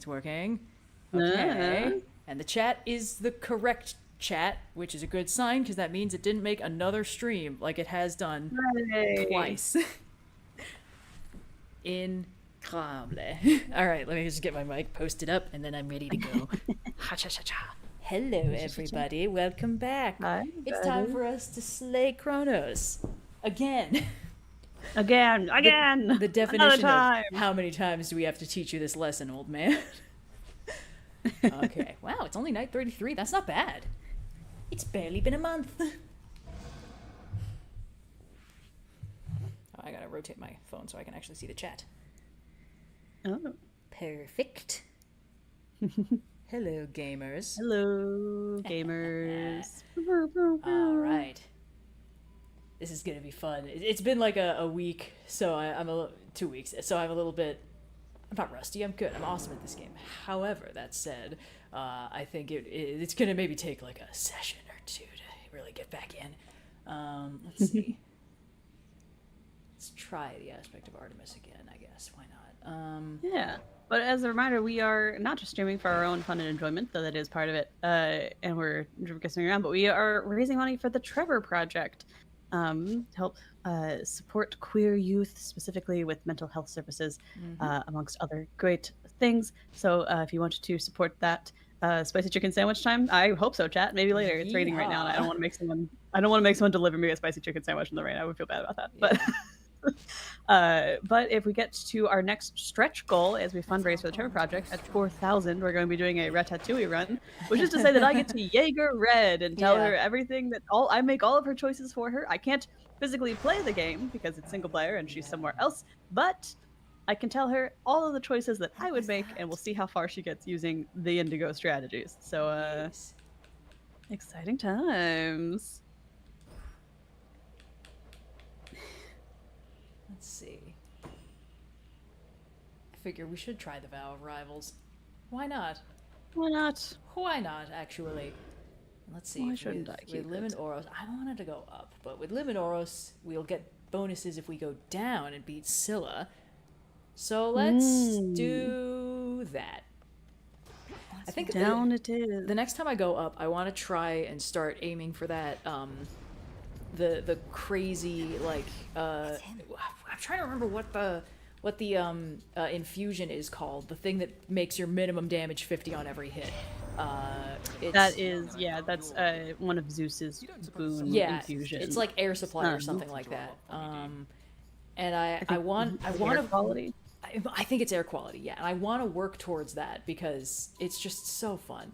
It's working. Okay. And the chat is the correct chat, which is a good sign because that means it didn't make another stream like it has done twice. Incroyable. All right, let me just get my mic posted up and then I'm ready to go. Ha-cha-cha-cha. Hello, everybody. Welcome back. Hi, it's time for us to slay Kronos. Again. Again. The definition of how many times do we have to teach you this lesson, old man? Okay. Wow, it's only night 33. That's not bad. It's barely been a month. Oh, I gotta rotate my phone so I can actually see the chat. Oh. Perfect. Hello, gamers. Hello, gamers. All right. This is gonna be fun. It's been like a week, so I'm 2 weeks, so I'm a little bit. I'm not rusty. I'm good. I'm awesome at this game. However, that said, I think it's gonna maybe take like a session or two to really get back in. Let's see. Let's try the aspect of Artemis again. I guess why not? Yeah. But as a reminder, we are not just streaming for our own fun and enjoyment, though that is part of it, and we're guessing around, but we are raising money for the Trevor Project to help support queer youth, specifically with mental health services, amongst other great things. So if you wanted to support that, spicy chicken sandwich time. I hope so, chat. Maybe later. It's raining right now, and I don't want to make someone. I don't want to make someone deliver me a spicy chicken sandwich in the rain. I would feel bad about that. But if we get to our next stretch goal as we fundraise for the Trevor Project at 4,000, we're going to be doing a Ratatouille run, which is to say that I get to Jaeger Red and tell her everything that I make all of her choices for her. I can't physically play the game because it's single player and she's somewhere else, but I can tell her all of the choices that I would make, and we'll see how far she gets using the Indigo strategies. So, exciting times. Let's see. I figure we should try the Vow of Rivals. Why not? Why not? Why not, actually? Let's see. Why shouldn't I with Lim and Oros, I wanted to go up, but with Lim and Oros, we'll get bonuses if we go down and beat Scylla. So let's do that. I think down it is. The next time I go up, I want to try and start aiming for that the crazy like I'm trying to remember what the infusion is called, the thing that makes your minimum damage 50 on every hit. That's one of Zeus's boon infusions. It's like air supply or something like that. And I want air quality. I think it's air quality, yeah, and I want to work towards that because it's just so fun.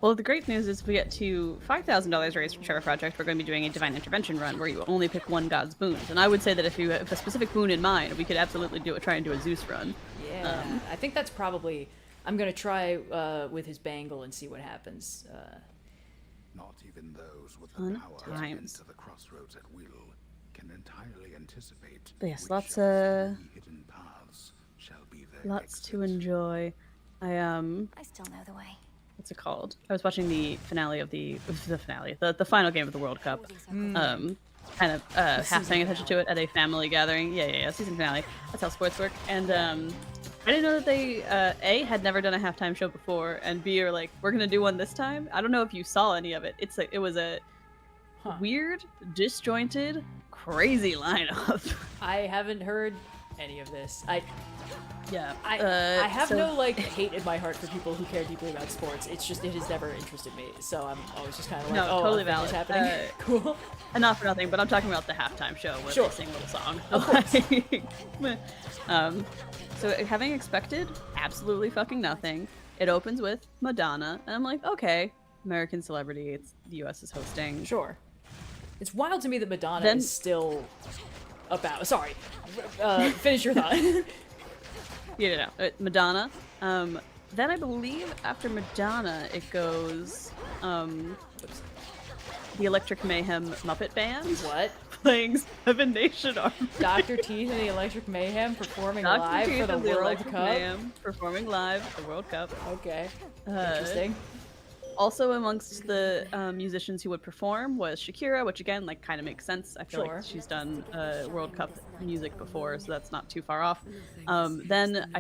Well, the great news is if we get to $5,000 raised from Trevor Project, we're going to be doing a Divine Intervention run where you only pick one god's boons. And I would say that if you have a specific boon in mind, we could absolutely try and do a Zeus run. Yeah, I think that's probably... I'm going to try with his bangle and see what happens. Not even those with the power to enter the crossroads at will can entirely anticipate. But yes, lots hidden paths shall be their lots to enjoy. I still know the way. What's it called? I was watching the finale of the final game of the World Cup. Kind of half paying attention to it at a family gathering. Yeah, season finale. That's how sports work. And I didn't know that they A, had never done a halftime show before, and B, are like, we're gonna do one this time. I don't know if you saw any of it. It's like it was a weird, disjointed, crazy lineup. I haven't heard any of this. I have no like hate in my heart for people who care deeply about sports. It's just it has never interested me, so I'm always just kind of like, totally valid. Is happening. Cool. And not for nothing, but I'm talking about the halftime show where they sing little songs. So having expected absolutely fucking nothing, it opens with Madonna, and I'm like, okay, American celebrity. It's the U.S. is hosting. Sure. It's wild to me that Madonna is still about. Sorry. Finish your thought. Madonna. Then I believe after Madonna, it goes the Electric Mayhem Muppet Band. What? Playing Seven Nation Army. Dr. Teeth and the Electric Mayhem performing live for the World Cup. Mayhem performing live at the World Cup. Okay. Interesting. Also amongst the musicians who would perform was Shakira, which again, like, kind of makes sense. I feel Sure. like she's done World Cup music before, so that's not too far off. Then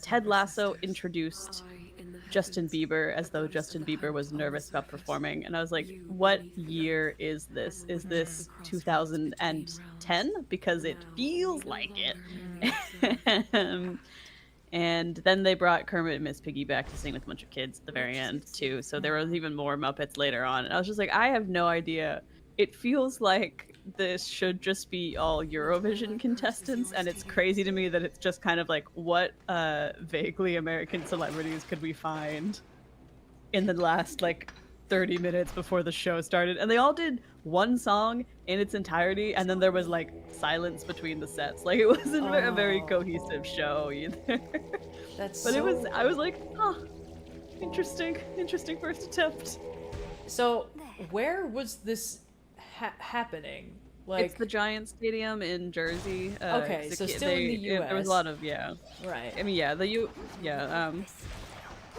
Ted Lasso introduced Justin Bieber as though Justin Bieber was nervous about performing, and I was like, what year is this? Is this 2010? Because it feels like it. And then they brought Kermit and Miss Piggy back to sing with a bunch of kids at the very end too. So there was even more Muppets later on. And I was just like, I have no idea. It feels like this should just be all Eurovision contestants, and it's crazy to me that it's just kind of like, what vaguely American celebrities could we find in the last like 30 minutes before the show started? And they all did one song in its entirety, and then there was like silence between the sets. Like, it wasn't a very cohesive show either. I was like, oh, interesting first attempt. So where was this happening? Like, it's the Giant Stadium in Jersey. Okay, so still in the US. There was a lot of Right. I mean,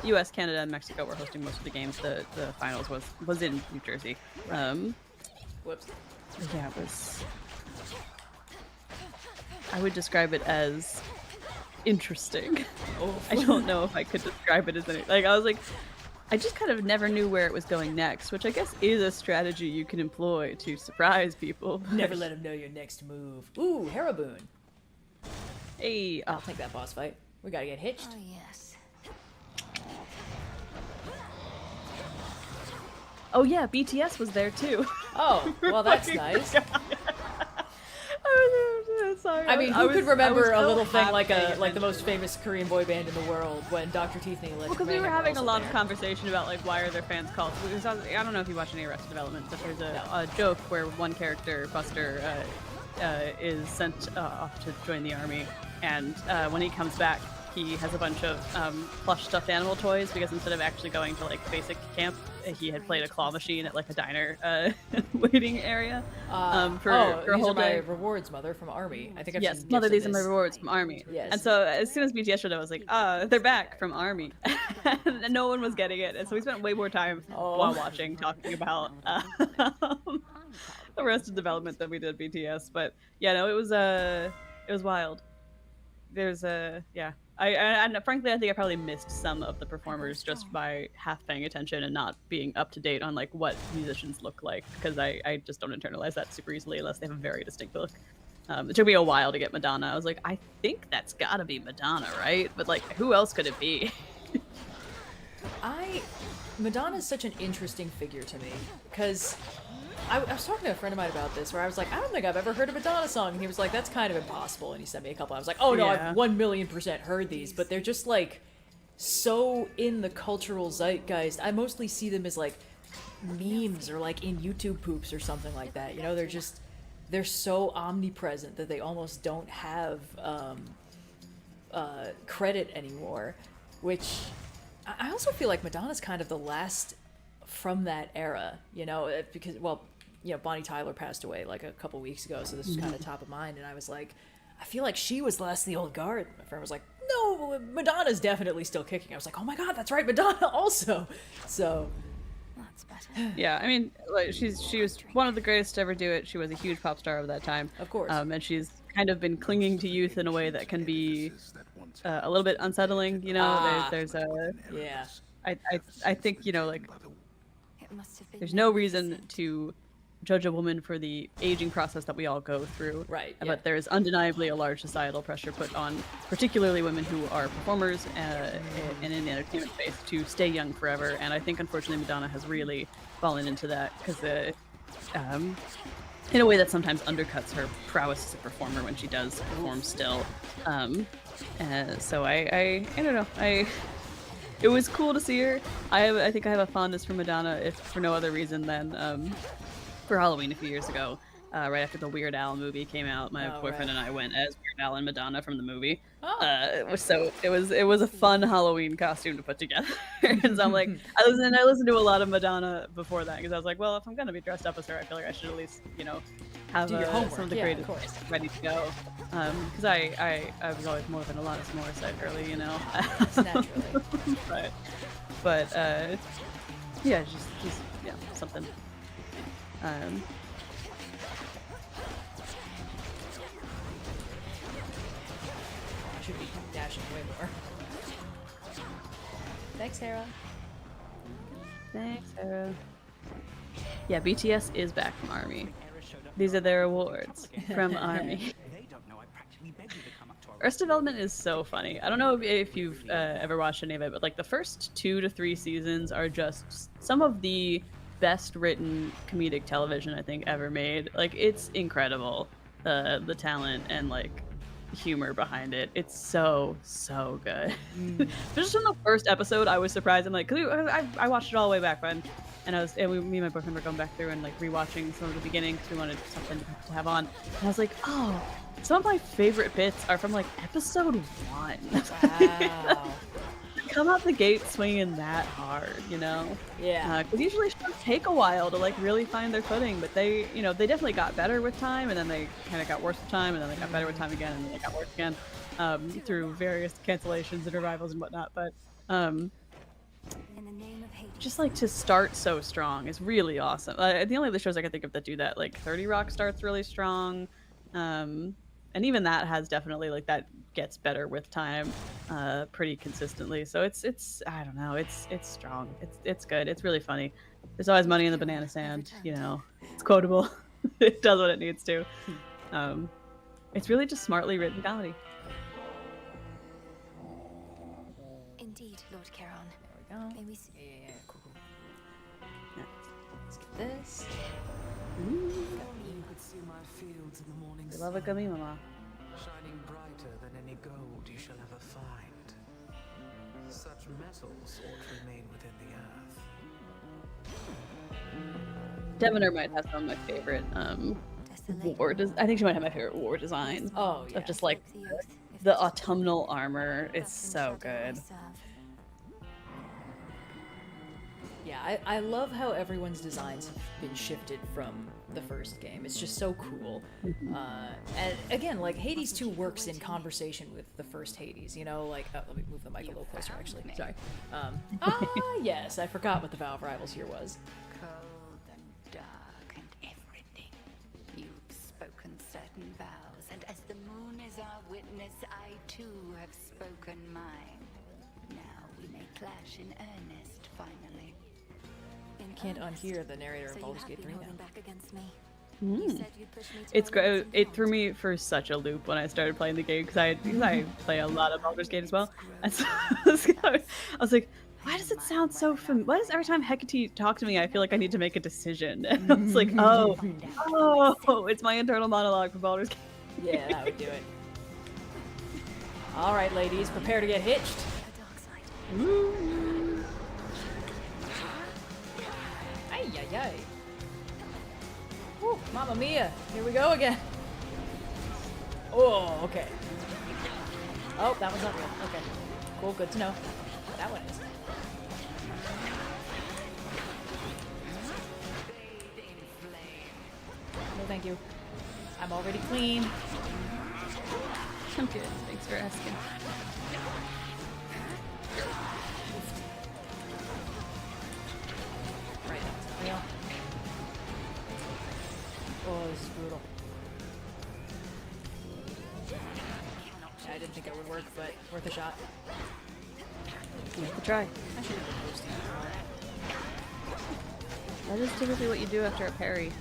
U.S., Canada, and Mexico were hosting most of the games. The finals was in New Jersey. Whoops. Yeah, it was. I would describe it as interesting. Oh. I don't know if I could describe it as anything. Like, I was like, I just kind of never knew where it was going next, which I guess is a strategy you can employ to surprise people. Never let them know your next move. Ooh, Haraboon. Hey, I'll take that boss fight. We gotta get hitched. Oh, yes. oh yeah, BTS was there too. Oh, well, that's nice. Sorry. I mean, who could remember a little thing like happy. the most famous Korean boy band in the world when Dr. Teeth and the Electric Because we were Mayhem having a also lot there? of conversation about like why are their fans called. Because I don't know if you watch any Arrested Development, but there's a joke where one character, Buster, is sent off to join the army, and when he comes back, he has a bunch of plush stuffed animal toys because instead of actually going to like basic camp, he had played a claw machine at like a diner waiting area for a these whole are my day. rewards, Mother, from Army. I think I've Yes, seen Mother, gifs these of are my this. rewards from Army. Yes. And so as soon as BTS showed up, I was like, they're back from Army. And no one was getting it. And so we spent way more time while watching, talking about Arrested Development than we did BTS. But yeah, no, it was wild. There's and frankly, I think I probably missed some of the performers just by half paying attention and not being up to date on like what musicians look like, because I just don't internalize that super easily unless they have a very distinct look. It took me a while to get Madonna. I was like, I think that's gotta be Madonna, right? But like, who else could it be? Madonna's such an interesting figure to me, because I was talking to a friend of mine about this, where I was like, I don't think I've ever heard a Madonna song, and he was like, that's kind of impossible, and he sent me a couple. I was like, oh no, Yeah. I've 1,000,000% heard these, but they're just like so in the cultural zeitgeist. I mostly see them as like memes or like in YouTube poops or something like that. You know, they're so omnipresent that they almost don't have credit anymore, which I also feel like Madonna's kind of the last from that era, you know, because, well, you know, Bonnie Tyler passed away like a couple weeks ago, so this was kind of top of mind, and I was like, I feel like she was the last of the old guard. My friend was like, no, Madonna's definitely still kicking. I was like, oh my god, that's right, Madonna also. So That's better. Yeah, I mean, like, she was one of the greatest to ever do it. She was a huge pop star of that time. Of course. And she's kind of been clinging to youth in a way that can be a little bit unsettling, you know. There's a yeah. I think, you know, like, It must have been there's no reason to judge a woman for the aging process that we all go through. Right, yeah. But there's undeniably a large societal pressure put on particularly women who are performers and in the entertainment space to stay young forever. And I think, unfortunately, Madonna has really fallen into that because in a way that sometimes undercuts her prowess as a performer when she does perform still. So I don't know. It was cool to see her. I think I have a fondness for Madonna, if for no other reason than for Halloween a few years ago, right after the Weird Al movie came out. My boyfriend and I went as Weird Al and Madonna from the movie. So it was a fun Halloween costume to put together. And so I'm like, I listened to a lot of Madonna before that because I was like, well, if I'm gonna be dressed up as her, I feel like I should at least, you know, have Do your homework. some of the Yeah, greatest of course. ready to go. Because I was always more of an Alanis Morissette girly, you know. Naturally. but Yeah, just yeah, something. I should be dashing way more. Thanks, Sarah. Thanks, Sarah. Yeah, BTS is back from Army. These are their awards from Army. Earth's development is so funny. I don't know if you've ever watched any of it, but like the first 2 to 3 seasons are just some of the best written comedic television I think ever made. Like it's incredible, the talent and like humor behind it. It's so good. Just from the first episode, I was surprised. I'm like, cause I watched it all the way back when, and me and my boyfriend were going back through and like rewatching some of the beginning because we wanted something to have on. And I was like, oh, some of my favorite bits are from like episode 1. Wow. Come out the gate swinging that hard, you know? Yeah. Because usually shows take a while to like really find their footing, but they definitely got better with time, and then they kind of got worse with time, and then they got better with time again, and then they got worse again through various cancellations and revivals and whatnot. But In the name of hate. just like to start so strong is really awesome. The only other shows I can think of that do that, like 30 Rock starts really strong, and even that has definitely like that gets better with time, pretty consistently. So it's I don't know, it's strong, it's good, it's really funny. There's always money in the banana sand, you know. It's quotable. It does what it needs to. It's really just smartly written comedy. Indeed, Lord Charon. There we go. May we see. Yeah, cool. Let's get this. Ooh, You could see my fields in the morning I love a sun, gummy mama. shining brighter than any gold you shall ever find. Such metals ought to remain within the earth. Deviner might have some of my favorite war. I think she might have my favorite war designs. Oh, yeah. Of just like the autumnal armor. It's so good. Yeah, I love how everyone's designs have been shifted from the first game. It's just so cool. And again, like Hades 2 works in conversation with the first Hades, you know, like, oh, let me move the mic a little closer actually. Sorry. Yes, I forgot what the Valve Rivals here was. Cold and dark and everything. You've spoken certain vows, and as the moon is our witness, I too have spoken mine. Now we may clash in earnest, finally. Can't unhear the narrator of Baldur's Gate 3 now. Back against me. Mm. You said you'd push me to It's my limits great. and It threw beyond. me for such a loop when I started playing the game because I play a lot of Baldur's Gate as well. And so I was like, why does it sound so familiar? Why does every time Hecate talks to me, I feel like I need to make a decision? And I was like, oh, it's my internal monologue for Baldur's Gate. Yeah, that would do it. All right, ladies, prepare to get hitched. A dark side. Ay, ay, ay. Woo, Mamma Mia. Here we go again. Oh, okay. Oh, that one's not real. Okay. Cool, good to know. That one is. No, thank you. I'm already clean. I'm good. Thanks for asking. Right, that's not real. Oh, this is brutal. Yeah, I didn't think it would work, but worth a shot. Worth a try. I should have been posting it more. That is typically what you do after a parry.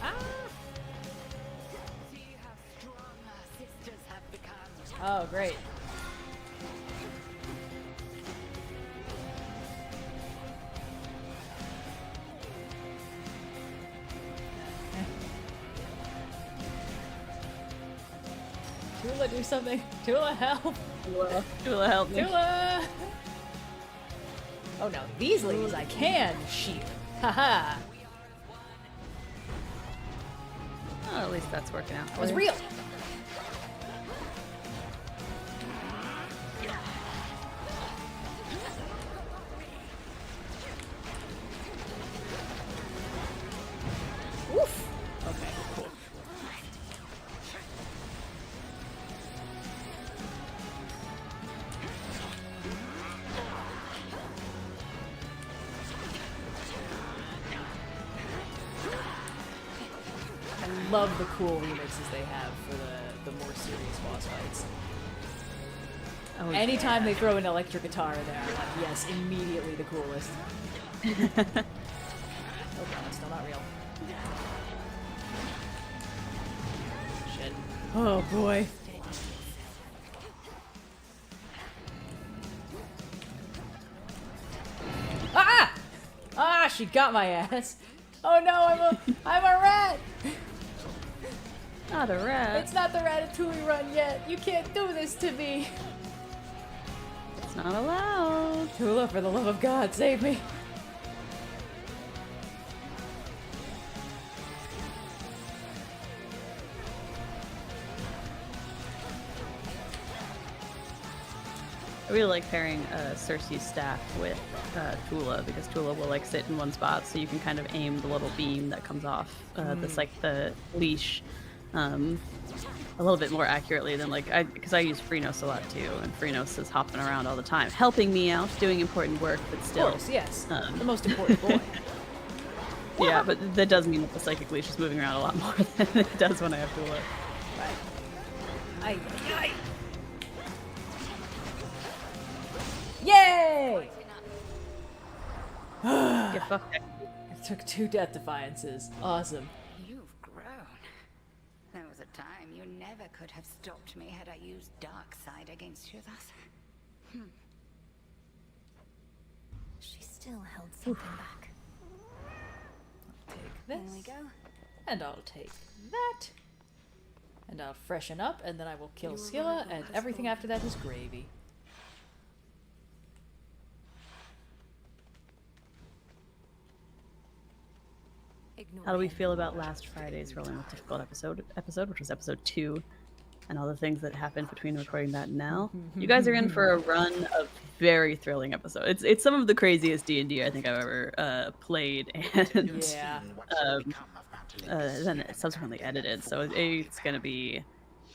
Ah! See how strong our sisters have become. Oh, great. Tula, do something. Tula, help. Tula, help me. Tula! Oh, now these ladies I can shield. Haha. Oh, at least that's working out. That was real. Oof. Okay, cool. love the cool remixes they have for the more serious boss fights. Oh, Anytime they throw an electric guitar in there, I'm like, yes, immediately the coolest. Oh god, it's still not real. Shit. Oh boy. Ah! Ah, she got my ass. Oh no, I'm a rat. Not a rat. It's not the Ratatouille run yet. You can't do this to me. It's not allowed. Tula, for the love of God, save me. I really like pairing Cersei's staff with Tula, because Tula will like sit in one spot, so you can kind of aim the little beam that comes off this like the leash a little bit more accurately than like because I use Freenos a lot too, and Freenos is hopping around all the time, helping me out, doing important work, but still. Of course, yes. The most important boy. Yeah, but that does mean that the psychic leash is moving around a lot more than it does when I have Tula. Right. Ay, ay, ay. Yay! Get fucked. I took 2 death defiances. Awesome. You've grown. There was a time you never could have stopped me had I used dark side against you thus. She still held something back. Take There this. we go. And I'll take that. And I'll freshen up, and then I will kill Scylla, and everything after that is gravy. Ignore How do we him. feel about last Friday's Rolling with Difficult episode, which was episode 2, and all the things that happened between recording that and now? You guys are in for a run of very thrilling episodes. It's some of the craziest D&D I think I've ever played, and Yeah. then subsequently edited, so it's gonna be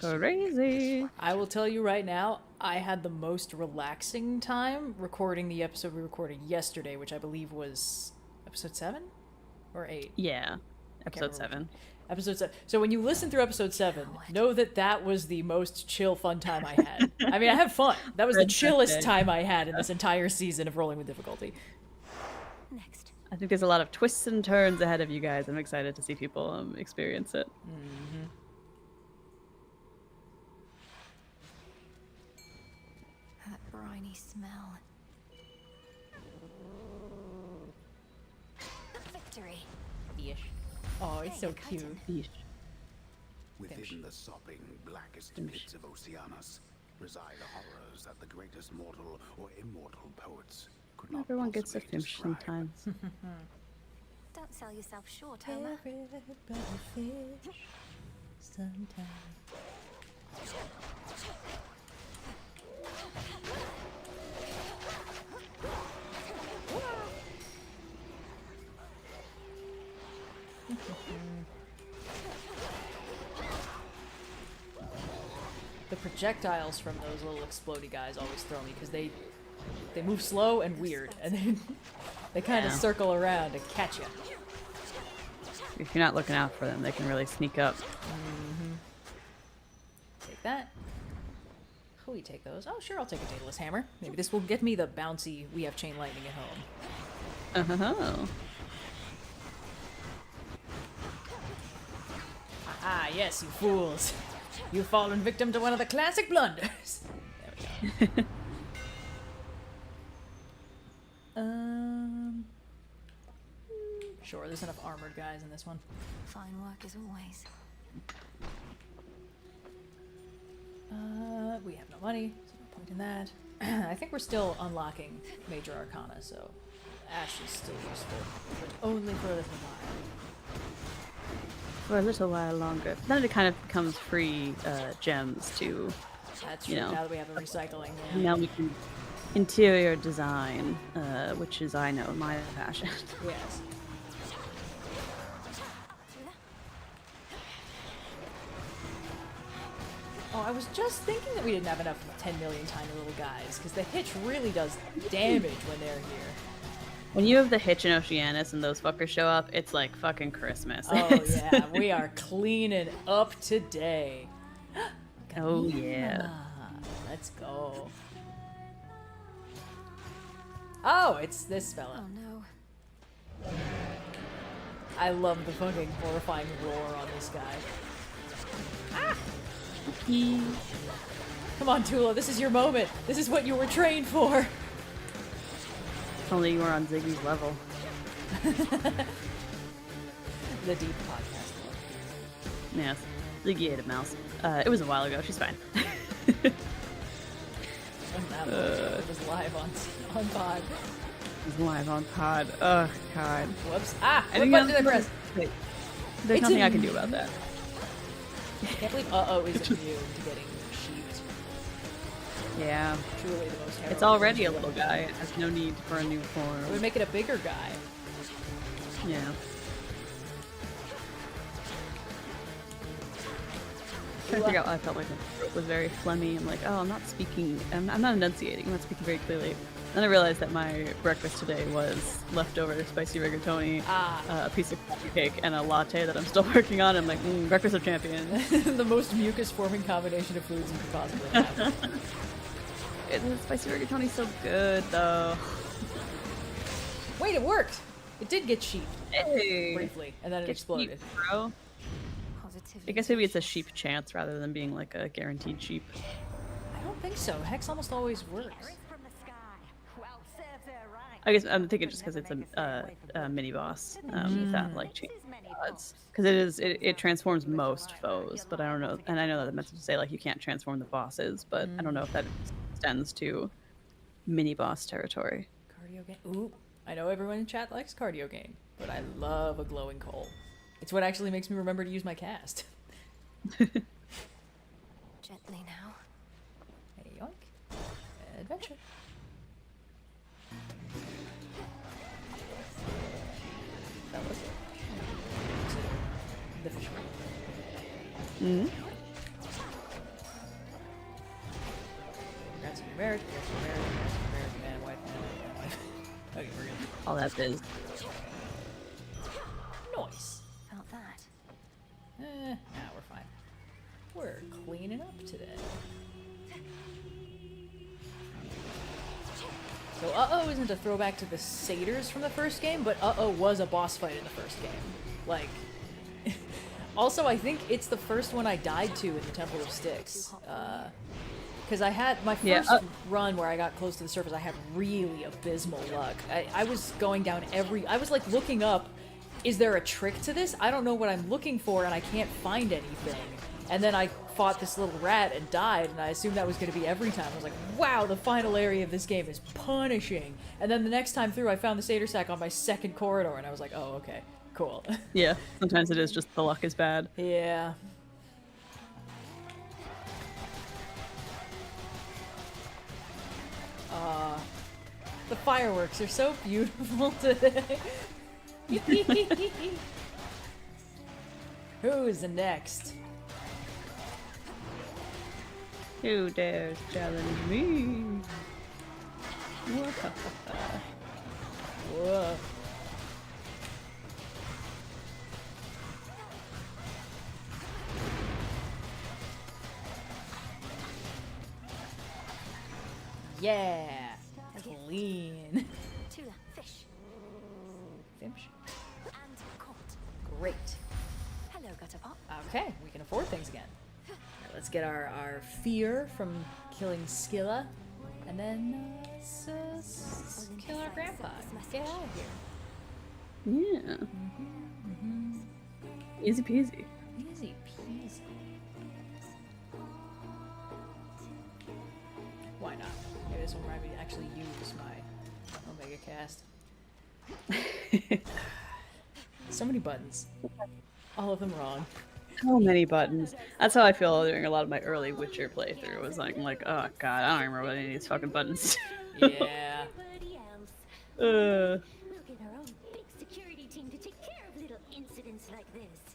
crazy. I will tell you right now, I had the most relaxing time recording the episode we recorded yesterday, which I believe was episode 7 or 8. Yeah, episode remember. 7. Episode 7. So when you listen through episode 7, know that that was the most chill, fun time I had. I mean, I had fun. That was the chillest time I had in this entire season of Rolling with Difficulty. Next. I think there's a lot of twists and turns ahead of you guys. I'm excited to see people experience it. That briny smell. Victory. Oh, it's so cute. Yeesh. Within the sopping, blackest pits of Oceanus reside horrors that the greatest mortal or immortal poets could not Everyone gets a possibly finch describe. sometimes. Don't sell yourself short, Homer. The projectiles from those little explodey guys always throw me, because they move slow and weird, and they kind of Yeah. circle around and catch you. If you're not looking out for them, they can really sneak up. Take that. Who we take those? Oh, sure, I'll take a Daedalus Hammer. Maybe this will get me the bouncy We Have Chain Lightning at home. Oh. Ah, yes, you fools. You've fallen victim to one of the classic blunders. There we go. Sure, there's enough armored guys in this one. Fine work as always. We have no money, so no point in that. I think we're still unlocking Major Arcana, so Ash is still useful, but only for a little while. For a little while longer. Then it kind of becomes free gems too. That's You true, know. now that we have the recycling. Yeah. Now we can interior design, which is, I know, my passion. Yes. Oh, I was just thinking that we didn't have enough 10 million tiny little guys, because the hitch really does damage when they're here. When you have the hitch in Oceanus and those fuckers show up, it's like fucking Christmas. Oh yeah, we are cleaning up today. Oh yeah. Ah, let's go. Oh, it's this fella. Oh no. I love the fucking horrifying roar on this guy. Come on, Tula, this is your moment. This is what you were trained for. If only you were on Ziggy's level. The deep podcast. Yes. Ziggy ate a mouse. It was a while ago. She's fine. It was live on pod. It's live on pod. Oh, God. Whoops. Ah, I what think button did I press? Wait. There's It's nothing I can immune. do about that. Can't believe Uh-oh is immune to getting sheeped. Yeah. Truly the most harrowing. It's already a little guy. It has no need for a new It form. would make it a bigger guy. Yeah. Trying to figure out why I felt like my throat was very phlegmy. I'm like, oh, I'm not speaking, I'm not enunciating, I'm not speaking very clearly. Then I realized that my breakfast today was leftover spicy rigatoni, a piece of coffee cake, and a latte that I'm still working on. I'm like, breakfast of champions. The most mucus-forming combination of foods you could possibly have. The spicy rigatoni's so good, though. Wait, it worked! It did get sheeped. Hey! Briefly, and then it Get exploded. sheep, bro. Positively. I guess maybe it's a sheep chance rather than being like a guaranteed sheep. I don't think so. Hex almost always works. I guess I'm thinking just because it's a mini boss, that like changes odds. Because it transforms most foes, but I don't know. And I know that it meant to say like you can't transform the bosses, but I don't know if that extends to mini boss territory. Cardio gain. Ooh, I know everyone in chat likes cardio gain, but I love a glowing coal. It's what actually makes me remember to use my cast. Gently now. Hey, yoink. Adventure. That was it. The fish. Mm-hmm. Congrats on your marriage. Congrats on your marriage. Congrats on your marriage. Man, wife, man, wife. Okay, we're good. All that biz. Nice. Felt that. Nah, we're fine. We're cleaning up today. So Uh-Oh isn't a throwback to the satyrs from the first game, but Uh-Oh was a boss fight in the first game. Like, also I think it's the first one I died to in the Temple of Styx. Because I had my first run where I got close to the surface, I had really abysmal luck. I was going down I was like looking up, is there a trick to this? I don't know what I'm looking for and I can't find anything. And then I fought this little rat and died, and I assumed that was going to be every time. I was like, wow, the final area of this game is punishing. And then the next time through, I found the satyr sack on my second corridor, and I was like, oh, okay, cool. Yeah, sometimes it is just the luck is bad. Yeah. The fireworks are so beautiful today. Who's the next? Who dares challenge me? Whoa. Yeah. Clean. Tula, fish. Fish. And caught. Great. Hello, Gutterpop. Okay, we can afford things again. Alright, let's get our fear from killing Skilla, and then kill our grandpa. Get out of here. Yeah. Easy peasy. Easy peasy. Why not? Maybe this will remind me to actually use my Omega cast. So many buttons. All of them wrong. So many buttons. That's how I feel during a lot of my early Witcher playthrough. Was like, oh god, I don't remember what any of these fucking buttons. Yeah. We'll get our own big security team to take care of little incidents like this.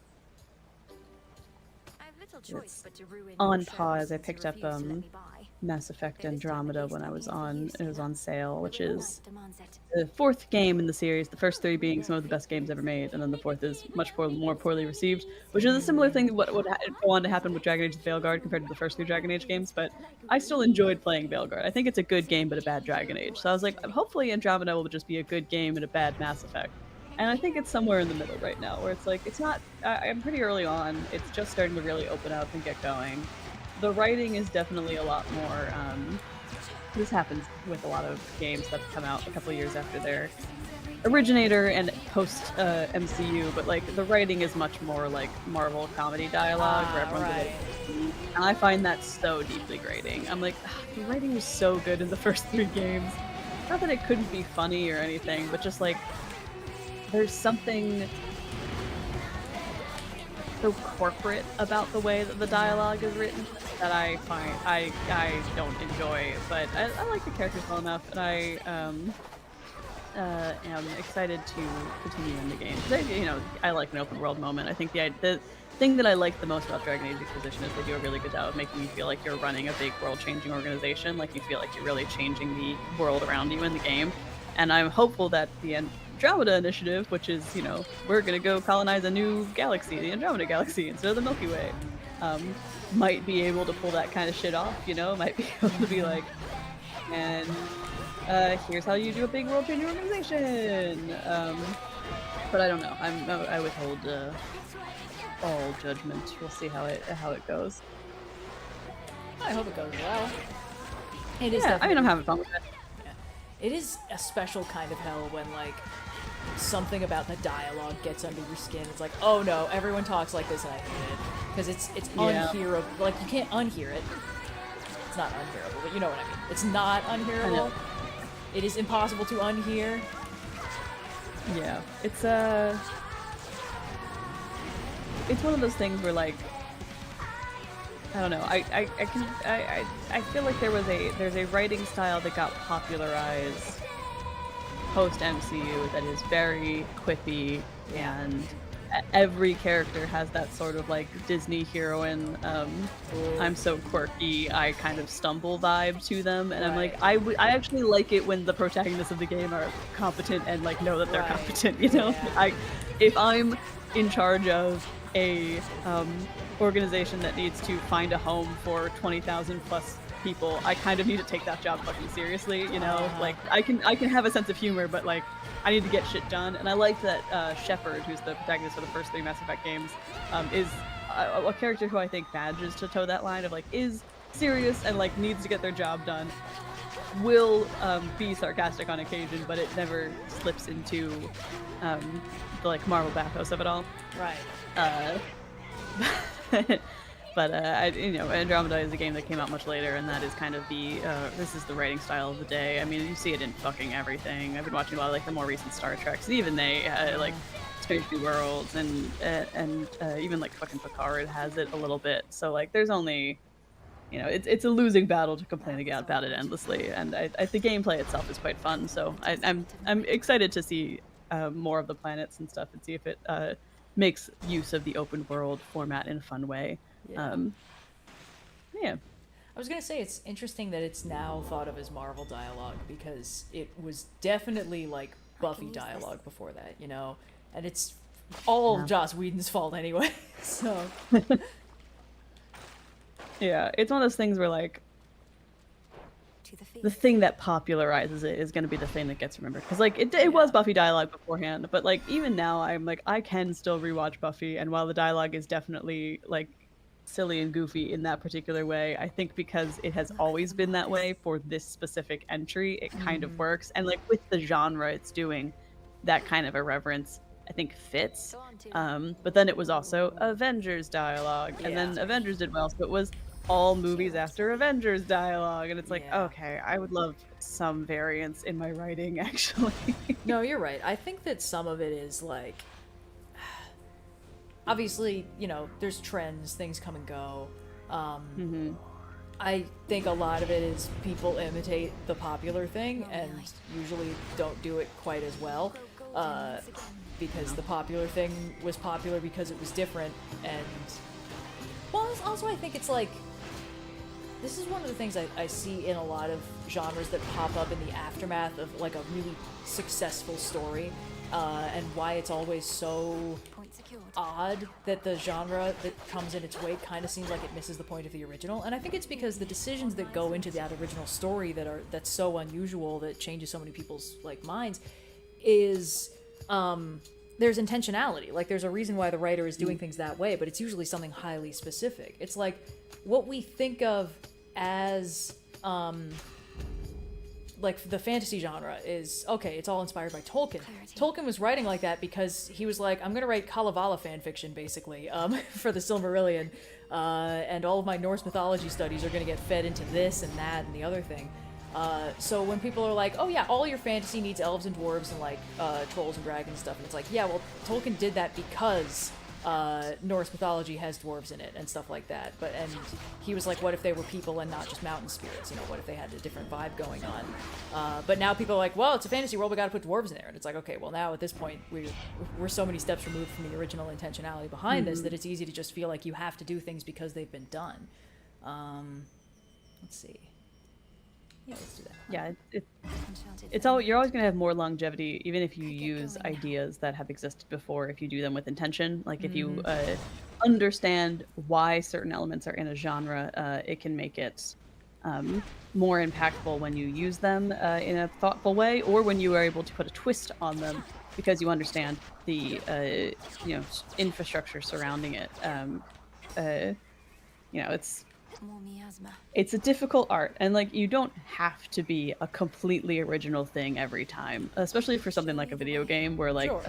I have little choice but to ruin On your show pause, I since you picked up refuse to let me buy. Mass Effect Andromeda when it was on sale, which is Demands it. the fourth game in the series, the first three being some of the best games ever made, and then the fourth is much more poorly received, which is a similar thing to what would go on to happen with Dragon Age Veilguard compared to the first three Dragon Age games, but I still enjoyed playing Veilguard. I think it's a good game, but a bad Dragon Age. So I was like, hopefully Andromeda will just be a good game and a bad Mass Effect. And I think it's somewhere in the middle right now, where it's like, it's not, I'm pretty early on, it's just starting to really open up and get going. The writing is definitely a lot more, this happens with a lot of games that come out a couple of years after their originator and post MCU, but like the writing is much more like Marvel comedy dialogue where everyone's right. like, and I find that so deeply grating. I'm like, the writing was so good in the first three games. Not that it couldn't be funny or anything, but just like there's something so corporate about the way that the dialogue is written that I find I don't enjoy, but I like the characters well enough, and I am excited to continue in the game. I like an open world moment. I think the thing that I like the most about Dragon Age Inquisition is they do a really good job of making you feel like you're running a big world-changing organization, like you feel like you're really changing the world around you in the game. And I'm hopeful that the Andromeda Initiative, which is, we're gonna go colonize a new galaxy, the Andromeda Galaxy, instead of the Milky Way, might be able to pull that kind of shit off, might be able to be like, and here's how you do a big world-changing organization. But I don't know. I withhold all judgment. We'll see how it goes. I hope it goes well. It is. Yeah, I mean, I'm having fun with it. It is a special kind of hell when, like, something about the dialogue gets under your skin. It's like, oh no, everyone talks like this and I hate it. Because it's unhearable. Like, you can't unhear it. It's not unhearable, but you know what I mean. It's not unhearable. It is impossible to unhear. Yeah, it's one of those things where, like, I don't know. I feel like there's a writing style that got popularized post MCU that is very quippy, and every character has that sort of like Disney heroine. I'm so quirky, I kind of stumble vibe to them, and I'm like, I actually like it when the protagonists of the game are competent and like know that they're competent. Yeah. If I'm in charge of a organization that needs to find a home for 20,000 plus people, I kind of need to take that job fucking seriously, Like, I can have a sense of humor, but like, I need to get shit done. And I like that Shepard, who's the protagonist for the first three Mass Effect games, is a character who I think manages to toe that line of like, is serious and like needs to get their job done, will be sarcastic on occasion, but it never slips into the like Marvel bathos of it all. Right. But Andromeda is a game that came out much later, and that is kind of this is the writing style of the day. I mean, you see it in fucking everything. I've been watching a lot of like the more recent Star Treks, and even they like Strange New Worlds, and even like fucking Picard has it a little bit. So like, there's only, it's a losing battle to complain about it endlessly, and the gameplay itself is quite fun. So I'm excited to see more of the planets and stuff, and see if it makes use of the open world format in a fun way. I was gonna say, it's interesting that it's now thought of as Marvel dialogue, because it was definitely like Buffy dialogue before that, and it's all Joss Whedon's fault anyway. So yeah, it's one of those things where like the thing that popularizes it is going to be the thing that gets remembered, because like it was Buffy dialogue beforehand, but like even now I'm like, I can still rewatch Buffy, and while the dialogue is definitely like silly and goofy in that particular way, I think because it has always been that way for this specific entry, it kind of works, and like with the genre it's doing, that kind of irreverence I think fits. But then it was also Avengers dialogue, and then Avengers did well, so it was all movies after Avengers dialogue, and it's like, okay, I would love some variance in my writing, actually. No, you're right. I think that some of it is like, obviously, there's trends, things come and go. I think a lot of it is people imitate the popular thing and usually don't do it quite as well, because the popular thing was popular because it was different. And well, also I think it's like, this is one of the things I see in a lot of genres that pop up in the aftermath of like a really successful story, and why it's always so Point secured. odd that the genre that comes in its wake kind of seems like it misses the point of the original. And I think it's because the decisions that go into that original story that's so unusual, that changes so many people's like minds, is there's intentionality. Like, there's a reason why the writer is doing things that way, but it's usually something highly specific. It's like what we think of as like the fantasy genre is, okay, it's all inspired by Tolkien. Clarity. Tolkien was writing like that because he was like, I'm gonna write Kalevala fanfiction, basically, for the Silmarillion, and all of my Norse mythology studies are gonna get fed into this and that and the other thing. So when people are like, oh yeah, all your fantasy needs elves and dwarves and like trolls and dragons and stuff, and it's like, yeah, well, Tolkien did that because Norse mythology has dwarves in it and stuff like that. And he was like, what if they were people and not just mountain spirits? You know, what if they had a different vibe going on? But now people are like, well, it's a fantasy world, we got to put dwarves in there, and it's like, okay, well, now at this point we're so many steps removed from the original intentionality behind this that it's easy to just feel like you have to do things because they've been done. Let's see. Yeah, let's do that. Yeah, Enchanted it's thing. all you're always gonna have more longevity, even if you I get use going now. ideas that have existed before. If you do them with intention, like if you understand why certain elements are in a genre, it can make it more impactful when you use them in a thoughtful way, or when you are able to put a twist on them because you understand the infrastructure surrounding it. More miasma. It's a difficult art, and like you don't have to be a completely original thing every time, especially for something like a video game where like Sure.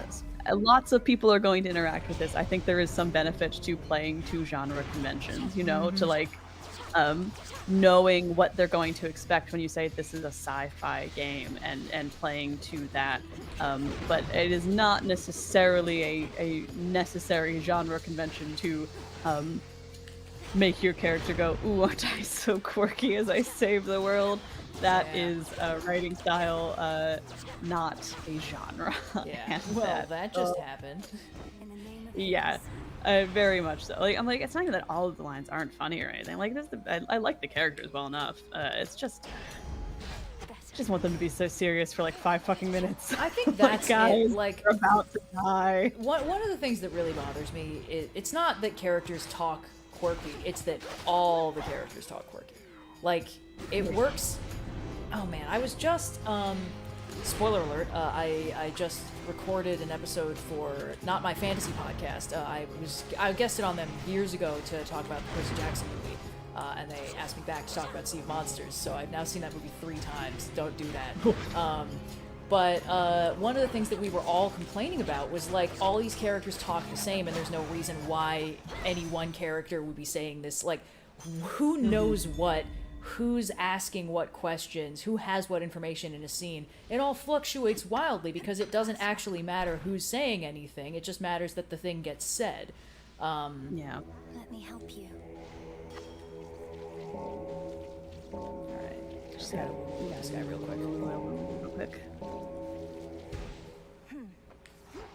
lots of people are going to interact with this. I think there is some benefit to playing to genre conventions, to like knowing what they're going to expect when you say this is a sci-fi game, and playing to that, but it is not necessarily a necessary genre convention to make your character go, ooh, aren't I so quirky as I save the world? That Yeah. is a writing style, not a genre. Yeah. And Well, that just happened. In the name of yeah, peace. very much so. Like, I'm like, it's not even that all of the lines aren't funny or anything. Like, I like the characters well enough. It's just want them to be so serious for like 5 fucking minutes. I think Like, that's guys, it. Like, we're about to die. one of the things that really bothers me is it's not that characters talk quirky, it's that all the characters talk quirky. Like, it works. Oh man, I was just spoiler alert, I just recorded an episode for Not My Fantasy podcast. I guested on them years ago to talk about the Percy Jackson movie, and they asked me back to talk about Sea of Monsters, so I've now seen that movie 3 times. Don't do that. But one of the things that we were all complaining about was like all these characters talk the same, and there's no reason why any one character would be saying this. Like, who knows what? Who's asking what questions? Who has what information in a scene? It all fluctuates wildly because it doesn't actually matter who's saying anything. It just matters that the thing gets said. Yeah. Let me help you. All right, just gotta move this guy real quick. Real quick.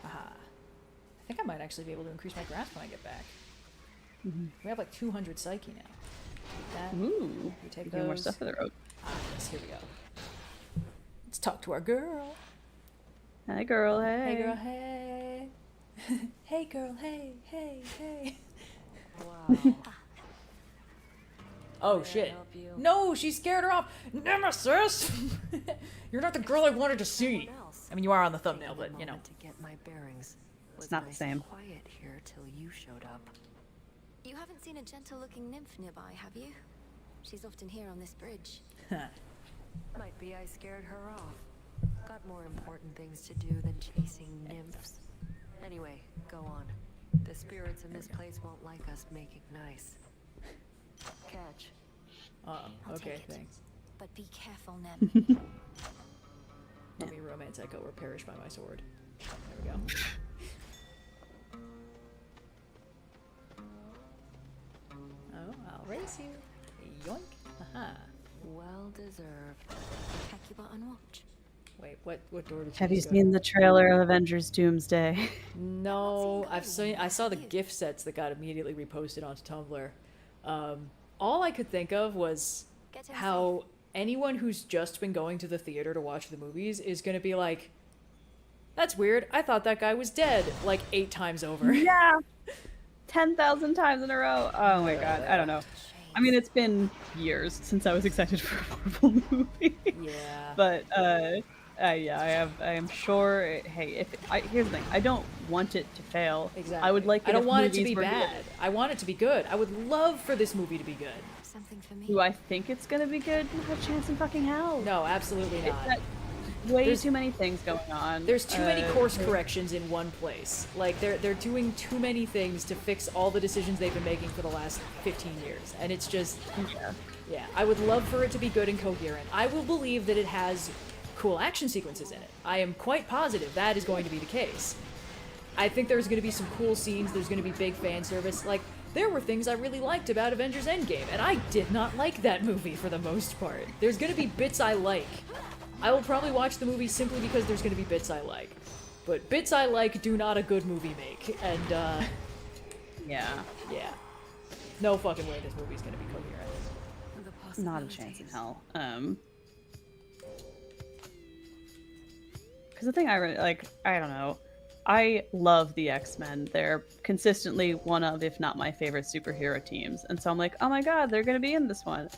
I think I might actually be able to increase my grasp when I get back. We have like 200 psyche now. That, Ooh, we take we get more those. stuff for the road. Yes, here we go. Let's talk to our girl. Hi, girl. Hey. Hey, girl, hey. Hey, girl, hey, hey, hey. Wow. Oh, May I shit. help you? No, she scared her off. Nemesis! You're not the girl I wanted to see. Someone else. I mean, you are on the Take a thumbnail, but, you know. moment to get my bearings. It's Was not the nice same. and quiet here till you showed up. You haven't seen a gentle-looking nymph nearby, have you? She's often here on this bridge. Might be I scared her off. Got more important things to do than chasing nymphs. Anyway, go on. The spirits in this place won't like us making nice. Catch. Oh, I'll okay, take it. thanks. But be careful, Nem. Let me romance echo or perish by my sword. There we go. Oh, I'll race you. Yoink. Aha. Well deserved. Kakubot on watch. Wait, what door did you Have you just go seen to? the trailer of Avengers Doomsday? No, I've I've seen seen. I saw the Have you? gift sets that got immediately reposted onto Tumblr. all I could think of was Get in how anyone who's just been going to the theater to watch the movies is going to be like, that's weird. I thought that guy was dead, like 8 times over. Yeah. 10,000 times in a row. Oh my god. I don't know. I mean, it's been years since I was excited for a Marvel movie. Yeah. But yeah, I am sure. Here's the thing. I don't want it to fail. Exactly. I would like. I don't if want it to movies be were bad. good. I want it to be good. I would love for this movie to be good. something for me. Do I think it's gonna be good? Not a chance in fucking hell. No, absolutely It's not. got way There's- too many things going on. There's too many course there- corrections in one place. Like they're doing too many things to fix all the decisions they've been making for the last 15 years, and it's just Yeah. yeah. I would love for it to be good and coherent. I will believe that it has cool action sequences in it. I am quite positive that is going to be the case. I think there's going to be some cool scenes. There's going to be big fan service. Like there were things I really liked about Avengers Endgame, and I did not like that movie for the most part. There's going to be bits I like. I will probably watch the movie simply because there's going to be bits I like. But bits I like do not a good movie make, and Yeah. yeah. No fucking way this movie's going to be coherent. The Not a chance in hell. Because the thing I really like, I don't know. I love the X-Men. They're consistently one of, if not my favorite superhero teams. And so I'm like, oh my god, they're going to be in this one.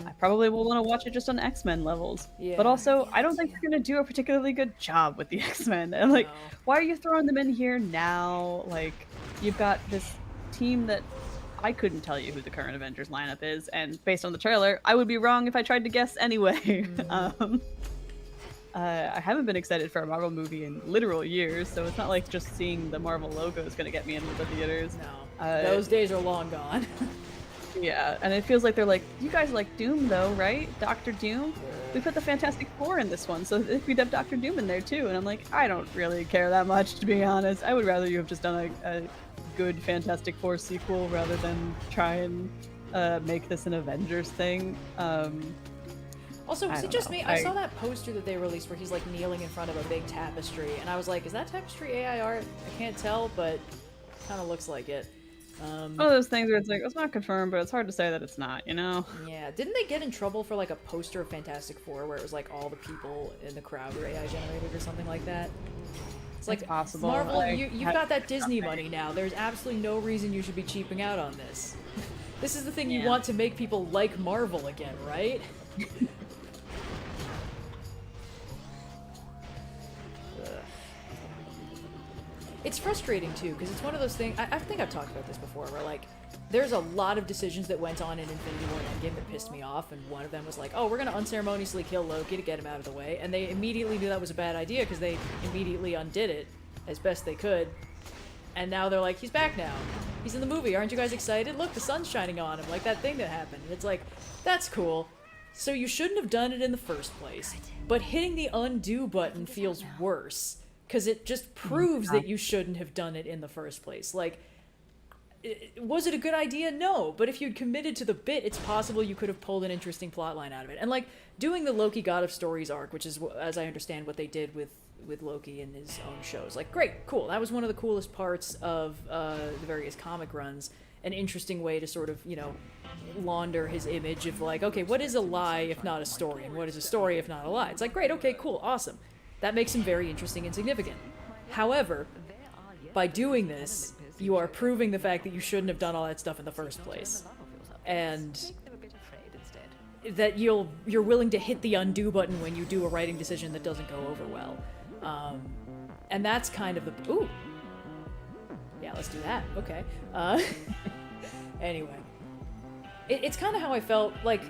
I probably will want to watch it just on X-Men levels. Yeah. But also, I don't think they're going to do a particularly good job with the X-Men. And like, No. why are you throwing them in here now? Like, you've got this team that I couldn't tell you who the current Avengers lineup is. And based on the trailer, I would be wrong if I tried to guess anyway. I haven't been excited for a Marvel movie in literal years, so it's not like just seeing the Marvel logo is going to get me into the theaters. No. Those days are long gone. Yeah, and it feels like they're like, you guys like Doom though, right? Doctor Doom? We put the Fantastic Four in this one, so if we'd have Doctor Doom in there too. And I'm like, I don't really care that much, to be honest. I would rather you have just done a good Fantastic Four sequel rather than try and make this an Avengers thing. Also, was I it don't just know. me? I saw that poster that they released where he's like kneeling in front of a big tapestry, and I was like, is that tapestry AI art? I can't tell, but kind of looks like it. One of those things where it's like, it's not confirmed, but it's hard to say that it's not, you know? Yeah, didn't they get in trouble for like a poster of Fantastic Four where it was like all the people in the crowd were AI generated or something like that? It's like, possible. Marvel, I you've had- got that Disney money now. There's absolutely no reason you should be cheaping out on this. This is the thing you Yeah. want to make people like Marvel again, right? It's frustrating too, because it's one of those things. I think I've talked about this before, where like there's a lot of decisions that went on in Infinity War and Endgame that pissed me off, and one of them was like, oh, we're gonna unceremoniously kill Loki to get him out of the way, and they immediately knew that was a bad idea because they immediately undid it as best they could, and now they're like, he's back now, he's in the movie, aren't you guys excited? Look, the sun's shining on him, like that thing that happened. And it's like, that's cool. So you shouldn't have done it in the first place, but hitting the undo button feels worse. Because it just proves that you shouldn't have done it in the first place. Like, was it a good idea? No. But if you'd committed to the bit, it's possible you could have pulled an interesting plotline out of it. And, like, doing the Loki God of Stories arc, which is, as I understand, what they did with Loki in his own shows. Like, great, cool. That was one of the coolest parts of the various comic runs. An interesting way to sort of, you know, launder his image of, like, okay, what is a lie if not a story? And what is a story if not a lie? It's like, great, okay, cool, awesome. That makes him very interesting and significant. However, by doing this, you are proving the fact that you shouldn't have done all that stuff in the first place. And that you're willing to hit the undo button when you do a writing decision that doesn't go over well. And that's kind of the... Ooh! Yeah, let's do that. Okay. Anyway. It's kind of how I felt, like...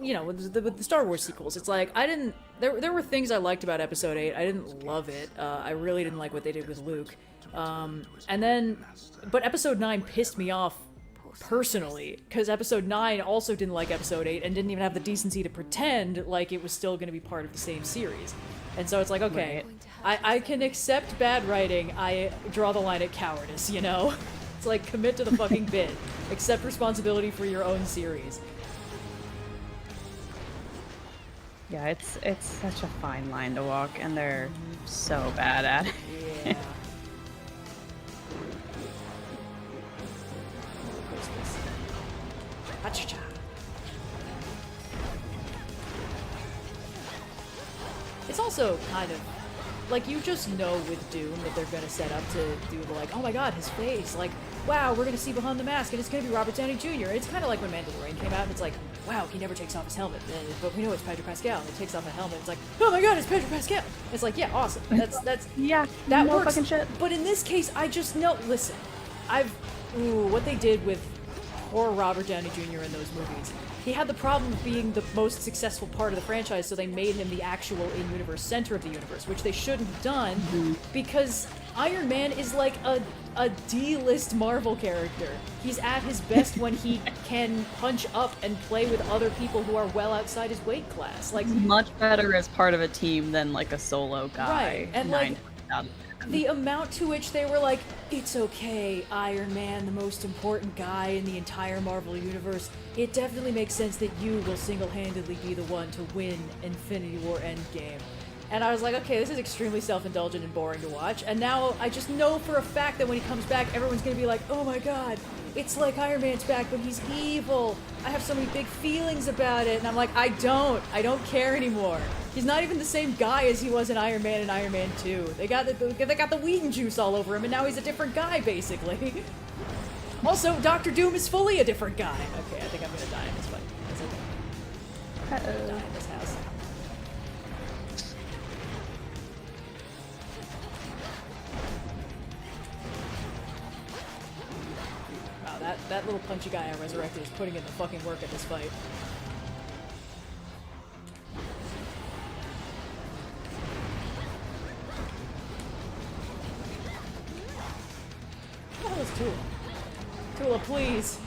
You know, with the Star Wars sequels, it's like, I didn't... There were things I liked about Episode 8. I didn't love it. I really didn't like what they did with Luke. And then... But Episode 9 pissed me off personally, because Episode 9 also didn't like Episode 8 and didn't even have the decency to pretend like it was still going to be part of the same series. And so it's like, okay, I can accept bad writing, I draw the line at cowardice, you know? It's like, commit to the fucking bit. Accept responsibility for your own series. Yeah, it's such a fine line to walk, and they're so bad at it. Yeah. Acha-cha. It's also kind of like, you just know with Doom that they're gonna set up to do the, like, oh my god, his face, like, wow, we're gonna see behind the mask, and it's gonna be Robert Downey Jr. It's kind of like when Mandalorian came out, and it's like, wow, he never takes off his helmet, but we know it's Pedro Pascal, and he takes off a helmet, it's like, oh my god, it's Pedro Pascal! It's like, yeah, awesome, that's Yeah, that no works. fucking shit. But in this case, I just know, listen, what they did with poor Robert Downey Jr. in those movies, he had the problem of being the most successful part of the franchise, so they made him the actual in-universe center of the universe, which they shouldn't have done, because Iron Man is like a D-list Marvel character. He's at his best when he can punch up and play with other people who are well outside his weight class. Like, Much better as part of a team than like a solo guy. Right, and, like, 9 out of 10. the amount to which they were like, it's okay, Iron Man, the most important guy in the entire Marvel universe, it definitely makes sense that you will single-handedly be the one to win Infinity War Endgame. And I was like, okay, this is extremely self-indulgent and boring to watch, and now I just know for a fact that when he comes back, everyone's gonna be like, oh my god, it's like Iron Man's back, but he's evil. I have so many big feelings about it, and I'm like, I don't care anymore. He's not even the same guy as he was in Iron Man and Iron Man 2. They got the Wheaton juice all over him, and now he's a different guy, basically. Also, Doctor Doom is fully a different guy. Okay, I think I'm gonna die in this fight. That's okay. I'm gonna die in this house. Wow, that little punchy guy I resurrected is putting in the fucking work at this fight. What was Tula? Tula, please!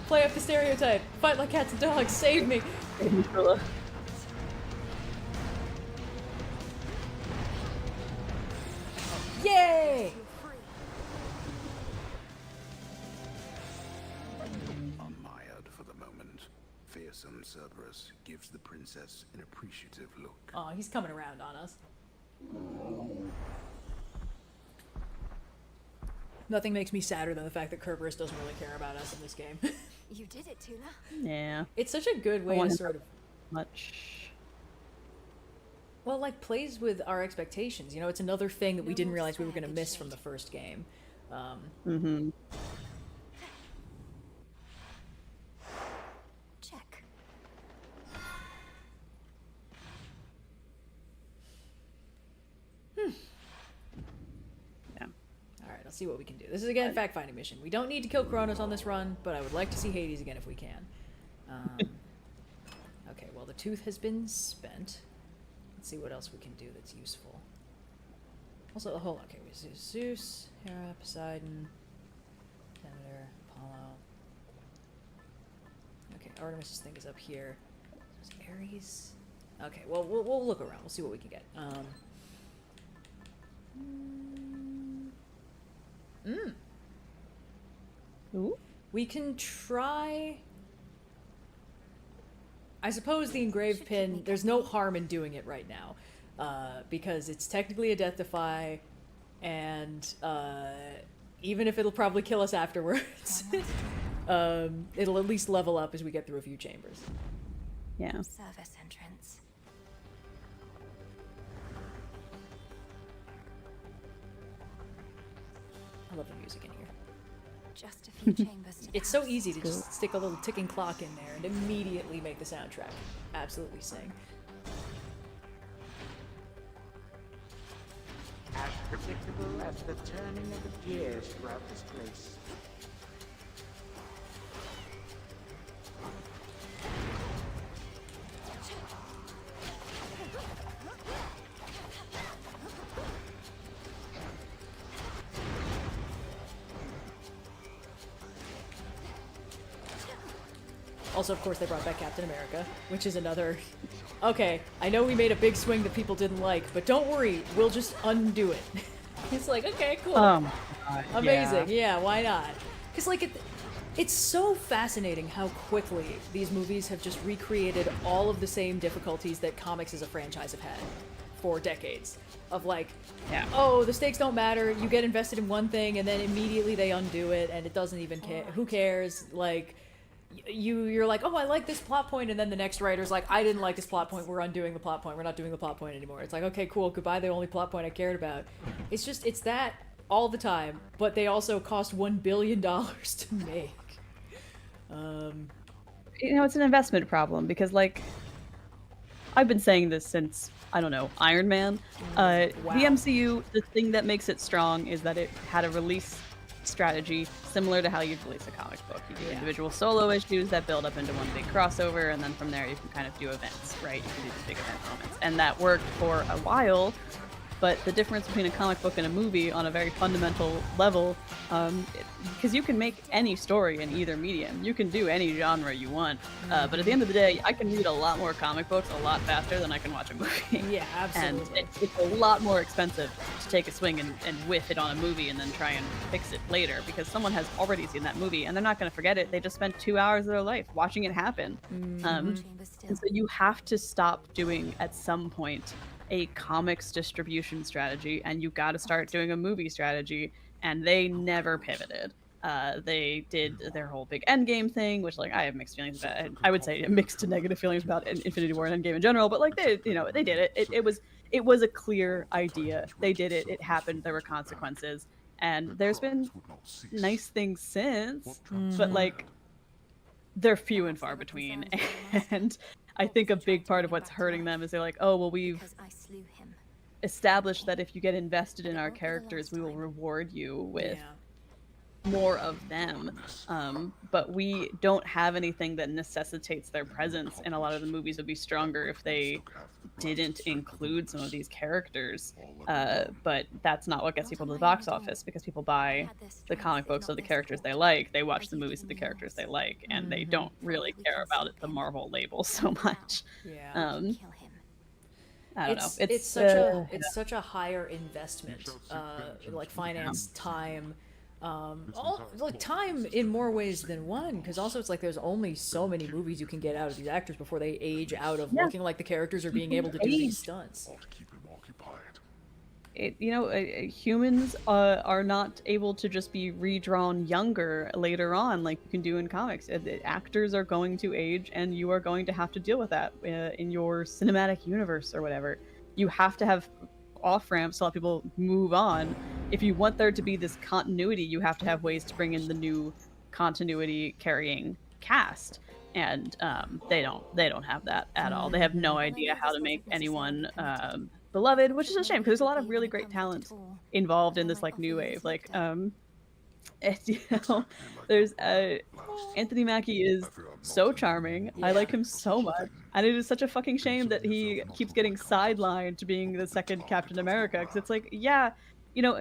Play up the stereotype! Fight like cats and dogs! Save me! Yay! Unmired for the moment, fearsome Cerberus gives the princess an appreciative look. Oh, he's coming around on us. Nothing makes me sadder than the fact that Kerberos doesn't really care about us in this game. You did it, Tula. Yeah. It's such a good way to sort of, Much. well, like, plays with our expectations. You know, it's another thing that we didn't realize we were going to miss from the first game. Check. Yeah. Alright, I'll see what we can do. This is, again, a fact-finding mission. We don't need to kill Kronos on this run, but I would like to see Hades again if we can. Okay, well, the tooth has been spent. Let's see what else we can do that's useful. Also, hold on. Okay, we see Zeus, Hera, Poseidon, Demeter, Apollo. Okay, Artemis' thing is up here. Is Ares? Okay, well, we'll look around. We'll see what we can get. Ooh. We can try... I suppose the engraved pin, there's no harm in doing it right now. Because it's technically a death defy, and even if it'll probably kill us afterwards, it'll at least level up as we get through a few chambers. Yeah. Service entrance. I love the music in here. Just a few chambers to It's so pass. easy to just stick a little ticking clock in there and immediately make the soundtrack absolutely sing. As predictable as the turning of the gears throughout this place. Also, of course, they brought back Captain America, which is another... Okay, I know we made a big swing that people didn't like, but don't worry, we'll just undo it. It's like, okay, cool. My God, Amazing, yeah, why not? Because, like, it's so fascinating how quickly these movies have just recreated all of the same difficulties that comics as a franchise have had for decades. Of, like, Yeah. oh, the stakes don't matter, you get invested in one thing, and then immediately they undo it, and it doesn't even care. Who cares? Like... you're like, oh, I like this plot point, and then the next writer's like, I didn't like this plot point, we're undoing the plot point, we're not doing the plot point anymore. It's like, okay, cool, goodbye the only plot point I cared about. It's that all the time, but they also cost $1 billion to make. It's an investment problem because, like, I've been saying this since, I don't know, Iron Man. Wow. The MCU, the thing that makes it strong is that it had a release strategy similar to how you'd release a comic book. You do individual solo issues that build up into one big crossover, and then from there you can kind of do events, right? You can do these big event moments. And that worked for a while, but the difference between a comic book and a movie on a very fundamental level, because you can make any story in either medium. You can do any genre you want, but at the end of the day, I can read a lot more comic books a lot faster than I can watch a movie. Yeah, absolutely. And it's a lot more expensive to take a swing and whiff it on a movie and then try and fix it later, because someone has already seen that movie and they're not going to forget it. They just spent 2 hours of their life watching it happen. And so you have to stop doing, at some point, a comics distribution strategy, and you got to start doing a movie strategy, and they never pivoted. They did their whole big Endgame thing, which, like, I have mixed feelings about. I would say mixed to negative feelings about Infinity War and Endgame in general, but, like, they did it. It was a clear idea. They did it. It happened. There were consequences, and there's been nice things since, but, like, they're few and far between. And I think a big part of what's hurting them is they're like, oh, well, we've established that if you get invested in our characters, we will reward you with more of them. But we don't have anything that necessitates their presence, and a lot of the movies would be stronger if they didn't include some of these characters. But that's not what gets people to the box office, because people buy the comic books of the characters they like, they watch the movies of the characters they like, and they don't really care about the Marvel label so much. I don't know. It's such a higher investment, like finance, time, like time in more ways than one, because also it's like there's only so many movies you can get out of these actors before they age out of looking like the characters or being able to do these stunts. Humans are not able to just be redrawn younger later on like you can do in comics. Actors are going to age, and you are going to have to deal with that in your cinematic universe or whatever. You have to have off-ramps to let people move on. If you want there to be this continuity, you have to have ways to bring in the new continuity carrying cast, and they don't have that at all. They have no idea how to make anyone beloved, which is a shame, because there's a lot of really great talent involved in this, like, new wave. Like, there's Anthony Mackie is so charming. I like him so much, and it is such a fucking shame that he keeps getting sidelined to being the second Captain America, because it's like,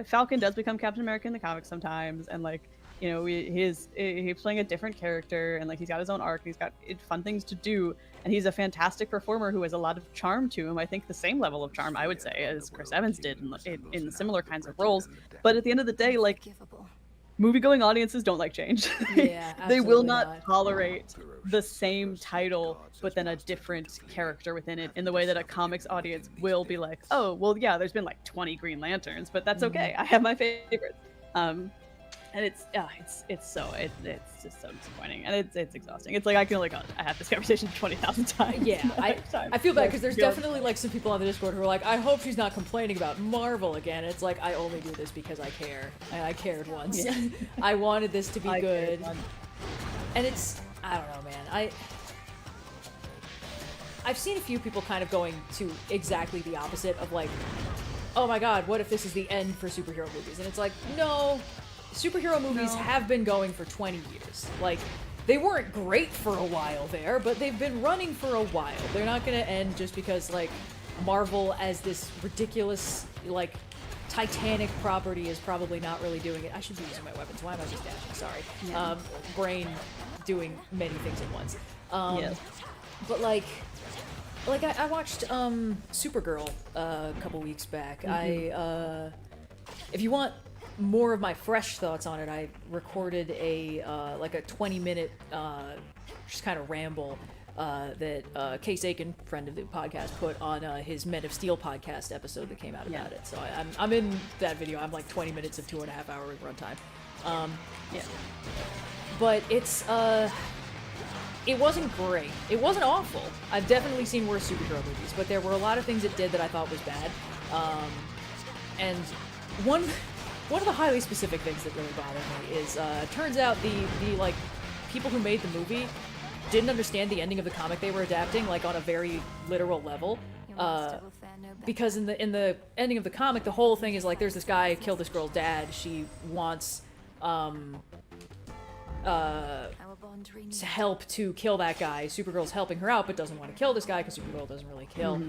Falcon does become Captain America in the comics sometimes, and, like, he's playing a different character, and, like, he's got his own arc, and he's got fun things to do, and he's a fantastic performer who has a lot of charm to him. I think the same level of charm, I would say, as Chris Evans did in similar kinds of roles. But at the end of the day, like, movie-going audiences don't like change. They will not tolerate the same title but then a different character within it, in the way that a comics audience will be like, oh, well, yeah, there's been like 20 Green Lanterns, but that's okay. I have my favorites. And it's just so disappointing, and it's exhausting. It's like I can only I have this conversation 20,000 times. Yeah, I feel bad because there's definitely like some people on the Discord who are like, I hope she's not complaining about Marvel again. It's like, I only do this because I care. I cared once. Yeah. I wanted this to be good, and it's, I don't know, man. I've seen a few people kind of going to exactly the opposite of like, oh my god, what if this is the end for superhero movies? And it's like, no. Superhero movies have been going for 20 years. Like, they weren't great for a while there, but they've been running for a while. They're not gonna end just because, like, Marvel as this ridiculous, like, Titanic property is probably not really doing it. I should be using my weapons. Why am I just dashing? Sorry. Brain doing many things at once. But, like I watched Supergirl a couple weeks back. If you want more of my fresh thoughts on it, I recorded a 20-minute just kind of ramble that Case Aiken, friend of the podcast, put on his Men of Steel podcast episode that came out about it. So I'm in that video. I'm like 20 minutes of 2.5 hour runtime. But it's it wasn't great. It wasn't awful. I've definitely seen worse superhero movies, but there were a lot of things it did that I thought was bad. And one of the highly specific things that really bothered me is, turns out the like people who made the movie didn't understand the ending of the comic they were adapting, like on a very literal level. Because in the ending of the comic, the whole thing is like there's this guy killed this girl's dad. She wants help to kill that guy. Supergirl's helping her out, but doesn't want to kill this guy because Supergirl doesn't really kill.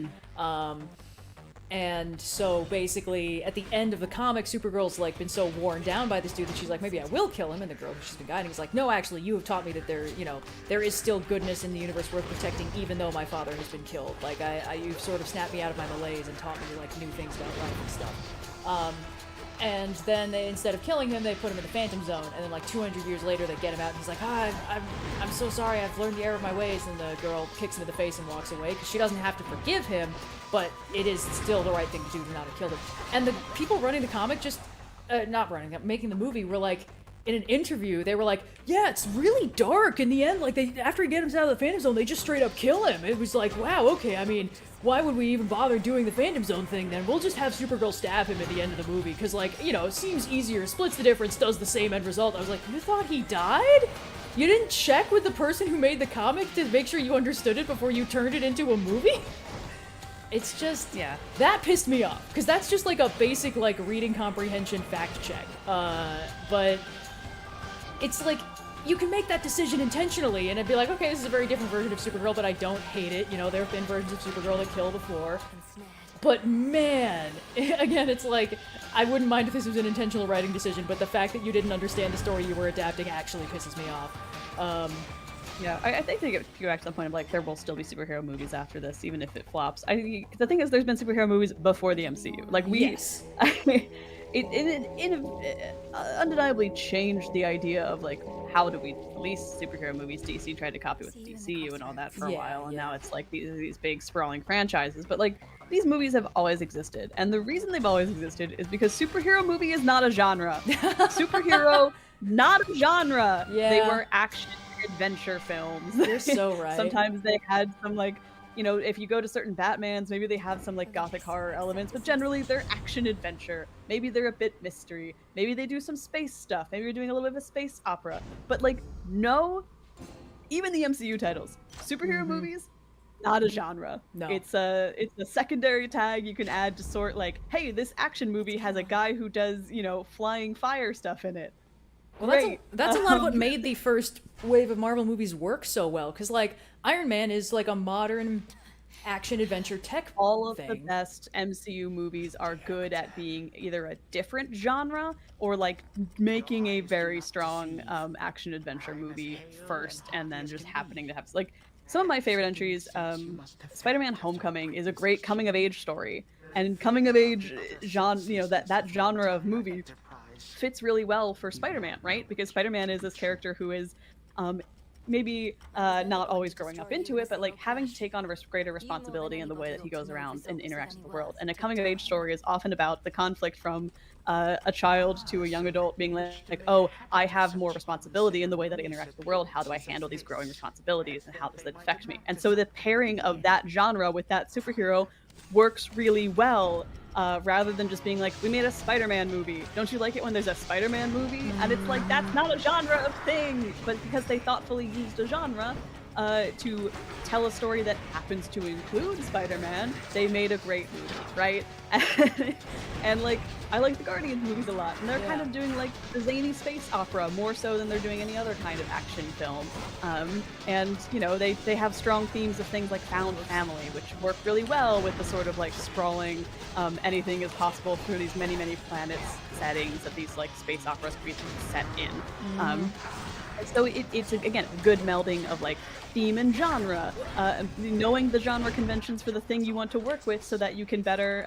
And so basically, at the end of the comic, Supergirl's like been so worn down by this dude that she's like, maybe I will kill him. And the girl who she's been guiding is like, no, actually, you have taught me that there is still goodness in the universe worth protecting, even though my father has been killed. Like, you've sort of snapped me out of my malaise and taught me like new things about life and stuff. And then instead of killing him, they put him in the Phantom Zone. And then like 200 years later, they get him out, and he's like, I'm so sorry, I've learned the error of my ways. And the girl kicks him in the face and walks away, because she doesn't have to forgive him, but it is still the right thing to do to not have killed him. And the people running the comic making the movie were like, in an interview, they were like, yeah, it's really dark in the end. Like, after he gets him out of the Phantom Zone, they just straight up kill him. It was like, wow, okay, I mean, why would we even bother doing the Phantom Zone thing then? We'll just have Supergirl stab him at the end of the movie, because, like, it seems easier, splits the difference, does the same end result. I was like, you thought he died? You didn't check with the person who made the comic to make sure you understood it before you turned it into a movie? It's just, Yeah. that pissed me off, because that's just, like, a basic, like, reading comprehension fact check. But it's like, you can make that decision intentionally, and it'd be like, okay, this is a very different version of Supergirl, but I don't hate it. There have been versions of Supergirl that kill before. But man, again, it's like, I wouldn't mind if this was an intentional writing decision, but the fact that you didn't understand the story you were adapting actually pisses me off. Yeah, I think they get back to the point of like, there will still be superhero movies after this, even if it flops. The thing is, there's been superhero movies before the MCU. Like, Yes. It undeniably changed the idea of like, how do we release superhero movies? DC tried to copy with DCU and all that for a while, and now it's like these big sprawling franchises. But like, these movies have always existed, and the reason they've always existed is because superhero movie is not a genre. Superhero, not a genre. Yeah. They were action adventure films. You're so right. Sometimes they had some like, if you go to certain Batmans, maybe they have some like gothic horror elements, but generally they're action adventure. Maybe they're a bit mystery. Maybe they do some space stuff. Maybe you're doing a little bit of a space opera. But like, no, even the MCU titles, superhero movies, not a genre. No. It's a secondary tag you can add to sort like, hey, this action movie has a guy who does, flying fire stuff in it. Well, that's a lot of what made the first wave of Marvel movies work so well, because, like, Iron Man is, like, a modern action-adventure tech All of thing. the best MCU movies are good at being either a different genre or, like, making a very strong action-adventure movie first and then just happening to have... Like, some of my favorite entries, Spider-Man Homecoming is a great coming-of-age story. And coming-of-age genre, that genre of movie fits really well for Spider-Man, right? Because Spider-Man is this character who is maybe not always growing up into it, but like having to take on a greater responsibility in the way that he goes around and interacts with the world. And a coming-of-age story is often about the conflict from a child to a young adult being like, oh, I have more responsibility in the way that I interact with the world. How do I handle these growing responsibilities, and how does that affect me? And so the pairing of that genre with that superhero works really well, rather than just being like, we made a Spider-Man movie. Don't you like it when there's a Spider-Man movie? And it's like, that's not a genre of thing. But because they thoughtfully used a genre to tell a story that happens to include Spider-Man, they made a great movie, right? And like, I like the Guardians movies a lot, and they're kind of doing like the zany space opera more so than they're doing any other kind of action film. And they have strong themes of things like found family, which work really well with the sort of like sprawling anything is possible through these many planets settings that these like space operas can be set in. So it's again a good melding of like theme and genre, knowing the genre conventions for the thing you want to work with, so that you can better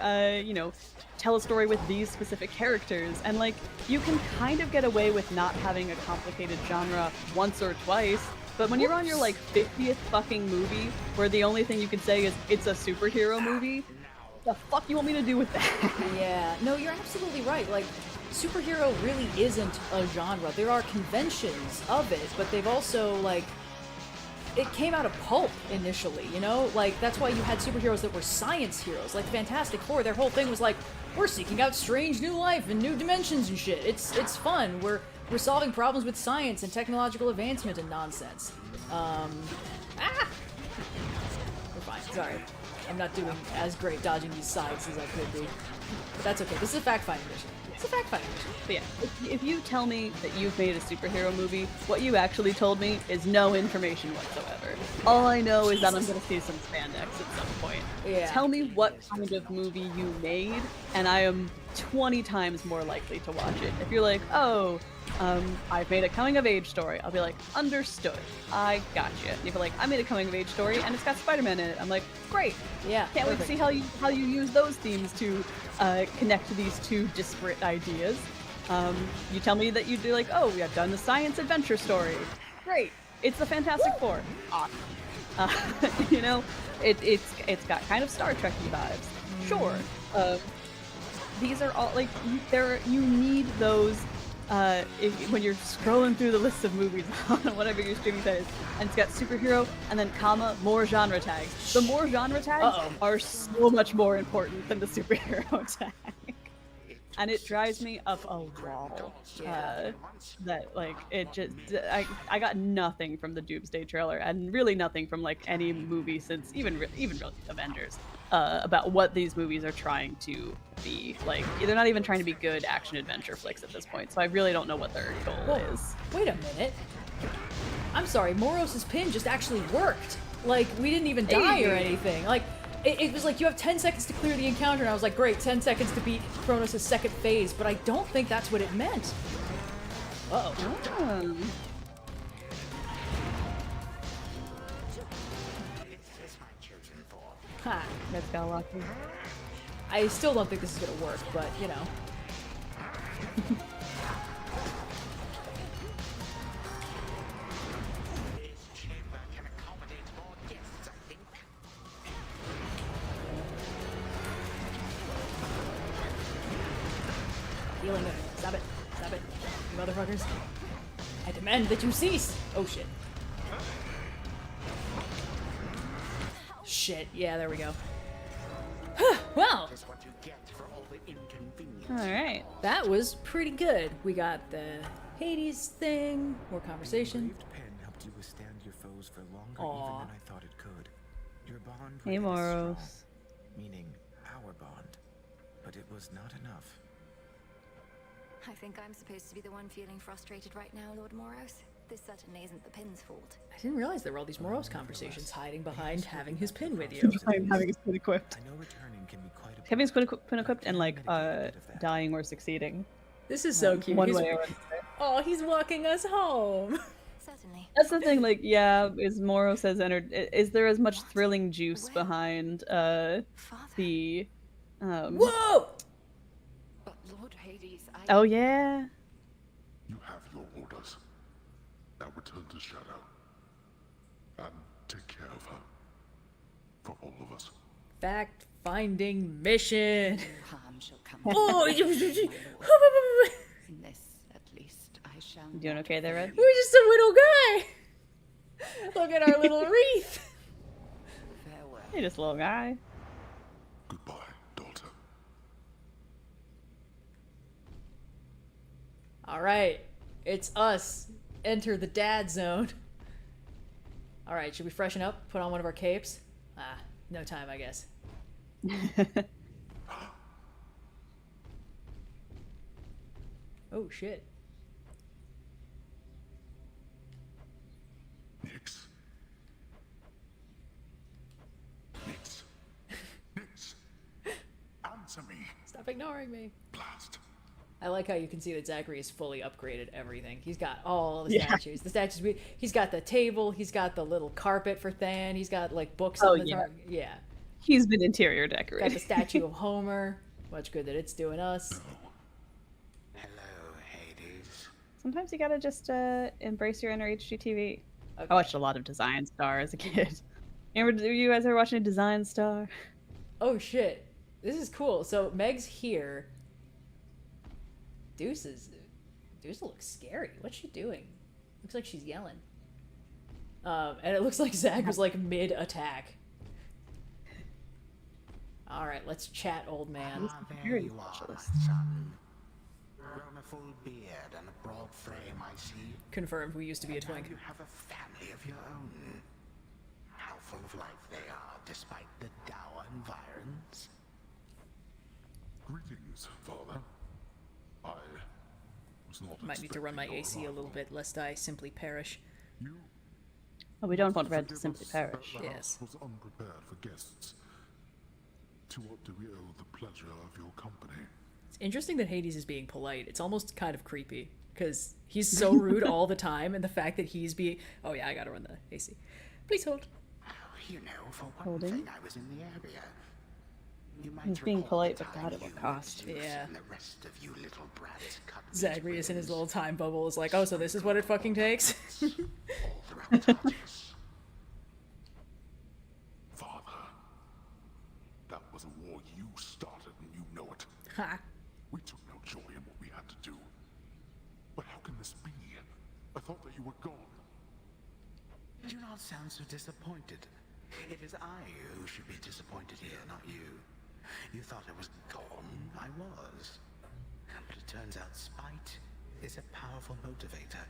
tell a story with these specific characters. And like, you can kind of get away with not having a complicated genre once or twice, but when you're on your like 50th fucking movie where the only thing you can say is it's a superhero movie, the fuck you want me to do with that? Yeah, no, you're absolutely right. Like, superhero really isn't a genre. There are conventions of it, but they've also, like, it came out of pulp initially, you know? Like, that's why you had superheroes that were science heroes. Like, Fantastic Four, their whole thing was like, we're seeking out strange new life and new dimensions and shit. It's fun. We're solving problems with science and technological advancement and nonsense. We're fine. Sorry. I'm not doing as great dodging these sides as I could be. But that's okay. This is a fact-finding mission. It's a fact-finding mission. But yeah, if you tell me that you've made a superhero movie, what you actually told me is no information whatsoever. All I know is that I'm going to see some spandex at some point. Yeah. Tell me what kind of movie you made, and I am 20 times more likely to watch it. If you're like, oh, I've made a coming-of-age story, I'll be like, understood. I gotcha. And if you're like, I made a coming-of-age story, and it's got Spider-Man in it, I'm like, great. Yeah. Can't wait to see how you use those themes to connect these two disparate ideas. You tell me that you do like, oh, we have done the science adventure story. Great. It's the Fantastic Four. Awesome. You know, it's got kind of Star Trek-y vibes. Sure. These are all like you need those when you're scrolling through the list of movies on whatever your streaming site is, and it's got superhero and then comma more genre tags. The more genre tags are so much more important than the superhero tag. And it drives me up a wall. That like it just I got nothing from the Doomsday trailer, and really nothing from like any movie since even really Avengers about what these movies are trying to be. Like they're not even trying to be good action adventure flicks at this point. So I really don't know what their goal is. Wait a minute. I'm sorry, Moros's pin just actually worked. Like we didn't even die or anything. Like. It was like, you have 10 seconds to clear the encounter, and I was like, great, 10 seconds to beat Kronos' second phase, but I don't think that's what it meant. Uh-oh. Ha. That's got a lot. I still don't think this is gonna work, but, you know. Healing it. Stop it. Stop it. You motherfuckers. I demand that you cease! Oh shit. Shit. Yeah, there we go. Well. Alright. That was pretty good. We got the Hades thing, more conversation. Believed pen helped you withstand your foes for longer Aww. even than I thought it could. Your bond Hey, was Moros. strong, meaning our bond. But it was not enough. I think I'm supposed to be the one feeling frustrated right now, Lord Moros. This certainly isn't the pin's fault. I didn't realize there were all these Moros conversations hiding behind having his pin with you. I'm having his pin equipped. I know returning can be quite a Having his pin equipped and like dying or succeeding. This is so cute. One He's- way or another. Oh, he's walking us home. Certainly. That's the thing, like, yeah, is Moros has entered. Is there as much thrilling juice behind Father. the Whoa! But Lord Hades, Oh yeah. You have your orders. Now return to Shadow. And take care of her. For all of us. Fact-finding mission. harm shall come. Oh, In this, at least, I shall. You doing okay there, Red? we're just a little guy. Look at our little wreath. Farewell. Hey, just a little guy. Goodbye, daughter. All right, it's us. Enter the dad zone. All right, should we freshen up? Put on one of our capes? Ah, no time, I guess. Oh shit. Nix. Nix. Nix. Answer me. Stop ignoring me. Blast. I like how you can see that Zachary has fully upgraded everything. He's got all the Yeah. statues. The statues. He's got the table. He's got the little carpet for Than. He's got like books Oh, on the yeah. top. Yeah. He's been interior Got decorated. the statue of Homer. Much good that it's doing us. Hello, Hades. Sometimes you gotta just embrace your inner HGTV. Okay. I watched a lot of Design Star as a kid. You guys ever watching Design Star? Oh shit. This is cool. So Meg's here. Deuce looks scary. What's she doing? Looks like she's yelling. And it looks like Zach was like mid-attack. Alright, let's chat, old man. There you are, son. Grown a full beard and a broad frame, I see. Confirmed, we used to be a Now twink. you have a family of your own. How full of life they are, despite the dour environs. Greetings, Father. I was not Might need to run my expecting your AC a little bit, lest I simply perish. You Oh, we don't want Red to forgive simply us perish. that the Yes. house was unprepared for guests. To what do we owe the pleasure of your company? It's interesting that Hades is being polite. It's almost kind of creepy, because he's so rude all the time, and the fact that he's being... Oh yeah, I gotta run the AC. Please hold. Oh, you know, for one Holding. thing, I was in the area. You might He's being recall polite, the but time God, at you, what cost? Zeus, Yeah. and the rest of you little brats cut me to Zagreus in his ribbons. little time bubble is like, oh, so this is what it fucking takes? All throughout Tartarus. Father, that was a war you started and you know it. Ha. We took no joy in what we had to do. But how can this be? I thought that you were gone. Do not sound so disappointed. It is I who should be disappointed here, not you. You thought I was gone. I was. But it turns out spite is a powerful motivator.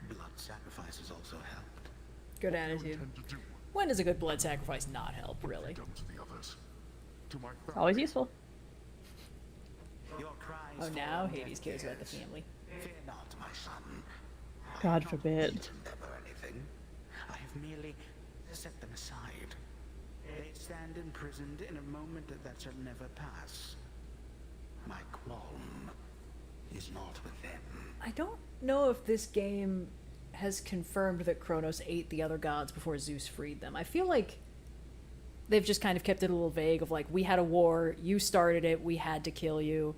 Blood sacrifices also helped. Good What do attitude. you intend to do? When does a good blood sacrifice not help, really? Done to the others. To my It's family. always useful. Your cries Oh, fall now on Hades deaf cares about the ears. family. Fear not, my son. I God have not forbid. beaten them or anything. I have merely set them aside. They stand imprisoned in a moment that shall never pass. My qualm is not with them. I don't know if this game has confirmed that Kronos ate the other gods before Zeus freed them. I feel like they've just kind of kept it a little vague of like, we had a war, you started it, we had to kill you.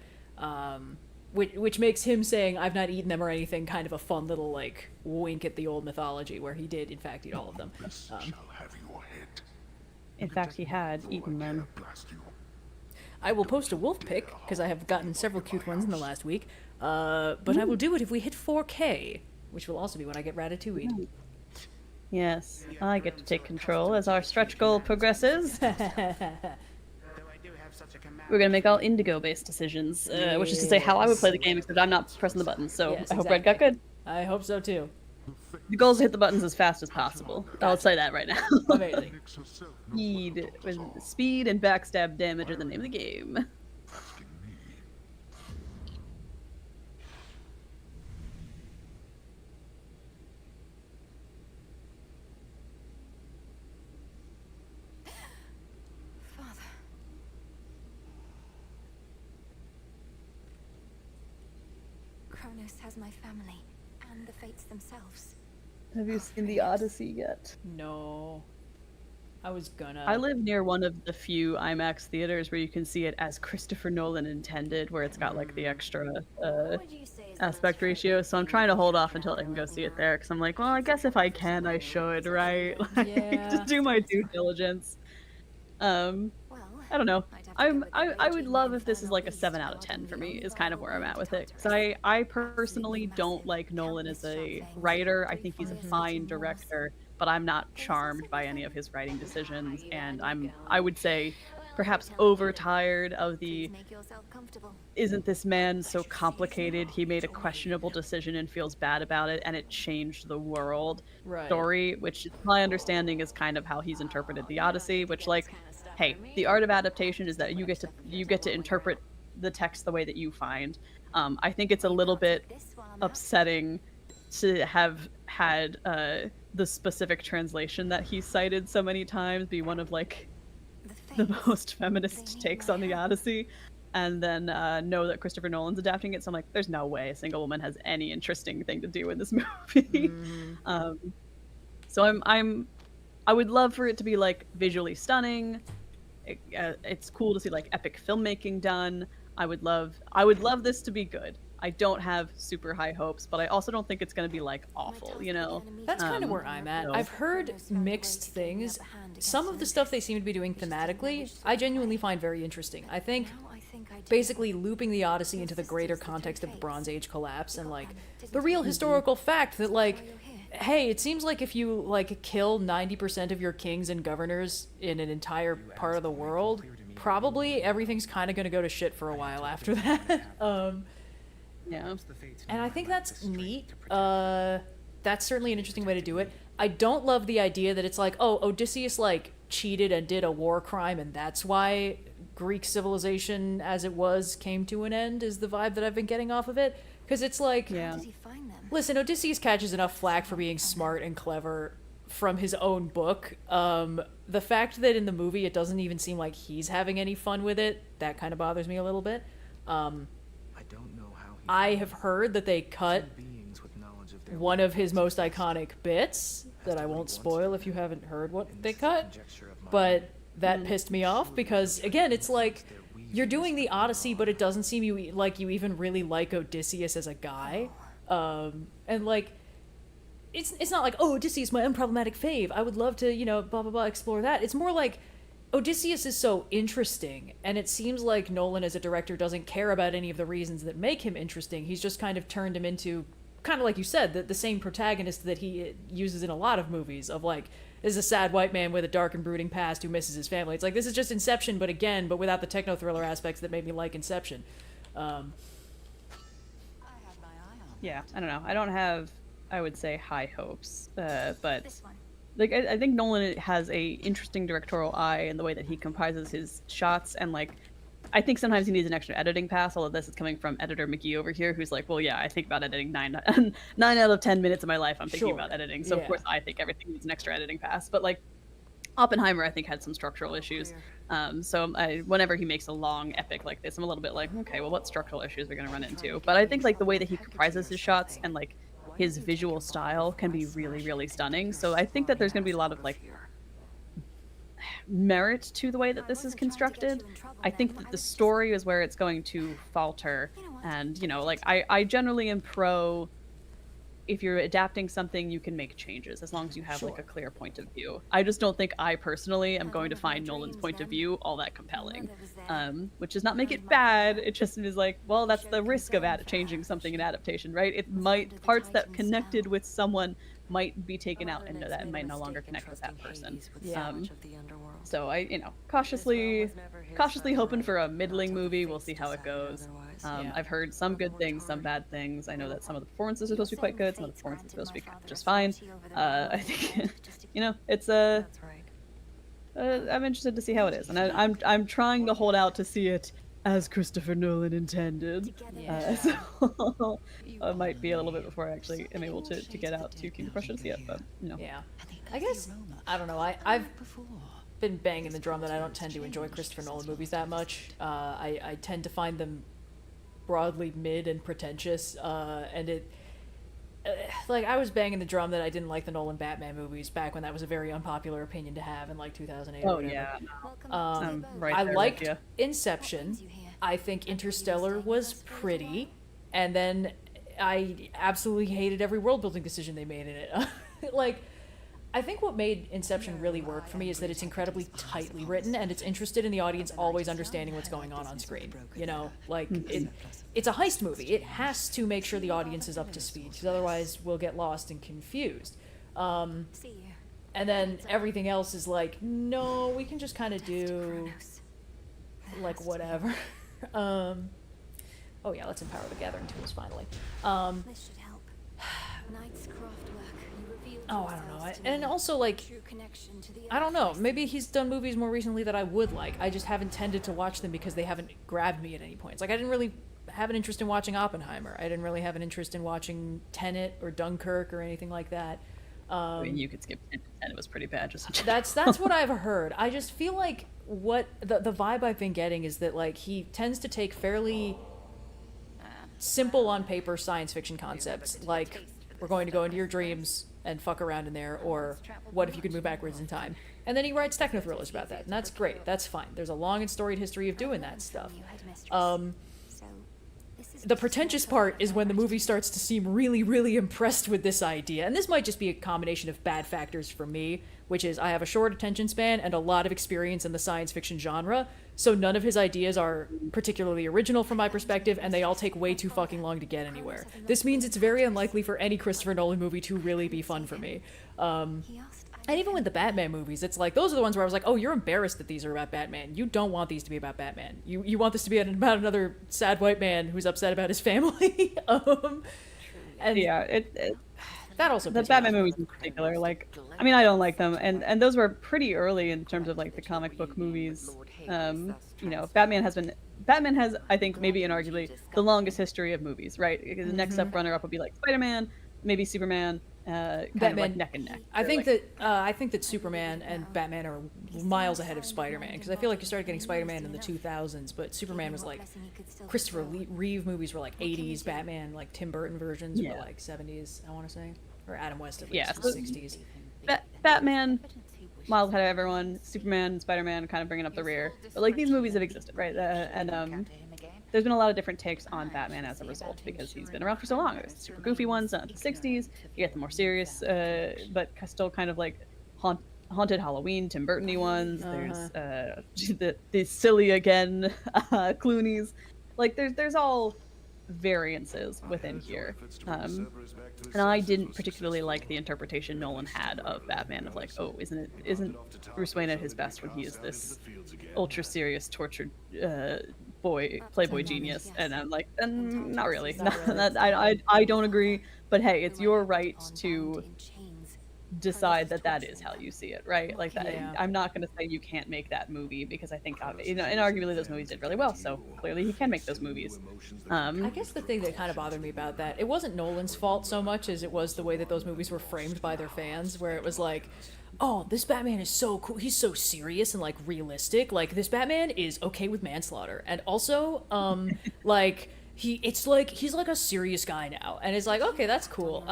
Which makes him saying, I've not eaten them or anything, kind of a fun little like wink at the old mythology where he did in fact eat all of them. This shall have your head. In fact, he had eaten them. Blast you. I will post a wolf pic, because I have gotten several cute ones in the last week, but I will do it if we hit 4K, which will also be when I get Ratatouille. Yes, I get to take control as our stretch goal progresses. Though I do have such a command. We're gonna make all indigo-based decisions, which is to say how I would play the game, except I'm not pressing the buttons. So Yes, I hope Red got exactly. good. I hope so too. The goal is to hit the buttons as fast as possible. I'll say that right now. Amazing. Nyx herself knows what Speed, the doctors are speed and backstab damage are the name of the game. asking me. Father. Kronos has my family and the fates themselves. Have you seen the Odyssey yet? No. I was gonna. I live near one of the few IMAX theaters where you can see it as Christopher Nolan intended, where it's got like the extra What would you say is the aspect most ratio. So I'm trying to hold off until I can go see it there, because I'm like, well, I guess if I can, I should, right? Like, Yeah. to do my due diligence. Well, I don't know. I'd have to go with the I would regime love and if this is Final like a Beast 7 out of rather 10 than for the me, only is kind of where I'm at with it. Tartarus. Because I personally don't like Nolan as a writer. I think he's a fine director, but I'm not charmed by any of his writing decisions, and I would say perhaps overtired of the Please make yourself comfortable. isn't this man so complicated, he made a questionable decision and feels bad about it, and it changed the world Right. story, which my understanding is kind of how he's interpreted the Odyssey, which, like, hey, the art of adaptation is that you get to interpret the text the way that you find. I think it's a little bit This while I'm upsetting to have had the specific translation that he cited so many times be one of like the fates. most feminist takes on the Odyssey, and then know that Christopher Nolan's adapting it. So I'm like, there's no way a single woman has any interesting thing to do in this movie. So I would love for it to be like visually stunning. It's cool to see like epic filmmaking done. I would love this to be good. I don't have super high hopes, but I also don't think it's going to be like awful, you know? That's kind of where I'm at. no. I've heard mixed things. Some of the stuff they seem to be doing thematically, I genuinely find very interesting. I think basically looping the Odyssey into the greater context of the Bronze Age collapse and like the real historical fact that like hey, it seems like if you like kill 90% of your kings and governors in an entire part of the world, probably everything's kind of going to go to shit for a while after that. Yeah. And I think that's neat. That's certainly an interesting way to do it. I don't love the idea that it's like, oh, Odysseus like cheated and did a war crime, and that's why Greek civilization as it was came to an end, is the vibe that I've been getting off of it. Because it's like, Yeah. Did he find them? listen, Odysseus catches enough flack for being smart and clever from his own book. The fact that in the movie it doesn't even seem like he's having any fun with it, that kind of bothers me a little bit. I don't know how he I have heard that they cut beings with knowledge of their one of his most iconic bits that I won't spoil if you haven't heard what they cut, but that pissed me off because, again, it's like you're doing the Odyssey, but it doesn't seem like you even really like Odysseus as a guy. And like it's not like, oh, Odysseus, my unproblematic fave, I would love to, blah blah blah, explore that. It's more like Odysseus is so interesting, and it seems like Nolan as a director doesn't care about any of the reasons that make him interesting. He's just kind of turned him into, kind of like you said, the same protagonist that he uses in a lot of movies, of like, this is a sad white man with a dark and brooding past who misses his family. It's like, this is just Inception, but without the techno-thriller aspects that made me like Inception. Yeah, I don't know. I don't have, I would say, high hopes, but This one. like I think Nolan has a interesting directorial eye in the way that he comprises his shots, and like I think sometimes he needs an extra editing pass. Although this is coming from editor McGee over here, who's like, well, yeah, I think about editing 9 out of 10 minutes of my life. I'm thinking Sure. about editing, so Yeah. of course I think everything needs an extra editing pass. But like Oppenheimer, I think had some structural issues. So whenever he makes a long epic like this, I'm a little bit like, okay, well, what structural issues are we gonna run into? But I think like the way that he comprises his shots and like his visual style can be really, really stunning. So I think that there's going to be a lot of like merit to the way that this is constructed. I think that the story is where it's going to falter. And, like I generally am pro, if you're adapting something, you can make changes as long as you have like a clear point of view. I just don't think I personally am going to find Nolan's point of view all that compelling. Which does not make it bad. It just is like, well, that's the risk of changing something in adaptation, right? It might, parts that connected with someone might be taken out, and that might no longer connect with that person. So I, cautiously hoping for a middling movie. We'll see how it goes. I've heard some good things, some bad things. I know that some of the performances are supposed to be quite good, some of the performances are supposed to be just fine. I think, it's I'm interested to see how it is, and I'm trying to hold out to see it as Christopher Nolan intended. So it might be a little bit before I actually am able to get out to King of Prussia to see it, but Yeah. I guess, I don't know, I've been banging the drum that I don't tend to enjoy Christopher Nolan movies that much. I tend to find them broadly mid and pretentious, and it like I was banging the drum that I didn't like the Nolan Batman movies back when that was a very unpopular opinion to have in like 2008 or whatever. Right I there with you. ya. Inception. I think Interstellar was pretty, and then I absolutely hated every world building decision they made in it. Like, I think what made Inception really work for me is that it's incredibly tightly written, and it's interested in the audience always understanding what's going on screen. It's a heist movie. It has to make sure the audience is up to speed, because otherwise we'll get lost and confused. And then everything else is like, no, we can just kind of do like whatever. Oh yeah, let's empower the gathering tools finally. This should help. Knight's craftwork. You revealed Oh, I don't know. yourselves to And me. also, like, True connection to the I don't know. earth. Maybe he's done movies more recently that I would like. I just haven't tended to watch them because they haven't grabbed me at any points. Like, I didn't really have an interest in watching Oppenheimer. I didn't really have an interest in watching Tenet or Dunkirk or anything like that. I mean, you could skip 10, and it was pretty bad. Just That's what I've heard. I just feel like what the vibe I've been getting is that like he tends to take fairly simple on paper science fiction concepts, like we're going to go into your dreams and fuck around in there, or what if you could move backwards in time, and then he writes techno thrillers about that, and that's great. That's fine. There's a long and storied history of doing that stuff. So, the pretentious part is when the movie starts to seem really, really impressed with this idea. And this might just be a combination of bad factors for me, which is I have a short attention span and a lot of experience in the science fiction genre, so none of his ideas are particularly original from my perspective, and they all take way too fucking long to get anywhere. This means it's very unlikely for any Christopher Nolan movie to really be fun for me. And even with the Batman movies, it's like, those are the ones where I was like, oh, you're embarrassed that these are about Batman. You don't want these to be about Batman. You want this to be about another sad white man who's upset about his family. And yeah, that also the Batman movies in particular, like, I mean, I don't like them, and those were pretty early in terms of like the comic book movies. You know, Batman has, I think, maybe inarguably the longest history of movies, right? The next up runner-up would be like Spider-Man, maybe Superman, kind Batman, of like neck and neck. I think that Superman and Batman are miles ahead of Spider-Man, because I feel like you started getting Spider-Man in the 2000s, but Superman was like, Christopher Reeve movies were like 80s, Batman, like Tim Burton versions were like 70s, I want to say, or Adam West at least, so 60s. Batman, miles ahead of everyone. Superman, Spider-Man, kind of bringing up the rear. But like, these movies have existed, right? There's been a lot of different takes on Batman as a result, because he's been around for so long. There's the super goofy ones in the 60s. You get the more serious, but still kind of like haunted Halloween, Tim Burton-y ones. There's the silly again Clooney's. Like, there's all variances within here. And I didn't particularly like the interpretation Nolan had of Batman, of like, oh, isn't Bruce Wayne at his best when he is this ultra serious, tortured playboy genius? And I'm like, not really. I don't agree, but hey, it's your right to decide that is how you see it, right? Like that. Yeah. I'm not going to say you can't make that movie, because I think, you know, and arguably those movies did really well, so clearly he can make those movies. I guess the thing that kind of bothered me about that, it wasn't Nolan's fault so much as it was the way that those movies were framed by their fans, where it was like, oh, this Batman is so cool, he's so serious and like realistic, like this Batman is okay with manslaughter, and also like he's like a serious guy now, and it's like, okay, that's cool.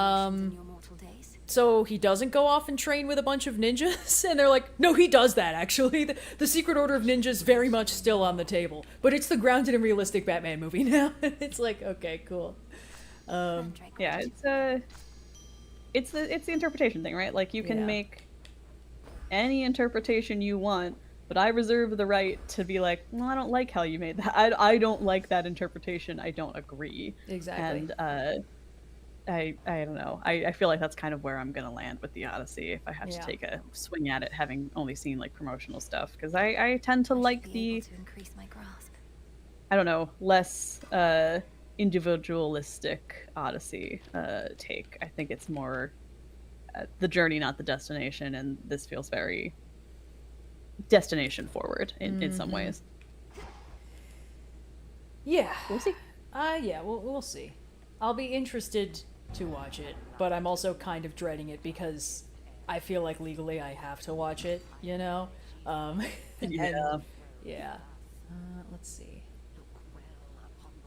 So he doesn't go off and train with a bunch of ninjas? And they're like, no, he does that, actually. The Secret Order of Ninjas very much still on the table. But it's the grounded and realistic Batman movie now. It's like, okay, cool. Yeah, it's the interpretation thing, right? Like, you can make any interpretation you want, but I reserve the right to be like, well, I don't like how you made that. I don't like that interpretation. I don't agree. Exactly. And I don't know. I feel like that's kind of where I'm gonna land with the Odyssey if I have to take a swing at it, having only seen like promotional stuff, because I tend to like the, I don't know, less individualistic Odyssey take. I think it's more the journey, not the destination, and this feels very destination forward in some ways. Yeah. We'll see. Yeah, we'll see. I'll be interested to watch it, but I'm also kind of dreading it because I feel like legally I have to watch it, you know? Yeah. Let's see.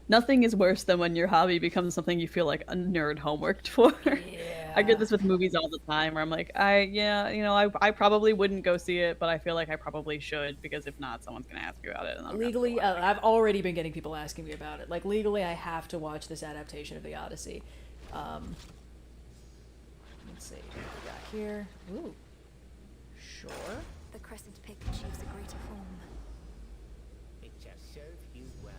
Nothing is worse than when your hobby becomes something you feel like a nerd homeworked for. Yeah. I get this with movies all the time, where I'm like, I probably wouldn't go see it, but I feel like I probably should, because if not, someone's gonna ask me about it. And legally, I've already been getting people asking me about it. Like, legally, I have to watch this adaptation of the Odyssey. Let's see what we got here. Ooh. Sure. The crescent pick achieves a greater form. It just serves you well.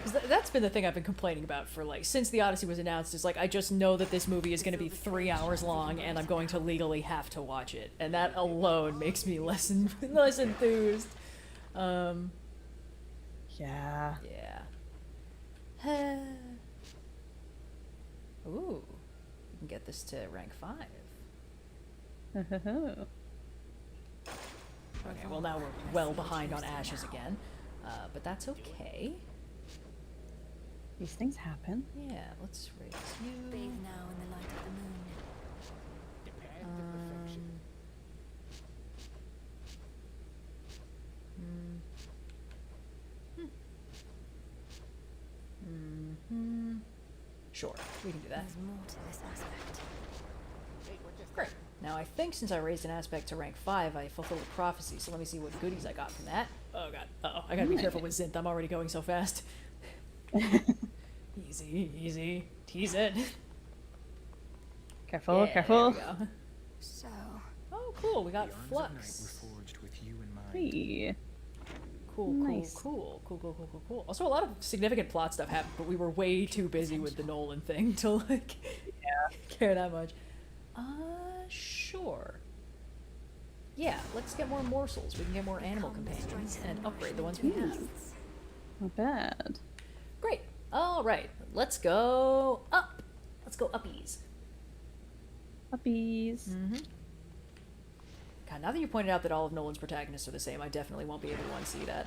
'Cause that's been the thing I've been complaining about for, like, since the Odyssey was announced, is like, I just know that this movie is going to be 3 hours long, and I'm going to legally have to watch it, and that alone makes me less enthused. Yeah. Ooh, we can get this to rank 5. Okay, well now we're well behind on Ashes again, but that's okay. These things happen. Yeah, let's raise you. Bathe now in the light of the moon. Sure, we can do that. There's more to this aspect. Great. Now I think since I raised an aspect to rank 5, I fulfilled a prophecy, so let me see what goodies I got from that. Oh god. Uh-oh, I gotta be careful with Zinth, I'm already going so fast. Easy, easy. Tease it. Careful, Yeah, careful. There we go. So, Oh, cool. We got The arms of night Flux. were forged with you in mind. Hey. Cool, Nice. cool. Also, a lot of significant plot stuff happened, but we were way too busy with the Nolan thing to, like, care that much. Sure. Yeah, let's get more morsels. We can get more animal companions and upgrade the ones we have. Not bad. Great. All right, let's go up. Let's go uppies. Puppies. God, now that you pointed out that all of Nolan's protagonists are the same, I definitely won't be able to unsee that.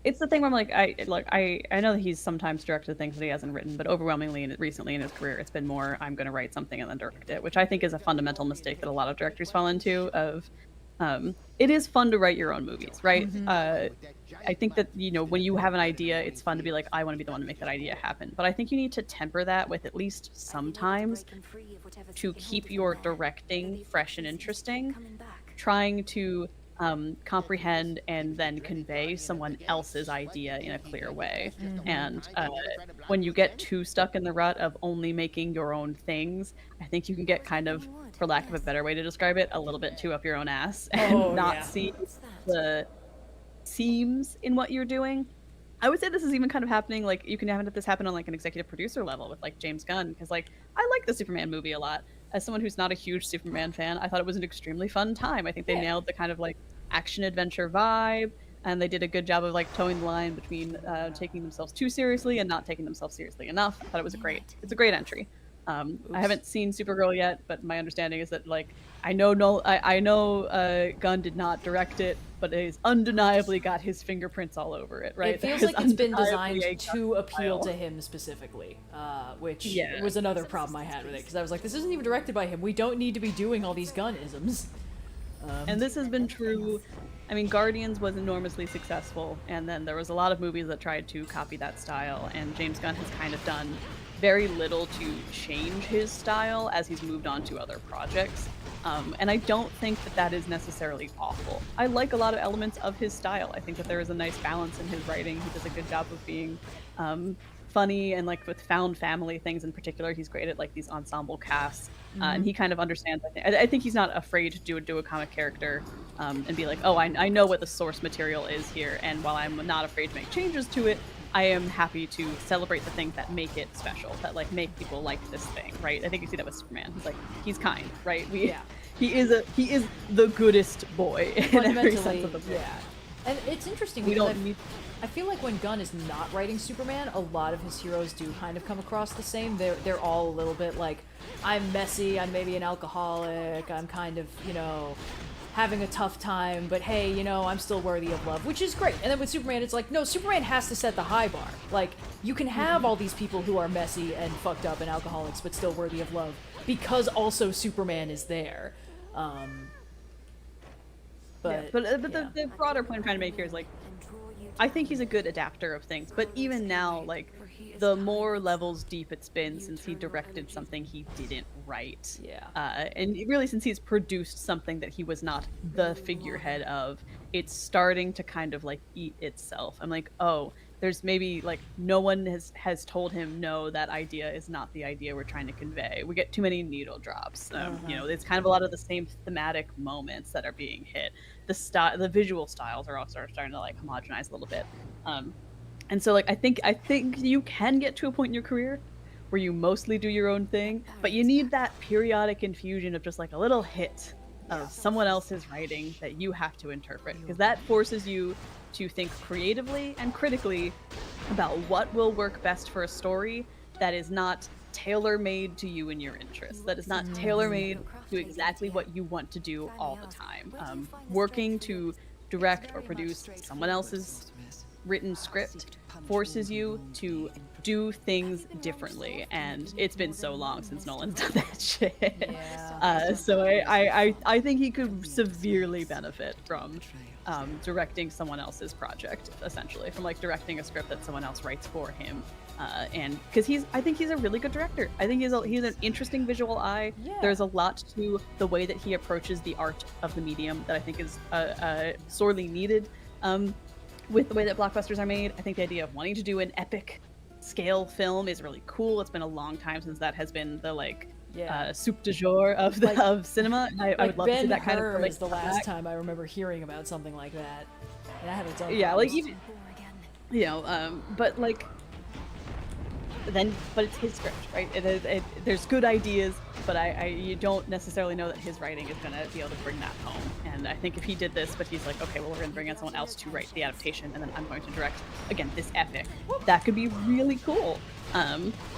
It's the thing where I'm like, I know that he's sometimes directed things that he hasn't written, but overwhelmingly recently in his career, it's been more I'm going to write something and then direct it, which I think is a fundamental mistake that a lot of directors fall into. It is fun to write your own movies, right? I think that, you know, when you have an idea, it's fun to be like, I want to be the one to make that idea happen. But I think you need to temper that with at least sometimes to keep your directing fresh and interesting, trying to comprehend and then convey someone else's idea in a clear way. And when you get too stuck in the rut of only making your own things, I think you can get kind of, for lack of a better way to describe it, a little bit too up your own ass and not see the seams in what you're doing. I would say this is even kind of happening, like, you can have this happen on, like, an executive producer level with, like, James Gunn, because, like, I like the Superman movie a lot. As someone who's not a huge Superman fan, I thought it was an extremely fun time. I think they nailed the kind of, like, action-adventure vibe, and they did a good job of, like, towing the line between taking themselves too seriously and not taking themselves seriously enough. I thought it was it's a great entry. I haven't seen Supergirl yet, but my understanding is that, like, I know Gunn did not direct it, but it has undeniably got his fingerprints all over it, right? It feels like it's been designed to appeal to him specifically, which was another problem I had with it, because I was like, this isn't even directed by him. We don't need to be doing all these Gunn-isms. And this has been true. I mean, Guardians was enormously successful, and then there was a lot of movies that tried to copy that style, and James Gunn has kind of done very little to change his style as he's moved on to other projects. And I don't think that that is necessarily awful. I like a lot of elements of his style. I think that there is a nice balance in his writing. He does a good job of being funny, and, like, with found family things in particular, he's great at, like, these ensemble casts. And he kind of understands. I think he's not afraid to do a comic character and be like, oh, I know what the source material is here, and while I'm not afraid to make changes to it, I am happy to celebrate the things that make it special, that, like, make people like this thing, right? I think you see that with Superman. He's like, he's kind, right? He is the goodest boy in every sense of the word. Yeah. And it's interesting because I feel like when Gunn is not writing Superman, a lot of his heroes do kind of come across the same. They're all a little bit like, I'm messy, I'm maybe an alcoholic, I'm kind of, you know, having a tough time, but hey, you know, I'm still worthy of love, which is great. And then with Superman, it's like, no, Superman has to set the high bar. Like, you can have all these people who are messy and fucked up and alcoholics, but still worthy of love, because also Superman is there. But the broader point I'm trying to make here is, like, I think he's a good adapter of things, but even now, like, the more levels deep it's been since he directed something he didn't write. And really since he's produced something that he was not the figurehead of, it's starting to kind of, like, eat itself. I'm like, oh, there's maybe, like, no one has told him, no, that idea is not the idea we're trying to convey. We get too many needle drops. You know, it's kind of a lot of the same thematic moments that are being hit. The visual styles are also starting to, like, homogenize a little bit. And so, like, I think you can get to a point in your career where you mostly do your own thing, but you need that periodic infusion of just, like, a little hit of someone else's writing that you have to interpret, because that forces you to think creatively and critically about what will work best for a story that is not tailor-made to you and your interests, that is not tailor-made to exactly what you want to do all the time. Working to direct or produce someone else's written script forces you to do things differently, and it's been so long since Nolan's done that shit. So I think he could severely benefit from directing someone else's project, essentially, from, like, directing a script that someone else writes for him, and because I think he's a really good director. I think he's an interesting visual eye. There's a lot to the way that he approaches the art of the medium that I think is sorely needed. with the way that blockbusters are made. I think the idea of wanting to do an epic scale film is really cool. It's been a long time since that has been the soup du jour of of cinema. I would love to see that kind of Ben-Hur film. is the last time I remember hearing about something like that, and I had its own. Yeah, problems. like even but like but it's his script, right? There's good ideas, but you don't necessarily know that his writing is gonna be able to bring that home. And I think if he did this, but he's like, okay, well, we're gonna bring in someone else to write the adaptation, and then I'm going to direct again this epic. That could be really cool.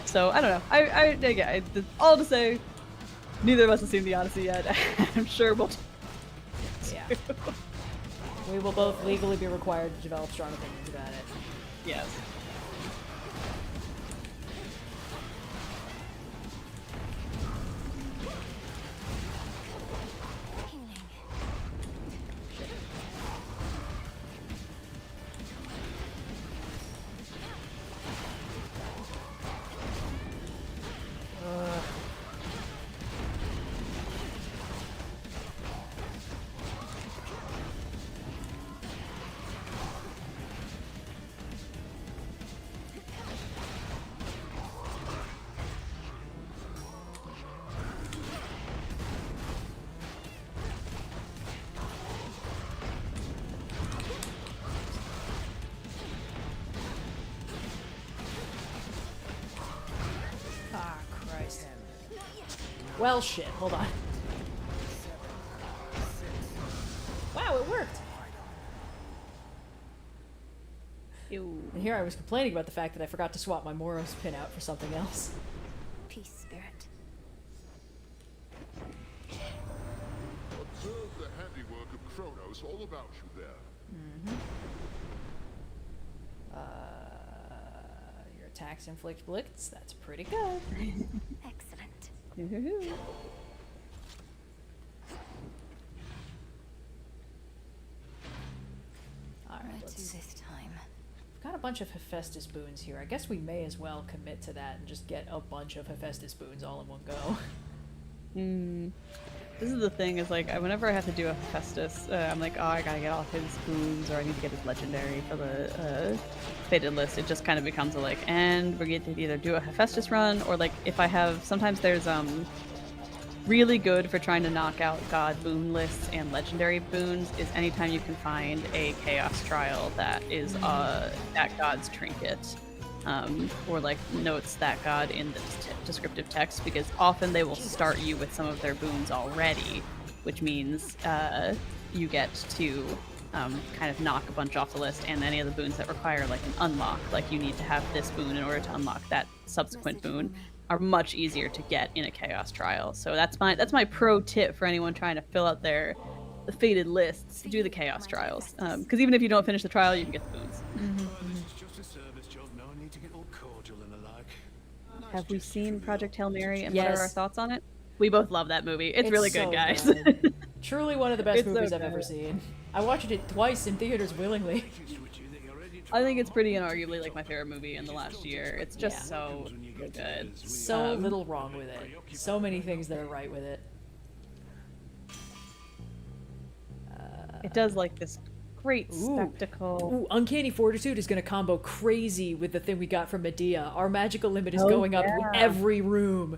So I don't know. All to say, neither of us have seen the Odyssey yet. I'm sure we'll. Yeah. We will both legally be required to develop strong opinions about it. Yes. Well, shit. Hold on. Wow, it worked. Ew. And here I was complaining about the fact that I forgot to swap my Moros pin out for something else. Peace, spirit. Observe the handiwork of Kronos all about you there. Your attacks inflict blitz. That's pretty good. Excellent. Alright, Where to let's... this time? We've got a bunch of Hephaestus boons here. I guess we may as well commit to that and just get a bunch of Hephaestus boons all in one go. This is the thing, is like, whenever I have to do a Hephaestus, I'm like, oh, I gotta get all his boons, or I need to get his legendary for the fated list. It just kind of becomes a like, and we get to either do a Hephaestus run, or like, if I have, sometimes there's really good for trying to knock out god boon lists and legendary boons is anytime you can find a chaos trial that is that god's trinket. Or like notes that god in the descriptive text, because often they will start you with some of their boons already, which means you get to kind of knock a bunch off the list, and any of the boons that require like an unlock, like you need to have this boon in order to unlock that subsequent boon, are much easier to get in a chaos trial. So that's my pro tip for anyone trying to fill out their fated lists: do the chaos trials, because even if you don't finish the trial, you can get the boons. Have we seen Project Hail Mary, and what are our thoughts on it? We both love that movie. It's really good, so guys. Good. Truly one of the best movies so I've ever seen. I watched it twice in theaters willingly. I think it's pretty inarguably like my favorite movie in the last year. It's just so good. So little wrong with it. So many things that are right with it. It does like this great spectacle. Ooh, Uncanny Fortitude is going to combo crazy with the thing we got from Medea. Our magical limit is going up in every room.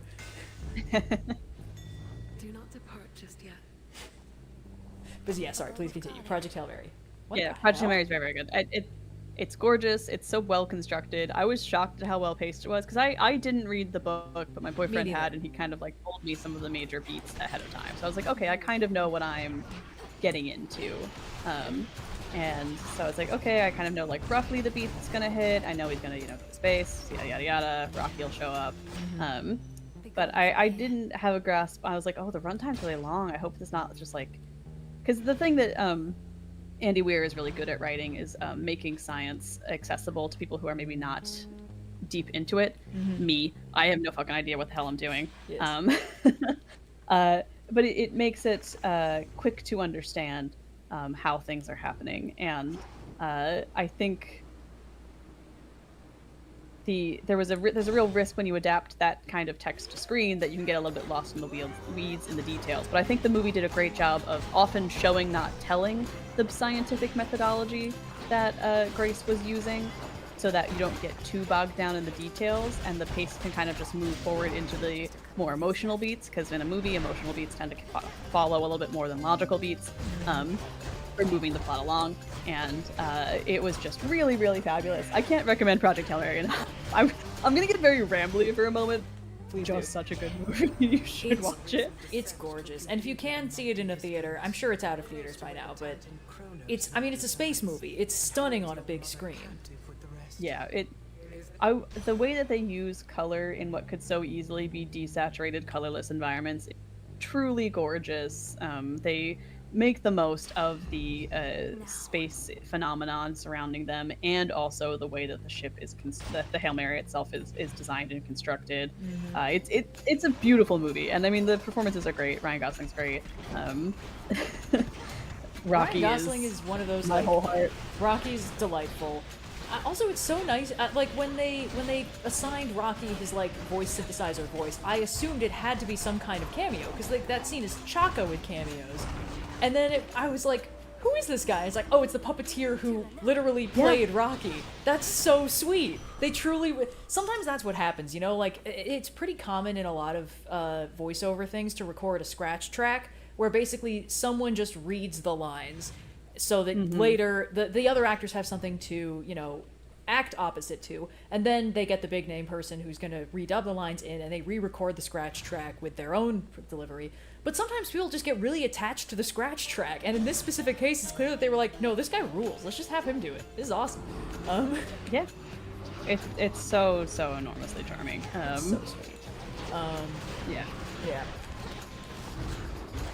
Do not depart just yet. But yeah, sorry, please continue. Project Hail Mary. Project Hail Mary is very, very good. It's gorgeous. It's so well constructed. I was shocked at how well paced it was, because I didn't read the book, but my boyfriend had, and he kind of like told me some of the major beats ahead of time. So I was like, okay, I kind of know what I'm getting into. And so I was like, okay, I kind of know like roughly the beats it's gonna hit. I know he's gonna, go to space, yada yada yada. Rocky will show up. But I didn't have a grasp. I was like, oh, the runtime's really long. I hope it's not just like, because the thing that Andy Weir is really good at writing is making science accessible to people who are maybe not deep into it. Me, I have no fucking idea what the hell I'm doing. Yes. But it makes it quick to understand how things are happening, and I think there's a real risk when you adapt that kind of text to screen that you can get a little bit lost in the weeds in the details. But I think the movie did a great job of often showing, not telling, the scientific methodology, that Grace was using, so that you don't get too bogged down in the details, and the pace can kind of just move forward into the more emotional beats, because in a movie, emotional beats tend to follow a little bit more than logical beats, for moving the plot along, and it was just really, really fabulous. I can't recommend Project Hail Mary enough. I'm gonna get very rambly for a moment. Just such a good movie. You should watch it. It's gorgeous, and if you can see it in a theater, I'm sure it's out of theaters by now, but it's a space movie. It's stunning on a big screen. Yeah, the way that they use color in what could so easily be desaturated, colorless environments, is truly gorgeous. They make the most of the space phenomenon surrounding them, and also the way that the ship is the Hail Mary itself is designed and constructed. It's a beautiful movie, and I mean the performances are great. Ryan Gosling's great. Rocky Ryan Gosling is one of those, my whole heart. Rocky's delightful. Also, it's so nice. Like when they assigned Rocky his like voice synthesizer voice, I assumed it had to be some kind of cameo, because like that scene is chock-a with cameos. And then I was like, who is this guy? It's like, oh, it's the puppeteer who literally played Rocky. That's so sweet. They truly sometimes that's what happens, you know? Like, it's pretty common in a lot of voiceover things to record a scratch track where basically someone just reads the lines so that later the other actors have something to, you know, act opposite to, and then they get the big name person who's going to redub the lines in, and they re-record the scratch track with their own delivery. But sometimes people just get really attached to the scratch track, and in this specific case, it's clear that they were like, no, this guy rules. Let's just have him do it. This is awesome. Yeah. It's so enormously charming. It's so sweet. Yeah. Yeah.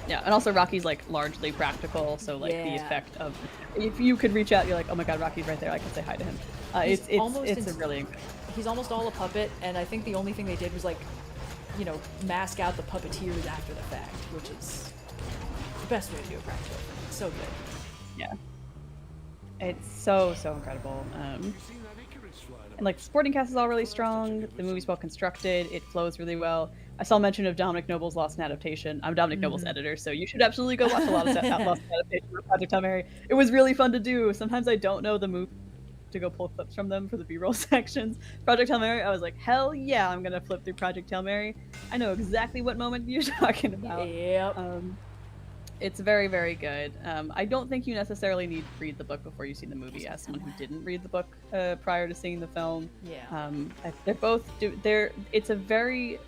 Yeah, and also Rocky's like largely practical, so like the effect of if you could reach out, you're like, oh my god, Rocky's right there. I can say hi to him. It's a really he's almost all a puppet, and I think the only thing they did was like, you know, mask out the puppeteers after the fact, which is the best way to do a practical. It's so good. Yeah. It's so incredible. And like the supporting cast is all really strong. The movie's well constructed. It flows really well. I saw mention of Dominic Noble's Lost in Adaptation. I'm Dominic Noble's editor, so you should absolutely go watch a lot of Lost in Adaptation for Project Hail Mary. It was really fun to do. Sometimes I don't know the movie to go pull clips from them for the B-roll sections. Project Hail Mary, I was like, hell yeah, I'm gonna flip through Project Hail Mary. I know exactly what moment you're talking about. Yep. It's very, very good. I don't think you necessarily need to read the book before you see the movie, as someone who didn't read the book prior to seeing the film. Yeah. They're both it's a very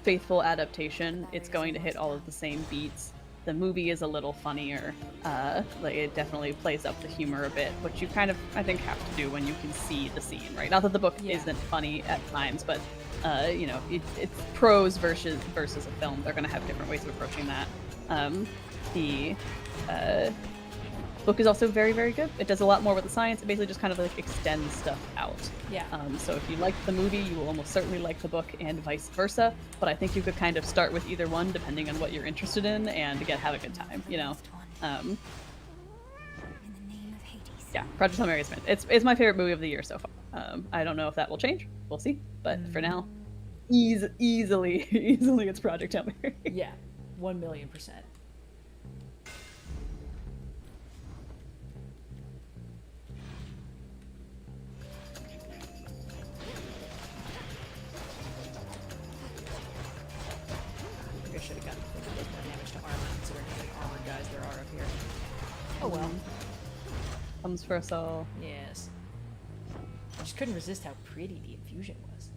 faithful adaptation. It's going to hit all of the same beats. The movie is a little funnier. Like it definitely plays up the humor a bit, which you kind of, I think, have to do when you can see the scene, right? Not that the book isn't funny at times, but you know, it's prose versus a film. They're going to have different ways of approaching that. The book is also very, very good. It does a lot more with the science. It basically just kind of like extends stuff out. Yeah. So if you like the movie, you will almost certainly like the book, and vice versa. But I think you could kind of start with either one, depending on what you're interested in, and again, have a good time. You know. Yeah, Project Hail Mary is fantastic. It's my favorite movie of the year so far. I don't know if that will change. We'll see. But for now, easily it's Project Hail Mary. Yeah, 1,000,000%. I should have gotten to think of those more damage to armor, considering how many armored guys there are up here. Oh well. Comes for us all. Yes. I just couldn't resist how pretty the infusion was.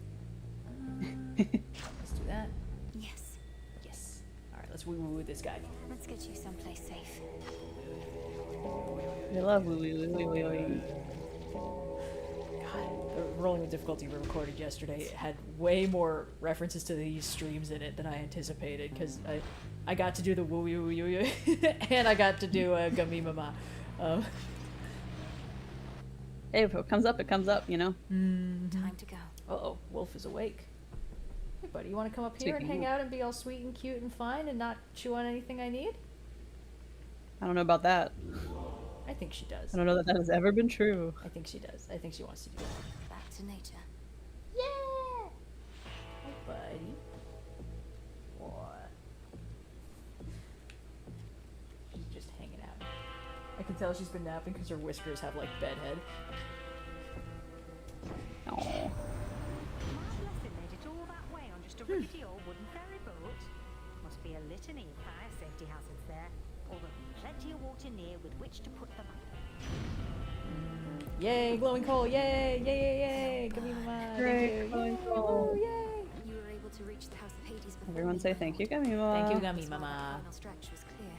Let's do that. Yes. Yes. Alright, let's woo-woo this guy. Let's get you someplace safe. I love woo. God, the Rolling with Difficulty we recorded yesterday had way more references to these streams in it than I anticipated, because I got to do the woo and I got to do a Gummy Mama. Hey, if it comes up, it comes up, you know? Time to go. Uh-oh, Wolf is awake. Hey, buddy, you want to come up here and hang out and be all sweet and cute and fine and not chew on anything I need? I don't know about that. I think she does. I don't know that that has ever been true. I think she does. I think she wants to do that. Back to nature. Yeah! Hi, buddy. What? He's just hanging out. I can tell she's been napping because her whiskers have like bedhead. Oh. My blessing made it all that way on just a rickety old wooden ferry boat. Must be a litany of fire safety hazards there, or there'll be plenty of water near with which to put them up. Yay, glowing coal! Yay! Yay! Yay! Yay! Give me my Great, glowing coal. Yay! You were able to reach the House of Hades before Everyone say thank you, Gummy Mama. Thank you, Gummy the Mama. final stretch was clear.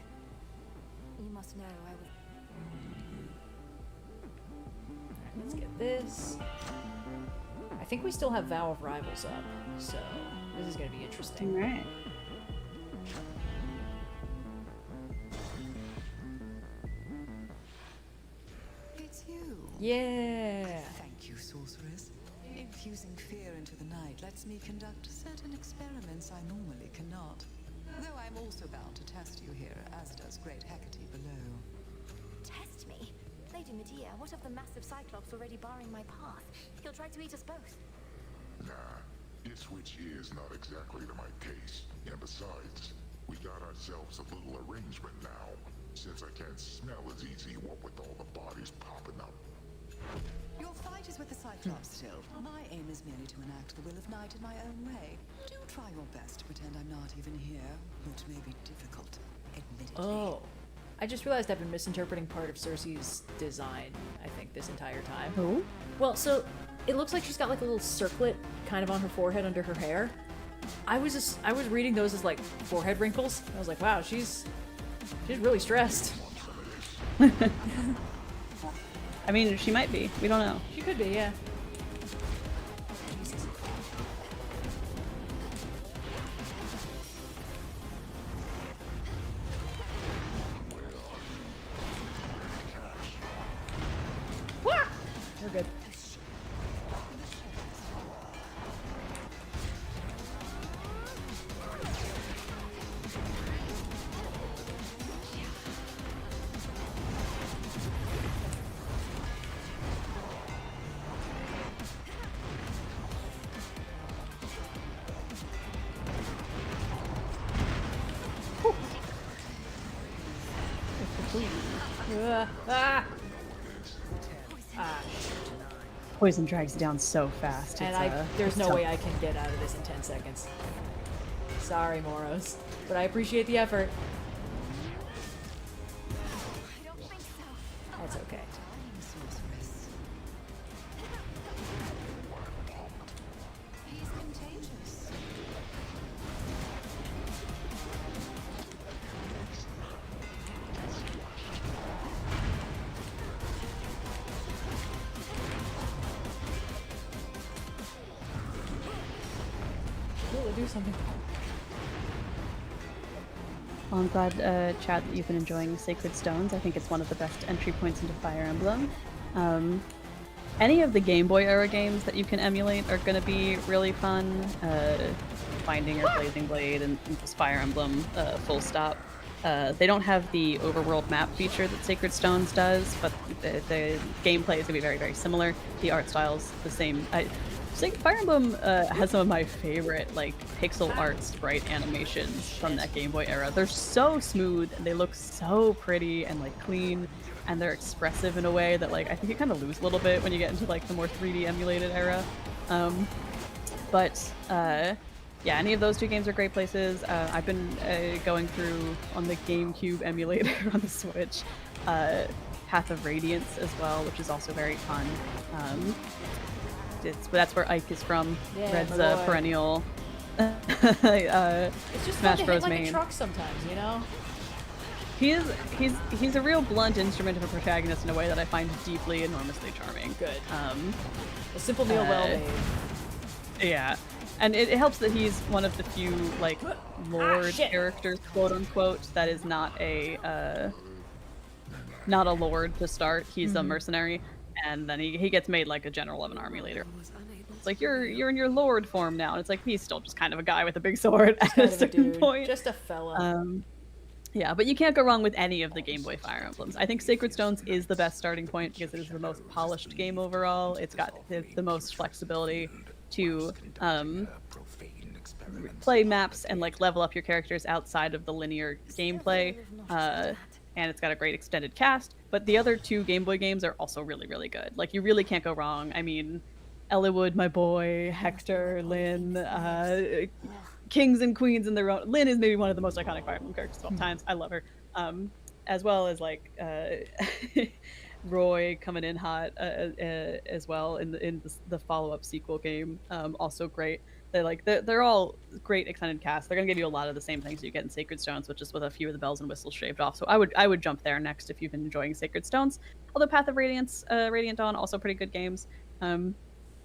You must know I was. Alright, let's get this. I think we still have Vow of Rivals up, so this is gonna be interesting. Alright. It's you. Yeah! Thank you, sorceress. Infusing fear into the night lets me conduct certain experiments I normally cannot. Though I'm also bound to test you here, as does Great Hecate below. Test me? Lady Medea, what of the massive Cyclops already barring my path? He'll try to eat us both. Nah, this switch here is not exactly to my case. And besides, we got ourselves a little arrangement now, since I can't smell as easy what with all the bodies popping up. Your fight is with the Cyclops still. My aim is merely to enact the will of night in my own way. Do try your best to pretend I'm not even here, which may be difficult, admittedly. Oh. I just realized I've been misinterpreting part of Cersei's design, I think, this entire time. Who? Well, so it looks like she's got like a little circlet kind of on her forehead under her hair. I was reading those as like forehead wrinkles. I was like, wow, she's really stressed. I mean, she might be. We don't know. She could be, yeah. We're good. Poison drags down so fast. And there's it's no tough. way I can get out of this in 10 seconds. Sorry, Moros. But I appreciate the effort. I don't think so. That's okay. Sorceress. He's contagious. Will it do something? Well, I'm glad, Chad, that you've been enjoying Sacred Stones. I think it's one of the best entry points into Fire Emblem. Any of the Game Boy era games that you can emulate are going to be really fun. Finding or Blazing Blade and just Fire Emblem, full stop. They don't have the overworld map feature that Sacred Stones does, but the gameplay is going to be very, very similar. The art style's the same. Fire Emblem has some of my favorite like pixel art sprite animations from that Game Boy era. They're so smooth and they look so pretty and like clean, and they're expressive in a way that like I think you kind of lose a little bit when you get into like the more 3D emulated era. Yeah, any of those two games are great places. I've been going through on the GameCube emulator on the Switch, Path of Radiance as well, which is also very fun. That's where Ike is from. Yeah, Red's my boy. perennial It's just Smash fun to Bros. hit like main. a truck sometimes, you know? He's a real blunt instrument of a protagonist in a way that I find deeply, enormously charming. Good. A simple meal well made. Yeah. And it helps that he's one of the few, like, lord characters, quote unquote, that is not a lord to start. He's a mercenary, and then he gets made like a general of an army later. It's like you're in your lord form now, and it's like he's still just kind of a guy with a big sword at a certain point. Just a fella. Yeah, but you can't go wrong with any of the Game Boy Fire Emblems. I think Sacred Stones is the best starting point because it is the most polished game overall. It's got the most flexibility to play maps and like level up your characters outside of the linear gameplay, and it's got a great extended cast. But the other two Game Boy games are also really, really good. Like, you really can't go wrong. I mean, Eliwood, my boy, Hector, Lynn, kings and queens in their own. Lynn is maybe one of the most iconic Fire Emblem characters of all times. I love her. As well as like Roy coming in hot as well in the follow up sequel game. Also great. They're all great extended casts. They're gonna give you a lot of the same things you get in Sacred Stones, which is with a few of the bells and whistles shaved off. So I would jump there next if you've been enjoying Sacred Stones. Although Path of Radiance, Radiant Dawn, also pretty good games.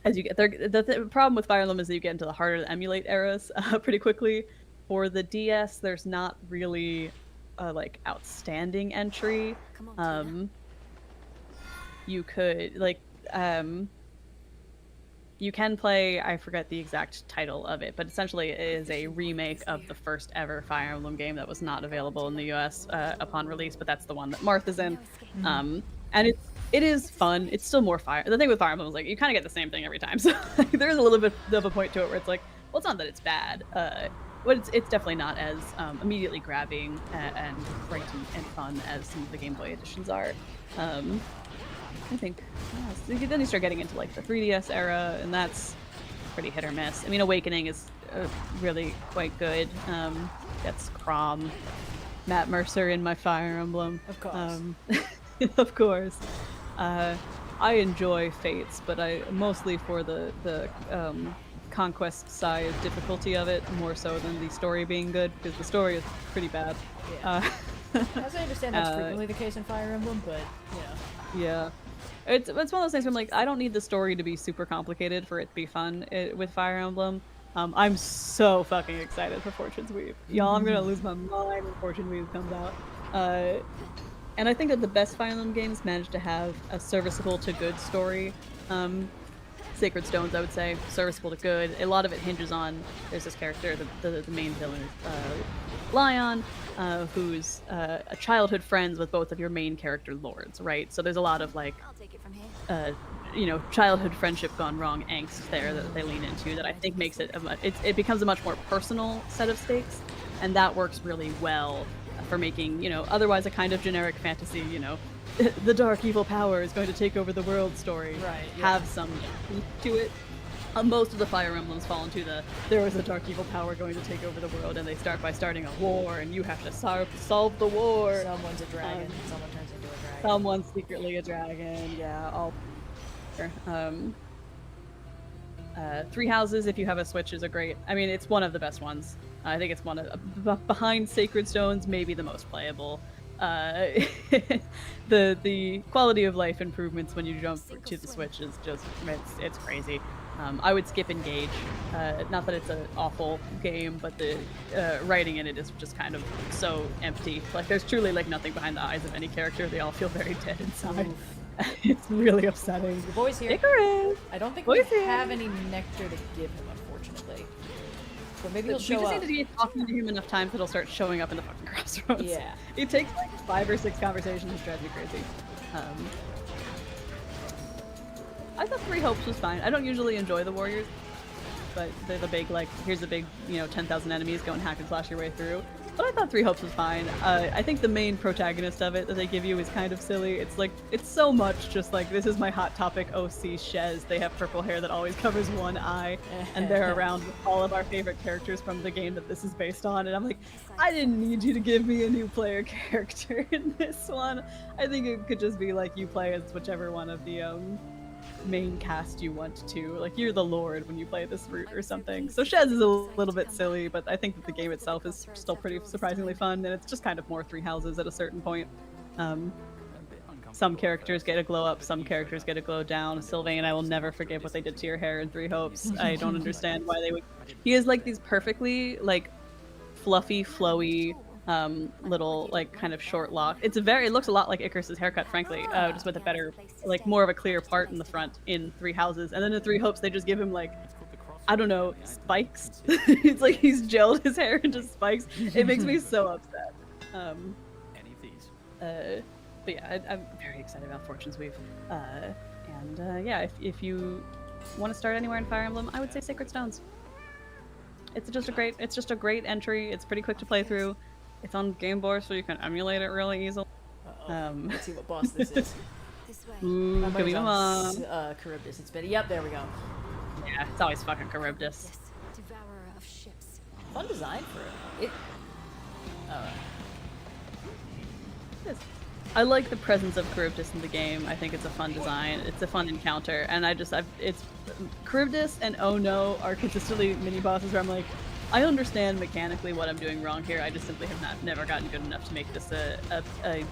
As you get there, the problem with Fire Emblem is that you get into the harder to emulate eras pretty quickly. For the DS, there's not really a like outstanding entry. You could you can play, I forget the exact title of it, but essentially it is a remake of the first ever Fire Emblem game that was not available in the US upon release, but that's the one that Martha's in. And it is fun. It's still more Fire. The thing with Fire Emblem is like you kind of get the same thing every time. So there's a little bit of a point to it where it's like, well, it's not that it's bad, but it's definitely not as immediately grabbing and bright and fun as some of the Game Boy editions are. I think so then you start getting into like the 3DS era, and that's pretty hit or miss. I mean, Awakening is really quite good. That's Crom, Matt Mercer in my Fire Emblem. Of course. Of course. I enjoy Fates, but I mostly for the conquest size difficulty of it, more so than the story being good, because the story is pretty bad. Yeah. As I understand, that's frequently the case in Fire Emblem, but yeah. It's one of those things where I'm like, I don't need the story to be super complicated for it to be fun with Fire Emblem. I'm so fucking excited for Fortune's Weave. Y'all, I'm gonna lose my mind when Fortune Weave comes out. And I think that the best Fire Emblem games manage to have a serviceable to good story. Sacred Stones, I would say, serviceable to good. A lot of it hinges on, there's this character, the main villain, Lion, who's a childhood friends with both of your main character lords, right? So there's a lot of like, childhood friendship gone wrong angst there that they lean into that I think makes it it becomes a much more personal set of stakes, and that works really well for making otherwise a kind of generic fantasy, the dark evil power is going to take over the world story. Right. Have some to it. Most of the Fire Emblems fall into there is a dark evil power going to take over the world, and they start by starting a war, and you have to solve the war. Someone's a dragon. Someone turns into a dragon. Someone's secretly a dragon. Yeah, all. Three Houses, if you have a Switch, is a great. I mean, it's one of the best ones. I think it's one of behind Sacred Stones, maybe the most playable. The quality of life improvements when you jump to the Switch is just it's crazy. I would skip Engage. Not that it's an awful game, but the writing in it is just kind of so empty. Like there's truly like nothing behind the eyes of any character. They all feel very dead inside. It's really upsetting. The boy's here. Icarus! I don't think we have any nectar to give him, unfortunately. But maybe he'll show up. We just need to be talking to him enough times that he'll start showing up in the fucking Crossroads. Yeah. It takes like 5 or 6 conversations, it drives me crazy. I thought Three Hopes was fine. I don't usually enjoy the Warriors, but they're the big, like, here's the big, 10,000 enemies, go and hack and slash your way through. But I thought Three Hopes was fine. I think the main protagonist of it that they give you is kind of silly. It's like, it's so much just like, this is my Hot Topic OC Shez. They have purple hair that always covers one eye, and they're around with all of our favorite characters from the game that this is based on. And I'm like, I didn't need you to give me a new player character in this one. I think it could just be like, you play as whichever one of the, main cast you want to. Like, you're the Lord when you play this route or something. So Shez is a little bit silly, but I think that the game itself is still pretty surprisingly fun, and it's just kind of more Three Houses at a certain point. Some characters get a glow up, some characters get a glow down. Sylvain, I will never forgive what they did to your hair in Three Hopes. I don't understand why they would... He has, like, these perfectly, like, fluffy, flowy, little like kind of short lock. It looks a lot like Icarus's haircut, frankly, just with a better, like more of a clear part in the front in Three Houses. And then in Three Hopes, they just give him like, I don't know, spikes. It's like he's gelled his hair into spikes. It makes me so upset. Any of these. But yeah, I'm very excited about Fortune's Weave. Yeah, if you want to start anywhere in Fire Emblem, I would say Sacred Stones. It's just a great entry. It's pretty quick to play through. It's on Game Boy, so you can emulate it really easily. Let's see what boss this is. This way. Ooh, My money's Kavima. on Charybdis. It's been. Yep, there we go. Yeah, it's always fucking Charybdis. Yes, devourer of ships. Fun design for it. I like the presence of Charybdis in the game. I think it's a fun design. It's a fun encounter, and it's Charybdis and Oh No are consistently mini bosses where I'm like, I understand mechanically what I'm doing wrong here. I just simply have never gotten good enough to make this a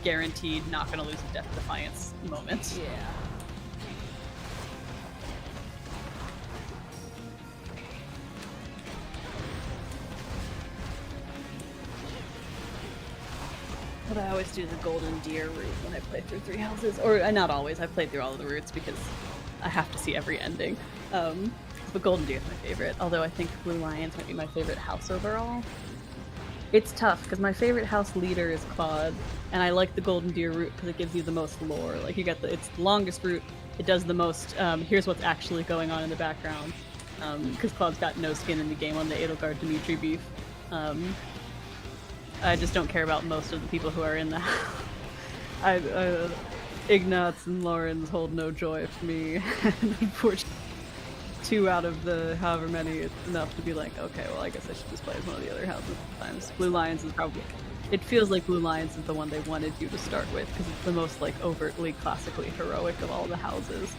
guaranteed not gonna lose a Death Defiance moment. Yeah. But I always do the Golden Deer route when I play through 3 houses. Or not always, I've played through all of the routes because I have to see every ending. But Golden Deer is my favorite, although I think Blue Lions might be my favorite house overall. It's tough, because my favorite house leader is Claude, and I like the Golden Deer route because it gives you the most lore. Like, it's the longest route, it does the most, here's what's actually going on in the background. Because Claude's got no skin in the game on the Edelgard Dimitri beef. I just don't care about most of the people who are in the house. Ignatz and Lawrence hold no joy for me. And unfortunately, 2 out of the however many, it's enough to be like, okay, well, I guess I should just play as one of the other houses sometimes. Blue Lions is probably... It feels like Blue Lions is the one they wanted you to start with, because it's the most, like, overtly, classically heroic of all the houses.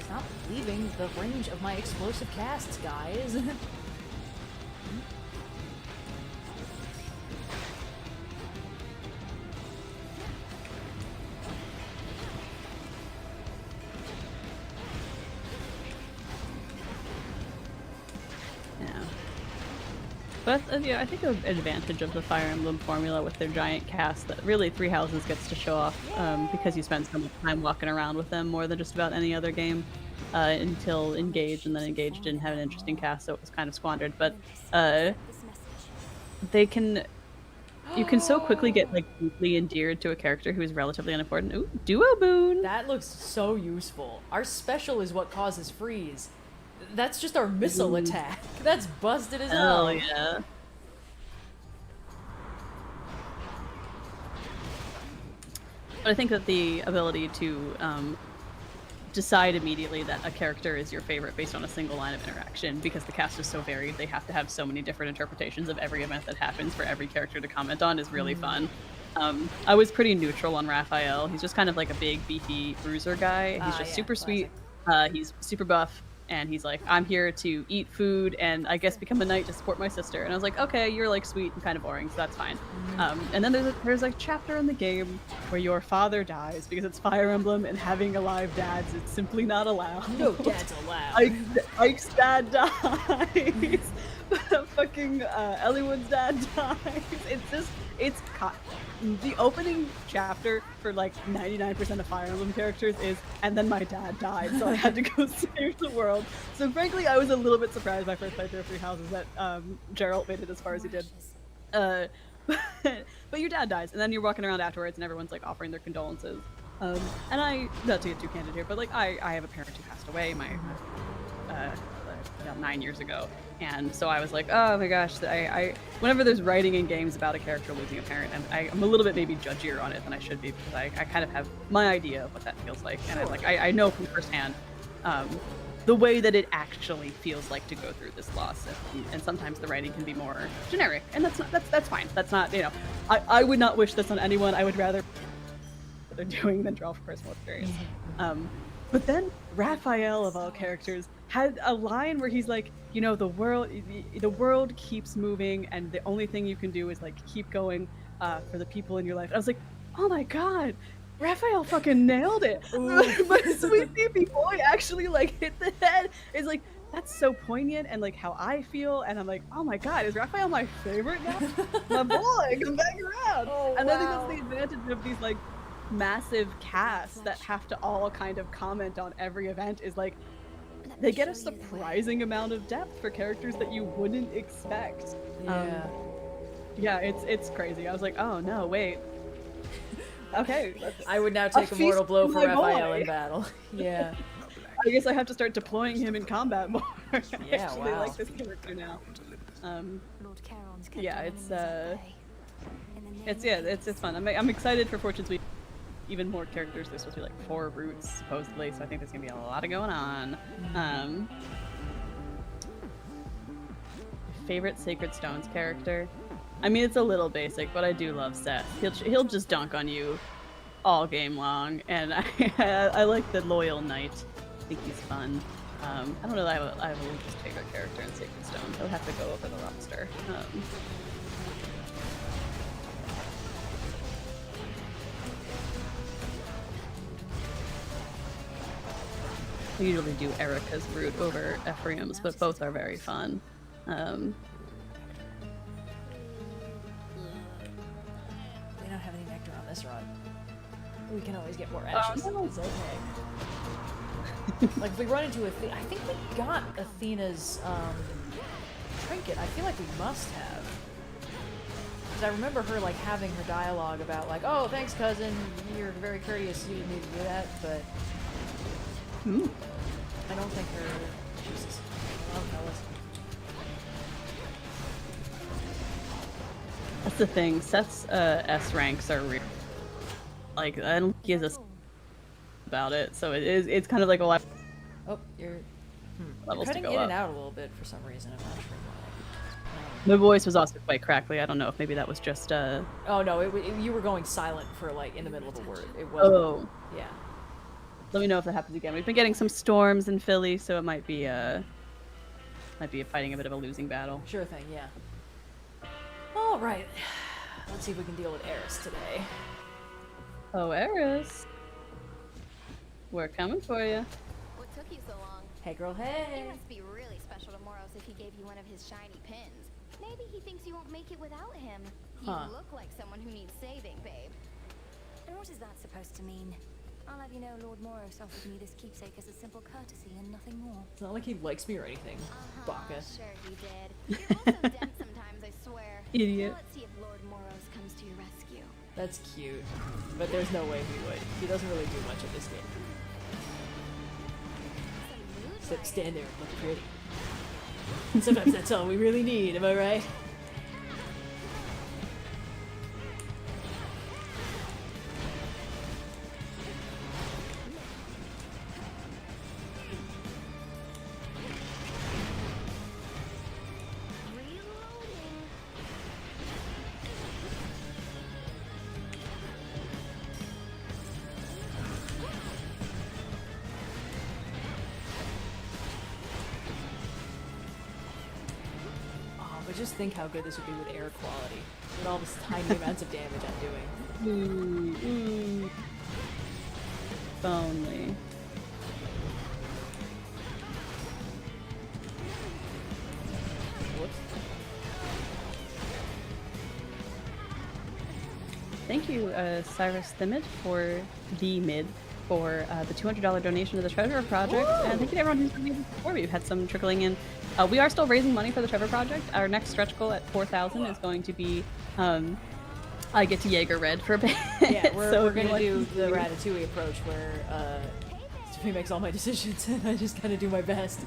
Stop leaving the range of my explosive casts, guys. But yeah, I think an advantage of the Fire Emblem formula with their giant cast that really 3 houses gets to show off because you spend so much time walking around with them more than just about any other game until Engage, and then Engage didn't have an interesting cast, so it was kind of squandered. But you can so quickly get like deeply endeared to a character who is relatively unimportant. Ooh, Duo Boon! That looks so useful. Our special is what causes freeze. That's just our missile attack. That's busted as hell. Oh yeah. But I think that the ability to decide immediately that a character is your favorite based on a single line of interaction, because the cast is so varied, they have to have so many different interpretations of every event that happens for every character to comment on, is really fun. I was pretty neutral on Raphael. He's just kind of like a big, beefy bruiser guy. He's just super sweet. He's super buff. And he's like, I'm here to eat food and I guess become a knight to support my sister. And I was like, okay, you're like sweet and kind of boring, so that's fine. And then there's a chapter in the game where your father dies because it's Fire Emblem and having alive dads is simply not allowed. No dads allowed. Ike's dad dies. Fucking Elliewood's dad dies. It's the opening chapter for like 99% of Fire Emblem characters is, and then my dad died, so I had to go save the world. So frankly, I was a little bit surprised my first playthrough of 3 houses that Geralt made it as far as he did. But your dad dies, and then you're walking around afterwards, and everyone's like offering their condolences. And not to get too candid here, but like I have a parent who passed away about 9 years ago. And so I was like, oh my gosh, I whenever there's writing in games about a character losing a parent, and I'm a little bit maybe judgier on it than I should be, because I kind of have my idea of what that feels like. And I know from firsthand the way that it actually feels like to go through this loss. And sometimes the writing can be more generic, and that's fine. That's not, I would not wish this on anyone. I would rather what they're doing than draw from personal experience. But then Raphael, of all characters, had a line where he's like, the world keeps moving, and the only thing you can do is like keep going for the people in your life. And I was like, oh my god, Raphael fucking nailed it. My sweet baby boy actually like hit the head. It's like, that's so poignant and like how I feel, and I'm like, oh my god, is Raphael my favorite now? My boy, come back around. And I think that's the advantage of these like massive casts that have to all kind of comment on every event, is like they get a surprising amount of depth for characters that you wouldn't expect. Yeah, it's crazy. I was like, oh no, wait, Okay. I would now take a mortal blow for my Raphael boy. in battle. Yeah. I guess I have to start deploying him in combat more. I Yeah, actually wow. like this character now. Lord Charon's kept Yeah, our it's enemies at bay. In the name it's fun. I'm excited for Fortune's Week. Even more characters. There's supposed to be like 4 roots supposedly, so I think there's gonna be a lot of going on. Favorite Sacred Stones character? I mean, it's a little basic, but I do love Seth. He'll just dunk on you all game long, and I like the loyal knight. I think he's fun. I don't know that I have a least favorite character in Sacred Stones. I would have to go over the roster. I usually do Erica's route over Ephraim's, but both are very fun. We don't have any nectar on this run. We can always get more ashes. no. It's okay. Like if we run into Athena, I think we got Athena's trinket. I feel like we must have. Because I remember her like having her dialogue about like, oh, thanks cousin, you're very courteous, you didn't need to do that, but I don't think her. Jesus. Oh, fellas. That's the thing. Seth's S ranks are real. Like I don't think he has a about it, so it's kind of like a lot. Oh, you're Levels cutting to in go and up. out a little bit for some reason. I'm not sure why. My voice was also quite crackly. I don't know if maybe that was just Oh no, you were going silent for like in the middle of a word. It wasn't. Oh. Yeah. Let me know if that happens again. We've been getting some storms in Philly, so it might be fighting a bit of a losing battle. Sure thing. Yeah. All right. Let's see if we can deal with Eris today. Oh, Eris. We're coming for you. What took you so long? Hey, girl. He Hey. must be really special to Moros if he gave you one of his shiny pins. Maybe he thinks you won't make it without him. You Huh. look like someone who needs saving, babe. And what is that supposed to mean? I'll have you know Lord Moros offered me this keepsake as a simple courtesy and nothing more. It's not like he likes me or anything. Baka. Sure he did. You're also dense sometimes, I swear. Idiot. Now let's see if Lord Moros comes to your rescue. That's cute. But there's no way he would. He doesn't really do much of this game. Except stand there and look pretty. Sometimes that's all we really need, am I right? But just think how good this would be with air quality. With all this tiny amounts of damage I'm doing. If only. Whoops. Thank you, Cyrus Thimid, for the mid for the $200 donation to the Treasure Project, and thank you to everyone who's donated before. We've had some trickling in. We are still raising money for the Trevor Project. Our next stretch goal at 4,000 is going to be I get to Jaeger Red for a bit. Yeah, So we're if you gonna want do to- the Ratatouille approach where Sophie makes all my decisions and I just kind of do my best.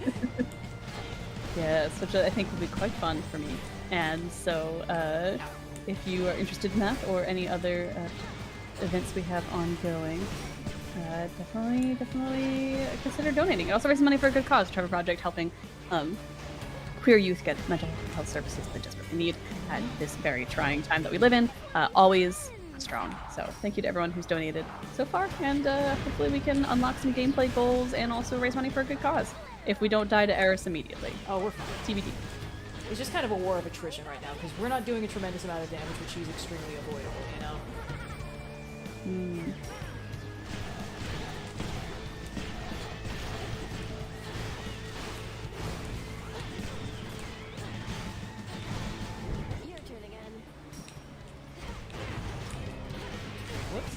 Yeah, which I think will be quite fun for me. And so, if you are interested in that or any other events we have ongoing, definitely consider donating. It also raises money for a good cause. Trevor Project helping queer youth get mental health services they desperately need at this very trying time that we live in. Always strong. So thank you to everyone who's donated so far, and hopefully we can unlock some gameplay goals and also raise money for a good cause. If we don't die to Eris immediately. Oh, we're fine. TBD. It's just kind of a war of attrition right now because we're not doing a tremendous amount of damage, but she's extremely avoidable, you know? Your turn again. Whoops.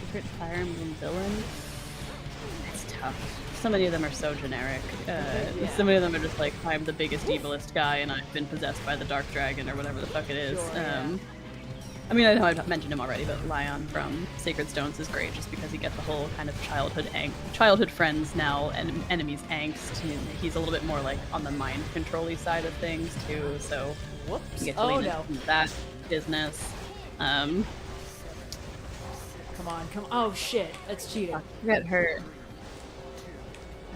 Secret Fire Emblem villain. It's tough. so many of them are so generic. So many of them are just like, I'm the biggest evilest guy and I've been possessed by the dark dragon or whatever the fuck it is. Sure, yeah. I mean, I know I've mentioned him already, but Lion from Sacred Stones is great just because you get the whole kind of childhood friends now and enemies angst. He's a little bit more like on the mind control-y side of things too, so Whoops. you get to Oh lean no. into that business. Come on, come on. Oh shit, that's cheating. I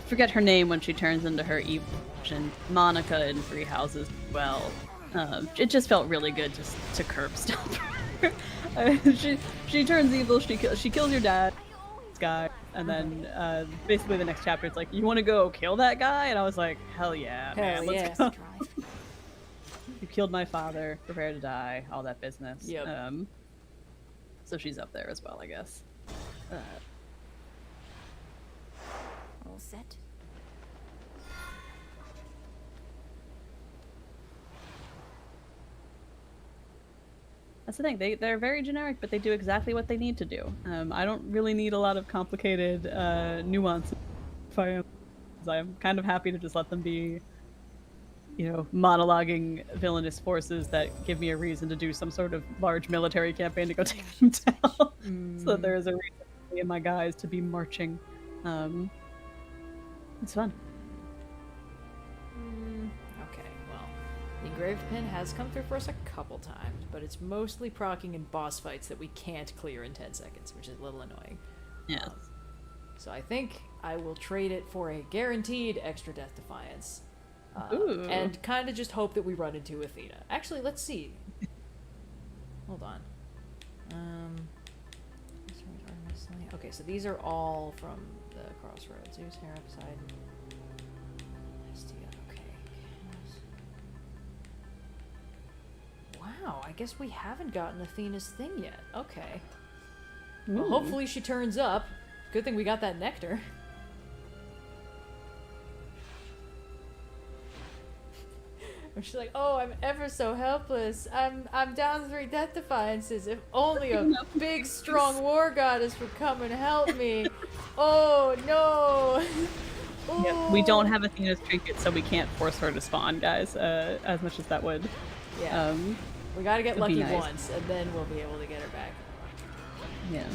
forget her name when she turns into her evil version. Monica in Three Houses. Well, it just felt really good just to curb stomp her. She turns evil. She kills your dad, this guy, and then basically the next chapter it's like, you want to go kill that guy? And I was like, hell yeah, man, let's go. You killed my father. Prepare to die. All that business. Yep. So she's up there as well, I guess. All set? That's the thing. They're very generic, but they do exactly what they need to do. I don't really need a lot of complicated nuance. I'm kind of happy to just let them be, monologuing villainous forces that give me a reason to do some sort of large military campaign to go take them down. So there is a reason for me and my guys to be marching. It's fun. Okay, well, the engraved pin has come through for us a couple times, but it's mostly procking in boss fights that we can't clear in 10 seconds, which is a little annoying. Yeah. So I think I will trade it for a guaranteed extra Death Defiance. Ooh. And kind of just hope that we run into Athena. Actually, let's see. Hold on. Okay, so these are all from the Crossroads. Zeus, Hera, Poseidon. Okay. Wow, I guess we haven't gotten Athena's thing yet. Okay. Well, hopefully she turns up. Good thing we got that nectar. She's like, oh, I'm ever so helpless. I'm down 3 Death Defiances. If only a big, strong war goddess would come and help me. Oh, no. Oh. Yeah, we don't have Athena's trinket, so we can't force her to spawn, guys, as much as that would. Yeah. We gotta get lucky nice. once, and then we'll be able to get her back. Yeah.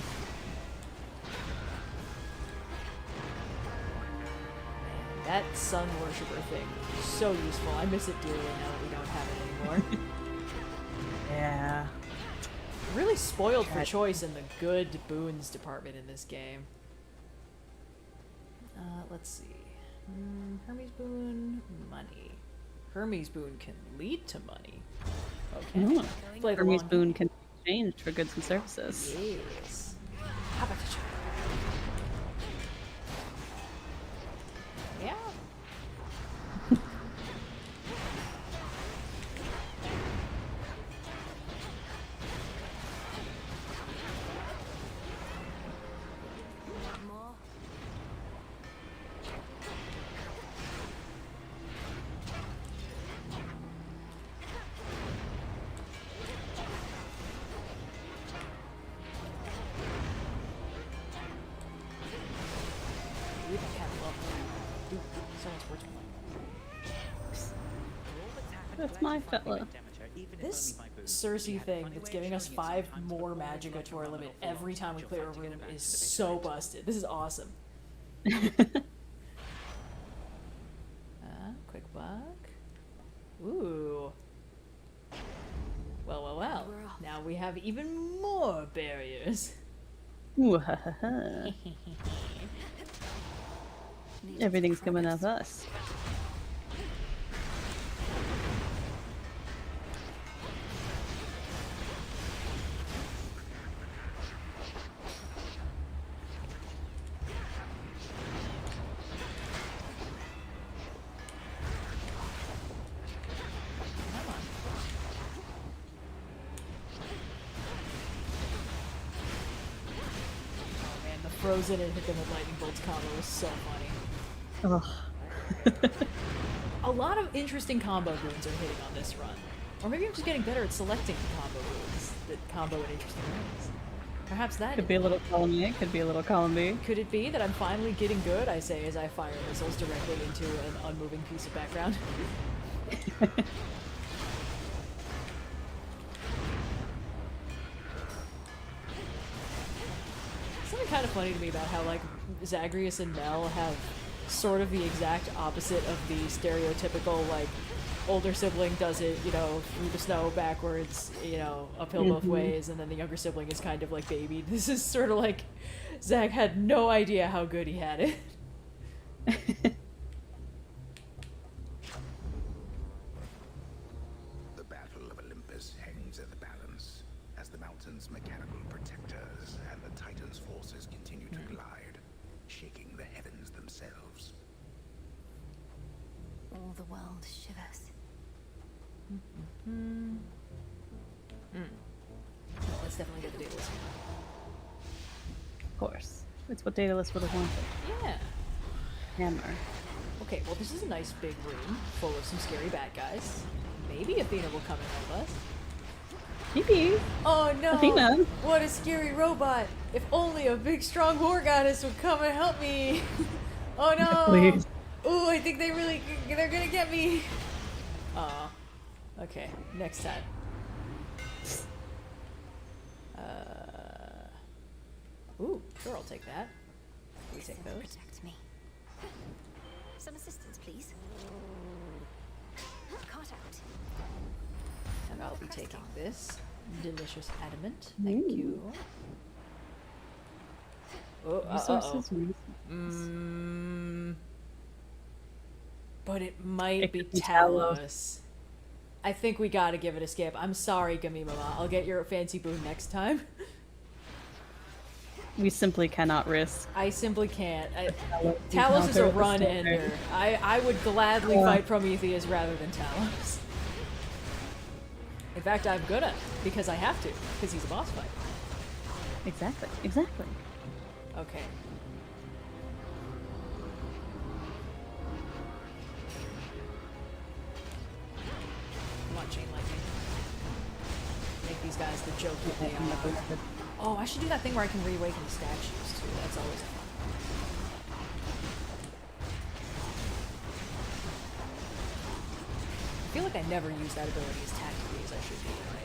That sun worshiper thing is so useful. I miss it dearly now that we don't have it anymore. Yeah. Really spoiled for choice in the good boons department in this game. Let's see. Hermes boon, money. Hermes boon can lead to money. Okay. Play the Hermes long boon can be exchanged for goods and services. Yes. How about the yeah. More? We don't have love. Dude, someone's working That's my fella. This Cersei thing that's giving us 5 more magicka to our limit every time we clear a room is so busted. This is awesome. Quick buck. Ooh. Well. Now we have even more barriers. Ooh, ha ha ha. Everything's coming up us. Frozen and hit them with lightning bolts combo was so funny. Ugh. A lot of interesting combo runes are hitting on this run. Or maybe I'm just getting better at selecting combo runes that combo in interesting ways. Perhaps that Could be a little column A, could be a little column B. Could it be that I'm finally getting good, I say as I fire missiles directly into an unmoving piece of background? Something kind of funny to me about how, like, Zagreus and Mel have sort of the exact opposite of the stereotypical, like, older sibling does it, you know, through the snow backwards, you know, uphill both ways, and then the younger sibling is kind of like babied. This is sort of like Zach had no idea how good he had it. The Battle of Olympus hangs in the balance as the mountain's mechanical protectors and the Titan's forces continue to glide, shaking the heavens themselves. All the world shivers. Let's definitely get the data list. Of course. It's what Daedalus would have wanted. Yeah. Hammer. Okay, well this is a nice big room full of some scary bad guys. Maybe Athena will come and help us. Maybe. Oh no! Athena. What a scary robot! If only a big strong war goddess would come and help me! Oh no! Please. Ooh, I think they're gonna get me! Aw. Okay, next time. Ooh, sure, I'll take that. We take those. Protect me. Some assistance, please. Cart out. And I'll be taking this delicious adamant. Thank you. Oh, Resources. But it might It be could be Talos. I think we gotta give it a skip. I'm sorry, Gamimama. I'll get your fancy boon next time. We simply cannot risk. I simply can't. Talos Talos is a encounter at the run start. ender. I would gladly fight Prometheus rather than Talos. In fact, I'm gonna, because I have to, because he's a boss fight. Exactly. Exactly. Okay. Come on, chain lightning. Make these guys the joke that they are. Oh, I should do that thing where I can reawaken the statues too. That's always fun. I feel like I never use that ability as tactically as I should be in my,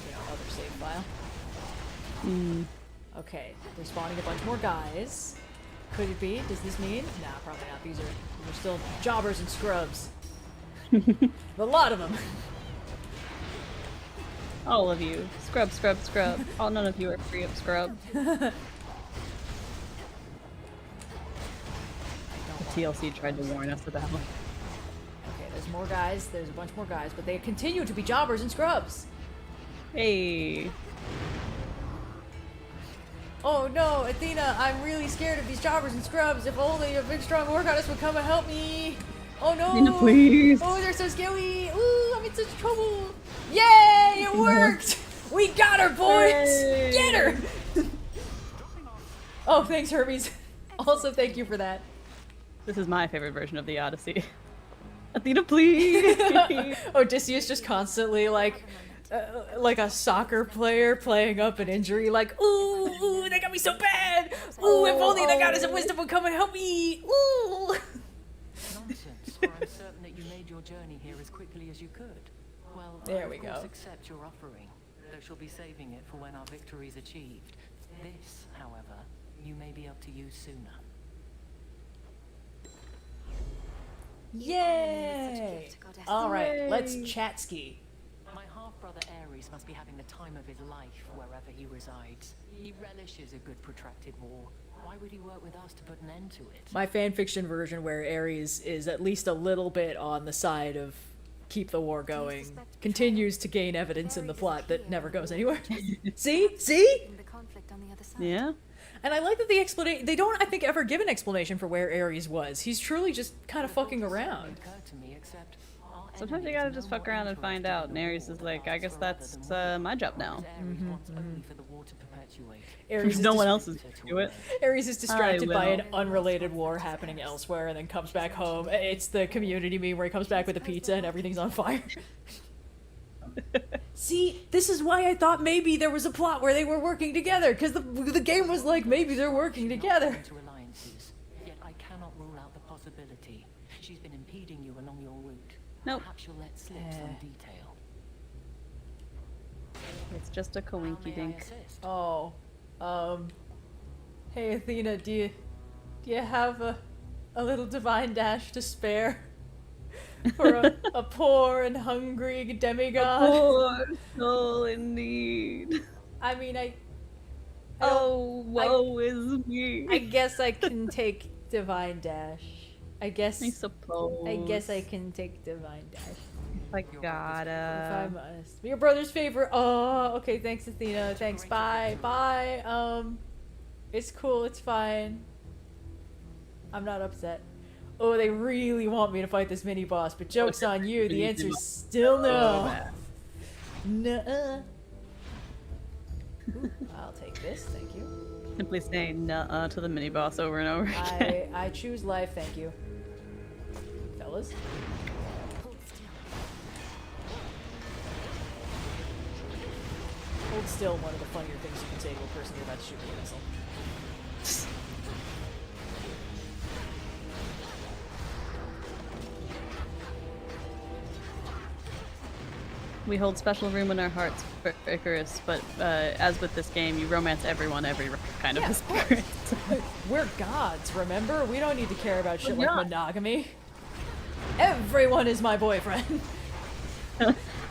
you know, other save file. Okay, they're spawning a bunch more guys. Could it be? Does this mean? Nah, probably not. These are still jobbers and scrubs. A lot of them. All of you. Scrub, scrub, scrub. Oh, none of you are free of scrub. The TLC tried to warn us about one. Okay, there's more guys. There's a bunch more guys, but they continue to be jobbers and scrubs. Hey. Oh no, Athena, I'm really scared of these jobbers and scrubs. If only a big strong war goddess would come and help me. Oh no! Athena, please. Oh, they're so scary. Ooh, I'm in such trouble. Yay, it worked! We got her, boys! Hooray. Get her! Oh, thanks, Hermes. Also, thank you for that. This is my favorite version of the Odyssey. Athena, please! Odysseus just constantly like a soccer player playing up an injury, like, ooh, they got me so bad! Ooh, if only the goddess of wisdom would come and help me! Ooh! Nonsense, for I'm certain that you made your journey here as quickly as you could. Well, There I we of course go. accept your offering, though she'll be saving it for when our victory is achieved. This, however, you may be able to use sooner. Yay! Alright, let's chat ski. My half-brother Ares must be having the time of his life wherever he resides. He relishes a good protracted war. Why would he work with us to put an end to it? My fanfiction version where Ares is at least a little bit on the side of keep the war going continues to gain evidence in the plot that never goes anywhere. See? The conflict on the other side. Yeah. And I like that the explanation, they don't, I think, ever give an explanation for where Ares was. He's truly just kind of fucking around. Sometimes you gotta just fuck around and find out. And Ares is like, I guess that's my job now. Ares is No one else is gonna do it. Ares is distracted by will. an unrelated war happening elsewhere and then comes back home. It's the community meme where he comes back with a pizza and everything's on fire. See, this is why I thought maybe there was a plot where they were working together, because the game was like, maybe they're working together. Into alliances, yet I cannot rule out the possibility. She's been impeding you along your route. Nope. Perhaps you'll let slip some detail. It's just a How coinky may I dink. assist? Oh, hey Athena, do you have a little divine dash to spare for a poor and hungry demigod? Poor soul in need. I mean, Oh, woe is me. I guess I can take divine dash. I guess I suppose. I guess I can take divine dash. I If gotta. I'm honest. Your brother's favorite. Oh, okay. Thanks, Athena. Thanks. Bye. Bye. It's cool. It's fine. I'm not upset. Oh, they really want me to fight this mini boss, but joke's on you. The answer's still no. Nuh-uh. Ooh, I'll take this. Thank you. Simply saying nuh-uh to the mini boss over and over again. I choose life. Thank you, fellas. Hold still, one of the funnier things you can say to a person you're about to shoot with a missile. We hold special room in our hearts for Icarus, but as with this game, you romance everyone every kind of experience. We're gods, remember? We don't need to care about shit We're like not. monogamy. Everyone is my boyfriend.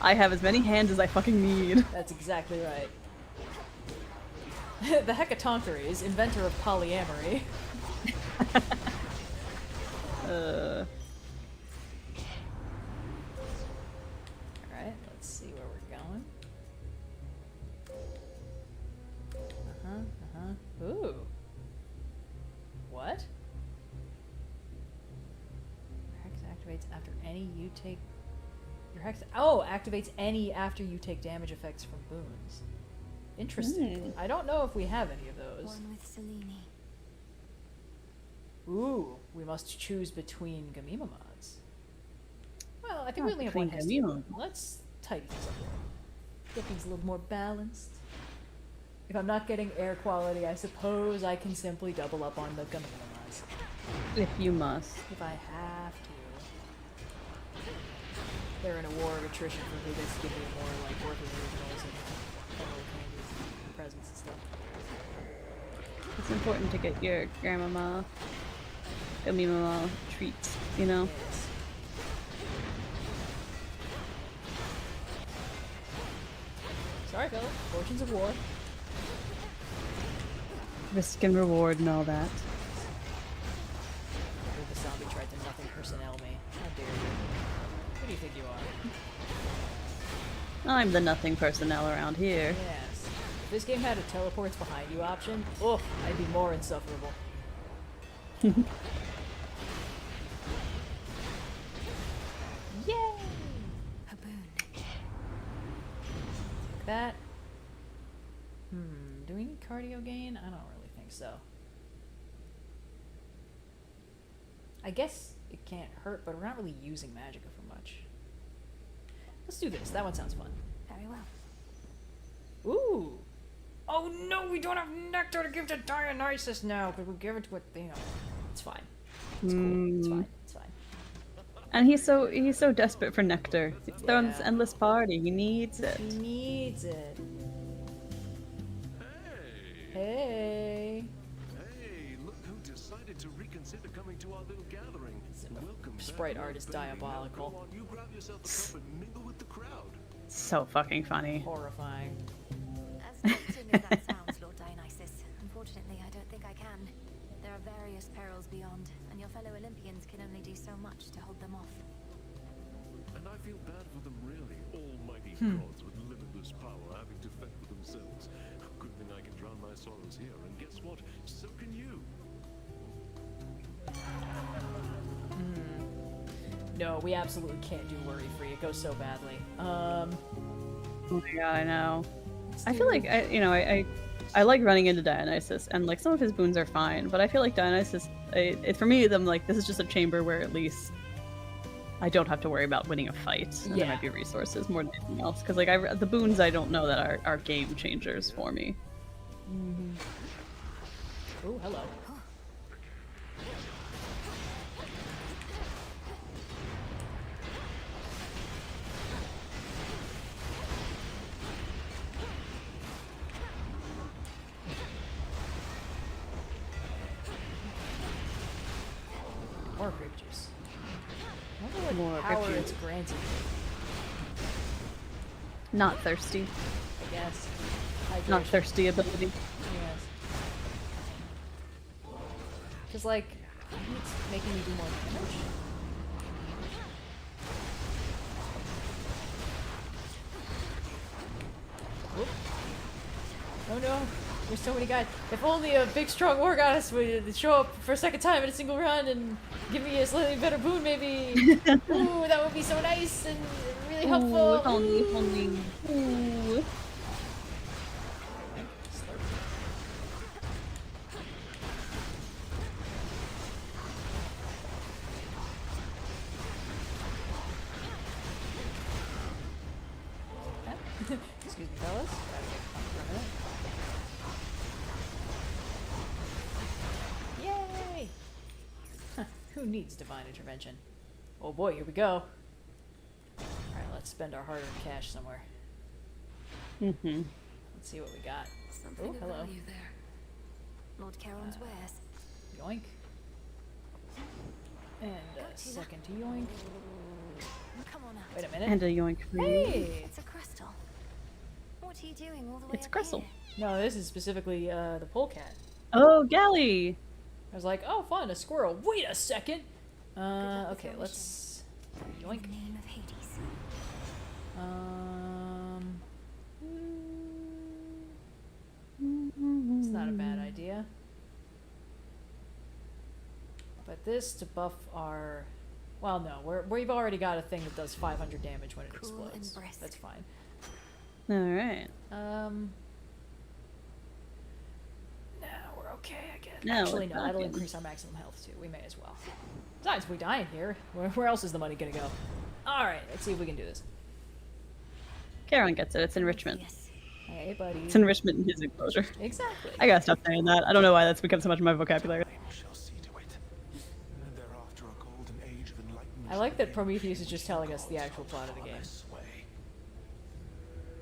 I have as many hands as I fucking need. That's exactly right. The Hecatoncheires, inventor of polyamory. Alright, let's see where we're going. Ooh. What? Your hex activates after any you take... Your hex... Oh! Activates any after you take damage effects from boons. Interesting. I don't know if we have any of those. One with Selene. Ooh, we must choose between Gamima mods. Well, I think we only have between one Gamima. Let's tighten things up a little. Get things a little more balanced. If I'm not getting air quality, I suppose I can simply double up on the Gamima mods. If you must. If I have to. They're in a war of attrition for who gets to give me more, like, working originals and fellow candies and presents and stuff. It's important to get your grandmama, Gamima treats, you know? Yes. Sorry, fella. Fortunes of war. Risk and reward and all that. Oh, the zombie tried to nothing personnel me. How dare you? Who do you think you are? I'm the nothing personnel around here. Yes. If this game had a teleports behind you option, oh, I'd be more insufferable. Yay! A boon. Take that. Do we need cardio gain? I don't really think so. I guess it can't hurt, but we're not really using magicka for much. Let's do this. That one sounds fun. Very well. Ooh! Oh no, we don't have nectar to give to Dionysus now, because we'll give it to Athena. It's fine. It's cool. It's fine. It's fine. And he's so desperate for nectar. He's throwing this Yeah. endless party. He needs it. He needs it. Hey! Hey! Hey, look who decided to reconsider coming to our little gathering. Welcome back, Sprite Lord art is Baby. Now diabolical. go on, you grab yourself a cup and mingle with the crowd. So fucking funny. Horrifying. As tempting as that sounds, Lord Dionysus, unfortunately I don't think I can. There are various perils beyond, and your fellow Olympians can only do so much to hold them off. And I feel bad for them, really. Almighty gods with limitless power having to fend for themselves. Good thing I can drown my sorrows here, and guess what? So can you. No, we absolutely can't do worry-free. It goes so badly. Oh my god, I know. I feel like I like running into Dionysus, and like some of his boons are fine, but I feel like Dionysus, for me, I'm like, this is just a chamber where at least I don't have to worry about winning a fight. And Yeah. there might be resources more than anything else. Because like the boons, I don't know that are game changers for me. Mm-hmm. Oh, hello. More grape juice. I wonder what More power grape it's juice. granted. Not thirsty. I guess. Not Hydration. thirsty ability. Yes. Because, like, maybe it's making me do more damage? Whoop. Oh no, there's so many guys. If only a big strong war goddess would show up for a second time in a single run and give me a slightly better boon, maybe. Ooh, that would be so nice and really helpful. Ooh, if only, if only. Ooh. Excuse me, fellas. Gotta get comfortable for a minute. Yay! Huh, who needs divine intervention? Oh boy, here we go. Alright, let's spend our hard-earned cash somewhere. Mm-hmm. Let's see what we got. Something Oh, of hello. value there. Lord Charon's wares. Yoink. And a second to yoink. Come on out. Wait a minute. And a yoink for you. Hey! It's a crystal. What are you doing all the way It's a up crystal. here? No, this is specifically the polecat. Oh, galley! I was like, oh, fun, a squirrel. Wait a second! Okay, let's... Yoink. Name of Hades. It's not a bad idea. But this to buff our... Well, no, we've already got a thing that does 500 damage when it Cool and explodes. brisk. That's fine. Alright. No, we're okay, I guess. No, Actually, it's no, not that'll good. increase our maximum health too. We may as well. Besides, if we die in here, where else is the money gonna go? Alright, let's see if we can do this. Charon gets it. It's enrichment. Hey, buddy. It's enrichment in his enclosure. Exactly. I gotta stop saying that. I don't know why that's become so much of my vocabulary. Shall see to it. Thereafter a golden age of enlightenment. I like that Prometheus is just telling us the actual plot of the game. Sway.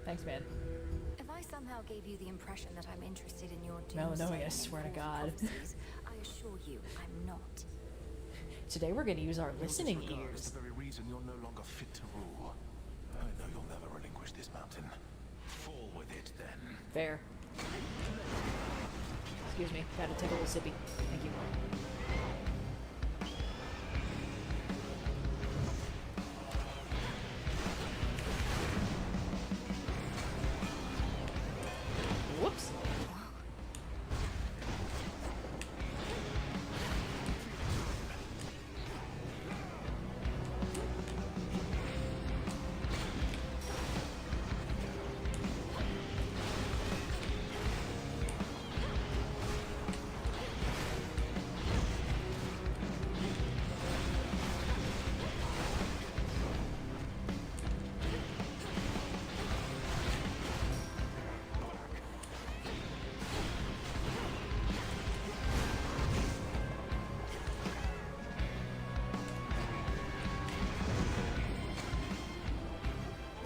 Thanks, man. If I somehow gave you the impression that I'm interested in your No, doomsday I and swear to informed God. prophecies, I assure you I'm not. Today we're gonna use our Your listening disregard is ears. the very reason you're no longer fit to rule. I know you'll never relinquish this mountain. Fall with it, then. Fair. Excuse me, gotta take a little sippy. Thank you. Whoops.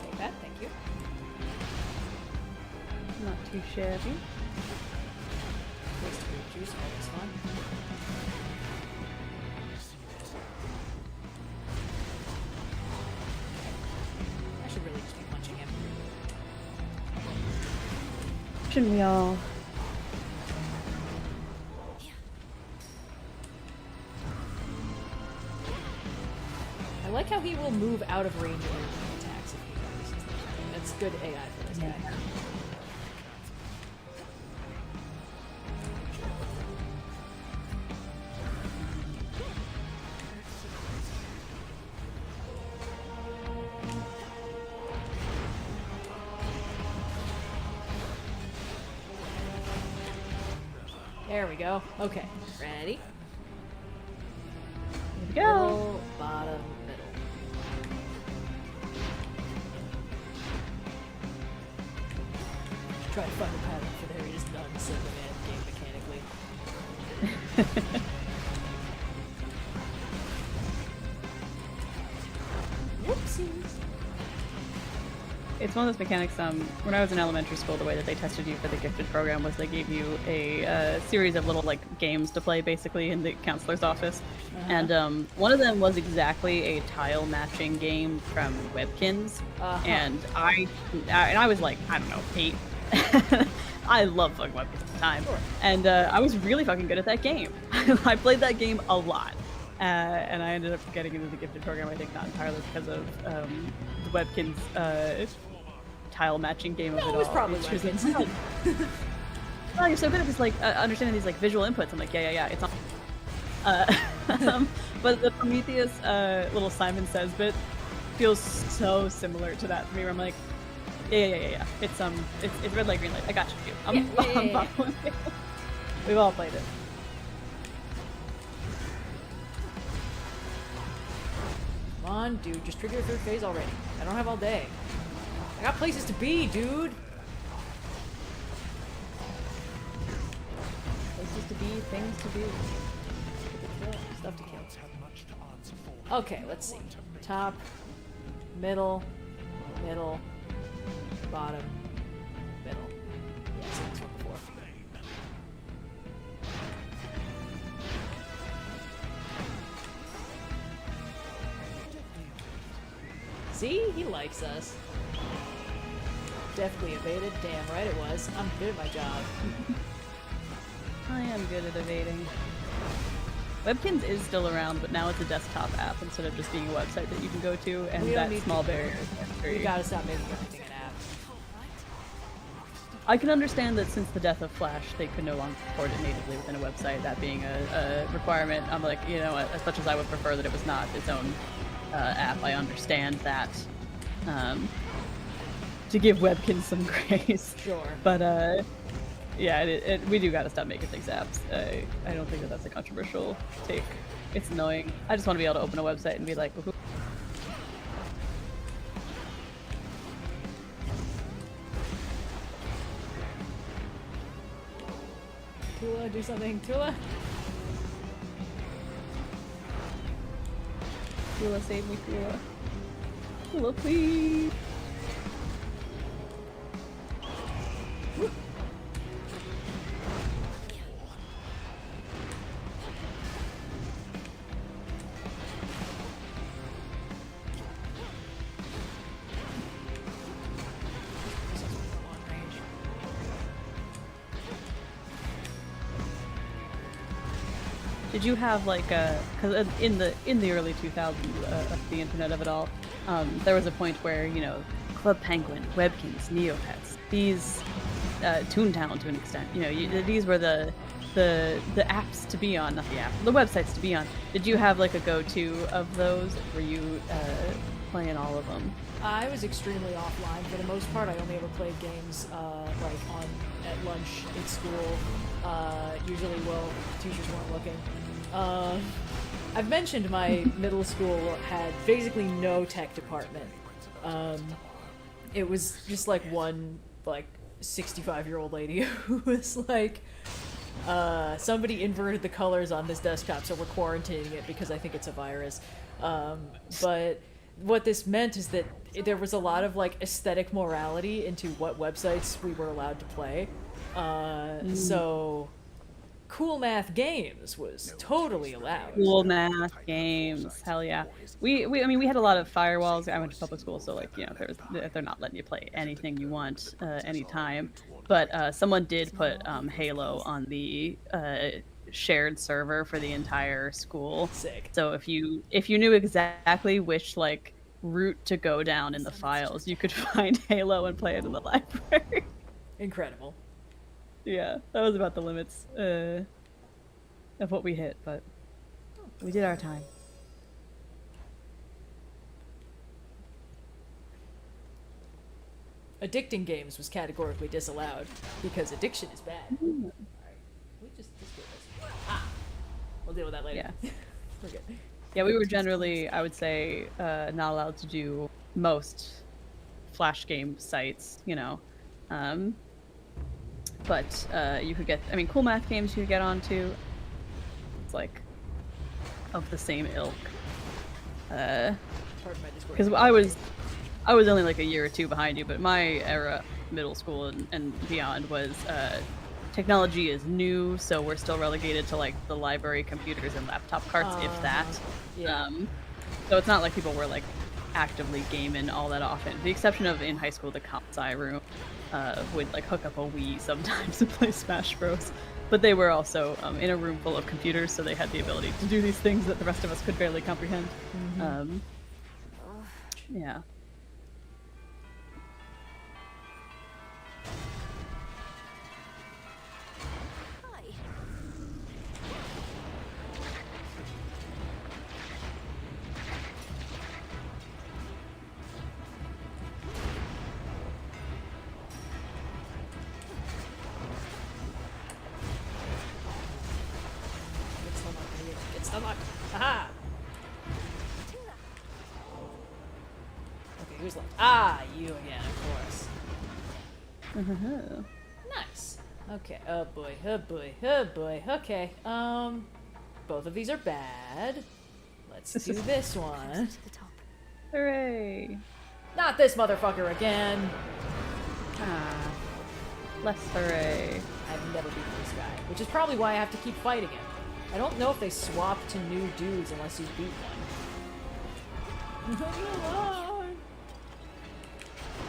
Take that, thank you. Not too shabby. Waste of grape juice, always fun. I should really just be punching him. Shouldn't we all? I like how he will move out of range of your attacks if he notices them. That's good AI for this guy. There we go. Okay, ready? Here we go. Middle, bottom, middle. Try to find a pattern, for there is none, said the man game mechanically. Whoopsies. It's one of those mechanics. When I was in elementary school, the way that they tested you for the gifted program was they gave you a series of little like games to play, basically, in the counselor's office. And one of them was exactly a tile matching game from Webkins, and I was like, I don't know, 8. I love fucking Webkins at the time, and I was really fucking good at that game. I played that game a lot. And I ended up getting into the gifted program, I think not entirely because of the Webkins tile matching game of it all. It was probably Webkins. Oh, you're so good at this, like, understanding these, like, visual inputs. I'm like, yeah, it's on. But the Prometheus little Simon Says bit feels so similar to that for me, where I'm like, yeah. It's red light, green light. I got you, too. I'm following you. We've all played it. Come on, dude, just trigger your third phase already. I don't have all day. I got places to be, dude! Places to be, things to do. Stuff to kill. Okay, let's see. Top, middle, bottom, middle. Yeah, I've seen this one before. See? He likes us. Definitely evaded. Damn right it was. I'm good at my job. I am good at evading. Webkins is still around, but now it's a desktop app instead of just being a website that you can go to, and that small barrier is We gotta stop making everything an app. I can understand that since the death of Flash, they could no longer support it natively within a website, that being a requirement. I'm like, you know, as much as I would prefer that it was not its own app, I understand that. To give Webkins some grace. Sure. But yeah, we do gotta stop making things apps. I don't think that that's a controversial take. It's annoying. I just want to be able to open a website and be like, woohoo. Tula, do something. Tula? Tula, save me, Tula. Tula, please. Did you have like because in the early 2000s of the internet of it all, there was a point where, you know, Club Penguin, Webkins, Neopets, these Toontown to an extent, you know, these were the apps to be on, not the app, the websites to be on. Did you have like a go-to of those? Were you playing all of them? I was extremely offline. For the most part, I only ever played games like at lunch in school. Usually, well, teachers weren't looking. I've mentioned my middle school had basically no tech department. It was just like one like 65-year-old lady who was like, somebody inverted the colors on this desktop, so we're quarantining it because I think it's a virus. But what this meant is that there was a lot of like aesthetic morality into what websites we were allowed to play. So Cool Math Games was totally allowed. Cool Math Games, hell yeah. I mean, we had a lot of firewalls. I went to public school, so like, you know, they're not letting you play anything you want anytime. But someone did put Halo on the shared server for the entire school. Sick. So if you knew exactly which like route to go down in the files, you could find Halo and play it in the library. Incredible. Yeah, that was about the limits of what we hit, but we did our time. Addicting games was categorically disallowed because addiction is bad. Alright, we just do this. We'll deal with that later. Yeah. We're good. Yeah, we were generally, I would say, not allowed to do most Flash game sites, you know. but you could get, I mean, cool math games you could get onto. It's like of the same ilk. Because I was only like a year or two behind you, but my era, middle school and beyond, was technology is new, so we're still relegated to like the library computers and laptop carts, if that. Yeah. So it's not like people were like actively gaming all that often. The exception of in high school, the comp sci room would like hook up a Wii sometimes to play Smash Bros. But they were also in a room full of computers, so they had the ability to do these things that the rest of us could barely comprehend. Yeah. Aha! Okay, who's left? Ah, you again, of course. Nice. Okay. Oh boy. Oh boy. Oh boy. Okay. Both of these are bad. Let's do this one. Hooray! Not this motherfucker again. Ah. Less hooray. I've never beaten this guy, which is probably why I have to keep fighting him. I don't know if they swap to new dudes unless you beat one.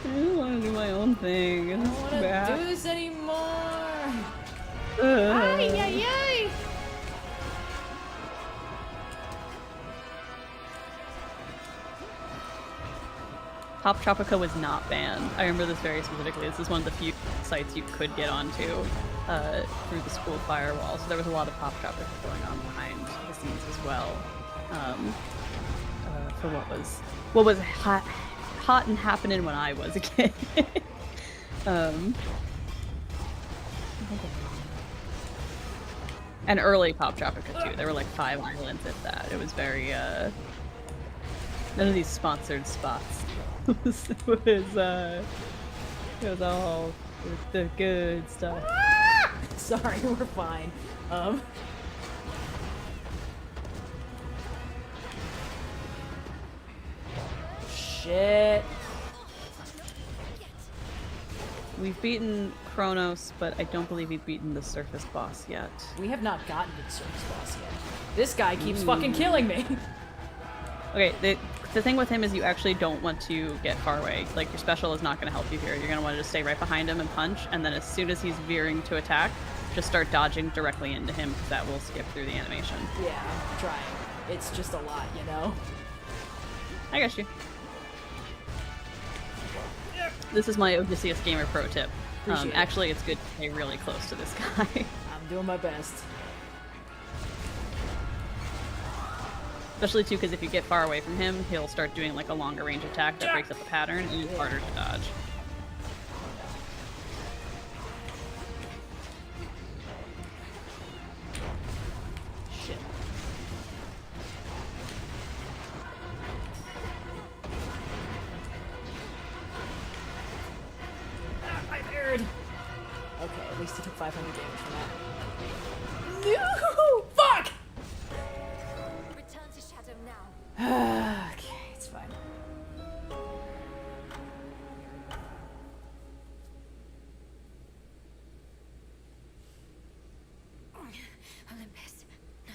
I don't want to do my own thing. I don't want to do this anymore. Ay, ay, ay. Pop Tropica was not banned. I remember this very specifically. This is one of the few sites you could get onto through the school firewall. So there was a lot of Pop Tropica going on behind the scenes as well. For what was hot and happening when I was a kid. And early Pop Tropica too. There were like 5 islands at that. It was very none of these sponsored spots. It was all the good stuff. Sorry, we're fine. Shit. We've beaten Kronos, but I don't believe we've beaten the surface boss yet. We have not gotten to the surface boss yet. This guy keeps fucking killing me. Okay, the thing with him is you actually don't want to get far away. Like, your special is not going to help you here. You're going to want to just stay right behind him and punch, and then as soon as he's veering to attack, just start dodging directly into him, because that will skip through the animation. Yeah, I'm trying. It's just a lot, you know? I got you. This is my Odysseus Gamer pro tip. Actually, it's good to stay really close to this guy. I'm doing my best. Especially too, because if you get far away from him, he'll start doing like a longer range attack that breaks up the pattern, and it's harder to dodge. Shit. My beard! Okay, at least he took 500 damage from that. No! Fuck! Return to Shadow now. Okay, it's fine. Olympus, no.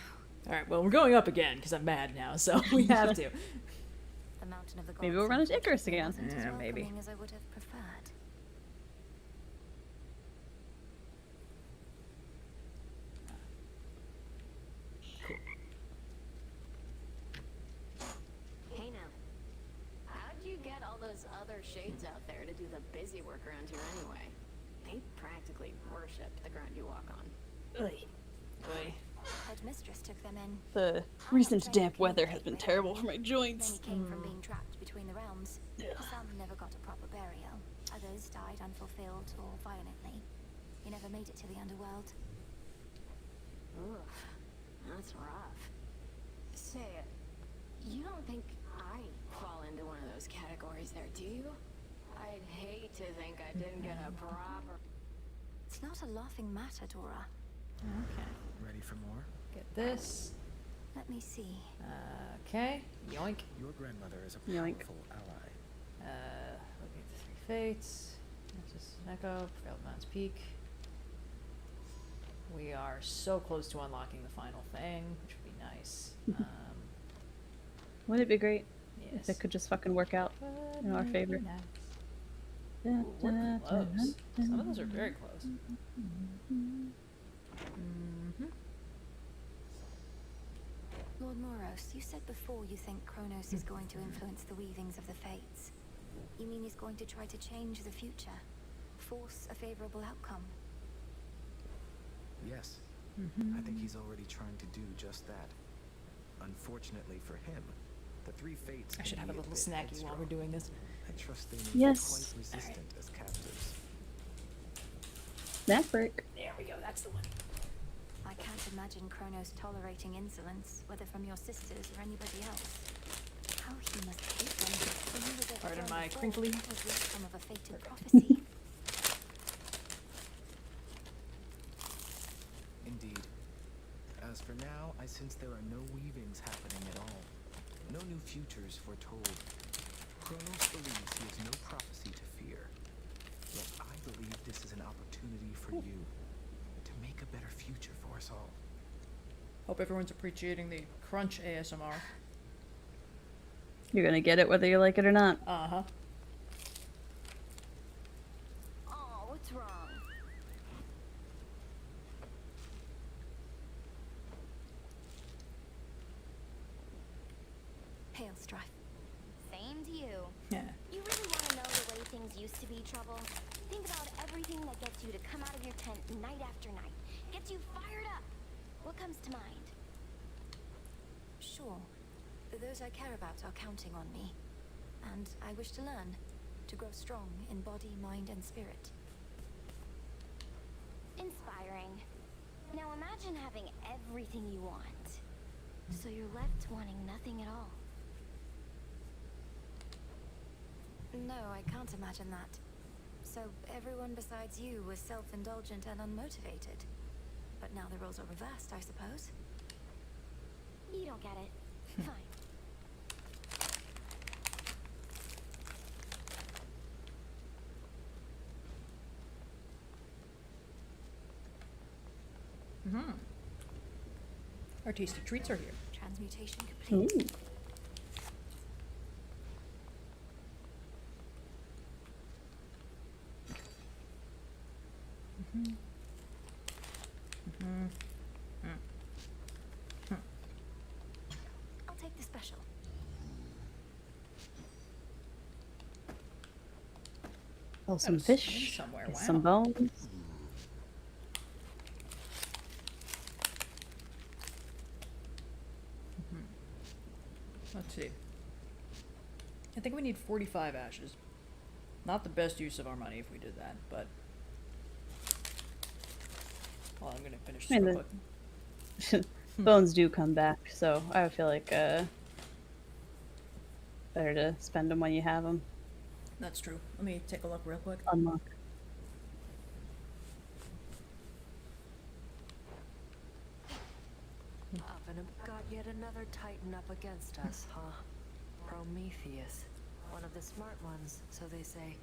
Alright, well, we're going up again, because I'm mad now, so we have to. The mountain of the Maybe we'll run into Icarus again. wasn't as Yeah, maybe. welcoming as I would have preferred. Hey now. How'd you get all those other shades out there to do the busy work around here anyway? They practically worship the ground you walk on. Oy. Oy. Headmistress took them in. The recent damp weather has been terrible for my joints. Many came from being trapped between the realms. Some never got a proper burial. Others died unfulfilled or violently. He never made it to the underworld. Oof, that's rough. Say, you don't think I fall into one of those categories there, do you? I'd hate to think I didn't get a proper... It's not a laughing matter, Dora. Okay. Ready for more? Get this. Let me see. Okay. Yoink. Your grandmother is a Yoink. powerful ally. Looking at the 3 fates. Nexus Echo. Prevailed Mountain's Peak. We are so close to unlocking the final thing, which would be nice. Wouldn't it be great Yes. if it could just fucking work out in our favor? Nice. Ooh, we're close. Some of those are very close. Lord Moros, you said before you think Kronos is going to influence the weavings of the fates. You mean he's going to try to change the future? Force a favorable outcome? Yes. I think he's already trying to do just that. Unfortunately for him, the 3 fates I should can have a be little bit snacky while we're headstrong. doing this. I trust they may Yes. be quite resistant as captives. Snack break. There we go, that's the one. I can't imagine Kronos tolerating insolence, whether from your sisters or anybody else. How he must hate them. When he was at Pardon the my before, crinkly. that was the outcome of a fated prophecy. Indeed. As for now, I sense there are no weavings happening at all. No new futures foretold. Kronos believes he has no prophecy to fear. Yet I believe this is an opportunity for you to make a better future for us all. Hope everyone's appreciating the crunch ASMR. You're gonna get it whether you like it or not. Uh-huh. Oh, what's wrong? Hail, Strife. Same to you. Yeah. You really want to know the way things used to be, Trouble? Think about everything that gets you to come out of your tent night after night. Gets you fired up. What comes to mind? Sure. Those I care about are counting on me. And I wish to learn. To grow strong in body, mind, and spirit. Inspiring. Now imagine having everything you want. So you're left wanting nothing at all. No, I can't imagine that. So everyone besides you was self-indulgent and unmotivated. But now the roles are reversed, I suppose. You don't get it. Fine. Our tasty treats are here. Transmutation complete. Ooh. I'll take the special. Oh, some was fish. somewhere, and wow. Some bones. Let's see. I think we need 45 ashes. Not the best use of our money if we did that, but... Well, I'm gonna finish this And real quick. Bones do come back, so I feel like better to spend them when you have them. That's true. Let me take a look real quick. Unlock. Up and got yet another titan up against us, huh? Prometheus. One of the smart ones, so they say.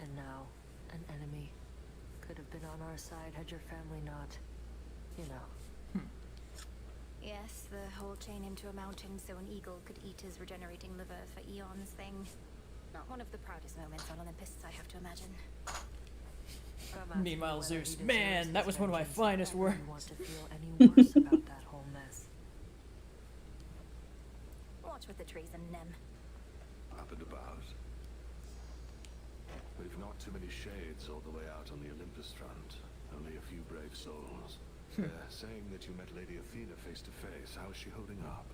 And now, an enemy. Could have been on our side had your family not, you know. Yes, the whole chain him to a mountain so an eagle could eat his regenerating liver for eons thing. Not one of the proudest moments on Olympus, I have to imagine. Meanwhile, Zeus, man, that was one of my finest words. words. Want to feel any worse about that whole mess? Watch with the treason, Nem. Up and about. We've not too many shades all the way out on the Olympus front. Only a few brave souls. They're saying that you met Lady Athena face to face. How's she holding up?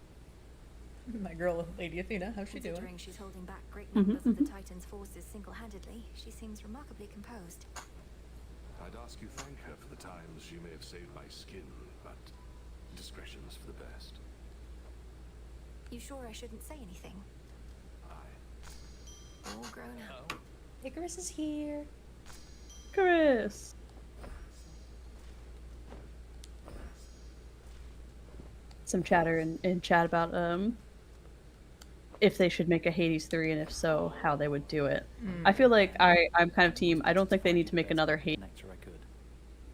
My girl, Lady Athena, how's she doing? Considering she's holding back great numbers of the Titan's forces single-handedly, she seems remarkably composed. I'd ask you thank her for the times she may have saved my skin, but discretion's for the best. You sure I shouldn't say anything? Aye. All grown up. Icarus is here. Chris. some chatter in chat about if they should make a Hades 3, and if so, how they would do it. I feel like I'm kind of team. I don't think they need to make another Hades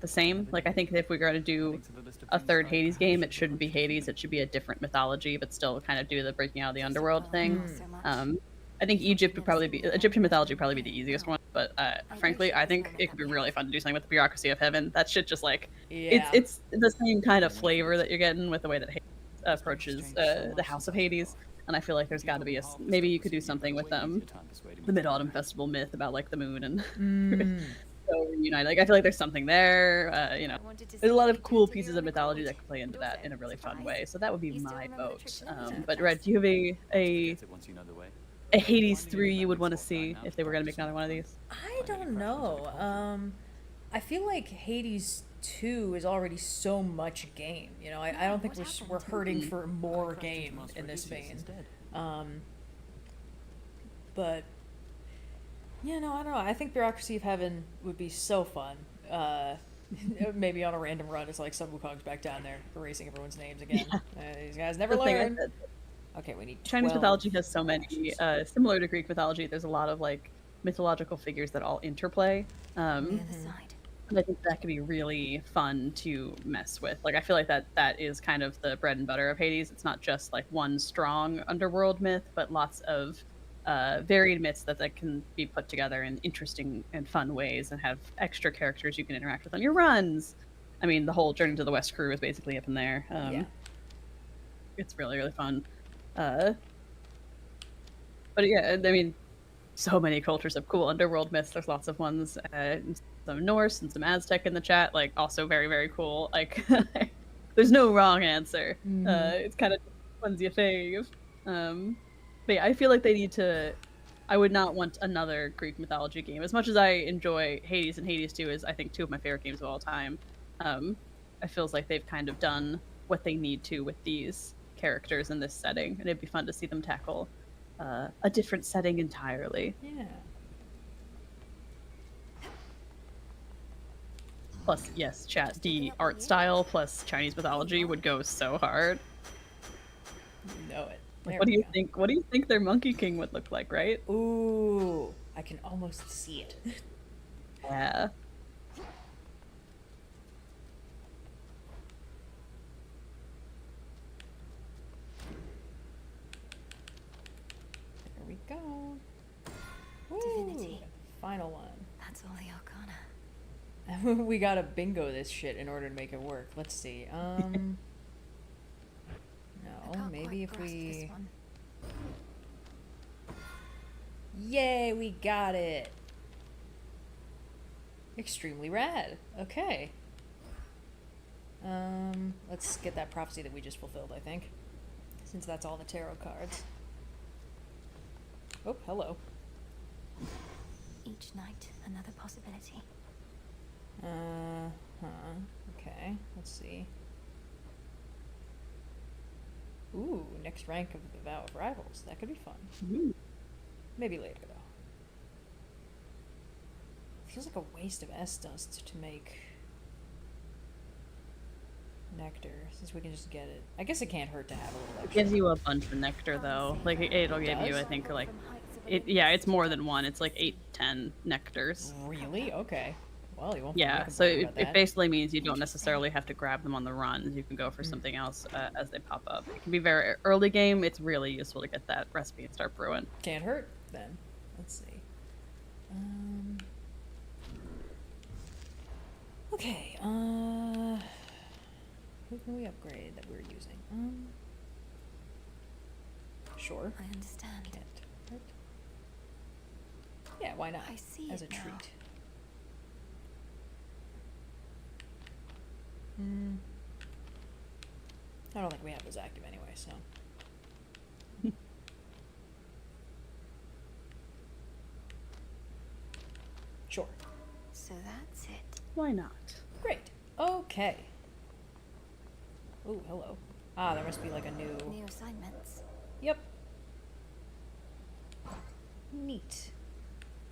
the same. Like, I think if we're going to do a third Hades game, it shouldn't be Hades. It should be a different mythology, but still kind of do the breaking out of the underworld thing. I think Egyptian mythology would probably be the easiest one, but frankly, I think it could be really fun to do something with the bureaucracy of heaven. That shit just like it's the same kind of flavor that you're getting with the way that Hades approaches the House of Hades. And I feel like there's got to be maybe you could do something with the Mid Autumn Festival myth about like the moon and so reunite. Like I feel like there's something there. You know, there's a lot of cool pieces of mythology that could play into that in a really fun way. So that would be my vote. But Red, do you have a Hades 3 you would want to see if they were going to make another one of these? I don't know. I feel like Hades 2 is already so much game. You know, I don't think we're hurting for more game in this vein. But yeah, no, I don't know. I think Bureaucracy of Heaven would be so fun. Maybe on a random run, it's like Sun Wukong's back down there erasing everyone's names again. These guys never learn. Okay, we need 12. Chinese mythology has so many, similar to Greek mythology, there's a lot of like mythological figures that all interplay. And I think that could be really fun to mess with. Like I feel like that is kind of the bread and butter of Hades. It's not just like one strong underworld myth, but lots of varied myths that can be put together in interesting and fun ways and have extra characters you can interact with on your runs. I mean, the whole Journey to the West crew is basically up in there. It's really, really fun. But yeah, I mean, so many cultures of cool underworld myths. There's lots of ones, some Norse and some Aztec in the chat. Like, also very, very cool. Like, there's no wrong answer. It's kind of ones you fave. But yeah, I feel like they need to. I would not want another Greek mythology game. As much as I enjoy Hades and Hades 2 is, I think, two of my favorite games of all time. It feels like they've kind of done what they need to with these characters in this setting, and it'd be fun to see them tackle a different setting entirely. Yeah. Plus, yes, chat, the art style plus Chinese mythology would go so hard. You know it. Like, what do you think? What do you think their Monkey King would look like, right? Ooh, I can almost see it. Yeah. There we go. Divinity. Final one. That's all the Arcana. We gotta bingo this shit in order to make it work. Let's see. No, maybe if we. Yay, we got it. Extremely rad. Okay. Let's get that prophecy that we just fulfilled, I think. Since that's all the tarot cards. Oh, hello. Each night, another possibility. Okay, let's see. Ooh, next rank of the Vow of Rivals. That could be fun. Maybe later, though. Feels like a waste of S-Dust to make nectar, since we can just get it. I guess it can't hurt to have a little extra. It gives you a bunch of nectar, though. Like, it'll give you, I think, like... it's more than one. It's like 8, 10 nectars. Really? Okay. Well, you won't. Yeah, so it basically means you don't necessarily have to grab them on the runs. You can go for something else as they pop up. It can be very early game. It's really useful to get that recipe and start brewing. Can't hurt, then. Let's see. Okay, who can we upgrade that we're using? Sure. I understand. Can't hurt. Yeah, why not? I see as a it now. treat. I don't think we have this active anyway, so. Sure. So that's it. Why not? Great. Okay. Oh, hello. Ah, there must be like a new assignments. Yep. Neat.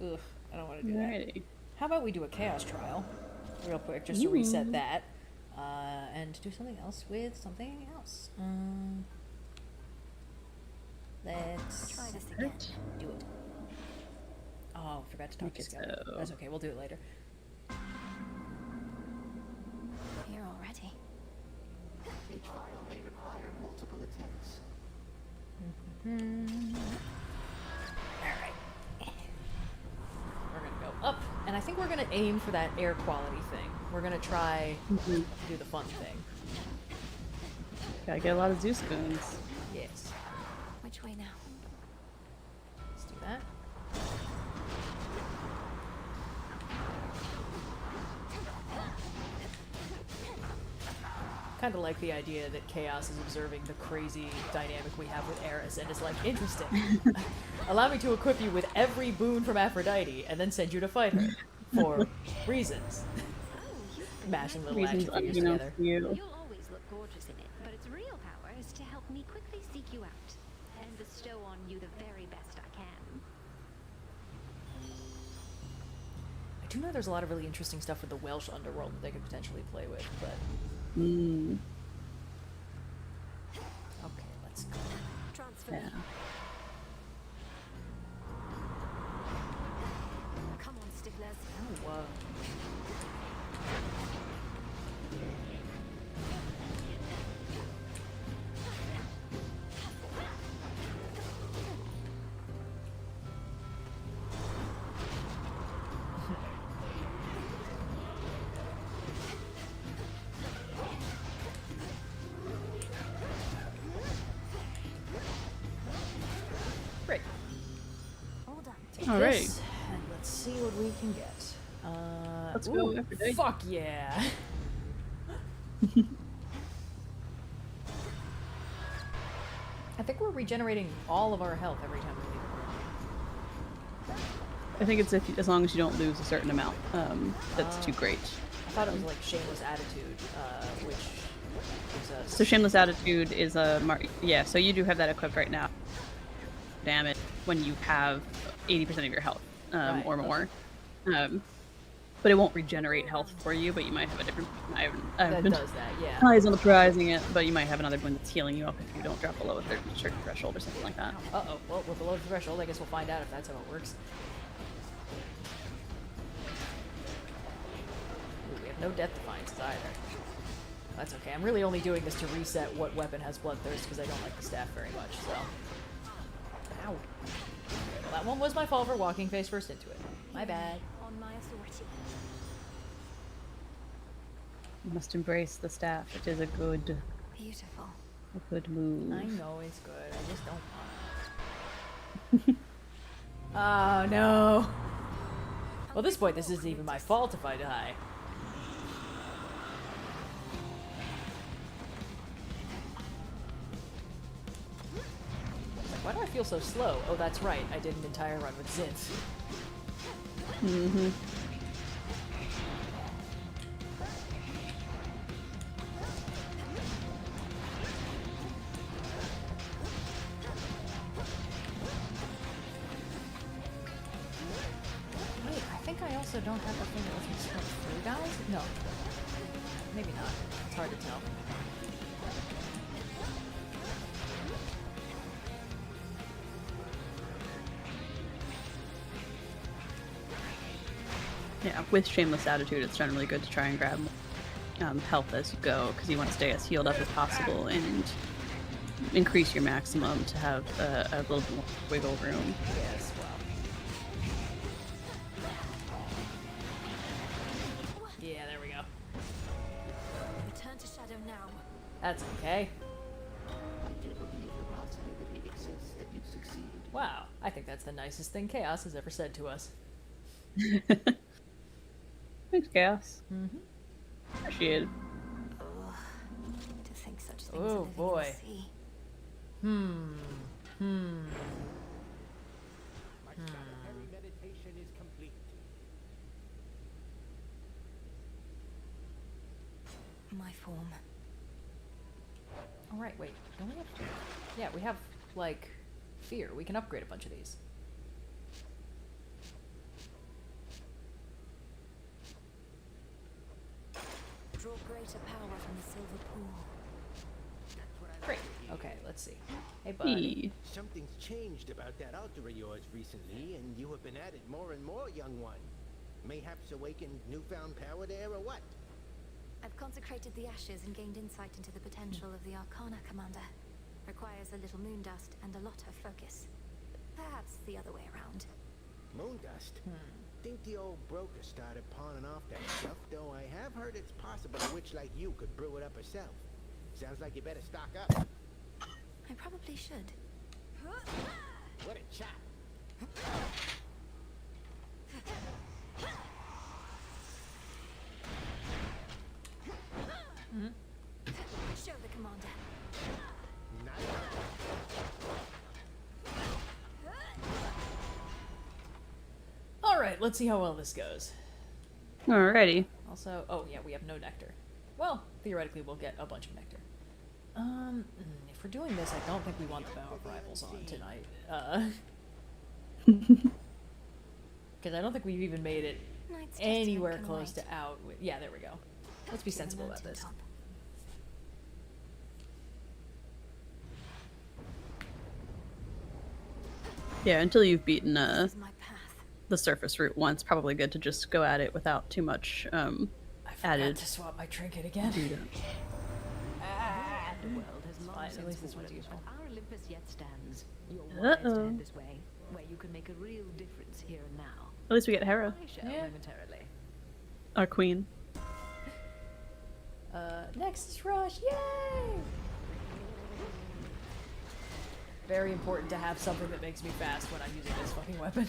Ugh, I don't want to do that. How about we do a chaos trial real quick, just to reset that. and do something else with something else. Let's Try this again. do it. Oh, forgot to talk to Scout. so. That's okay, we'll do it later. Here already. Each file may require multiple attempts. Alright. We're gonna go up, and I think we're gonna aim for that air quality thing. We're gonna try to do the fun thing. Gotta get a lot of zoo spoons. Yes. Which way now? Let's do that. Kind of like the idea that Chaos is observing the crazy dynamic we have with Eris and is like, interesting. Allow me to equip you with every boon from Aphrodite and then send you to fight her. For reasons. Mashing little action figures together. You'll always look gorgeous in it, but its real power is to help me quickly seek you out and bestow on you the very best I can. I do know there's a lot of really interesting stuff with the Welsh underworld that they could potentially play with, but... Okay, let's go. Transfer. Yeah. Come on, Sticklers. Oh, Great. Hold on. Take All this, right. and let's see what we can get. Let's ooh, go Aphrodite. Fuck yeah. I think we're regenerating all of our health every time we leave the room. I think it's as long as you don't lose a certain amount. That's too great. I thought it was like Shameless Attitude, which is a... So Shameless Attitude is a yeah. So you do have that equipped right now. Damage when you have 80% of your health Right, or more. But it won't regenerate health for you. But you might have a different. that been does that, yeah. eyes on the prizing it, but you might have another one that's healing you up if you don't drop below a certain threshold or something like that. Uh-oh. Well, with below the threshold, I guess we'll find out if that's how it works. Ooh, we have no death defiances either. That's okay. I'm really only doing this to reset what weapon has bloodthirst because I don't like the staff very much, so... Ow. Well, that one was my fault for walking face first into it. My bad. On my authority. You must embrace the staff. It is a good Beautiful. move. I know it's good. I just don't want Oh, no. Well, at this point, this isn't even my fault if I die. Like, why do I feel so slow? Oh, that's right. I did an entire run with Zinth. Mm-hmm. Wait, I think I also don't have a thing that lets me sprint through guys? No. Maybe not. It's hard to tell. Yeah, with Shameless Attitude, it's generally good to try and grab health as you go, because you want to stay as healed up as possible and increase your maximum to have a little bit more wiggle room. Yes, well. Yeah, there we go. Return to shadow now. That's okay. I do believe the possibility exists that you succeed. Wow, I think that's the nicest thing Chaos has ever said to us. Thanks, Chaos. Mm-hmm. Appreciate it. Ugh. To think such things Oh, are living boy. in the sea. meditation is complete. My form. All right, wait. Don't we have... Yeah, we have, like, fear. We can upgrade a bunch of these. Draw greater power from the silver pool. Great. Okay, let's see. Hey, buddy. Hey. Something's changed about that altar of yours recently, and you have been at it more and more, young one. Mayhaps awakened newfound power there, or what? I've consecrated the ashes and gained insight into the potential of the Arcana, Commander. Requires a little moon dust and a lot of focus. Perhaps the other way around. Moon dust? Think the old broker started pawning off that stuff, though I have heard it's possible a witch like you could brew it up herself. Sounds like you better stock up. I probably should. What a chop! Show the Commander. Alright, let's see how well this goes. Alrighty. Also, oh yeah, we have no nectar. Well, theoretically we'll get a bunch of nectar. If we're doing this, I don't think we want the Bow of Rivals on tonight. Because I don't think we've even made it anywhere close to out. Yeah, there we go. Let's be sensible about this. Yeah, until you've beaten the surface route once, probably good to just go at it without too much added. To swap my trinket again. The world has long At since least this fallen, one's useful. but our Olympus yet stands. You're wise to head this way, where you can make a real difference here and now. At least we get Hera, I shall momentarily. our queen. Nexus Rush, yay! Very important to have something that makes me fast when I'm using this fucking weapon.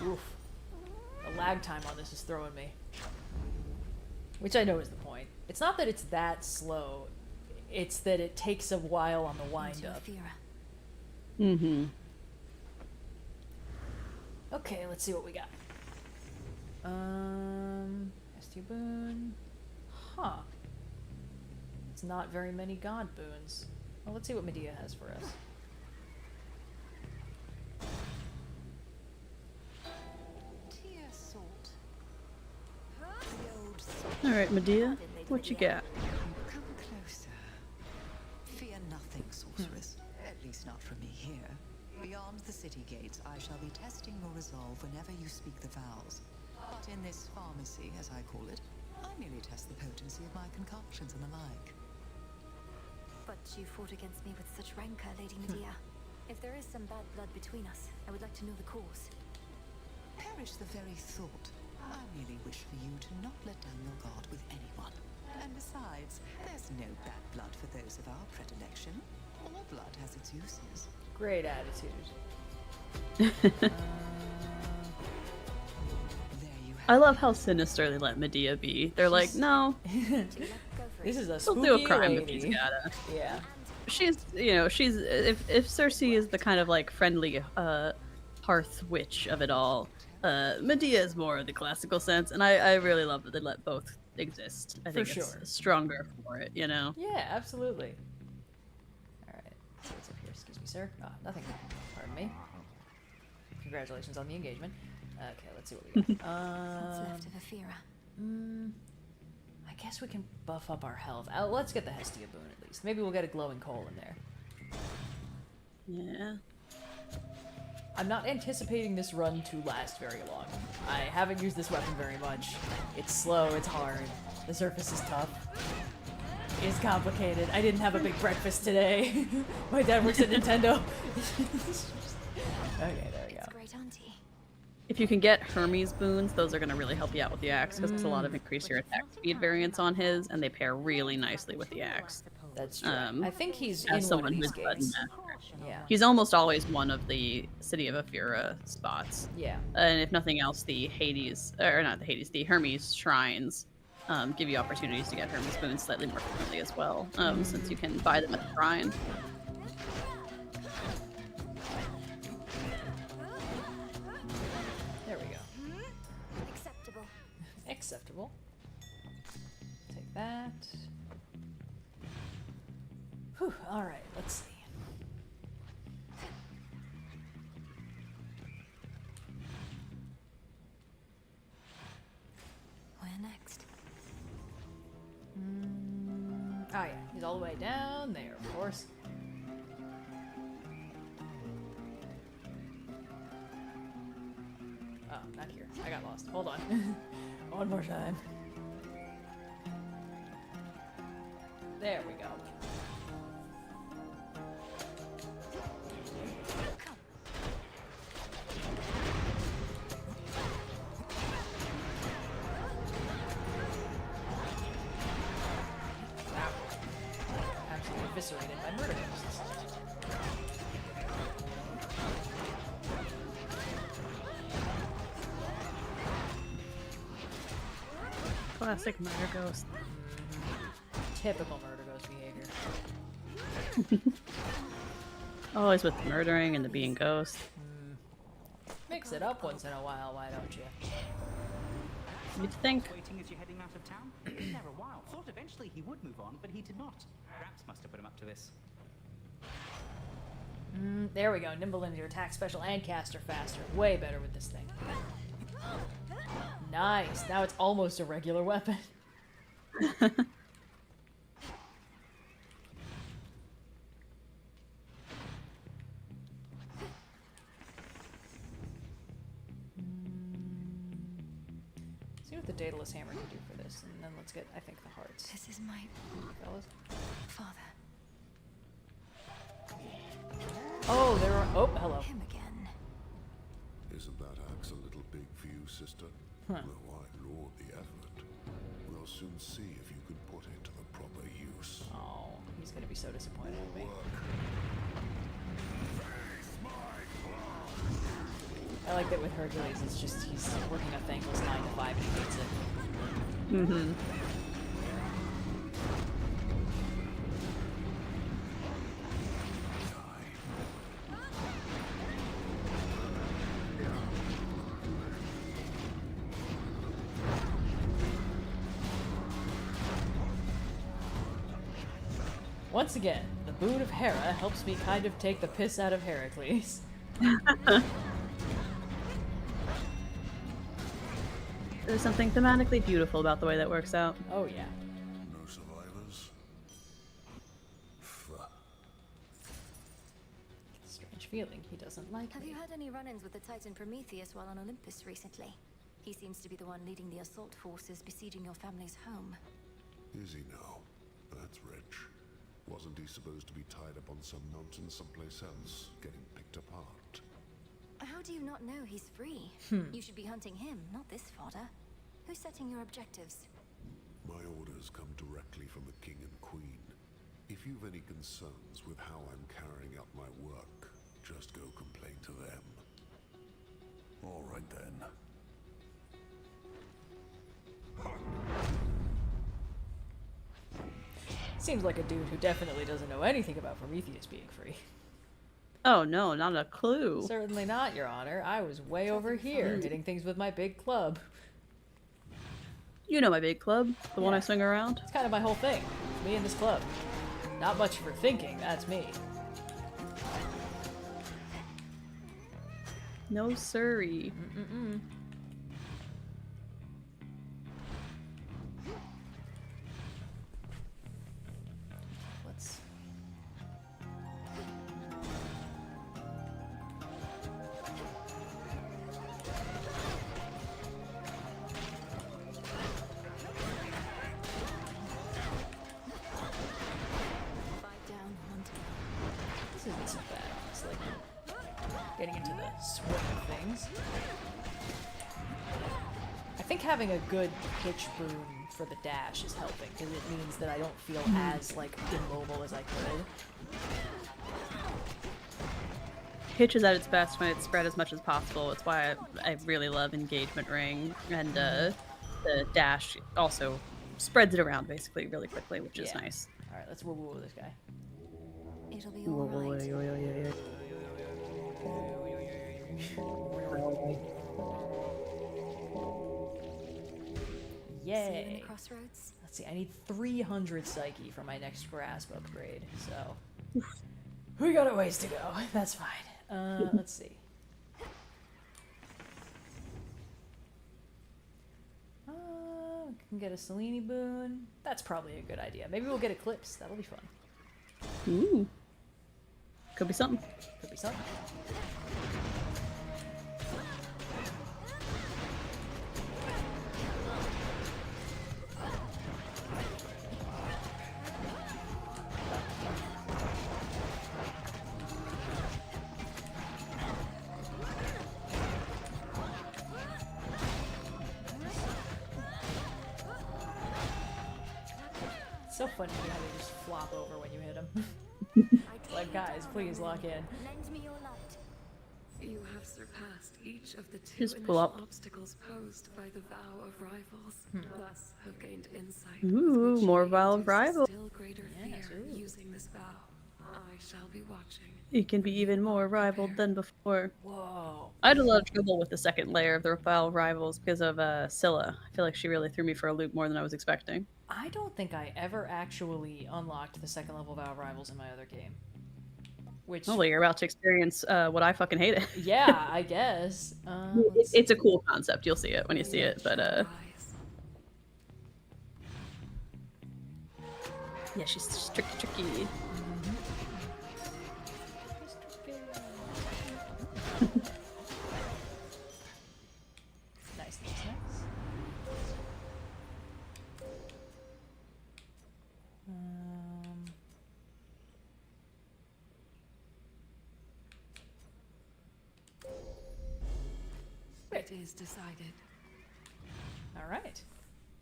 Oof. The lag time on this is throwing me. Which I know is the point. It's not that it's that slow, it's that it takes a while on the wind up. Mm-hmm. Okay, let's see what we got. Estia boon. Huh. It's not very many god boons. Well, let's see what Medea has for us. Alright, Medea, what you got? Come closer. Fear nothing, sorceress. At least not from me here. Beyond the city gates, I shall be testing your resolve whenever you speak the vows. But in this pharmacy, as I call it, I merely test the potency of my concoctions and the like. But you fought against me with such rancor, Lady Medea. If there is some bad blood between us, I would like to know the cause. Perish the very thought. I merely wish for you to not let down your guard with anyone. And besides, there's no bad blood for those of our predilection. All blood has its uses. Great attitude. I love how sinister they let Medea be. They're like, no. This is a He'll spooky do a crime lady. if he's gotta. Yeah. She's, you know, she's if Cersei is the kind of like friendly hearth witch of it all, Medea is more of the classical sense, and I really love that they let both exist. I think it's stronger for it, you know. Yeah, absolutely. All right. Let's see what's up here. Excuse me, sir. Ah, nothing. Pardon me. Congratulations on the engagement. Okay, let's see what we got. What's left of Aphira? I guess we can buff up our health. Let's get the Hestia boon at least. Maybe we'll get a glowing coal in there. Yeah. I'm not anticipating this run to last very long. I haven't used this weapon very much. It's slow, it's hard. The surface is tough. It's complicated. I didn't have a big breakfast today. My dad works at Nintendo. Okay, there we go. Great auntie. If you can get Hermes boons, those are going to really help you out with the axe, because it's a lot of increase your attack speed variants on his, and they pair really nicely with the axe. That's true. I think he's as in one of someone these who's blood gates. master. Yeah. He's almost always one of the City of Aphira spots. Yeah. And if nothing else, the the Hermes shrines give you opportunities to get Hermes boons slightly more frequently as well, since you can buy them at the shrine. There we go. Acceptable. Take that. Whew, alright, let's see. Where next? Oh yeah, he's all the way down there, of course. Oh, not here. I got lost. Hold on. One more time. There we go. Absolutely eviscerated by murder ghosts. Classic murder ghost. Typical murder ghost behavior. Always with the murdering and the being ghost. Mix it up once in a while, why don't you? You'd think. Waiting as you're heading out of town? He's been there a while. Thought eventually he would move on, but he did not. Raps must have put him up to this. There we go. Nimble into your attack, special, and caster faster. Way better with this thing. Nice. Now it's almost a regular weapon. See what the Daedalus Hammer can do for this, and then let's get, I think, the hearts. This is my Fellas. father. Oh, there are. Oh, hello. Him again. Isn't that axe a little big for you, sister? Huh. Though I laud the effort. We'll soon see if you can put it to the proper use. Oh, he's gonna be so disappointed in me. I like that with Hercules, it's just he's working a thankless 9 to 5 and he hates it. Mm-hmm. Once again, the boon of Hera helps me kind of take the piss out of Heracles. There's something thematically beautiful about the way that works out. Oh yeah. No survivors? Strange feeling he doesn't like Have me. you had any run-ins with the Titan Prometheus while on Olympus recently? He seems to be the one leading the assault forces besieging your family's home. Is he now? That's rich. Wasn't he supposed to be tied up on some mountain someplace else, getting picked apart? How do you not know he's free? You should be hunting him, not this fodder. Who's setting your objectives? My orders come directly from the King and Queen. If you've any concerns with how I'm carrying out my work, just go complain to them. All right then. Seems like a dude who definitely doesn't know anything about Prometheus being free. Oh no, not a clue. Certainly not, Your Honor. I was way over here, hitting things with my big club. You know my big club, the one I swing around. It's kind of my whole thing. Me and this club. Not much for thinking, that's me. No siree. Let's... This isn't so bad, honestly. Getting into the swing of things. I think having a good pitch boom for the dash is helping, because it means that I don't feel as, like, immobile as I could. Hitch is at its best when it's spread as much as possible. It's why I really love engagement ring, and the dash also spreads it around basically really quickly, which is nice. Alright, let's woo-woo this guy. It'll be alright. See you in the Yay. Crossroads? Let's see, I need 300 psyche for my next grasp upgrade, so we got a ways to go. That's fine. Let's see. Can get a Selene boon. That's probably a good idea. Maybe we'll get Eclipse. That'll be fun. Ooh. Could be something. Could be something. It's so funny how they just flop over when you hit them. It's like, guys, please lock in. Lend me your light. You have surpassed each of the two Just pull initial up. obstacles posed by the vow of rivals. Thus have gained insight. Ooh, more Vow of Rivals. Still greater fear using this vow. I shall be watching. It can be even more rivaled than before. Whoa. I had a lot of trouble with the second layer of the Vow of Rivals because of Scylla. I feel like she really threw me for a loop more than I was expecting. I don't think I ever actually unlocked the second level Vow of Rivals in my other game. Which... Oh, well, you're about to experience what I fucking hated. Yeah, I guess. It's a cool concept. You'll see it when you see it, but yeah, she's tricky. Nice. It is decided. All right.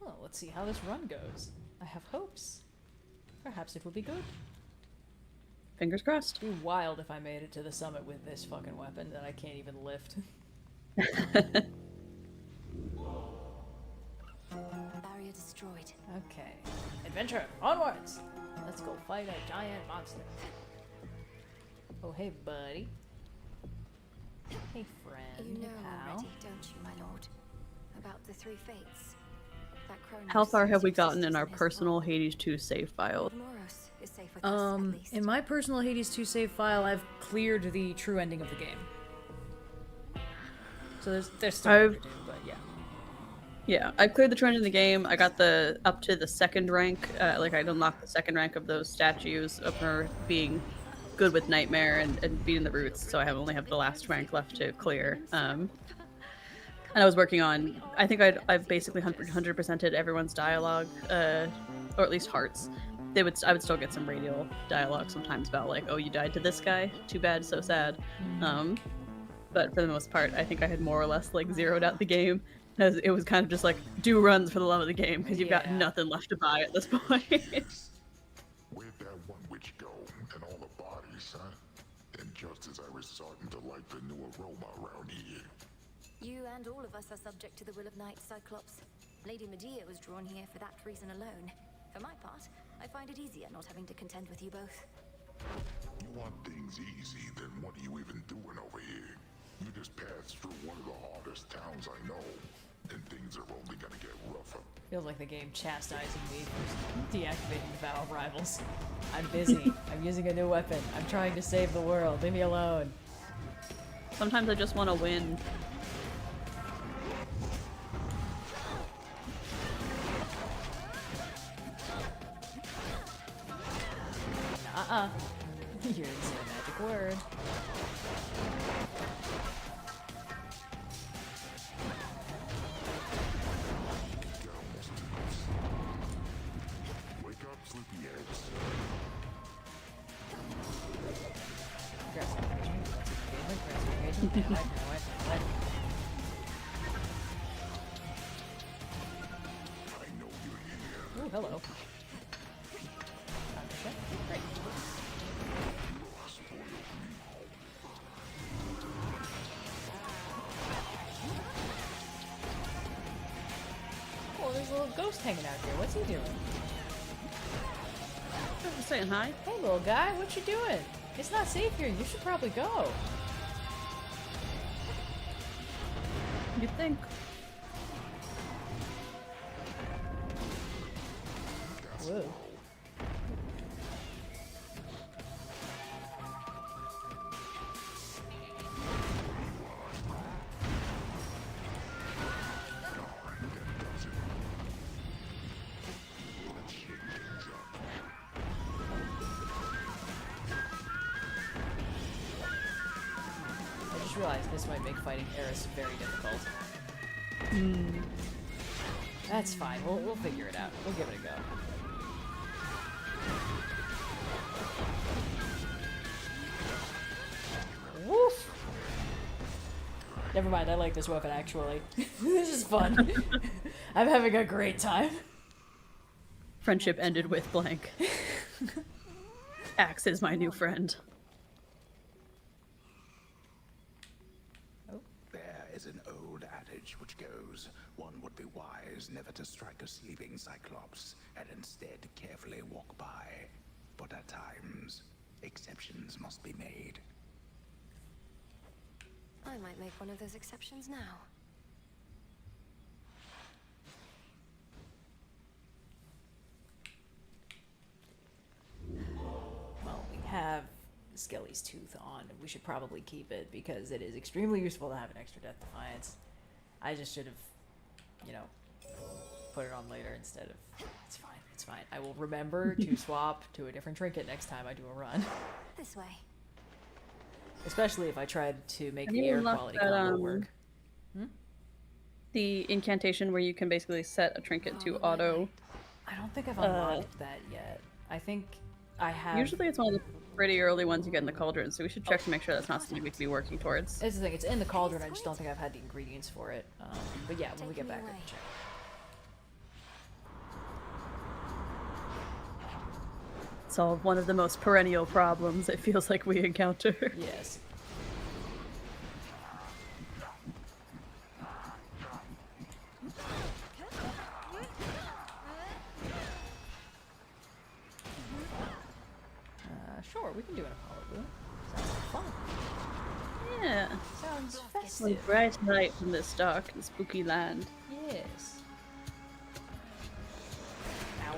Well, let's see how this run goes. I have hopes. Perhaps it will be good. Fingers crossed. It'd be wild if I made it to the summit with this fucking weapon that I can't even lift. Barrier destroyed. Okay. Adventure, onwards! Let's go fight a giant monster. Oh, hey, buddy. Hey, friend. You know pal. already, don't you, my lord? About the three fates. That Kronos How far have we sees gotten in existence our his personal world. Hades 2 save file? Moros is safe with us, at least. In my personal Hades 2 save file, I've cleared the true ending of the game. So there's still more to do, but yeah. Yeah, I cleared the trend in the game. I got up to the second rank. Like I unlocked the second rank of those statues of her being good with Nightmare and beating the roots. So I only have the last rank left to clear. And I was working on. I think I've basically 100%ed everyone's dialogue, or at least hearts. I would still get some radial dialogue sometimes about like, oh, you died to this guy. Too bad, so sad. But for the most part, I think I had more or less like zeroed out the game. It was kind of just like, do runs for the love of the game, because you've got nothing left to buy at this point. Where'd that one witch go, and all the bodies, huh? And just as I was starting to like the new aroma around here. You and all of us are subject to the will of night, Cyclops. Lady Medea was drawn here for that reason alone. For my part, I find it easier not having to contend with you both. You want things easy, then what are you even doing over here? You just passed through one of the hardest towns I know, and things are only gonna get rougher. Feels like the game chastising me for deactivating the Vow of Rivals. I'm busy. I'm using a new weapon. I'm trying to save the world. Leave me alone. Sometimes I just want to win. You didn't say a magic word. Wake up, sleepyheads. Ooh, hello. Great. Oh, there's a little ghost hanging out here. What's he doing? I'm saying hi. Hey, little guy, what you doing? It's not safe here. You should probably go. You'd think. Whoa. I just realized this might make fighting Eris very difficult. That's fine. We'll figure it out. We'll give it a go. Woof! Never mind, I like this weapon actually. This is fun. I'm having a great time. Friendship ended with blank. Axe is my new friend. There is an old adage which goes, one would be wise never to strike a sleeping cyclops, and instead carefully walk by. But at times, exceptions must be made. I might make one of those exceptions now. Well, we have Skelly's tooth on. We should probably keep it because it is extremely useful to have an extra death defiance. I just should have, you know, put it on later instead of... It's fine, it's fine. I will remember to swap to a different trinket next time I do a run. This way. Especially if I tried to make Have the you air unlocked quality that, combo work. The incantation where you can basically set a trinket to auto. I don't think I've unlocked that yet. I think I have... Usually it's one of the pretty early ones you get in the cauldron, so we should check to make sure that's not something we could be working towards. That's the thing, it's in the cauldron, I just don't think I've had the ingredients for it. But yeah, when we get back, I can check. Solve one of the most perennial problems it feels like we encounter. Yes. Sure, we can do an Apollo Blue. Sounds like fun. Yeah. Sounds One festive. bright light from this dark and spooky land. Yes. Ow.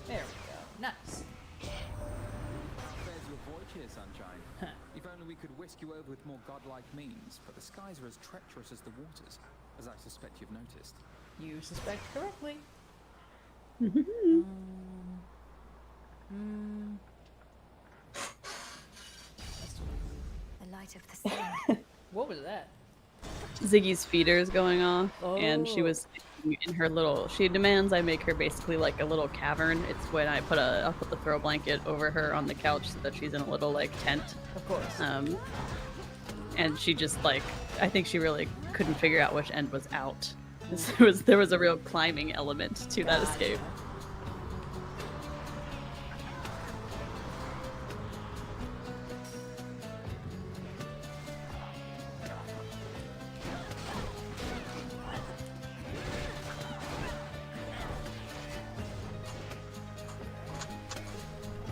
There we go. Nice. There's your voyage here, sunshine. Huh. If only we could whisk you over with more godlike means, but the skies are as treacherous as the waters, as I suspect you've noticed. You suspect correctly. The light of the sun. What was that? Ziggy's feeder is going off, and she Oh. was in her little. She demands I make her basically like a little cavern. It's when I'll put the throw blanket over her on the couch so that she's in a little like tent. Of course. And she just like, I think she really couldn't figure out which end was out. There was a real climbing element to that escape.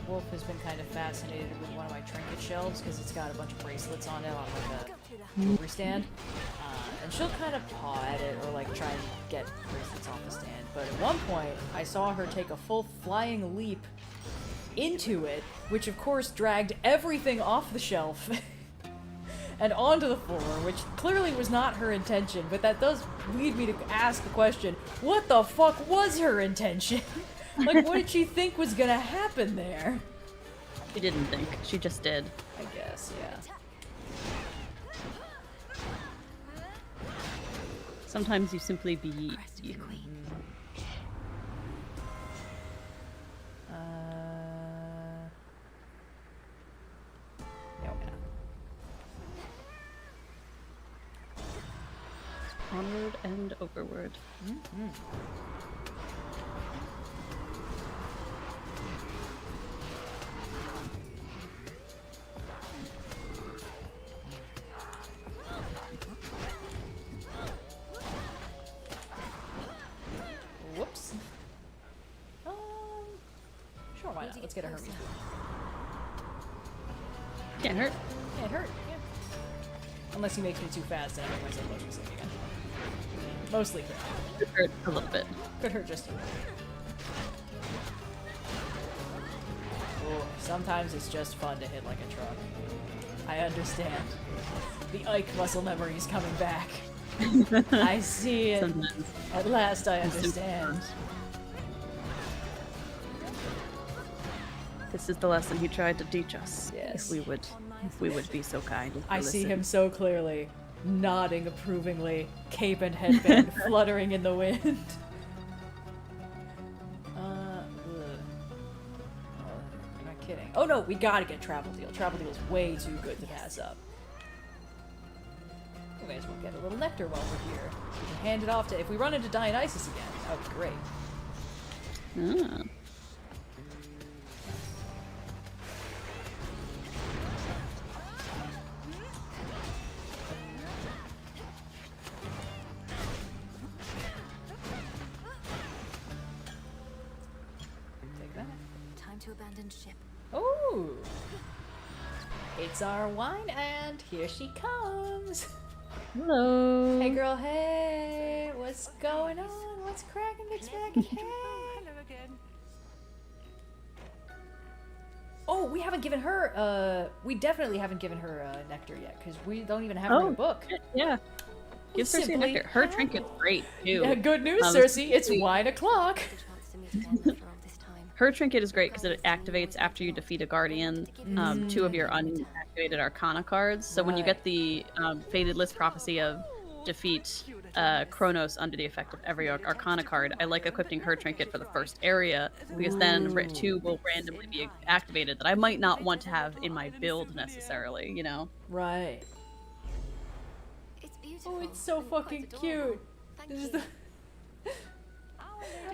Wolf has been kind of fascinated with one of my trinket shelves because it's got a bunch of bracelets on it on like a jewelry stand. And she'll kind of paw at it or like try and get bracelets off the stand. But at one point, I saw her take a full flying leap into it, which of course dragged everything off the shelf and onto the floor, which clearly was not her intention. But that does lead me to ask the question, what the fuck was her intention? Like, what did she think was gonna happen there? She didn't think. She just did. I guess, yeah. Sometimes you simply be you. Onward and overward. Whoops. Sure, why not? Let's get a Hermes. Can't hurt. Can't hurt. Yeah. Unless he makes me too fast and I make myself motion sick again. Mostly could. Could hurt a little bit. Could hurt just a little. Ooh, sometimes it's just fun to hit like a truck. I understand. The Ike muscle memory is coming back. I see it. Sometimes. At last I understand. This is the lesson he tried to teach us. Yes. If we would be so kind. I see him so clearly, nodding approvingly, cape and headband fluttering in the wind. I'm not kidding. Oh no, we gotta get Travel Deal. Travel Deal is way too good to pass up. We may as well get a little nectar while we're here. We can hand it off to, if we run into Dionysus again, that would be great. Ah. Take that. Time to abandon ship. Ooh! It's our wine and here she comes! Hello. Hey girl, hey! What's going on? What's cracking? It's back. Hey! Hello again. Oh, we haven't given her, we definitely haven't given her nectar yet, because we don't even have her in the book. Yeah. Give Cersei a nectar. Her trinket's great, too. Yeah, good news, Cersei. It's wine o'clock. Her trinket is great because it activates after you defeat a guardian, 2 of your unactivated Arcana cards. So when you get the Fated List Prophecy of defeat Kronos under the effect of every Arcana card, I like equipping her trinket for the first area because then 2 will randomly be activated that I might not want to have in my build necessarily, you know? Right. It's beautiful. Oh, it's so fucking cute. This is the...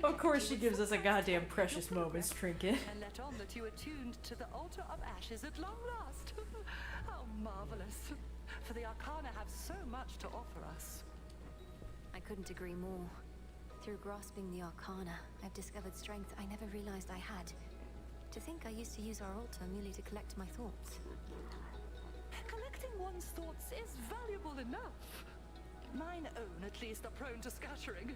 Of course she gives us a goddamn precious moments trinket. And let on that you are tuned to the altar of ashes at long last. How marvelous. For the Arcana have so much to offer us. I couldn't agree more. Through grasping the Arcana, I've discovered strength I never realized I had. To think I used to use our altar merely to collect my thoughts. Collecting one's thoughts is valuable enough. Mine own, at least, are prone to scattering.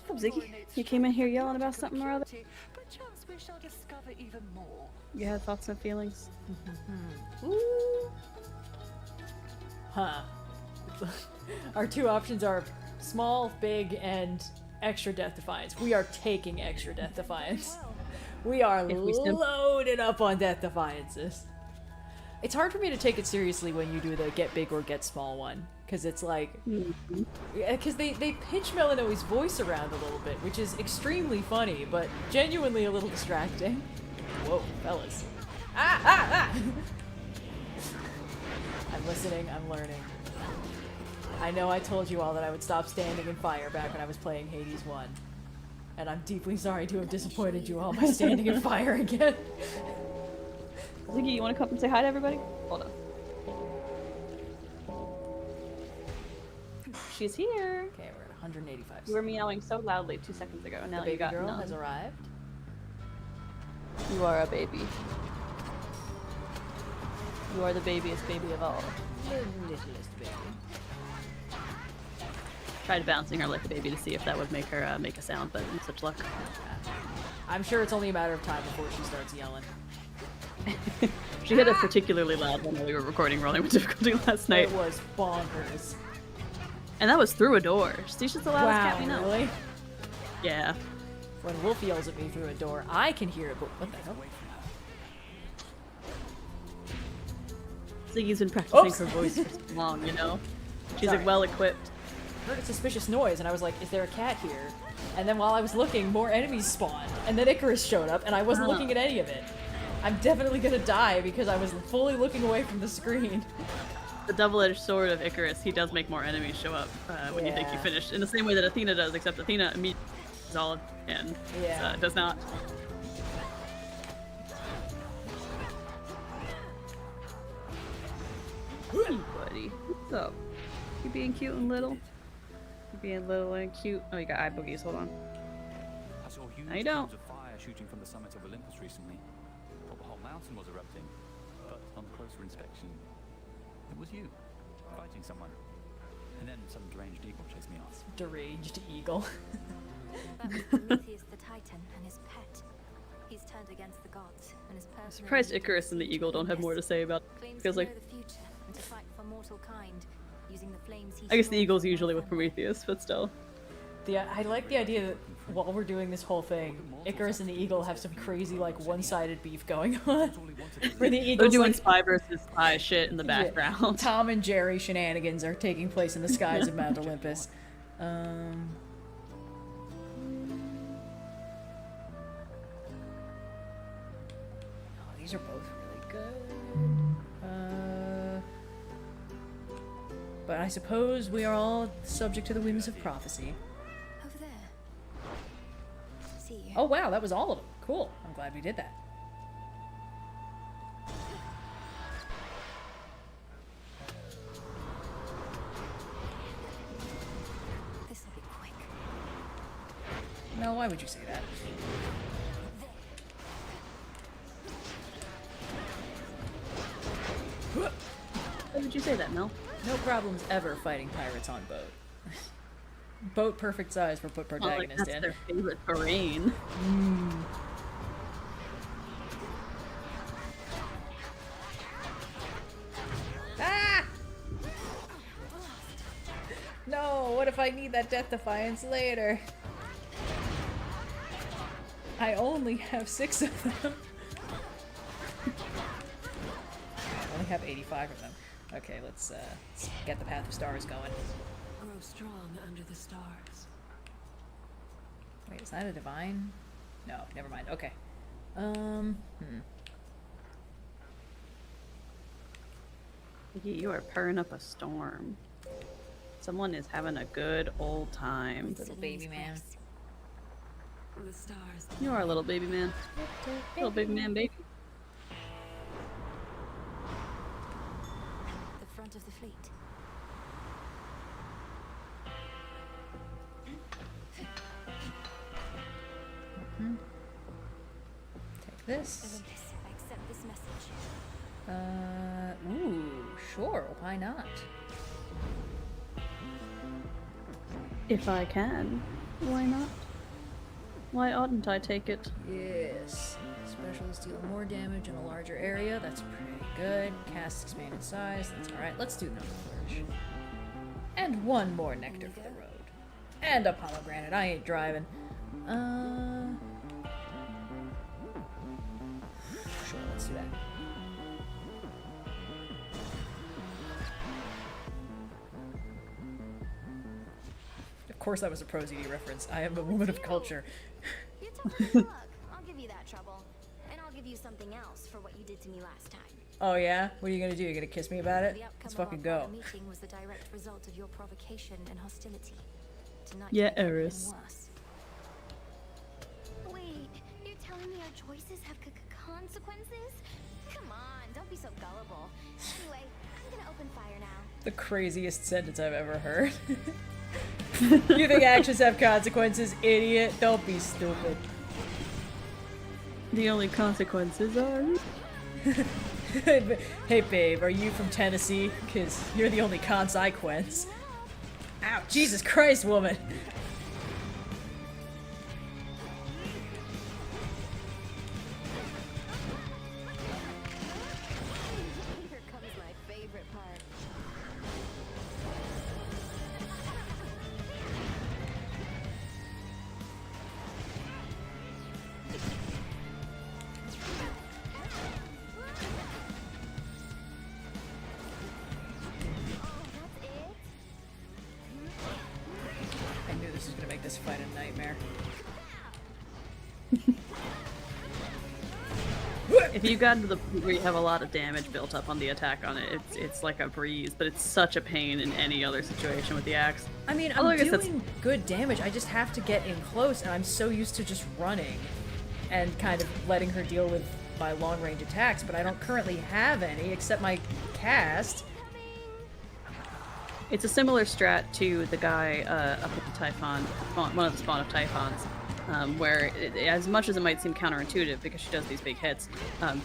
Oh, Ziggy, you came in here yelling about something or other? Perchance we shall discover even more. You had thoughts and feelings? Ooh. Huh. Our 2 options are small, big, and extra Death Defiance. We are taking extra Death Defiance. We are loaded up on Death Defiances. It's hard for me to take it seriously when you do the get big or get small one. Because it's like... Because they pitch Melanoe's voice around a little bit, which is extremely funny, but genuinely a little distracting. Whoa, fellas. Ah, ah, ah! I'm listening, I'm learning. I know I told you all that I would stop standing in fire back when I was playing Hades 1. And I'm deeply sorry to have disappointed you all by standing in fire again. Ziggy, you want to come and say hi to everybody? Hold on. She's here. Okay, we're at 185. You were meowing so loudly 2 seconds ago, and now the you got baby girl none. has arrived. You are a baby. You are the babiest baby of all. Littlest baby. Tried bouncing her like a baby to see if that would make her make a sound, but in such luck. I'm sure it's only a matter of time before she starts yelling. She hit a particularly loud one while we were recording Rolling with Difficulty last night. It was bonkers. And that was through a door. She's just the loudest cat we know. Really? Yeah. When Wolf yells at me through a door, I can hear it, but what the hell? Ziggy's been practicing her voice for so long, you know? She's Sorry. well equipped. I heard a suspicious noise, and I was like, is there a cat here? And then while I was looking, more enemies spawned, and then Icarus showed up, and I wasn't looking at any of it. I'm definitely gonna die because I was fully looking away from the screen. The double-edged sword of Icarus, he does make more enemies show up when you think you finished. In the same way that Athena does, except Athena immediately is all in. Does not. Hey, buddy. What's up? You being cute and little? You being little and cute? Oh, you got eye boogies. Hold on. I saw huge No, you don't. clouds of fire shooting from the summit of Olympus recently. Thought the whole mountain was erupting. But on closer inspection, it was you, fighting someone. And then some deranged eagle chased me off. Deranged eagle. That was Prometheus the Titan and his pet. He's turned against the gods and is personally... Surprised Icarus and the eagle don't have more to say about it. Claims Feels to like... know the future and to fight for mortal kind, using the flames he I guess the stored eagle's from usually their with Prometheus, but still. I like the idea that while we're doing this whole thing, Icarus and the eagle have some crazy, like, one-sided beef going on. Where the eagle's They're doing like, spy versus spy shit in the background. Yeah, Tom and Jerry shenanigans are taking place in the skies of Mount Olympus. Oh, these are both really good. But I suppose we are all subject to the whims of prophecy. Over there. See. Oh wow, that was all of them. Cool. I'm glad we did that. This'll be quick. No, why would you say that? Why would you say that, Mel? No problems ever fighting pirates on boat. Boat perfect size for put protagonist that's in. their favorite terrain. Ah! No, what if I need that death defiance later? I only have 6 of them. I only have 85 of them. Okay, let's get the Path of Stars going. Grow strong under the stars. Wait, is that a divine? No, never mind. Okay. You are purring up a storm. Someone is having a good old time. Little baby man. The stars. You are a little baby man. Little baby man, baby. The front of the fleet. Take this. Olympus, I accept this message. Ooh, sure. Why not? If I can, why not? Why oughtn't I take it? Yes. Specials deal more damage in a larger area. That's pretty good. Casts expand in size. That's alright. Let's do another flourish. And one more nectar for the road. And a pomegranate. I ain't driving. Sure, let's do that. Of course that was a Prosody reference. I am a woman of culture. You're tough as luck. I'll give you that trouble. And I'll give you something else for what you did to me last time. Oh yeah? What are you gonna do? You gonna kiss me about it? The outcome Let's of our fucking go. prior meeting was the direct result of your provocation and hostility. Tonight Yeah, will be even Eris. worse. Wait, you're telling me our choices have consequences? Come on, don't be so gullible. Anyway, I'm gonna open fire now. The craziest sentence I've ever heard. You think actions have consequences, idiot? Don't be stupid. The only consequences are... Hey babe, are you from Tennessee? Cause you're the only consequence. Ow, Jesus Christ, woman! Here comes my favorite part. I knew this was gonna make this fight a nightmare. If you got to the point where you have a lot of damage built up on the attack on it, it's like a breeze, but it's such a pain in any other situation with the axe. I mean, Although I'm I guess that's- doing good damage, I just have to get in close, and I'm so used to just running and kind of letting her deal with my long-range attacks, but I don't currently have any except my cast. It's a similar strat to the guy up at the Typhon, one of the spawn of Typhons. where as much as it might seem counterintuitive because she does these big hits,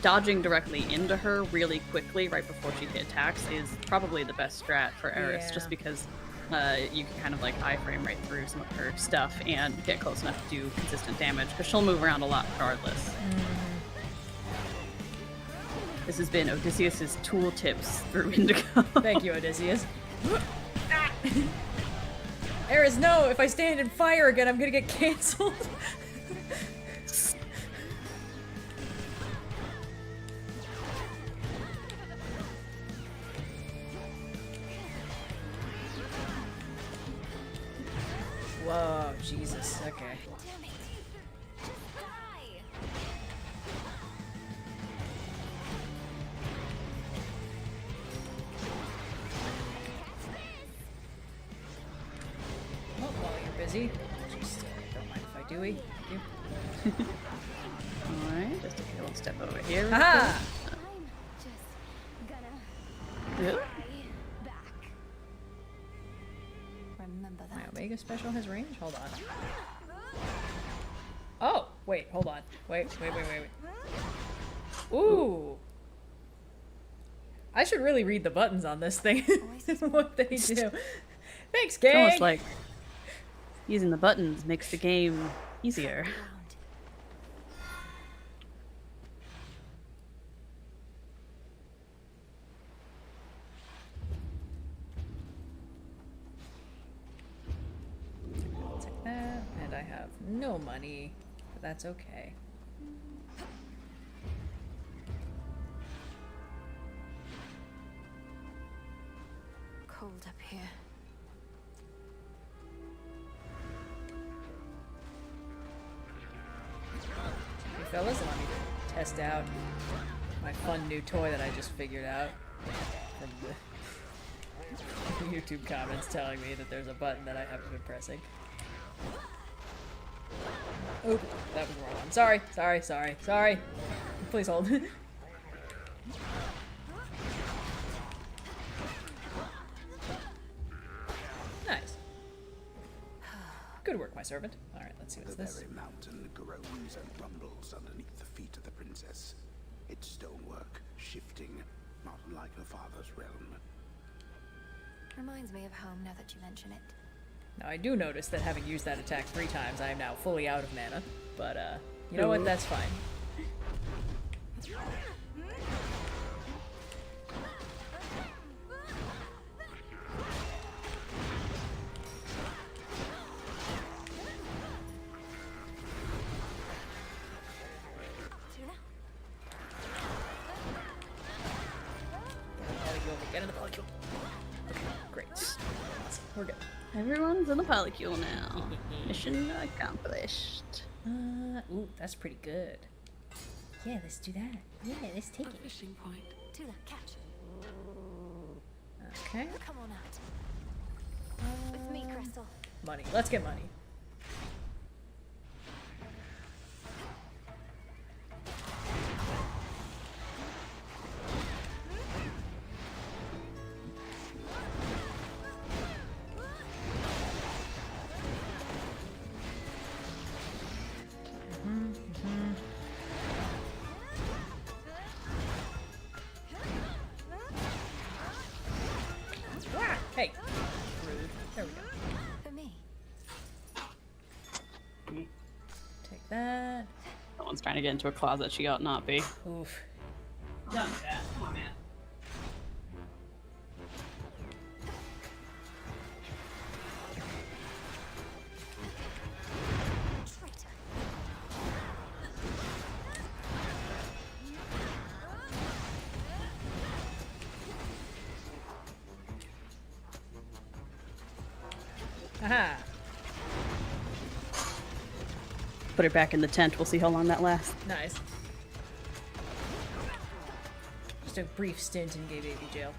dodging directly into her really quickly right before she attacks is probably the best strat for Eris, Yeah. just because you can kind of like iframe right through some of her stuff and get close enough to do consistent damage, because she'll move around a lot regardless. This has been Odysseus's tooltips through Indigo. Thank you, Odysseus. Eris, no! If I stand in fire again, I'm gonna get cancelled. Whoa, Jesus. Okay. Well, while you're busy, just don't mind if I do. Thank you. Alright, just take a little step over here. Aha! Yep. Remember My that. Omega special has range? Hold on. Oh! Wait, hold on. Wait. Ooh! I should really read the buttons on this thing. What they do. Thanks, It's gang! almost like using the buttons makes the game easier. I'll take that, and I have no money, but that's okay. Cold up here. Hey fellas, allow me to test out my fun new toy that I just figured out from the YouTube comments telling me that there's a button that I haven't been pressing. Oop, that was the wrong one. Sorry. Please hold. Nice. Good work, my servant. Alright, let's see what's The this. very mountain groans and rumbles underneath the feet of the princess. Its stonework shifting, not unlike her father's realm. Reminds me of home now that you mention it. Now I do notice that having used that attack 3 times, I am now fully out of mana. But, you know what? That's fine. Get in the polycule. Okay, great. Awesome. We're good. Everyone's in the polycule now. Mission accomplished. Ooh, that's pretty good. Yeah, let's do that. Yeah, let's take it. Fishing point. Tula, catch. Okay. Come on out. With me, Crystal. Money. Let's get money. Hey. Rude. There we go. For me. Take that. Someone's trying to get into a closet she ought not be. Oof. Don't do that. Come on, man. Aha. Put her back in the tent. We'll see how long that lasts. Nice. Just a brief stint in gay baby jail.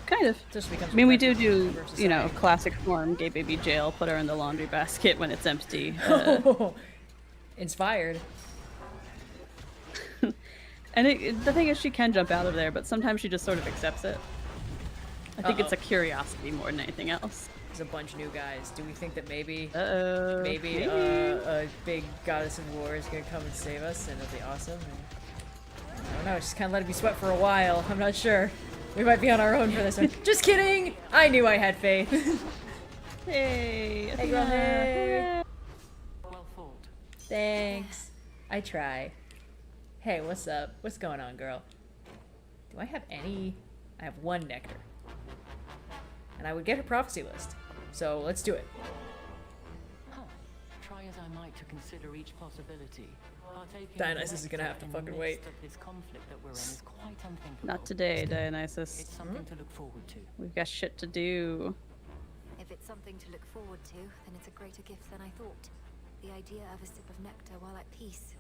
Kind of. Just becomes I mean, we a do member of you know, society. classic form, gay baby jail, put her in the laundry basket when it's empty. Inspired. And the thing is, she can jump out of there, but sometimes she just sort of accepts it. I think it's a curiosity more than anything else. There's a bunch of new guys. Do we think that maybe maybe. a big goddess of war is gonna come and save us, and it'll be awesome? And I don't know. Just kind of let it be swept for a while. I'm not sure. We might be on our own for this one. Just kidding. I knew I had faith. Hey, Hey, girl. Hey. Well fought. Thanks. I try. Hey, what's up? What's going on, girl? Do I have any? I have 1 nectar. And I would get her prophecy list. So let's do it. Huh. Try as I might to consider each possibility. Dionysus is gonna have to fucking wait. This conflict that we're in is quite unthinkable. Not today, Dionysus. It's something to look forward to. We've got shit to do. If it's something to look forward to, then it's a greater gift than I thought. The idea of a sip of nectar while at peace.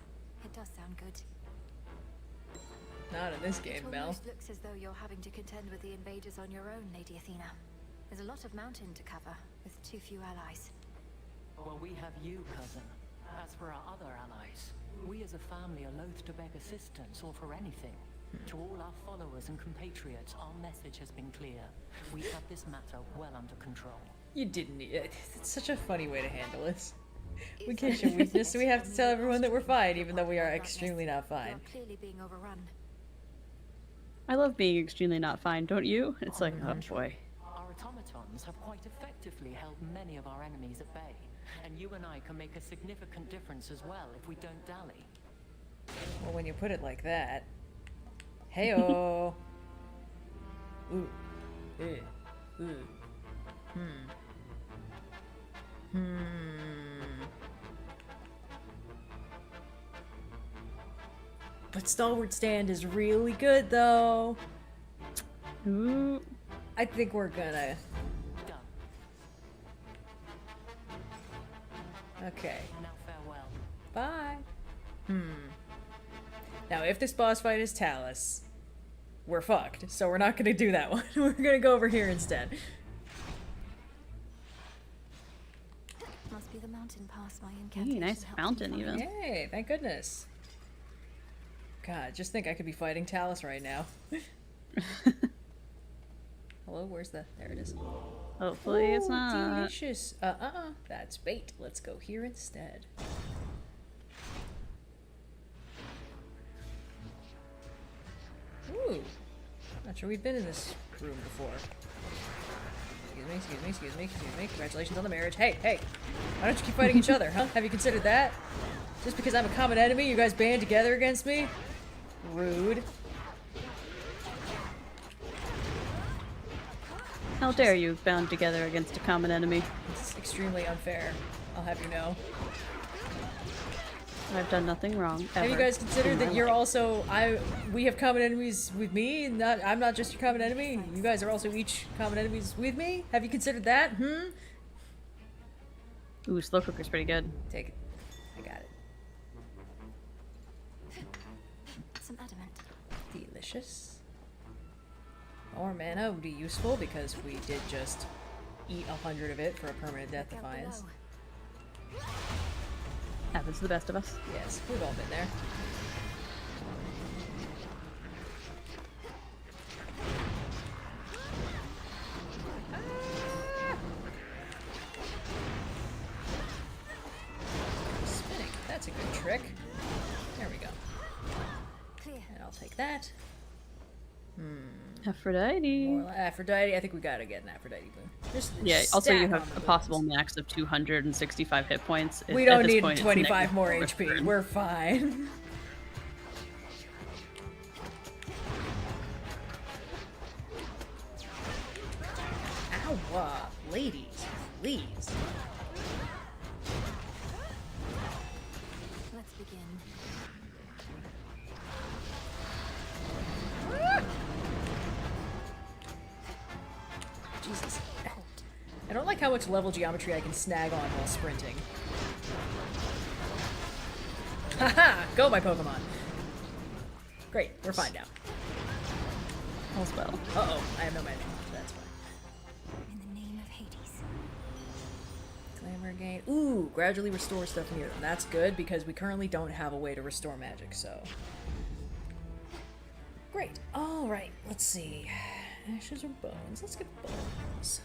It does sound good. Not in this game, It Mel. almost looks as though you're having to contend with the invaders on your own, Lady Athena. There's a lot of mountain to cover, with too few allies. Well, we have you, cousin. As for our other allies, we as a family are loath to beg assistance or for anything. To all our followers and compatriots, our message has been clear. We have this matter well under control. You didn't need it. It's such a funny way to handle this. We can't show weakness, so we have to tell everyone that we're fine, even though we are extremely not fine. You're clearly being overrun. I love being extremely not fine, don't you? It's like, oh boy. Our automatons have quite effectively held many of our enemies at bay, and you and I can make a significant difference as well if we don't dally. Well, when you put it like that. Heyo. Ooh. Ooh. But Stalwart Stand is really good, though. Ooh. I think we're gonna. Okay. Now farewell. Bye. Now, if this boss fight is Talus, we're fucked. So we're not gonna do that one. We're gonna go over here instead. Must be the mountain pass my Hey, incantation. nice fountain, even. Yay, thank goodness. God, just think I could be fighting Talus right now. Hello, where's the... There it is. Hopefully it's not. Delicious. That's bait. Let's go here instead. Ooh. Not sure we've been in this room before. Excuse me. Congratulations on the marriage. Hey! Why don't you keep fighting each other, huh? Have you considered that? Just because I'm a common enemy, you guys band together against me? Rude. How dare you bound together against a common enemy? It's extremely unfair, I'll have you know. I've done nothing wrong. Have you guys considered that you're also we have common enemies with me, and I'm not just your common enemy? You guys are also each common enemies with me? Have you considered that? Ooh, slow cooker's pretty good. Take it. I got it. Some adamant. Delicious. More mana would be useful because we did just eat 100 of it for a permanent death defiance. Happens to the best of us. Yes, we've all been there. Spinning. That's a good trick. There we go. And I'll take that. Aphrodite. More Aphrodite. I think we gotta get an Aphrodite boon. Just Yeah, also you stack have on a the possible max of 265 hit points. We At don't this need point, it's 25 more negative HP. burn. We're fine. Ow, ladies, please. Let's begin. Jesus. I don't like how much level geometry I can snag on while sprinting. Haha! Go, my Pokemon! Great, we're fine now. All's well. Uh-oh, I have no magic. That's fine. In the name of Hades. Glamour gain. Ooh, gradually restore stuff near them. That's good because we currently don't have a way to restore magic, so. Great. Alright, let's see. Ashes or bones? Let's get bones.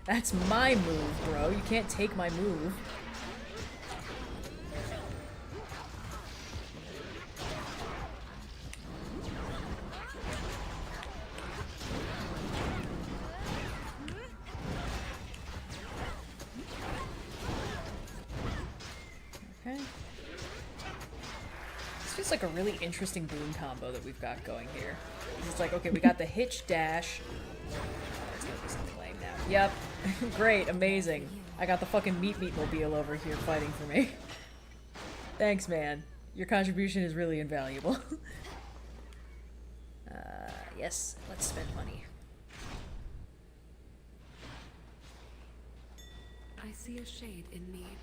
That's my move, bro. You can't take my move. Okay. This feels like a really interesting boon combo that we've got going here. It's like, okay, we got the hitch dash. It's gonna be something lame now. Yep. Great, amazing. I got the fucking meat mobile over here fighting for me. Thanks, man. Your contribution is really invaluable. Yes, let's spend money. I see a shade in need.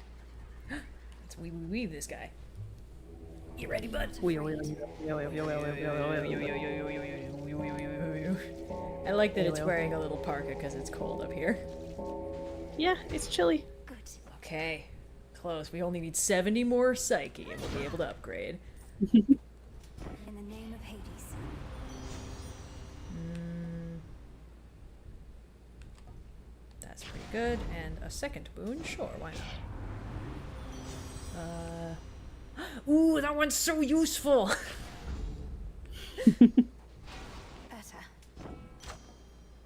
Let's weave this guy. You ready, bud? I like that it's wearing a little parka because it's cold up here. Yeah, it's chilly. Okay, close. We only need 70 more psyche and we'll be able to upgrade. In the name of Hades. That's pretty good. And a second boon? Sure, why not? Ooh, that one's so useful! Better.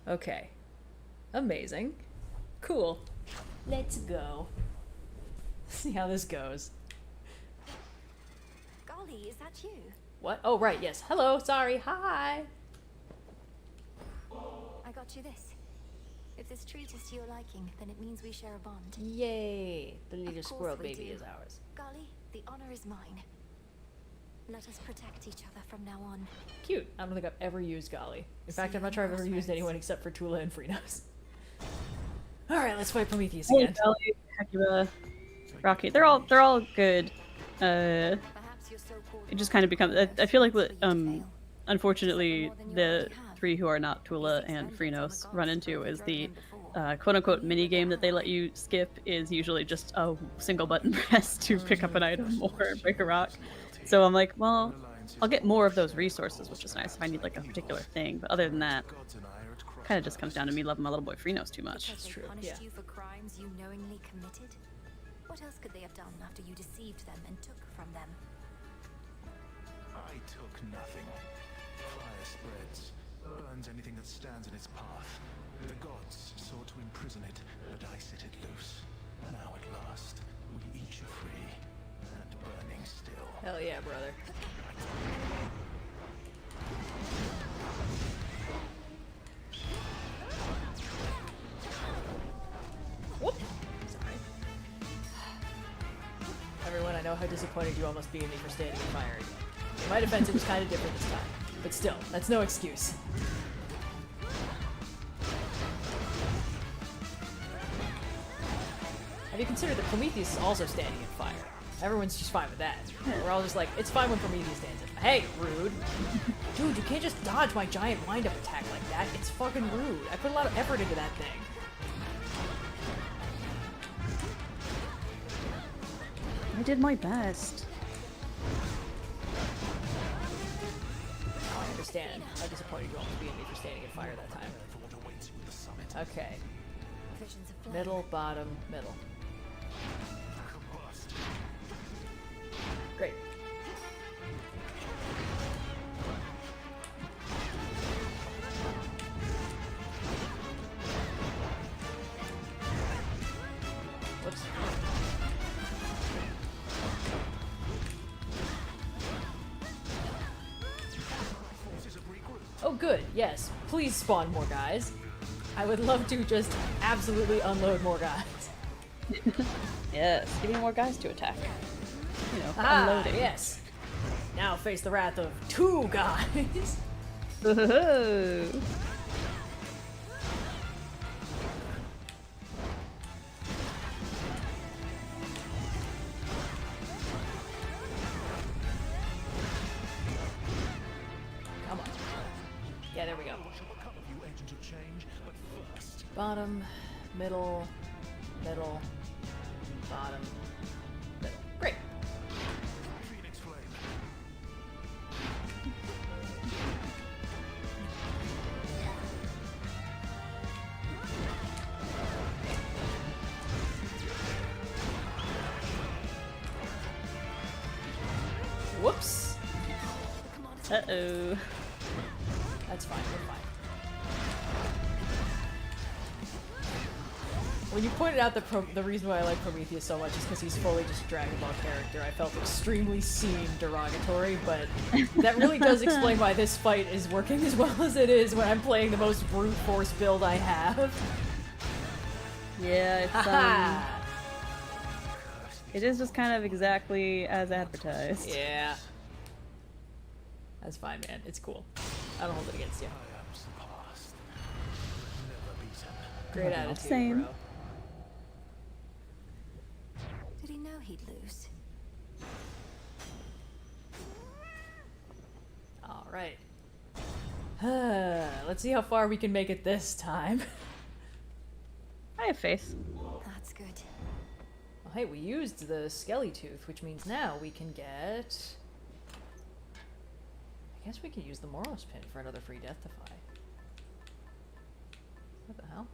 Okay. Amazing. Cool. Let's go. See how this goes. Golly, is that you? What? Oh, right, yes. Hello, sorry, hi! I got you this. If this treat is to your liking, then it means we share a bond. Yay! The little Of course squirrel we baby do. is ours. Golly, the honor is mine. Let us protect each other from now on. Cute. I don't think I've ever used Golly. In fact, I'm not sure I've ever used anyone except for Tula and Freenos. Alright, let's fight Prometheus again. Golly, Hecuba, Rocky. They're all good. It just kind of becomes. I feel like unfortunately the three who are not Tula and Freenos run into is the quote-unquote mini game that they let you skip is usually just a single button press to pick up an item or break a rock. So I'm like, well, I'll get more of those resources, which is nice if I need like a particular thing. But other than that, kind of just comes down to me loving my little boy Freenos too much. That's true. Punished you for crimes you knowingly committed? What else could they have done after you deceived them and took from them? I took nothing. Fire spreads, burns anything that stands in its path. The gods sought to imprison it, but I set it loose. Now at last, we each are free, and burning still. Hell yeah, brother. Whoop! Sorry. Everyone, I know how disappointed you all must be in me for standing in fire again. In my defense, it was kind of different this time. But still, that's no excuse. Have you considered that Prometheus is also standing in fire? Everyone's just fine with that. We're all just like, it's fine when Prometheus stands in fire. Hey, rude. Dude, you can't just dodge my giant wind-up attack like that. It's fucking rude. I put a lot of effort into that thing. I did my best. I understand how disappointed you all must be in me for standing in fire that time. Okay. Middle, bottom, middle. Great. Whoops. Oh good, yes. Please spawn more guys. I would love to just absolutely unload more guys. Yes, give me more guys to attack. You know, unloading. Yes. Now face the wrath of 2 guys. Come on. Yeah, there we go. Bottom, middle, middle, bottom, middle. Great. Uh-oh. That's fine, we're fine. When you pointed out the reason why I like Prometheus so much is because he's fully just a Dragon Ball character, I felt extremely seen derogatory, but that really does explain why this fight is working as well as it is when I'm playing the most brute force build I have. Yeah, it's it is just kind of exactly as advertised. Yeah. That's fine, man. It's cool. I don't hold it against you. Great attitude, Same. bro. Did he know he'd lose? Alright. Let's see how far we can make it this time. I have faith. That's good. Well, hey, we used the Skelly Tooth, which means now we can get... I guess we can use the Moros Pin for another free Death Defy. What the hell?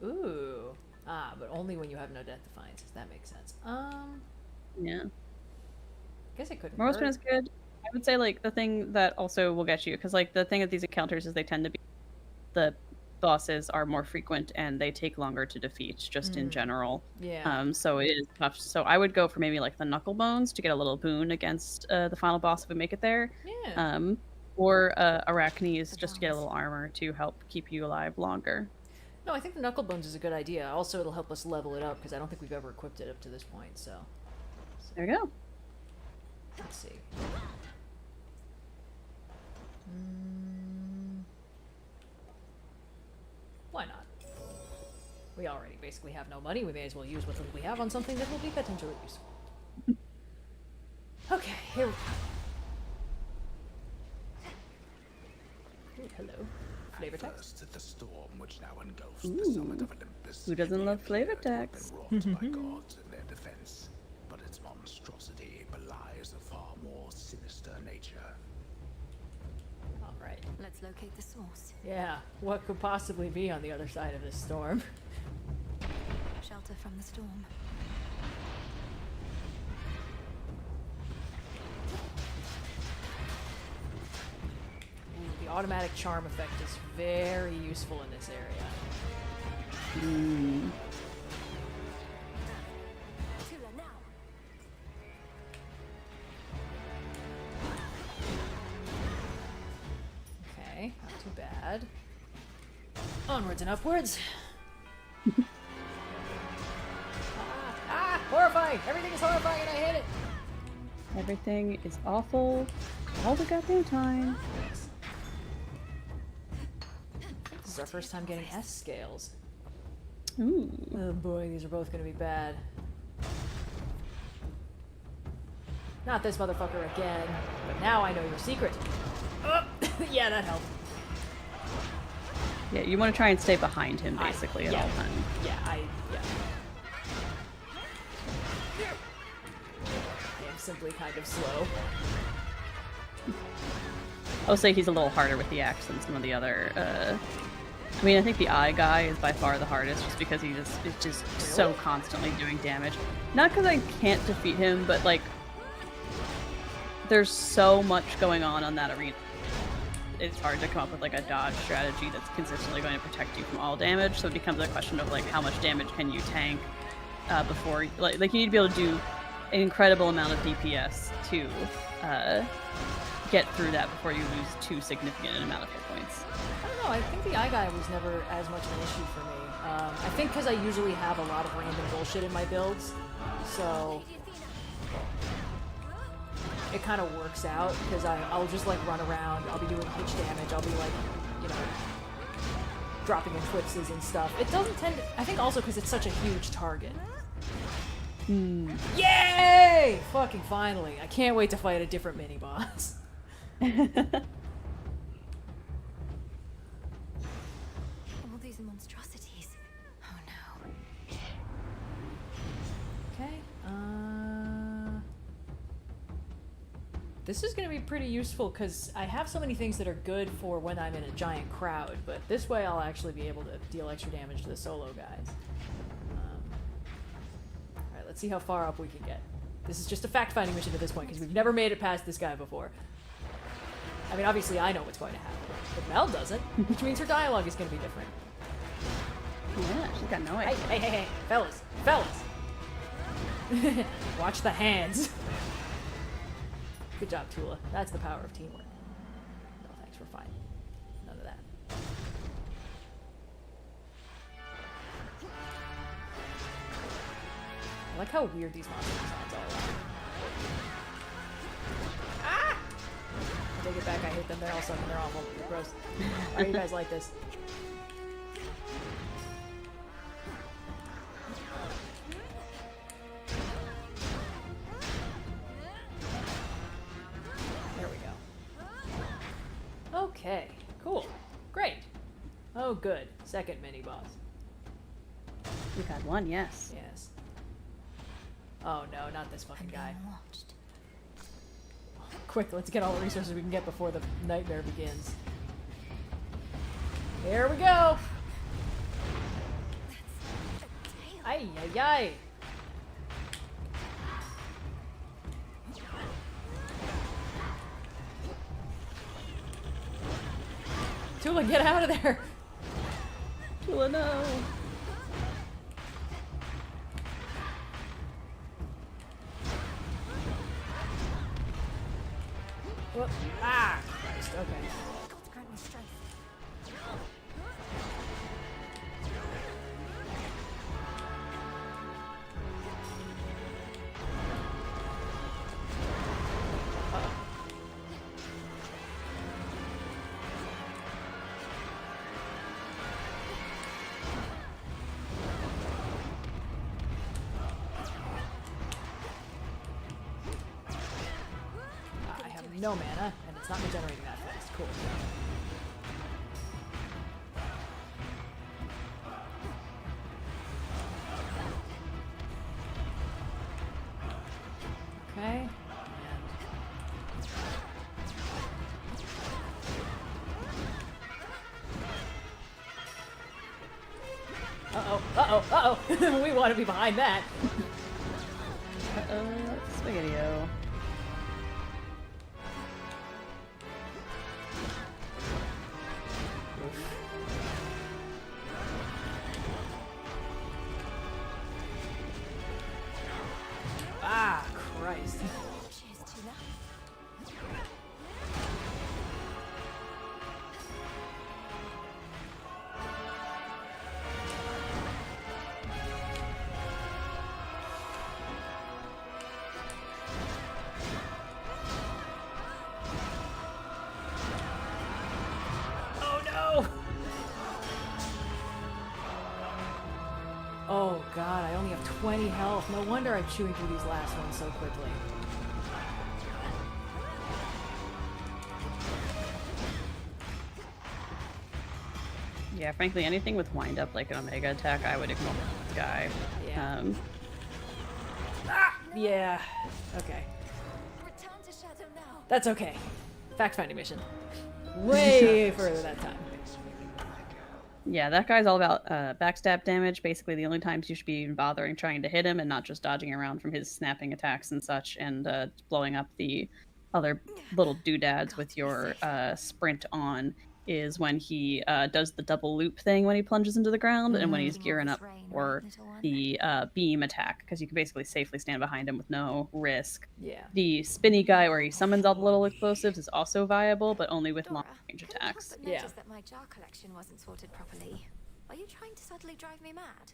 Ooh. Ah, but only when you have no Death Defiances. That makes sense. Yeah. I guess it could Moros hurt. Pin is good. I would say, like, the thing that also will get you, because, like, the thing with these encounters is they tend to be... The bosses are more frequent and they take longer to defeat, just in general. Yeah. So it is tough. So I would go for maybe, like, the Knuckle Bones to get a little boon against the final boss if we make it there. Yeah. Or Arachnes just to get a little armor to help keep you alive longer. No, I think the Knuckle Bones is a good idea. Also, it'll help us level it up, because I don't think we've ever equipped it up to this point, so... There you go. Let's see. Why not? We already basically have no money. We may as well use what little we have on something that will be potentially useful. Okay, here we go. Ooh, hello. Flavor text. First, the storm which now engulfs the summit of Olympus. Who doesn't love flavor text? Wrought by gods in their defense, but its monstrosity belies a far more sinister nature. Alright. Let's locate the source. Yeah, what could possibly be on the other side of this storm? Shelter from the storm. Ooh, the automatic charm effect is very useful in this area. Okay, not too bad. Onwards and upwards. Horrifying! Everything is horrifying and I hate it! Everything is awful all the goddamn time. This is our first time getting S scales. Ooh. Oh boy, these are both gonna be bad. Not this motherfucker again. But now I know your secret. Oh, yeah, that helped. Yeah, you want to try and stay behind him basically at all times. Yeah, I am simply kind of slow. I would say he's a little harder with the axe than some of the other. I mean, I think the eye guy is by far the hardest, just because he is just so constantly doing damage. Not because I can't defeat him, but like, there's so much going on that arena. It's hard to come up with like a dodge strategy that's consistently going to protect you from all damage. So it becomes a question of like, how much damage can you tank before, like you need to be able to do an incredible amount of DPS to get through that before you lose too significant an amount of hit points. I don't know, I think the eye guy was never as much of an issue for me. I think because I usually have a lot of random bullshit in my builds, so it kind of works out, because I'll just like run around, I'll be doing pitch damage, I'll be like, you know, dropping eclipses and stuff. It doesn't tend to, I think also because it's such a huge target. Yay! Fucking finally. I can't wait to fight a different mini-boss. All these monstrosities. Oh no. Okay, this is going to be pretty useful because I have so many things that are good for when I'm in a giant crowd, but this way I'll actually be able to deal extra damage to the solo guys. Alright, let's see how far up we can get. This is just a fact-finding mission at this point because we've never made it past this guy before. I mean, obviously I know what's going to happen, but Mel doesn't, which means her dialogue is going to be different. Yeah, she's got no idea. Hey, fellas. Watch the hands. Good job, Tula. That's the power of teamwork. No thanks, we're fine. None of that. I like how weird these monster designs are. Ah! I take it back, I hate them. They're all sucking, they're awful. They're gross. Why do you guys like this? There we go. Okay, cool. Great. Oh, good. Second mini-boss. We've had one, yes. Yes. Oh no, not this fucking guy. Quick, let's get all the resources we can get before the nightmare begins. Here we go! Ay, ay, ay! Tula, get out of there! Tula, no! Whoop. Ah! Christ, okay. Grant me strength. I have no mana, and it's not regenerating that fast. Cool. Okay. Uh-oh. We want to be behind that. Spaghetti-o. Ah, Christ. Cheers, Tula. Oh no! Oh god, I only have 20 health. No wonder I'm chewing through these last ones so quickly. Yeah, frankly, anything with wind up like an Omega attack, I would ignore this guy. Yeah. Yeah. Okay. Return to Shadow now. That's okay. Fact-finding mission. Way further that time. Yeah, that guy's all about backstab damage. Basically, the only times you should be even bothering trying to hit him and not just dodging around from his snapping attacks and such, and blowing up the other little doodads with your sprint on is when he does the double loop thing when he plunges into the ground, and when he's gearing up for the beam attack, because you can basically safely stand behind him with no risk. Yeah. The spinny guy where he summons all the little explosives is also viable, but only with long range attacks. But noticed that my jar collection wasn't sorted properly. Are you trying to subtly drive me mad?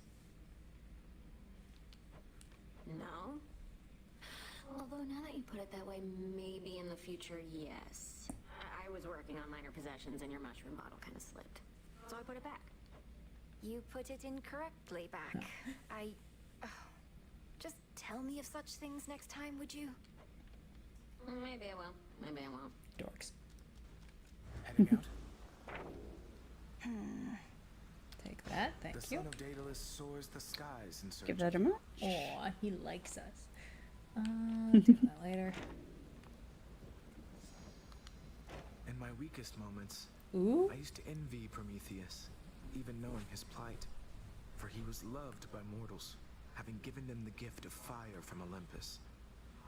No. Although now that you put it that way, maybe in the future, yes. I was working on minor possessions and your mushroom bottle kind of slipped. So I put it back. You put it incorrectly back. Just tell me of such things next time, would you? Maybe I will. Maybe I won't. Dorks. Heading out. Take that, thank The you. son of Daedalus soars the skies in search Give that a of much. Aw, he likes us. Do that later. In my weakest moments, Ooh. I used to envy Prometheus, even knowing his plight. For he was loved by mortals, having given them the gift of fire from Olympus.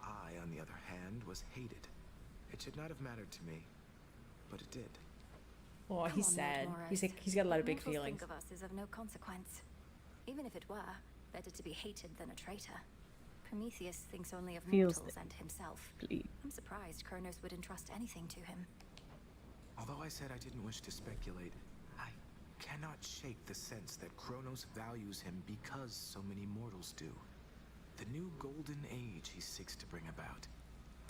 I, on the other hand, was hated. It should not have mattered to me. but it did. Oh, Come he's on, sad. Lord He's got a lot of big Mortals feelings. think of us is of no consequence. Even if it were, better to be hated than a traitor. Prometheus thinks only of Feels mortals and himself. Bleed. I'm surprised Kronos would entrust anything to him. Although I said I didn't wish to speculate, I cannot shake the sense that Kronos values him because so many mortals do. The new golden age he seeks to bring about.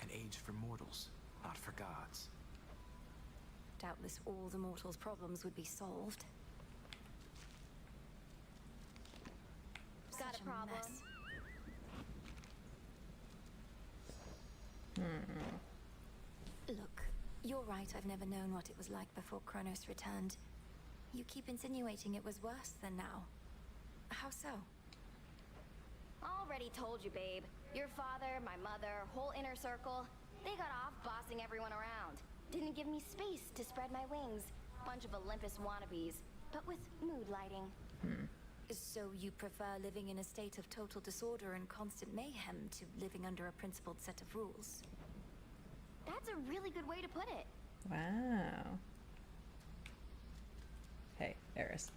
An age for mortals, not for gods. Doubtless all the mortals' problems would be solved. Got Such a problem? mess. Look, you're right, I've never known what it was like before Kronos returned. You keep insinuating it was worse than now. How so? Already told you, babe. Your father, my mother, whole inner circle, they got off bossing everyone around. Didn't give me space to spread my wings. Bunch of Olympus wannabes, but with mood lighting. So you prefer living in a state of total disorder and constant mayhem to living under a principled set of rules? That's a really good way to put it. Wow. Hey, Eris.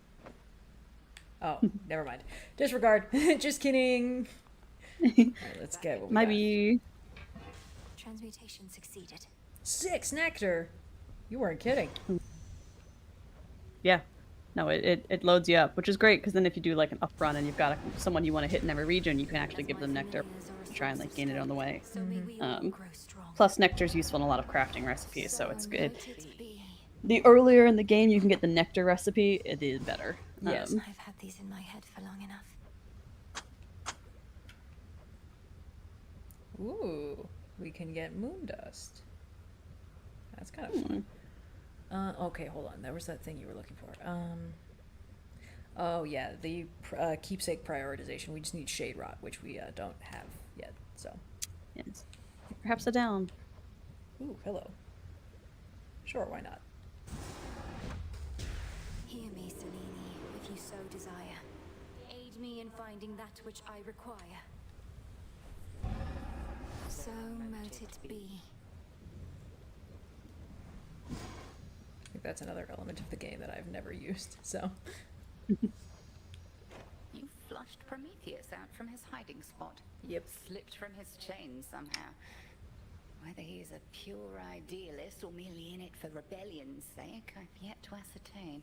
Oh, never mind. Disregard. Just kidding. Alright, let's get what we got. Maybe. Transmutation succeeded. 6 nectar. You weren't kidding. Yeah. No, it loads you up, which is great because then if you do like an up run and you've got someone you want to hit in every region, you can actually give them nectar to try and like gain it on the way. Plus, nectar is useful in a lot of crafting recipes, so it's good. The earlier in the game you can get the nectar recipe, it is better. Yes. I've had these in my head for long enough. Ooh, we can get moon dust. That's kind of fun. Okay, hold on. There was that thing you were looking for. Oh yeah, the keepsake prioritization. We just need shade rot, which we don't have yet. So. Yes. Perhaps a down. Ooh, hello. Sure, why not? Hear me, Selene, if you so desire. Aid me in finding that which I require. So mote it be. I think that's another element of the game that I've never used, so. You flushed Prometheus out from his hiding spot. Yep. Slipped from his chains somehow. Whether he is a pure idealist or merely in it for rebellion's sake, I've yet to ascertain.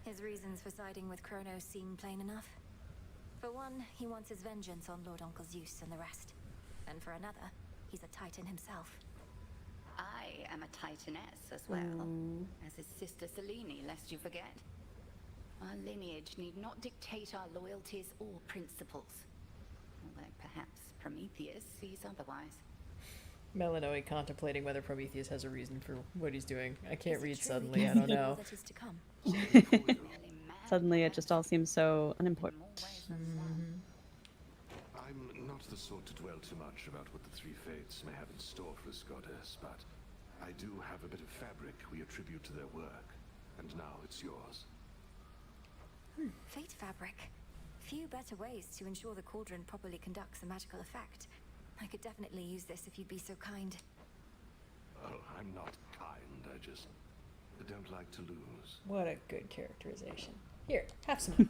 His reasons for siding with Kronos seem plain enough. For one, he wants his vengeance on Lord Uncle Zeus and the rest. And for another, he's a Titan himself. I am a Titaness as well, as his sister Selene, lest you forget. Our lineage need not dictate our loyalties or principles. Although perhaps Prometheus sees otherwise. Melanoe contemplating whether Prometheus has a reason for what he's doing. I can't read suddenly, I don't know. That is to come. Suddenly it just all seems so unimportant. I'm not the sort to dwell too much about what the three fates may have in store for this goddess, but I do have a bit of fabric we attribute to their work, and now it's yours. Fate fabric. Few better ways to ensure the cauldron properly conducts a magical effect. I could definitely use this if you'd be so kind. Oh, I'm not kind, I just don't like to lose. What a good characterization. Here, have some.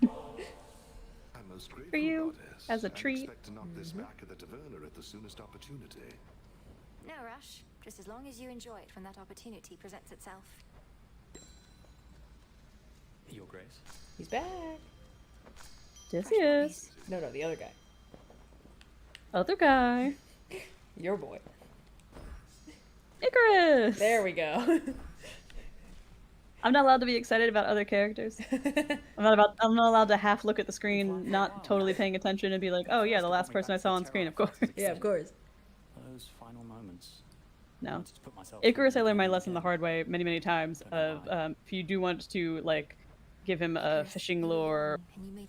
I'm most grateful, For you, goddess. as a I treat. expect to knock this back at the taverna at the soonest opportunity. No rush. Just as long as you enjoy it when that opportunity presents itself. Your Grace. He's back. Yes, he is. No, the other guy. Other guy. Your boy. Icarus! There we go. I'm not allowed to be excited about other characters. I'm not allowed to half look at the screen, not totally paying attention, and be like, oh yeah, the last person I saw on screen, of course. Yeah, of course. Those final moments. No. Icarus, I learned my lesson the hard way many, many times of if you do want to like give him a fishing lure,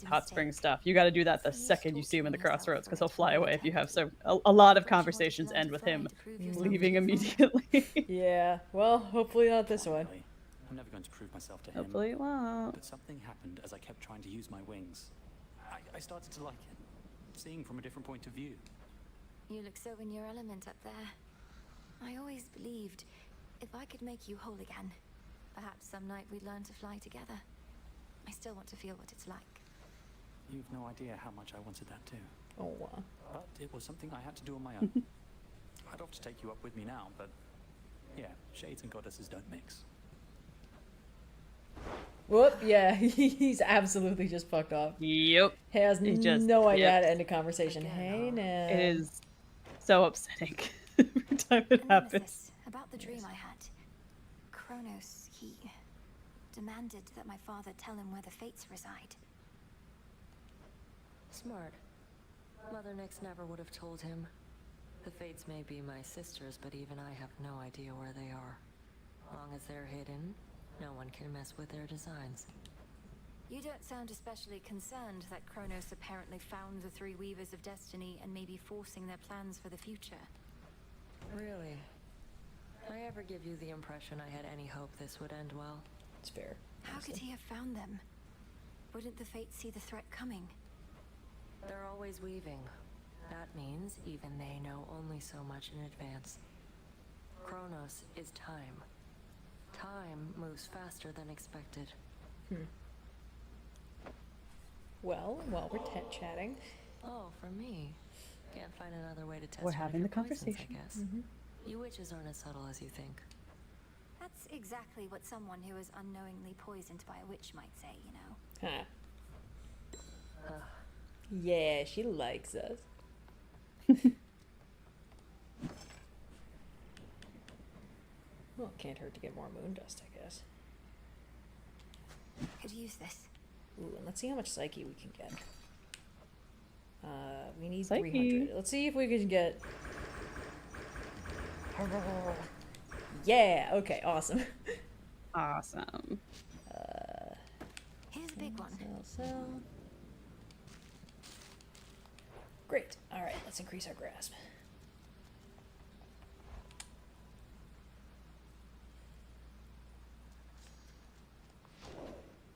hot spring stuff, you got to do that the second you see him in the Crossroads, because he'll fly away if you have a lot of conversations end with him leaving immediately. Yeah, well, hopefully not this one. I'm never going to prove myself to him. Hopefully it won't. But something happened as I kept trying to use my wings. I started to like it, seeing from a different point of view. You look so in your element up there. I always believed If I could make you whole again, perhaps some night we'd learn to fly together. I still want to feel what it's like. You've no idea how much I wanted that too. Oh, wow. But it was something I had to do on my own. I'd love to take you up with me now, but yeah, shades and goddesses don't mix. Whoop, yeah, he's absolutely just fucked off. Yep. He has no idea how to end a conversation. Hey, now. It is so upsetting every time it happens. About the dream I had. Kronos, he demanded that my father tell him where the fates reside. Smart. Mother Nyx never would have told him. The fates may be my sisters, but even I have no idea where they are. Long as they're hidden, no one can mess with their designs. You don't sound especially concerned that Kronos apparently found the three Weavers of Destiny and may be forcing their plans for the future. Really? Did I ever give you the impression I had any hope this would end well? It's fair. How could he have found them? Wouldn't the fates see the threat coming? They're always weaving. That means even they know only so much in advance. Kronos is time. Time moves faster than expected. Well, while we're chatting. Oh, for me. Can't find another way to test We're one of having your the poisons, conversation. I guess. You witches aren't as subtle as you think. That's exactly what someone who is unknowingly poisoned by a witch might say, you know. Huh. Yeah, she likes us. Well, it can't hurt to get more moon dust, I guess. Could use this. Ooh, and let's see how much psyche we can get. We need Psyche. 300. Let's see if we can get... Yeah, okay, awesome. Awesome. Here's a big one. Sell. Great. Alright, let's increase our grasp.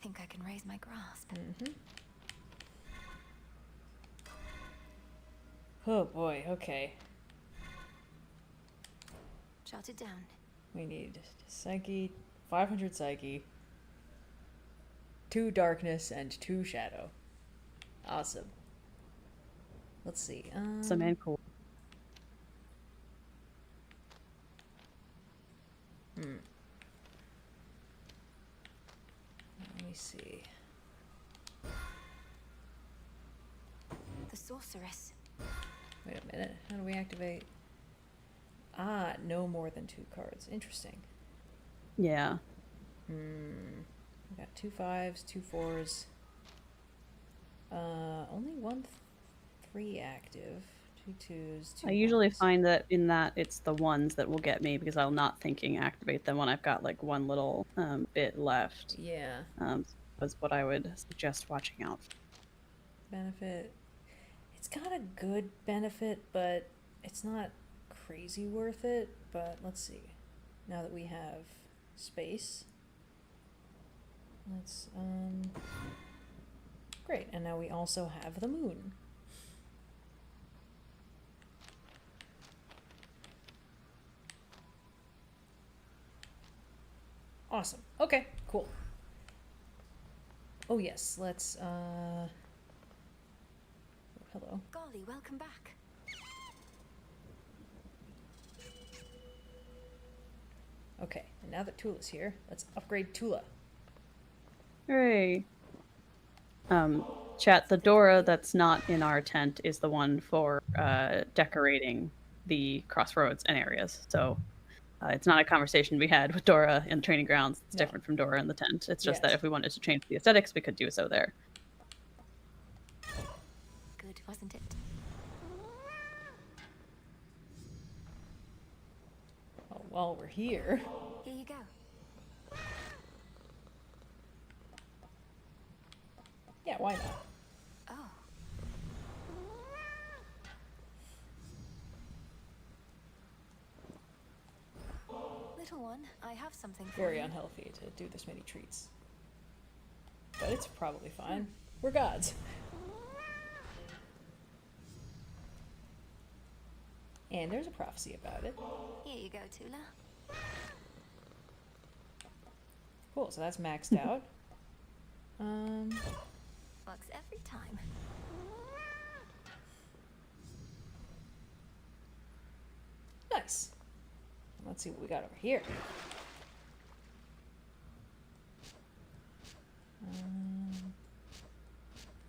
Think I can raise my grasp. Oh boy, okay. Jot it down. We need psyche, 500 psyche, 2 darkness, and 2 shadow. Awesome. Let's see. Some and cool. Let me see. The sorceress. Wait a minute. How do we activate? Ah, no more than 2 cards. Interesting. Yeah. We got 2 5s, 2 4s. Only 1 3 active. 2 2s, 2 I usually 1s. find that in that it's the ones that will get me because I'll not thinking activate them when I've got like one little bit left. Yeah. Was what I would suggest watching out for. Benefit. It's got a good benefit, but it's not crazy worth it. But let's see. Now that we have space, let's great. And now we also have the moon. Awesome. Okay, cool. Oh yes, let's hello. Golly, welcome back. Okay, and now that Tula's here, let's upgrade Tula. Hooray. Chat, the Dora that's not in our tent is the one for decorating the crossroads and areas. So it's not a conversation we had with Dora in training grounds. It's different from Dora in the tent. It's just that if we wanted to change the aesthetics, we could do so there. Good, wasn't it? Well, while we're here. Here you go. Yeah, why not? Oh. Little one, I have something for Very you. unhealthy to do this many treats. But it's probably fine. We're gods. And there's a prophecy about it. Here you go, Tula. Cool, so that's maxed out. Works every time. Nice. Let's see what we got over here.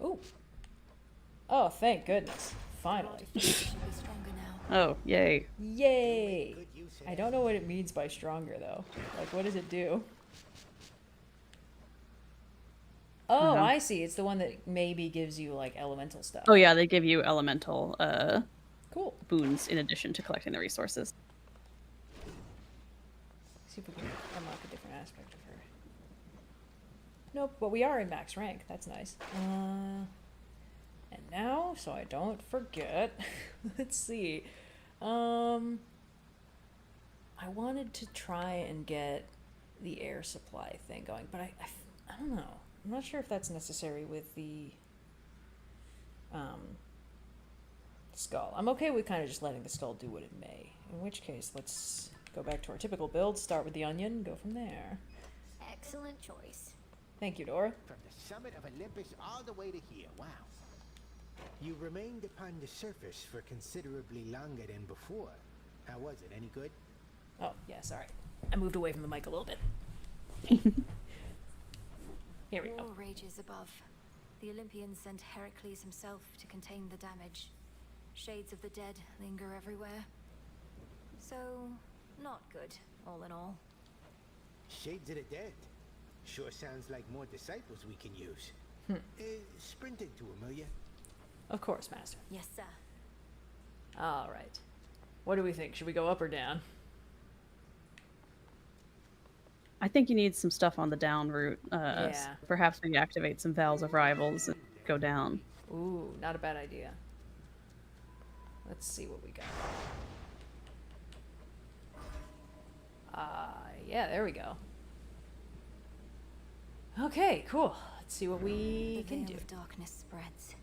Oh. Oh, thank goodness. Finally. Oh, yay. Yay! I don't know what it means by stronger, though. Like, what does it do? Oh, I see. It's the one that maybe gives you, like, elemental stuff. Oh yeah, they give you elemental cool boons in addition to collecting the resources. See if we can unlock a different aspect of her. Nope, but we are in max rank. That's nice. And now, so I don't forget, let's see. I wanted to try and get the air supply thing going, but I don't know. I'm not sure if that's necessary with the skull. I'm okay with kind of just letting the skull do what it may. In which case, let's go back to our typical build, start with the onion, go from there. Excellent choice. Thank you, Dora. From the summit of Olympus all the way to here. Wow. You remained upon the surface for considerably longer than before. How was it? Any good? Oh, yeah, sorry. I moved away from the mic a little bit. Here we go. War rages above. The Olympians sent Heracles himself to contain the damage. Shades of the dead linger everywhere. So, not good, all in all. Shades of the dead. Sure sounds like more disciples we can use. Sprint into him, will ya? Of course, Master. Yes, sir. All right. What do we think? Should we go up or down? I think you need some stuff on the down route. Yeah. Perhaps maybe activate some Vows of Rivals and go down. Ooh, not a bad idea. Let's see what we got. Yeah, there we go. Okay, cool. Let's see what we can do. The veil of darkness spreads.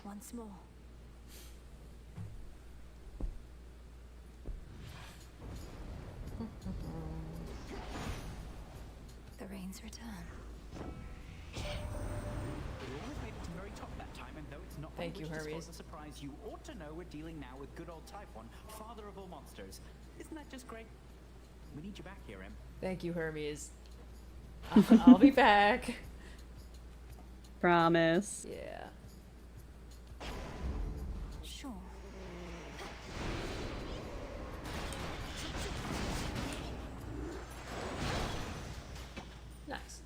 Once more. The rains return. You almost made it to the very top that time, and though it's not Thank you, Hermes. a surprise, you ought to know we're dealing now with good old Typhon, father of all monsters. Isn't that just great? We need you back here, Em. Thank you, Hermes. I'll be back. Promise. Yeah. Sure. Nice.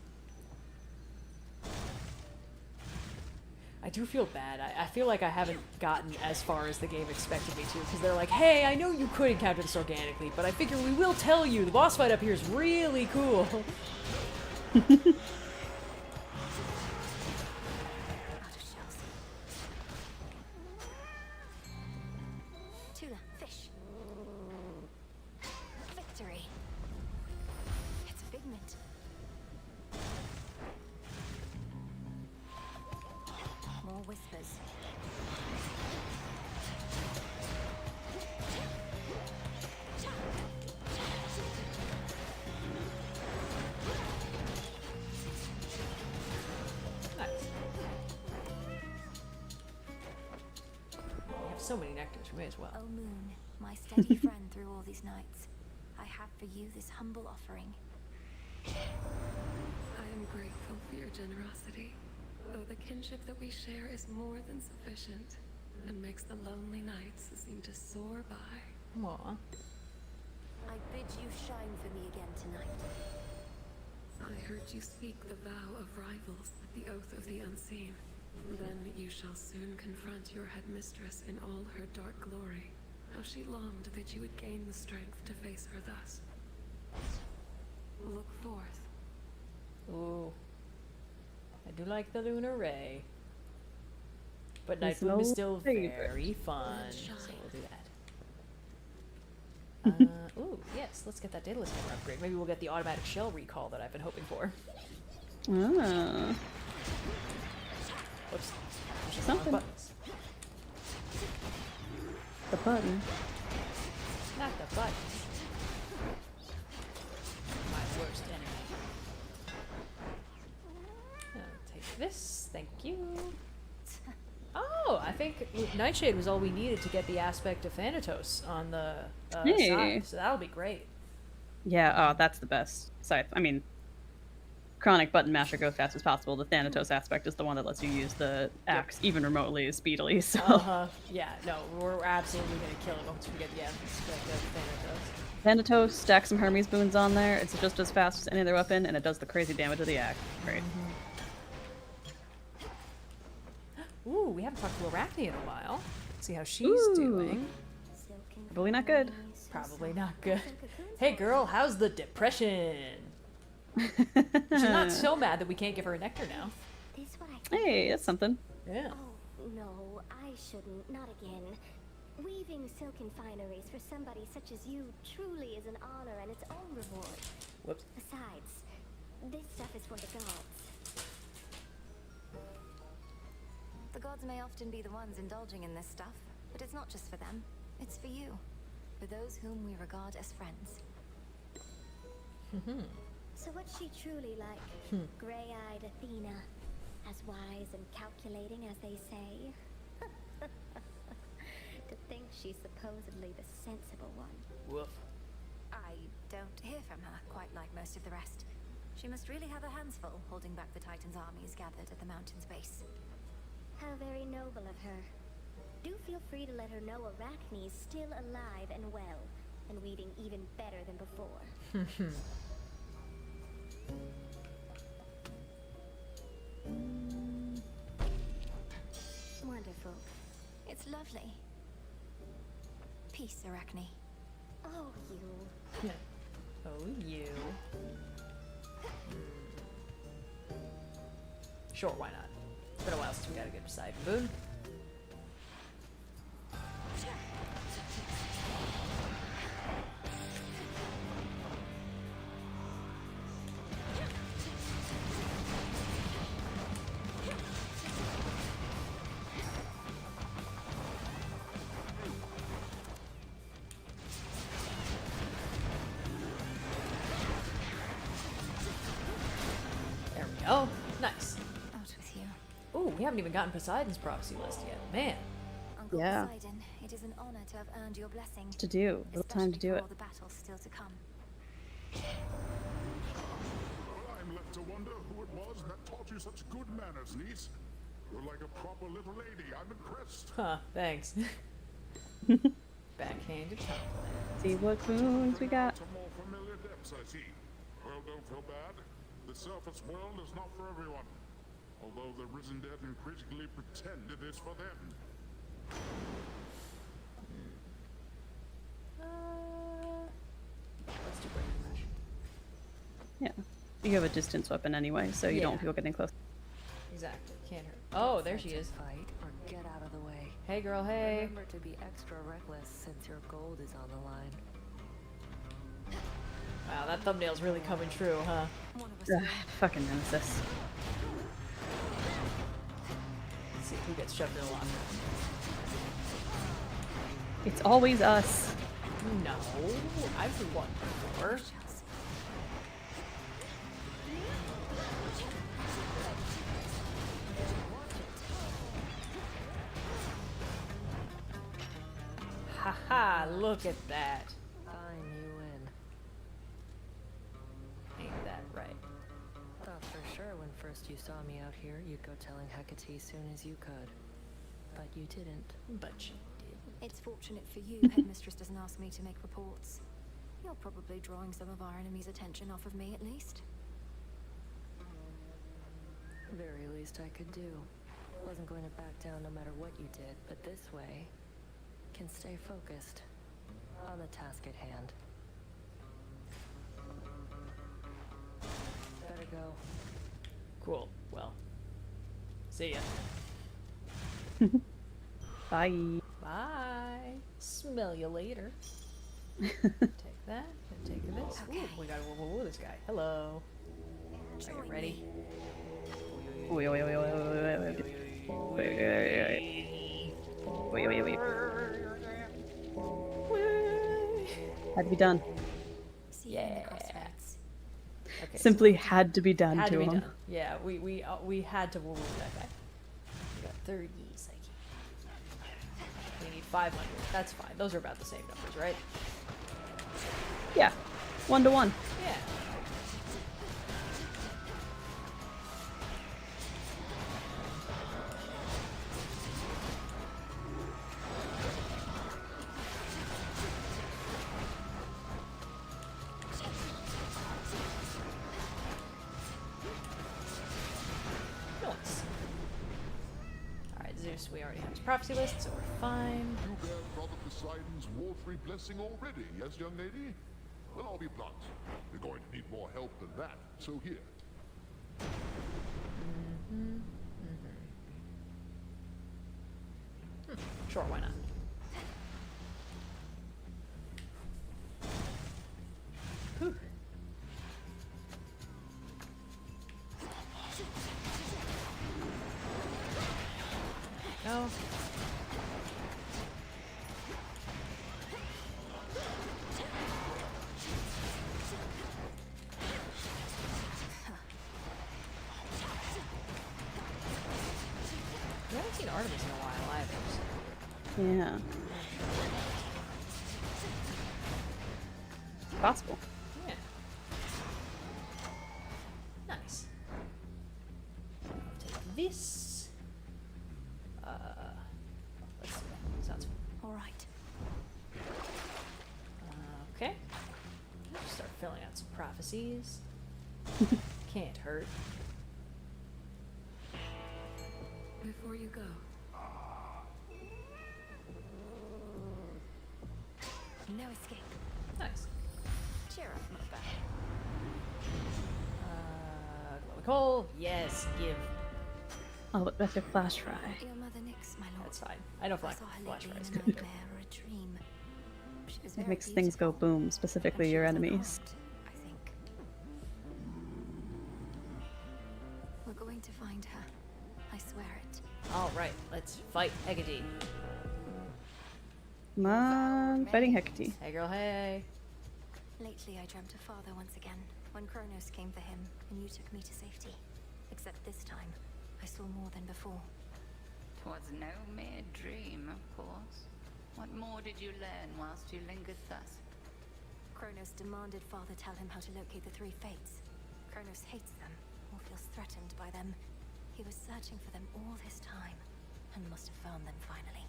I do feel bad. I feel like I haven't gotten as far as the game expected me to, because they're like, hey, I know you could encounter this organically, but I figure we will tell you the boss fight up here is really cool. Tula, fish. Victory. It's a figment. More whispers. So many nectars for me as well. Oh moon, my steady friend through all these nights, I have for you this humble offering. I am grateful for your generosity, though the kinship that we share is more than sufficient and makes the lonely nights seem to soar by. Aw. I bid you shine for me again tonight. I heard you speak the vow of rivals at the oath of the unseen. Then you shall soon confront your headmistress in all her dark glory. How she longed that you would gain the strength to face her thus. Look forth. Ooh. I do like the lunar ray. But Night It's Bloom is no still favorite. very fun, so we'll do that. Ooh, yes, let's get that Daedalus hammer upgrade. Maybe we'll get the automatic shell recall that I've been hoping for. Ah. Whoops. Something. Buttons. The button. Not the buttons. My worst enemy. take this. Thank you. Oh, I think Nightshade was all we needed to get the aspect of Thanatos on the Hey. side, so that'll be great. Yeah, oh, that's the best scythe. I mean, chronic button masher go fast as possible. The Thanatos aspect is the one that lets you use the axe even remotely speedily. So Yeah, no, we're absolutely gonna kill it once we get the aspect of Thanatos. Thanatos, stack some Hermes boons on there. It's just as fast as any other weapon, and it does the crazy damage of the axe. Great. Ooh, we haven't talked to Arachne in a while. See how she's doing. Probably not good. Probably not good. Hey girl, how's the depression? She's not so mad that we can't give her a nectar now. Hey, that's something. Yeah. Oh, no, I shouldn't. Not again. Weaving silken fineries for somebody such as you truly is an honor and its own reward. Whoops. Besides, this stuff is for the gods. The gods may often be the ones indulging in this stuff, but it's not just for them. It's for you. For those whom we regard as friends. So what's she truly like? Grey-eyed Athena, as wise and calculating as they say? To think she's supposedly the sensible one. Woof. I don't hear from her quite like most of the rest. She must really have her hands full holding back the Titan's armies gathered at the mountain's base. How very noble of her. Do feel free to let her know Arachne is still alive and well, and weaving even better than before. Wonderful. It's lovely. Peace, Arachne. Oh, you. Oh, you. Sure, why not? It's been a while since we got a good Poseidon boon. There we go. Nice. Out with you. Ooh, we haven't even gotten Poseidon's prophecy list yet. Man. Uncle Yeah. Poseidon, it is an honor to have earned your blessing. To do. Little time to do especially it. for all the battles still to come. I'm left to wonder who it was that taught you such good manners, niece. You're like a proper little lady. I'm impressed. Huh, thanks. Backhanded compliment. See what boons we got. To more familiar depths, I see. Well, don't feel bad. The surface world is not for everyone. Although the risen dead increasingly pretend it is for them. Let's do brain mash. Yeah. You have a distance weapon anyway, so you don't want Yeah. people getting close. Exactly. Can't hurt. Oh, there she is. Fight or get out of the way. Hey, girl. Hey. Remember to be extra reckless since your gold is on the line. Wow, that thumbnail's really coming true, huh? Ugh, fucking nemesis. Let's see who gets shoved in a locker. It's always us. No, I've won before. Haha, look at that. Fine, you win. Ain't that right? Thought for sure when first you saw me out here, you'd go telling Hecate soon as you could. But you didn't. But you did. It's fortunate for you, Headmistress doesn't ask me to make reports. You're probably drawing some of our enemies' attention off of me, at least. Very least I could do. Wasn't going to back down no matter what you did, but this way, can stay focused on the task at hand. Better go. Cool. Well, see ya. Bye. Bye. Smell you later. Take that and take this. Okay. Ooh, we gotta woo this guy. Hello. Are you ready? Wait, wait, wait, wait, wait, wait, wait. Wait, wait, wait, wait. Had to be done. See you in the Crossroads. Okay, Simply had to be done Had to to be him. done. Yeah, we had to remove that guy. We got 30 psyche. We need 500. That's fine. Those are about the same numbers, right? Yeah, 1 to 1. Yeah. Nice. Alright, Zeus, we already have his prophecy list, so we're fine. You bear Brother Poseidon's watery blessing already, yes, young lady? Well, I'll be blunt. You're going to need more help than that, so here. Sure, why not? Whew. Go. We haven't seen Artemis in a while either. So. Yeah. Possible. Yeah. Nice. Take this. Let's see. Sounds fun. All right. Okay. Just start filling out some prophecies. Can't hurt. Before you go, No escape. Nice. Cheer up, mother. Glowy coal. Yes, give. Oh, but better flash fry. Your mother Nyx, my lord. That's fine. I don't feel I like saw her flash lately fries in a good. nightmare or a dream. She was It very makes things go beautiful, boom, specifically and she your was enemies. unharmed, I think. We're going to find her. I swear it. Alright, let's fight Hecate. Come on, fighting Hecate. Hey girl, hey. Lately, I dreamt of father once again, when Kronos came for him, and you took me to safety. Except this time, I saw more than before. 'Twas no mere dream, of course. What more did you learn whilst you lingered thus? Kronos demanded father tell him how to locate the three fates. Kronos hates them, or feels threatened by them. He was searching for them all this time, and must have found them finally.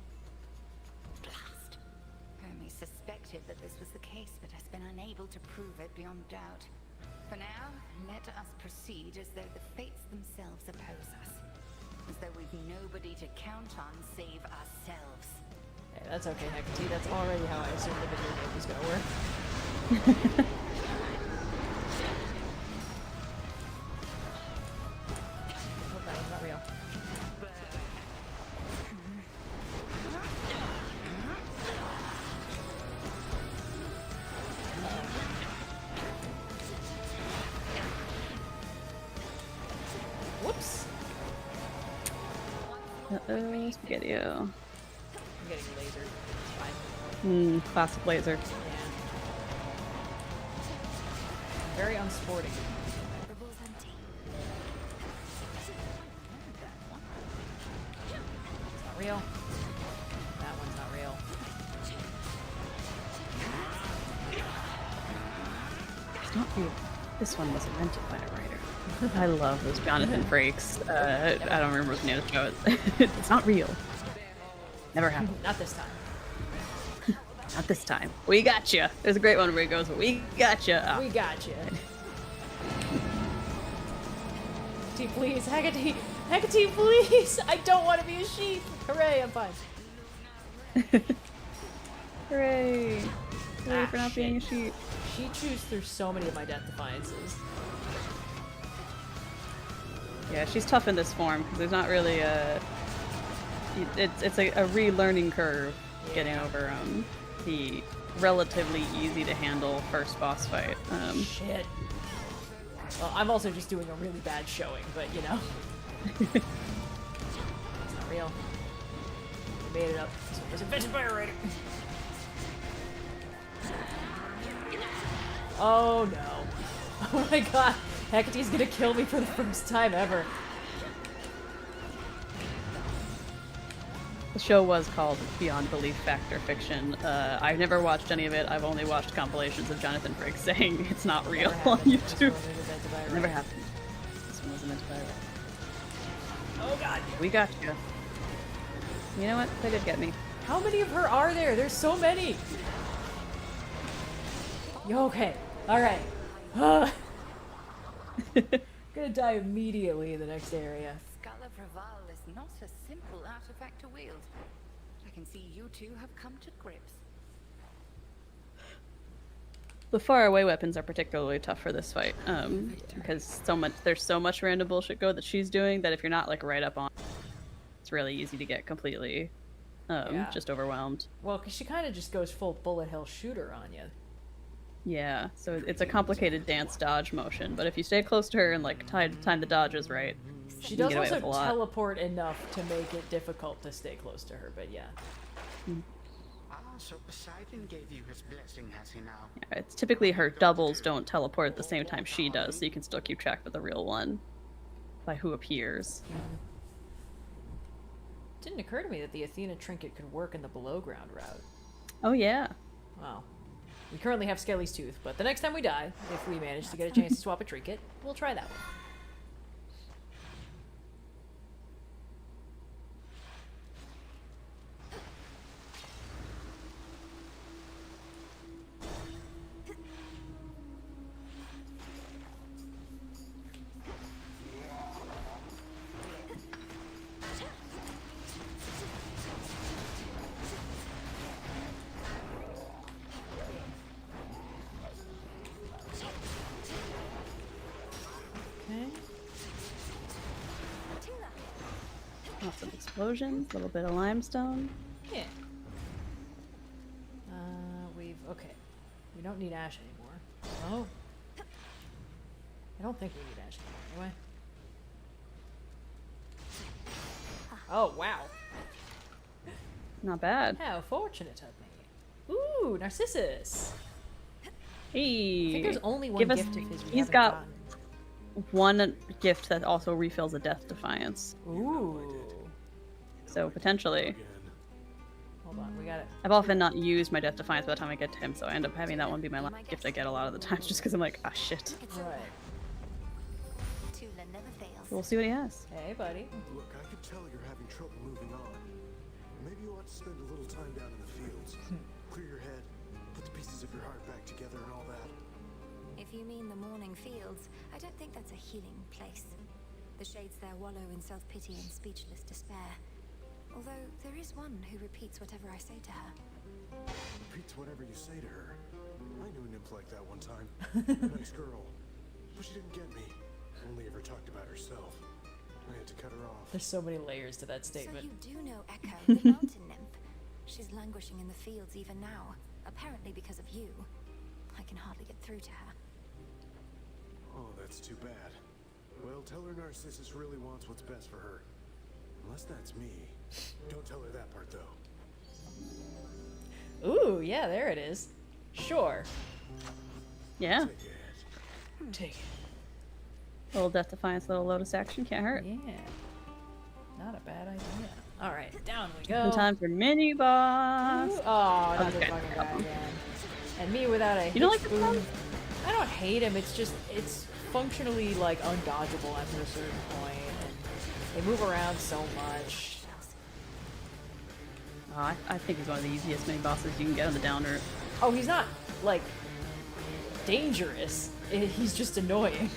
Blast! Hermes suspected that this was the case, but has been unable to prove it beyond doubt. For now, let us proceed as though the fates themselves oppose us. As though we've nobody to count on save ourselves. Hey, that's okay, Hecate. That's already how I assumed the video game was gonna work. Oh, that was not real. Whoops. Uh-oh, Spaghetti-O. I'm getting lasered. It's fine. Classic laser. Yeah. Very unsporting. The ball's empty. It's not real. That one's not real. It's not real. This one was invented by a writer. I love those Jonathan Frakes. I don't remember what the name of the show is. It's not real. Never happened. Not this time. Not this time. We got you. There's a great one where he goes, "We got you." We got you. Hecate, please. Hecate. Hecate, please. I don't want to be a sheep. Hooray, I'm fine. Hooray! Hooray for not being a shit. sheep. She chews through so many of my death defiances. Yeah, she's tough in this form because there's not really a. It's a relearning curve getting over the relatively easy to handle first boss fight. Shit. Well, I'm also just doing a really bad showing, but you know. It's not real. We made it up. So it was invented by a writer. Oh no. Oh my god. Hecate's gonna kill me for the first time ever. The show was called Beyond Belief Factor Fiction. I've never watched any of it. I've only watched compilations of Jonathan Frakes saying it's not real on YouTube. Never happened. This one wasn't meant to be right. Oh god. We got you. You know what? They did get me. How many of her are there? There's so many. Okay. Alright. Gonna die immediately in the next area. Skull of Raval is not a simple artifact to wield. I can see you two have come to grips. The far away weapons are particularly tough for this fight, because there's so much random bullshit that she's doing that if you're not like right up on, it's really easy to get completely just overwhelmed. Well, because she kind of just goes full bullet hell shooter on you. Yeah, so it's a complicated dance dodge motion, but if you stay close to her and like time the dodges right, She you does get away also with a lot. teleport enough to make it difficult to stay close to her, but yeah. Ah, so Poseidon gave you his blessing, has he now? Yeah, it's typically her doubles don't teleport at the same time she does, so you can still keep track of the real one by who appears. It didn't occur to me that the Athena trinket could work in the below ground route. Oh yeah. Wow. We currently have Skelly's Tooth, but the next time we die, if we manage to get a chance to swap a trinket, we'll try that one. Awesome explosions, a little bit of limestone. Yeah. Okay. We don't need Ash anymore. Oh. I don't think we need Ash anymore, anyway. Oh, wow. Not bad. How fortunate of me. Ooh, Narcissus. Hey. I think there's only one give us, gift of his we He's haven't got gotten. one gift that also refills a Death Defiance. Ooh. So potentially. Hold on, we got it. I've often not used my Death Defiance by the time I get to him, so I end up having that one be my last gift I get a lot of the times just because I'm like, ah, shit. Right. We'll see what he has. Hey, buddy. Look, I can tell you're having trouble moving on. Maybe you ought to spend a little time down in the fields. Clear your head, put the pieces of your heart back together and all that. If you mean the morning fields, I don't think that's a healing place. The shades there wallow in self-pity and speechless despair. Although there is one who repeats whatever I say to her. Repeats whatever you say to her. I knew a nymph like that one time. Nice girl. But she didn't get me. Only ever talked about herself. I had to cut her off. There's so many layers to that statement. So you do know Echo, the mountain nymph. She's languishing in the fields even now, apparently because of you. I can hardly get through to her. Oh, that's too bad. Well, tell her Narcissus really wants what's best for her. Unless that's me. Don't tell her that part, though. Ooh, yeah, there it is. Sure. Yeah. Take it. Little Death Defiance, little Lotus action, can't hurt. Yeah. Not a bad idea. Alright, down we go. In time for mini boss. Ooh, oh, another Okay. fucking guy again. And me without a You don't like hit this spoon. one? I don't hate him, it's just, it's functionally, like, undodgeable after a certain point, and they move around so much. Oh, I think he's one of the easiest mini bosses you can get on the down route. Oh, he's not, like, dangerous. He's just annoying.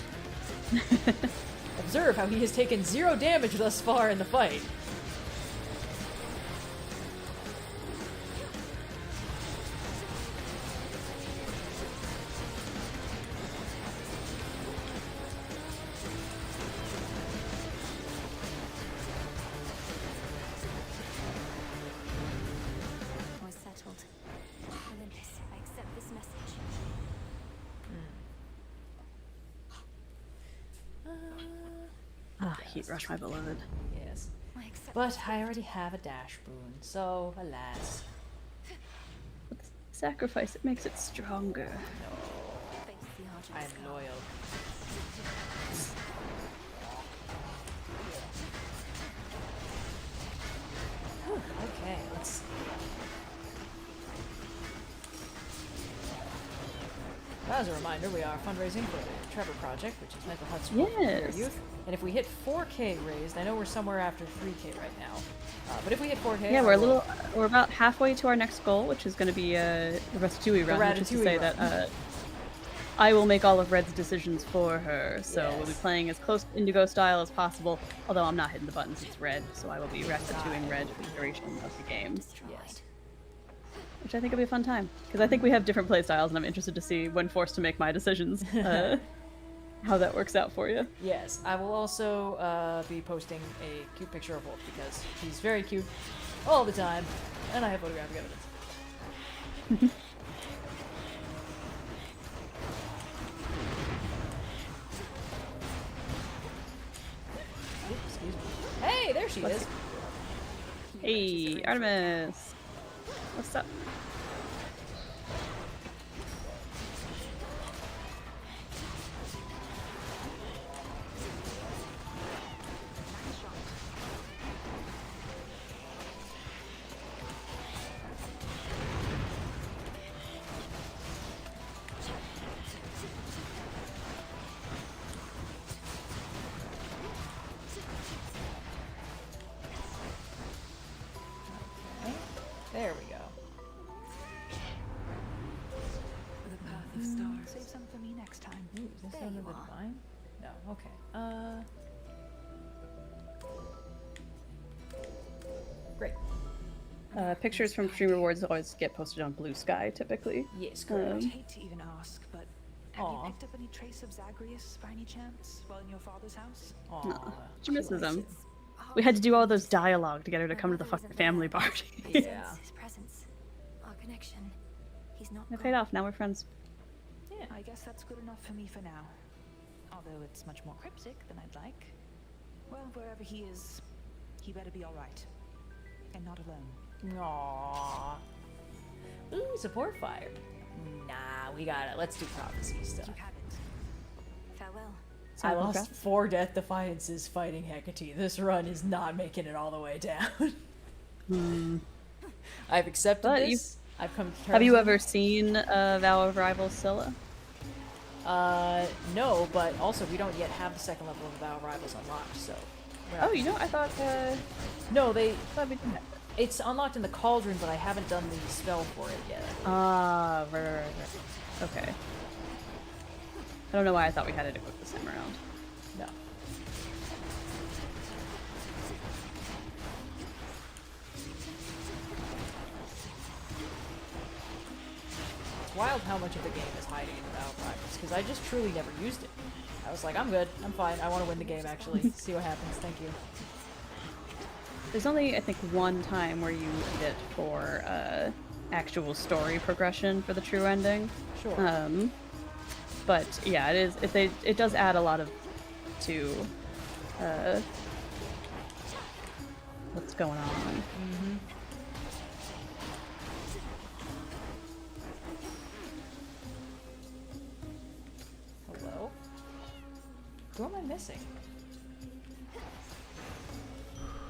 Observe how he has taken 0 damage thus far in the fight. Was settled. Olympus, I accept this message. Heat Rush, my beloved. Yes. But I already have a dash boon, so alas. Sacrifice, it makes it stronger. I am loyal. as a reminder, we are fundraising for the Trevor Project, which is mental health support for queer Yes. youth. And if we hit 4K raised, I know we're somewhere after 3K right now, but if we hit 4K, Yeah, we're about halfway to our next goal, which is going to be the Ratatouille run, which is to Ratatouille say run. that I will make all of Red's decisions for her. So we'll be Yes. playing as close to Indigo style as possible. Although I'm not hitting the buttons, it's Red, so I will be Ratatouilleing Red for the duration of the game. Yes. Which I think will be a fun time, because I think we have different play styles, and I'm interested to see when forced to make my decisions, how that works out for you. Yes, I will also be posting a cute picture of Wolf because he's very cute all the time, and I have photographic evidence. Oops, excuse me. Hey, there she is. Hey, Artemis. What's up? There we go. The path of stars. Save some for me next time. Ooh, is this under the divine? No, okay. Great. Pictures from stream rewards always get posted on Blue Sky, typically. Yes, I'd hate to even ask, but have Aw. you picked up any trace of Zagreus by any chance while in your father's house? Aw, she misses him. We had to do all those dialogue to get her to come to the fucking family party. Yeah. His presence, our connection. He's not. It paid off. Now we're friends. Yeah, I guess that's good enough for me for now. Although it's much more cryptic than I'd like. Well, wherever he is, he better be alright. And not alone. Aww. Ooh, support fire. Nah, we got it. Let's do prophecy stuff. You have it. Farewell. I lost 4 Death Defiances fighting Hecate. This run is not making it all the way down. I've accepted But this. I've come to terms Have you with ever seen Vow of Rivals Scylla? no, but also we don't yet have the second level of Vow of Rivals unlocked, so. Oh, you know, I thought. No, they. Thought we didn't have it. It's unlocked in the Cauldron, but I haven't done the spell for it yet. Ah, right. Okay. I don't know why I thought we had it equipped this time around. No. It's wild how much of the game is hiding in the Vow of Rivals, because I just truly never used it. I was like, I'm good, I'm fine, I want to win the game actually. See what happens, thank you. There's only, I think, one time where you need it for actual story progression for the true ending. Sure. But yeah, it does add a lot of to what's going on. Mm-hmm. Hello? Who am I missing?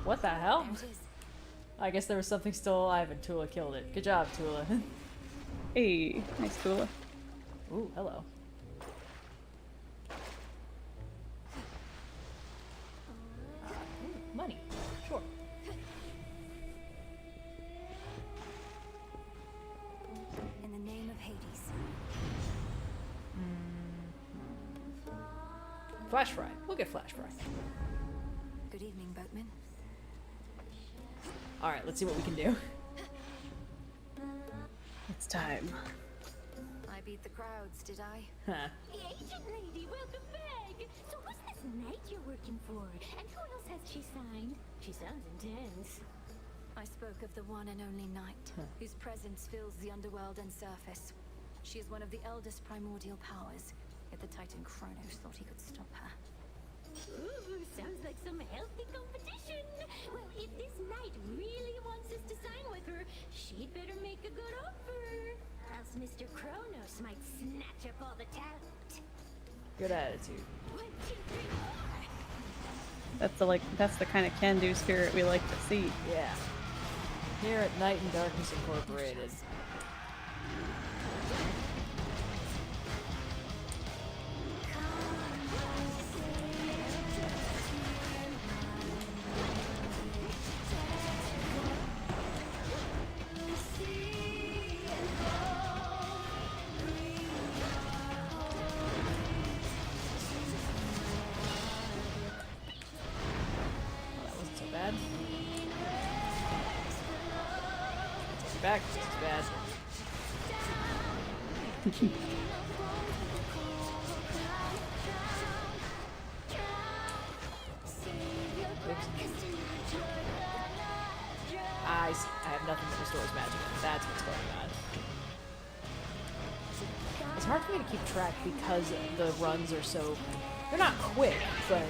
What the hell? I guess there was something still alive and Tula killed it. Good job, Tula. Hey, nice Tula. Ooh, hello. Money. Sure. In the name of Hades. Flash fry. We'll get flash fry. Good evening, boatman. Alright, let's see what we can do. It's time. I beat the crowds, did I? Huh. The agent lady, welcome back! So who's this knight you're working for? And who else has she signed? She sounds intense. I spoke of the one and only knight, whose presence fills the underworld and surface. She is one of the eldest primordial powers, yet the Titan Cronos thought he could stop her. Ooh, sounds like some healthy competition. Well, if this knight really wants us to sign with her, she'd better make a good offer. Else Mr. Kronos might snatch up all the talent. Good attitude. 1, 2, 3, 4. That's the kind of can-do spirit we like to see. Yeah. Here at Night and Darkness Incorporated. back, just as bad. I have nothing that restores magic. That's what's going on. It's hard for me to keep track because the runs are so... They're not quick, but...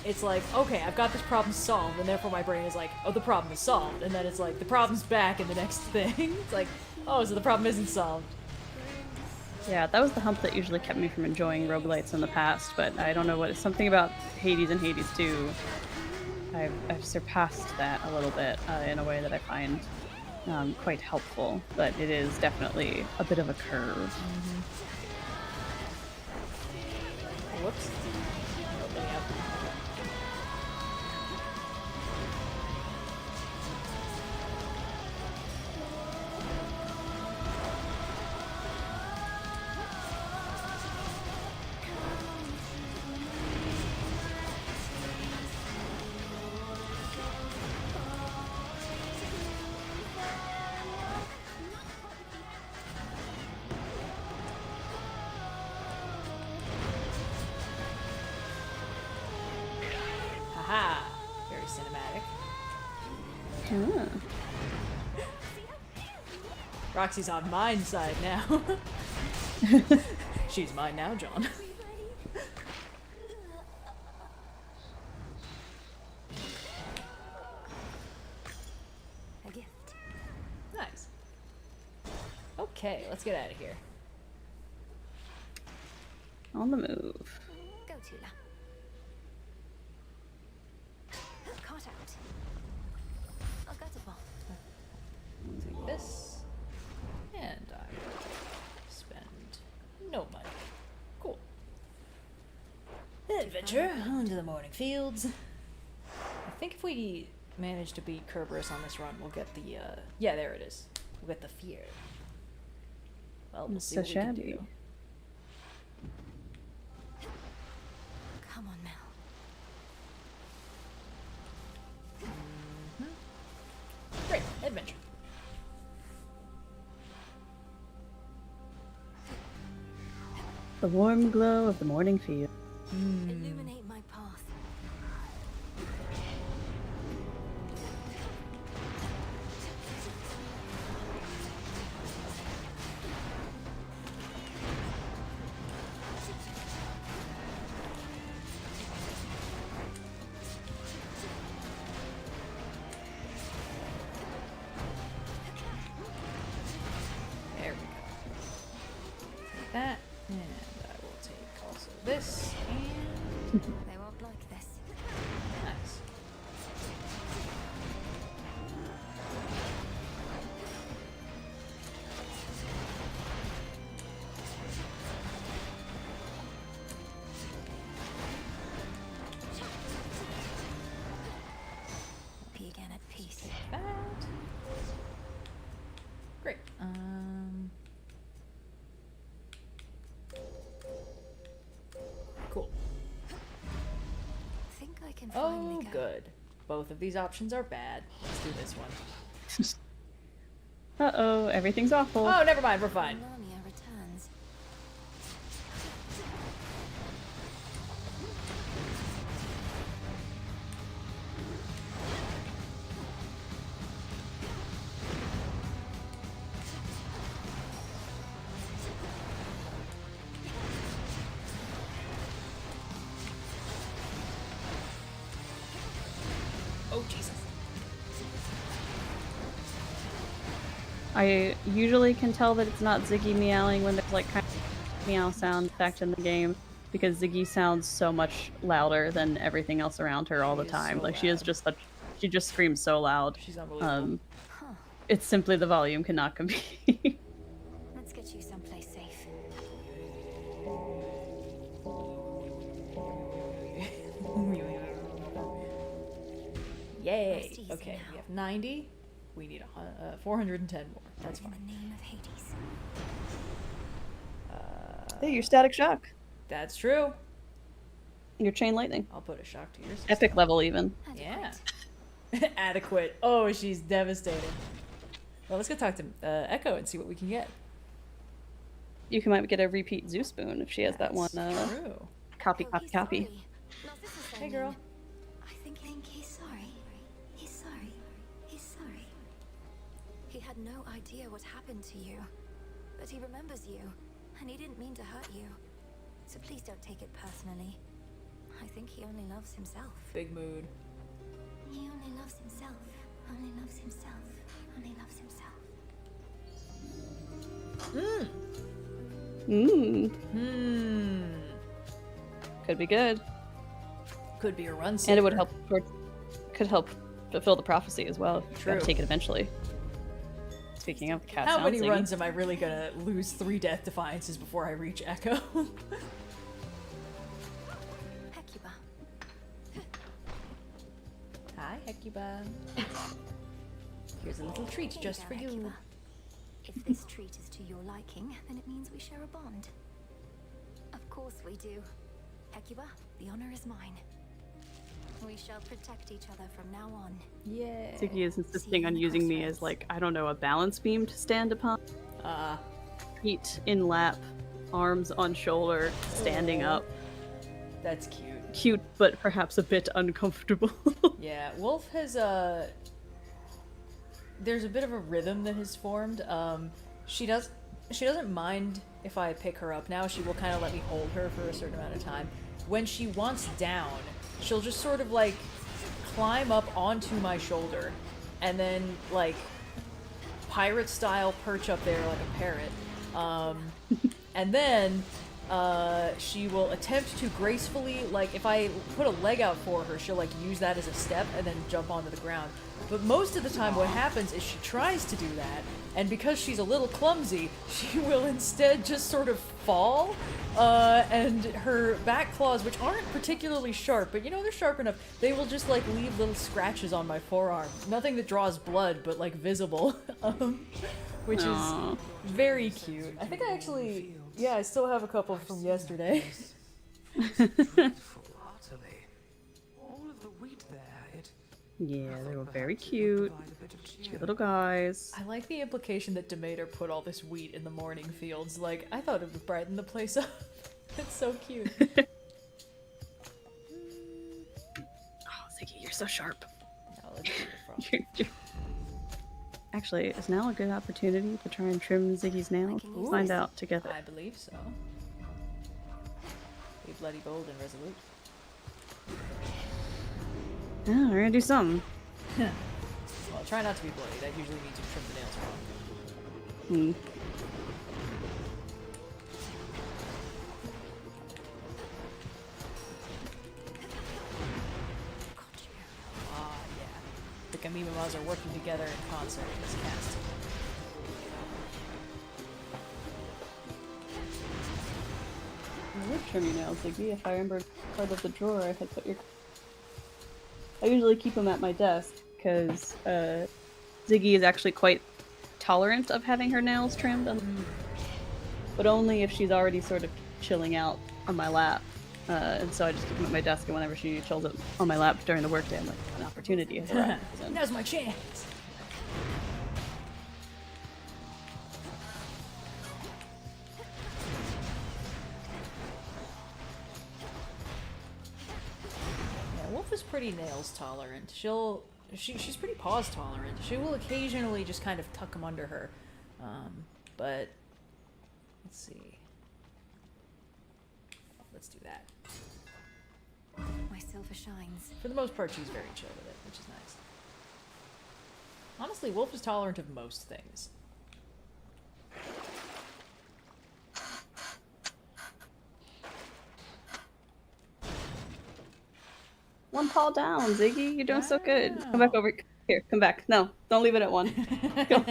It's like, okay, I've got this problem solved, and therefore my brain is like, oh, the problem is solved. And then it's like, the problem's back in the next thing. It's like, oh, so the problem isn't solved. Yeah, that was the hump that usually kept me from enjoying roguelites in the past, but I don't know what... Something about Hades and Hades 2... I've surpassed that a little bit in a way that I find quite helpful, but it is definitely a bit of a curve. Mm-hmm. Whoops. Opening up. Haha! Very cinematic. Roxy's on mine side now. She's mine now, John. A gift. Nice. Okay, let's get out of here. On the move. Go, Tula. Caught out. I'll go to ball. Take this. And I will spend no money. Cool. Adventure onto the morning fields. I think if we manage to beat Kerberos on this run, we'll get the, yeah, there it is. We'll get the fear. Well, we'll see what we can do. Come on, Mel. Great, adventure. The warm glow of the morning field. Illuminate my path. There we go. Take that, and I will take also this, and... They won't like this. Nice. Be again at peace. That. Great. Cool. Think I can Oh, finally go. good. Both of these options are bad. Let's do this one. Uh-oh, everything's awful. Oh, never mind. We're fine. Narnia returns. Oh, Jesus. I usually can tell that it's not Ziggy meowing when there's like kind of meow sound effect in the game, because Ziggy sounds so much louder than everything else around her all the time. so Like she is just such, she just screams so loud. She's unbelievable. It's simply the volume cannot compete. Let's get you someplace safe. Yay. Rest easy Okay, now. we have 90. We need 410 more. That's In fine. the name of Hades. Hey, you're static shock. That's true. You're chain lightning. I'll put a shock to yours. Epic level even. Yeah. Adequate. Oh, she's devastating. Well, let's go talk to Echo and see what we can get. You can might get a repeat Zoo Spoon if she has that one. True. Copy. Hey, girl. I think he's sorry. He's sorry. He's sorry. He had no idea what happened to you. But he remembers you. And he didn't mean to hurt you. So please don't take it personally. I think he only loves himself. Big mood. He only loves himself. Only loves himself. Only loves himself. Could be good. Could be a run saver. And it would help. Could help fulfill the prophecy as well. You True. gotta take it eventually. Speaking of the cat How sounds, many Ziggy. runs am I really gonna lose 3 death defiances before I reach Echo? Hecuba. Hi, Hecuba. Here's a little treat just for you. Hecuba. If this treat is to your liking, then it means we share a bond. Of course we do. Hecuba, the honor is mine. We shall protect each other from now on. Yeah. Ziggy is insisting on using me as, like, I don't know, a balance beam to stand upon. Feet in lap, arms on shoulder, standing up. That's cute. Cute, but perhaps a bit uncomfortable. Yeah, Wolf has there's a bit of a rhythm that has formed. She doesn't mind if I pick her up now. She will kind of let me hold her for a certain amount of time. When she wants down, she'll just sort of like climb up onto my shoulder and then like pirate style perch up there like a parrot. And then she will attempt to gracefully, like if I put a leg out for her, she'll like use that as a step and then jump onto the ground. But most of the time what happens is she tries to do that, and because she's a little clumsy, she will instead just sort of fall, and her back claws, which aren't particularly sharp, but you know, they're sharp enough, they will just like leave little scratches on my forearm. Nothing that draws blood, but like visible, which is very cute. I think I actually, yeah, I still have a couple from yesterday. Yeah, they were very cute. Cute little guys. I like the implication that Demeter put all this wheat in the morning fields. Like, I thought it would brighten the place up. It's so cute. Oh, Ziggy, you're so sharp. No, let's do it from. Actually, is now a good opportunity to try and trim Ziggy's nails? We'll find out together. I believe so. Be bloody bold and resolute. Yeah, we're gonna do something. Well, try not to be bloody. That usually means you trim the nails wrong. Ah, yeah. The Kamimamas are working together in concert in this cast. I would trim your nails, Ziggy, if I remembered part of the drawer I had put your... I usually keep them at my desk, because Ziggy is actually quite tolerant of having her nails trimmed, but only if she's already sort of chilling out on my lap. And so I just keep them at my desk, and whenever she chills up on my lap during the workday, I'm like, an opportunity has arrived. Now's my chance! Wolf is pretty nails tolerant. She's pretty paws tolerant. She will occasionally just kind of tuck them under her. But let's see. Let's do that. My silver shines. For the most part, she's very chill with it, which is nice. Honestly, Wolf is tolerant of most things. One paw down, Ziggy. You're doing so good. Come back over here. Come back. No, don't leave it at one. Go.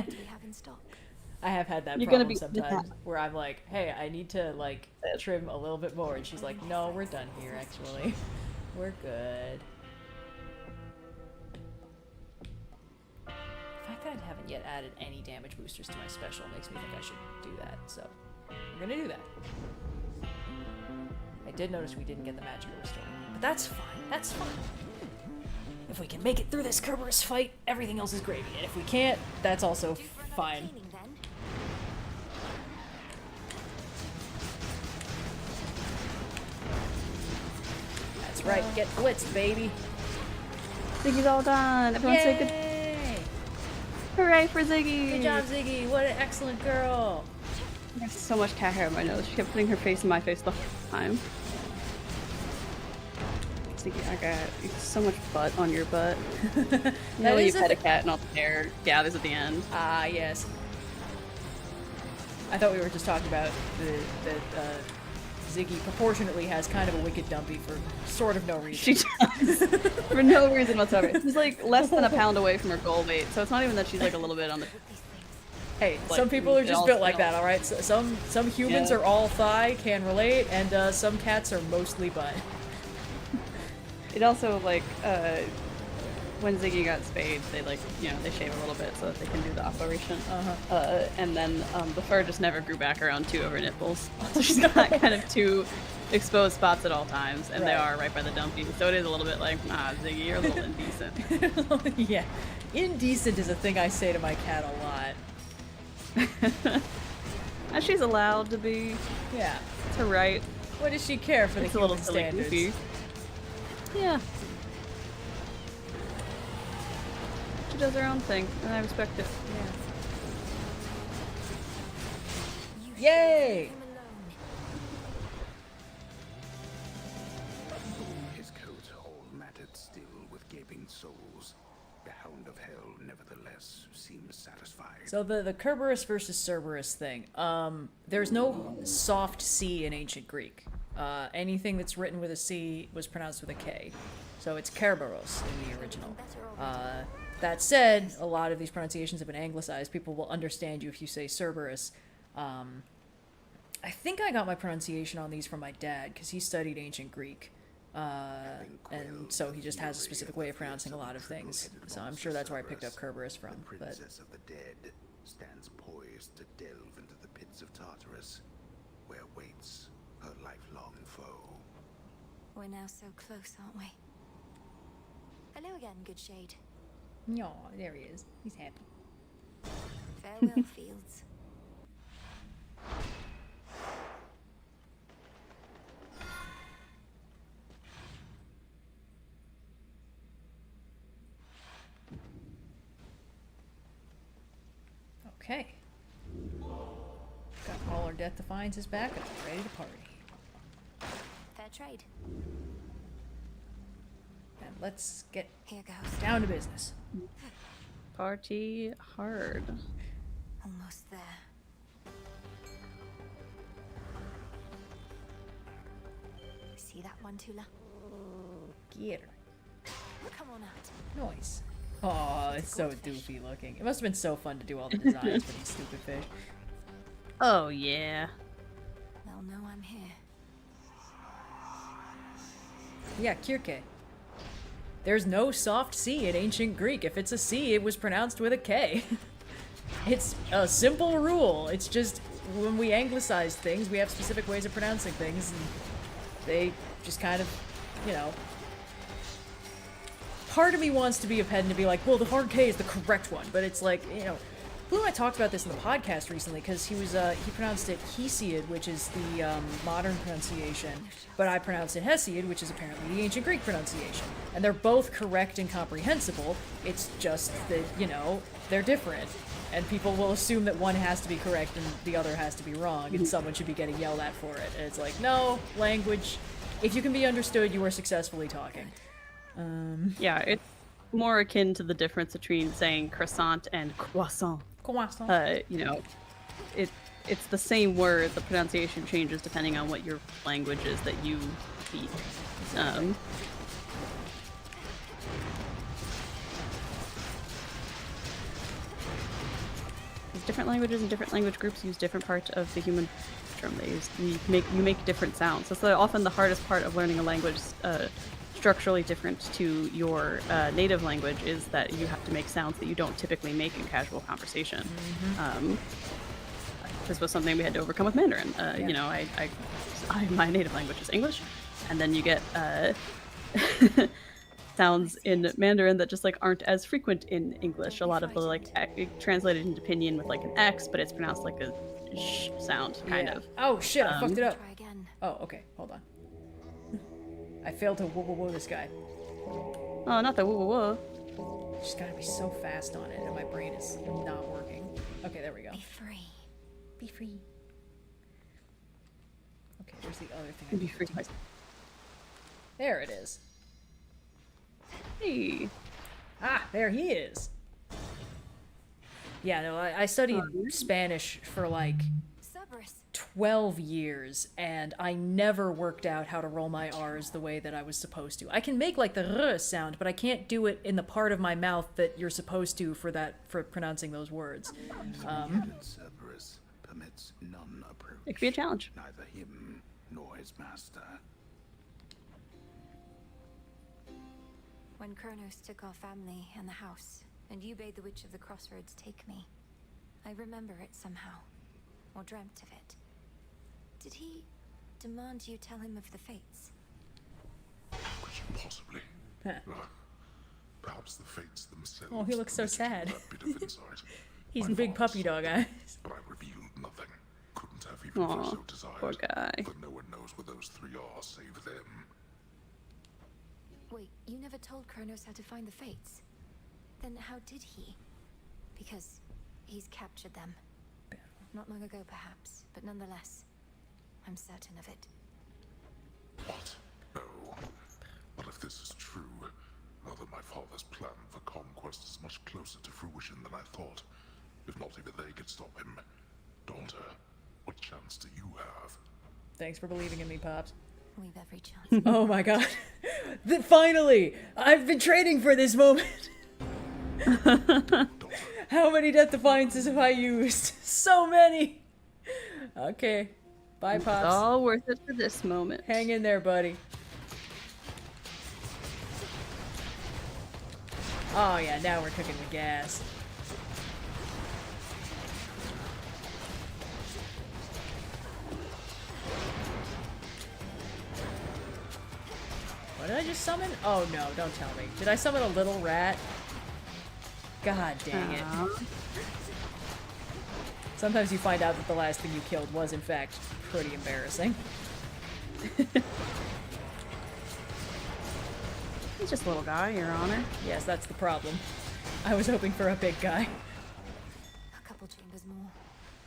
I have had that You're problem gonna be- sometimes where I'm like, hey, I need to like trim a little bit more, and she's like, no, we're done here actually. We're good. The fact that I haven't yet added any damage boosters to my special makes me think I should do that, so we're gonna do that. I did notice we didn't get the magical restoring, but that's fine. That's fine. If we can make it through this Kerberos fight, everything else is gravy. And if we can't, that's also fine. That's right, get blitzed, baby. Ziggy's all gone. Everyone say good. Hooray for Ziggy! Good job, Ziggy. What an excellent girl. There's so much cat hair on my nose. She kept putting her face in my face the whole time. Ziggy, I got so much butt on your butt. You know when you pet a cat and all the hair gathers at the end. Ah, yes. I thought we were just talking about that Ziggy proportionately has kind of a wicked dumpy for sort of no reason. She does. For no reason whatsoever. She's like less than a pound away from her goal weight, so it's not even that she's like a little bit on the... Hey, like, some people are just built like that, alright? So, some humans are all thigh, can relate, and some cats are mostly butt. It also, like, when Ziggy got spayed, they, like, you know, they shave a little bit so that they can do the operation. And then the fur just never grew back around 2 of her nipples. So she's got kind of 2 exposed spots at all times, and they are right by the dumpy. So it is a little bit like, Ziggy, you're a little indecent. Yeah. Indecent is a thing I say to my cat a lot. And she's allowed to be. Yeah. It's her right. What does she care for the human standards? Goofy. Yeah. She does her own thing, and I respect it. Yeah. Yay! His coat all matted still with gaping soles. The Hound of Hell, nevertheless, seems satisfied. So the Kerberos versus Cerberus thing. There's no soft C in ancient Greek. Anything that's written with a C was pronounced with a K. So it's Kerberos in the original. That said, a lot of these pronunciations have been anglicized. People will understand you if you say Cerberus. I think I got my pronunciation on these from my dad, because he studied ancient Greek. And so he just has a specific way of pronouncing a lot of things. So I'm sure that's where I picked up Kerberos from. The princess of the dead stands poised to delve into the pits of Tartarus, where waits her lifelong foe. We're now so close, aren't we? Hello again, good shade. No, there he is. He's happy. Farewell, fields. Okay. Got all our Death Defiances back and I'm ready to party. Fair trade. And let's get Here goes. down to business. Party hard. Almost there. See that one, Tula? Get her. Come on out. Nice. Oh, it's so doofy looking. It must have been so fun to do all the designs for these stupid fish. Oh, yeah. They'll know I'm here. Yeah, Kirke. There's no soft C in ancient Greek. If it's a C, it was pronounced with a K. It's a simple rule. It's just when we anglicize things, we have specific ways of pronouncing things, and they just kind of, you know... Part of me wants to be a pedant to be like, well, the hard K is the correct one, but it's like, you know... Blue and I talked about this in the podcast recently, because he pronounced it Hesiod, which is the modern pronunciation, but I pronounced it Hesiod, which is apparently the ancient Greek pronunciation. And they're both correct and comprehensible, it's just that, you know, they're different. And people will assume that one has to be correct and the other has to be wrong, and someone should be getting yelled at for it. And it's like, no, language, if you can be understood, you are successfully talking. Yeah, it's more akin to the difference between saying croissant and croissant. Croissant. You know, it's the same word. The pronunciation changes depending on what your language is that you speak. Different languages and different language groups use different parts of the human spectrum. You make different sounds. That's often the hardest part of learning a language. Structurally different to your native language is that you have to make sounds that you don't typically make in casual conversation. This was something we had to overcome with Mandarin. You know, my native language is English, and then you get sounds in Mandarin that just like aren't as frequent in English. A lot of the like translated into pinyin with like an X, but it's pronounced like a sh sound kind Yeah. of. Oh shit! I fucked it up. Try again. Oh, okay. Hold on. I failed to whoa this guy. Oh, not the whoa. Just gotta be so fast on it, and my brain is not working. Okay, there we go. Be free. Be free. Okay, there's the other thing. Be free. There it is. Hey. Ah, there he is. Yeah, no, I studied Spanish for like 12 years, and I never worked out how to roll my R's the way that I was supposed to. I can make like the R sound, but I can't do it in the part of my mouth that you're supposed to for pronouncing those words. Cerberus permits none approach. It could be a challenge. Neither him nor his master. When Kronos took our family and the house, and you bade the Witch of the Crossroads take me, I remember it somehow, or dreamt of it. Did he demand you tell him of the fates? Could you possibly? Perhaps the fates themselves. Oh, he looks so sad. That bit of insight. He's in big puppy dog eyes. But I revealed nothing. Couldn't have even if I so desired. Poor guy. For no one knows where those three are save them. Wait, you never told Kronos how to find the fates? Then how did he? Because he's captured them. Not long ago, perhaps, but nonetheless, I'm certain of it. What? No. But if this is true, now that my father's plan for conquest is much closer to fruition than I thought, if not even they could stop him. Daughter, what chance do you have? Thanks for believing in me, Pops. We've every chance. Oh my god. Finally! I've been training for this moment! How many Death Defiances have I used? So many! Okay. Bye, Pops. It's all worth it for this moment. Hang in there, buddy. Oh yeah, now we're cooking the gas. What did I just summon? Oh no, don't tell me. Did I summon a little rat? God dang it. Sometimes you find out that the last thing you killed was in fact pretty embarrassing. He's just a little guy, Your Honor. Yes, that's the problem. I was hoping for a big guy. A couple chambers more.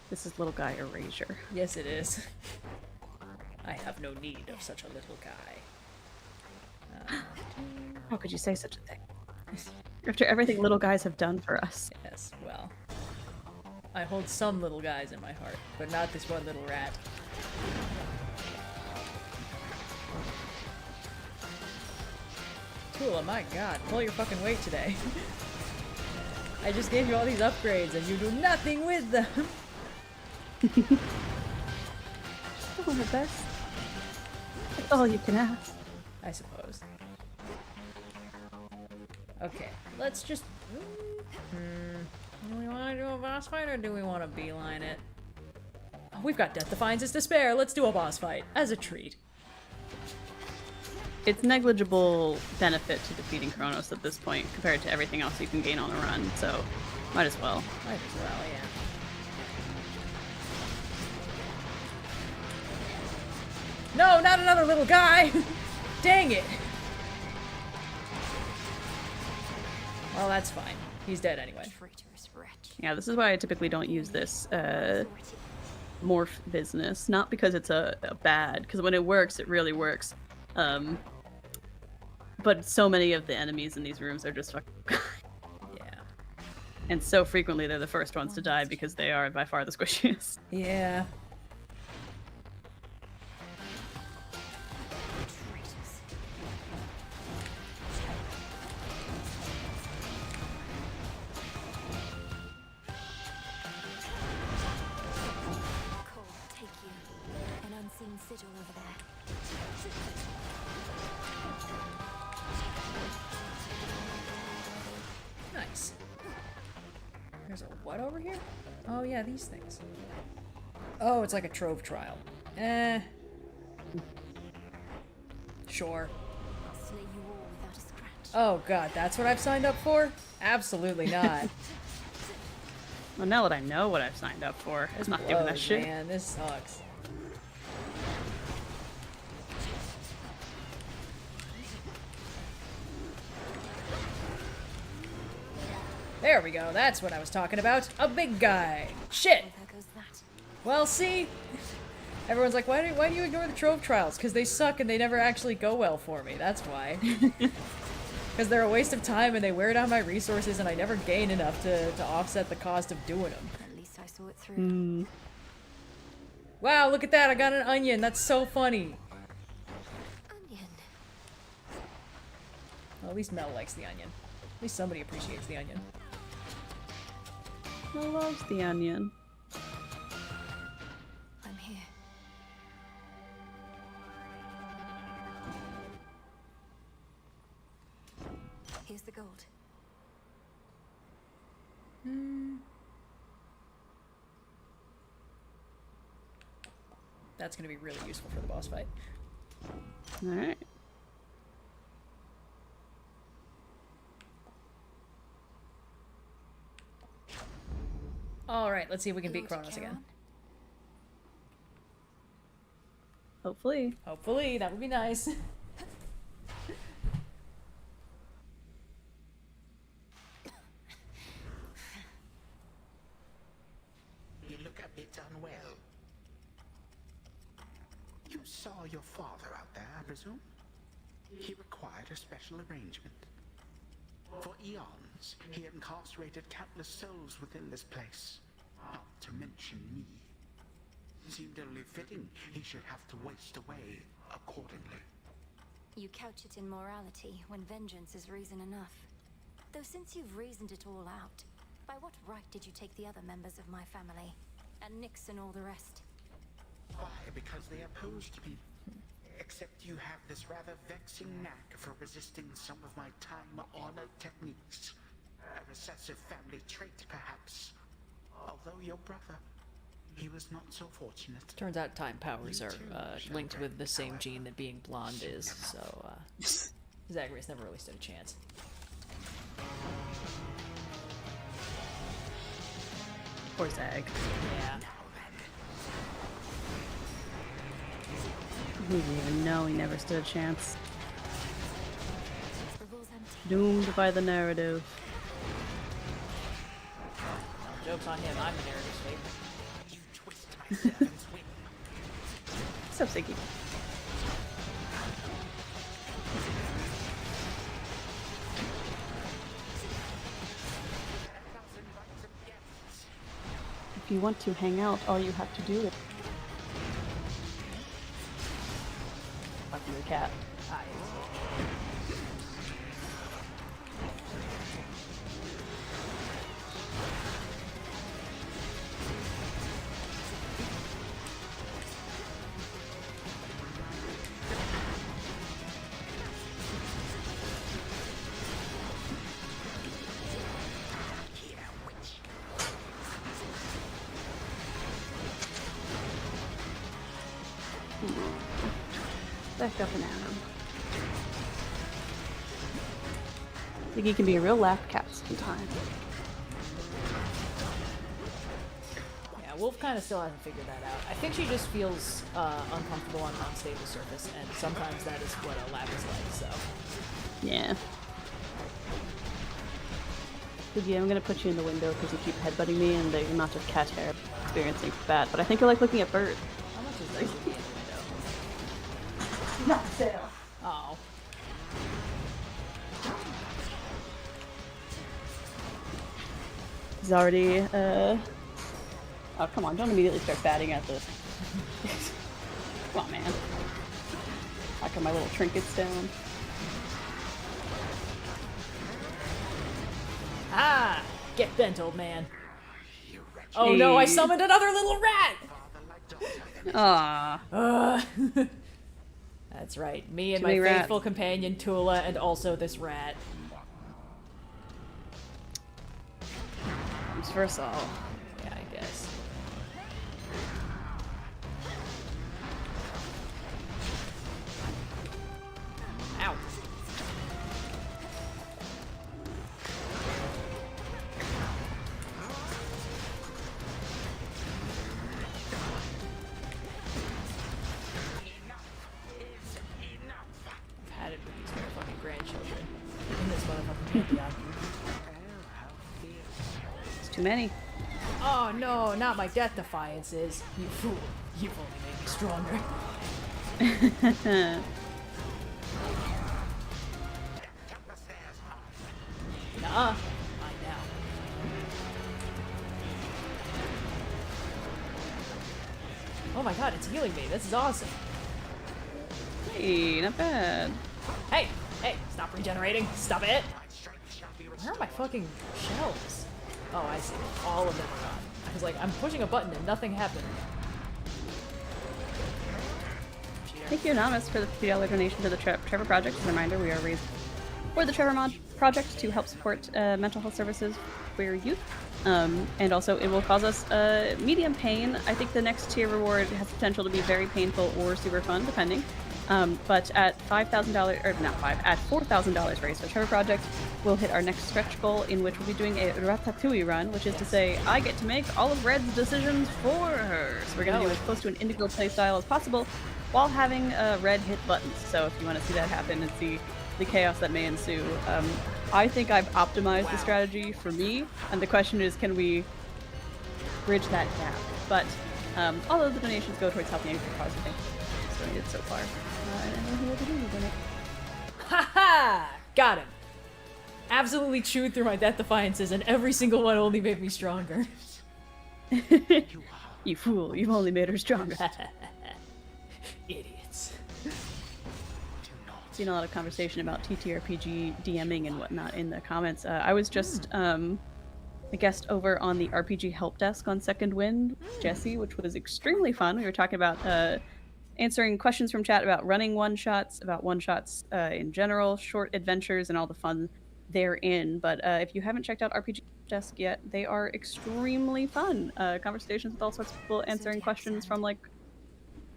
This is little guy erasure. Yes, it is. I have no need of such a little guy. How could you say such a thing? After everything little guys have done for us. Yes, well. I hold some little guys in my heart, but not this one little rat. Tula, my god, pull your fucking weight today. I just gave you all these upgrades and you do nothing with them! Doing the best. That's all you can ask. I suppose. Okay, let's just... Do we want to do a boss fight or do we want to beeline it? Oh, we've got Death Defiances to spare. Let's do a boss fight as a treat. It's negligible benefit to defeating Kronos at this point compared to everything else you can gain on the run, so might as well. Might as well, yeah. No, not another little guy! Dang it! Well, that's fine. He's dead anyway. Yeah, this is why I typically don't use this morph business. Not because it's a bad, because when it works, it really works. But so many of the enemies in these rooms are just fucking... Yeah. And so frequently they're the first ones to die because they are by far the squishiest. Yeah. Sigil over there. Nice. There's a what over here? Oh yeah, these things. Oh, it's like a trove trial. Sure. I'll slay you all without a scratch. Oh god, that's what I've signed up for? Absolutely not. Well, now that I know what I've signed up for, I'm not doing that Blows, shit. Man, this sucks. There we go, that's what I was talking about. A big guy. Shit! Well, see? Everyone's like, why do you ignore the trove trials? Because they suck and they never actually go well for me. That's why. Because they're a waste of time and they wear down my resources and I never gain enough to offset the cost of doing them. At least I saw it through. Wow, look at that, I got an onion. That's so funny. Onion. Well, at least Mel likes the onion. At least somebody appreciates the onion. Mel loves the onion. I'm here. Here's the gold. That's gonna be really useful for the boss fight. Alright. Alright, let's see if we can beat Kronos again. Hopefully. Hopefully, that would be nice. You look a bit unwell. You saw your father out there, I presume? He required a special arrangement. For eons, he incarcerated countless souls within this place, not to mention me. It seemed only fitting he should have to waste away accordingly. You couch it in morality when vengeance is reason enough. Though since you've reasoned it all out, by what right did you take the other members of my family? And Nix and all the rest? Why? Because they opposed me. Except you have this rather vexing knack for resisting some of my time-honored techniques. A recessive family trait, perhaps. Although your brother, he was not so fortunate. Turns out time powers are linked with the same gene that being blonde is, so Zagreus never really stood a chance. Poor Zag. Yeah. He didn't even know he never stood a chance. Doomed by the narrative. No, joke's on him, I'm the narrative shape. You twist my servant's wing. What's up, Ziggy? If you want to hang out, all you have to do is talk to your cat. Back up and at him. Ziggy can be a real laugh cat sometimes. Yeah, Wolf kind of still hasn't figured that out. I think she just feels uncomfortable on an unstable surface, and sometimes that is what a lab is like, so. Yeah. Ziggy, I'm gonna put you in the window because you keep headbutting me and the amount of cat hair experiencing that, but I think you like looking at birds. How much is that Ziggy in the window? Not sale. Oh. He's already, oh, come on, don't immediately start batting at the... Come on, man. Knocking my little trinkets down. Ah! Get bent, old man. Oh no, I summoned another little rat! Aww. That's right, me and Too my many rats. faithful companion Tula, and also this rat. Comes first all. Yeah, I guess. Ow. candy on. It's too many. Oh no, not my death defiances. You fool. You've only made me stronger. Nuh-uh. Mine now. Oh my god, it's healing me. This is awesome. Hey, not bad. Hey, hey, stop regenerating. Stop it. Where are my fucking shells? Oh, I see. All of them are gone. I was like, I'm pushing a button and nothing happened. Thank you, Anonymous, for the $50 donation to the Trevor Project. As a reminder, we are raising for the Trevor Project to help support mental health services for youth. And also, it will cause us medium pain. I think the next tier reward has potential to be very painful or super fun, depending. But at $5,000, or not five, at $4,000 raised for Trevor Project, we'll hit our next stretch goal, in which we'll be doing a ratatouille run, which is to say, I get to make all of Red's decisions for her. So we're going to do as close to an Indigo playstyle as possible, while having Red hit buttons. So if you want to see that happen and see the chaos that may ensue, I think I've optimized the strategy for me, and the question is, can we bridge that gap? But all of the donations go towards helping out the cause, I think. So I did so far. I don't know who will be doing it. Ha ha! Got him. Absolutely chewed through my death defiances, and every single one only made me stronger. You fool, you've only made her stronger. Idiots. Seen a lot of conversation about TTRPG DMing and whatnot in the comments. I was just a guest over on the RPG help desk on Second Wind, Jesse, which was extremely fun. We were talking about answering questions from chat about running one-shots, about one-shots in general, short adventures, and all the fun therein. But if you haven't checked out RPG Desk yet, they are extremely fun. Conversations with all sorts of people, answering questions from like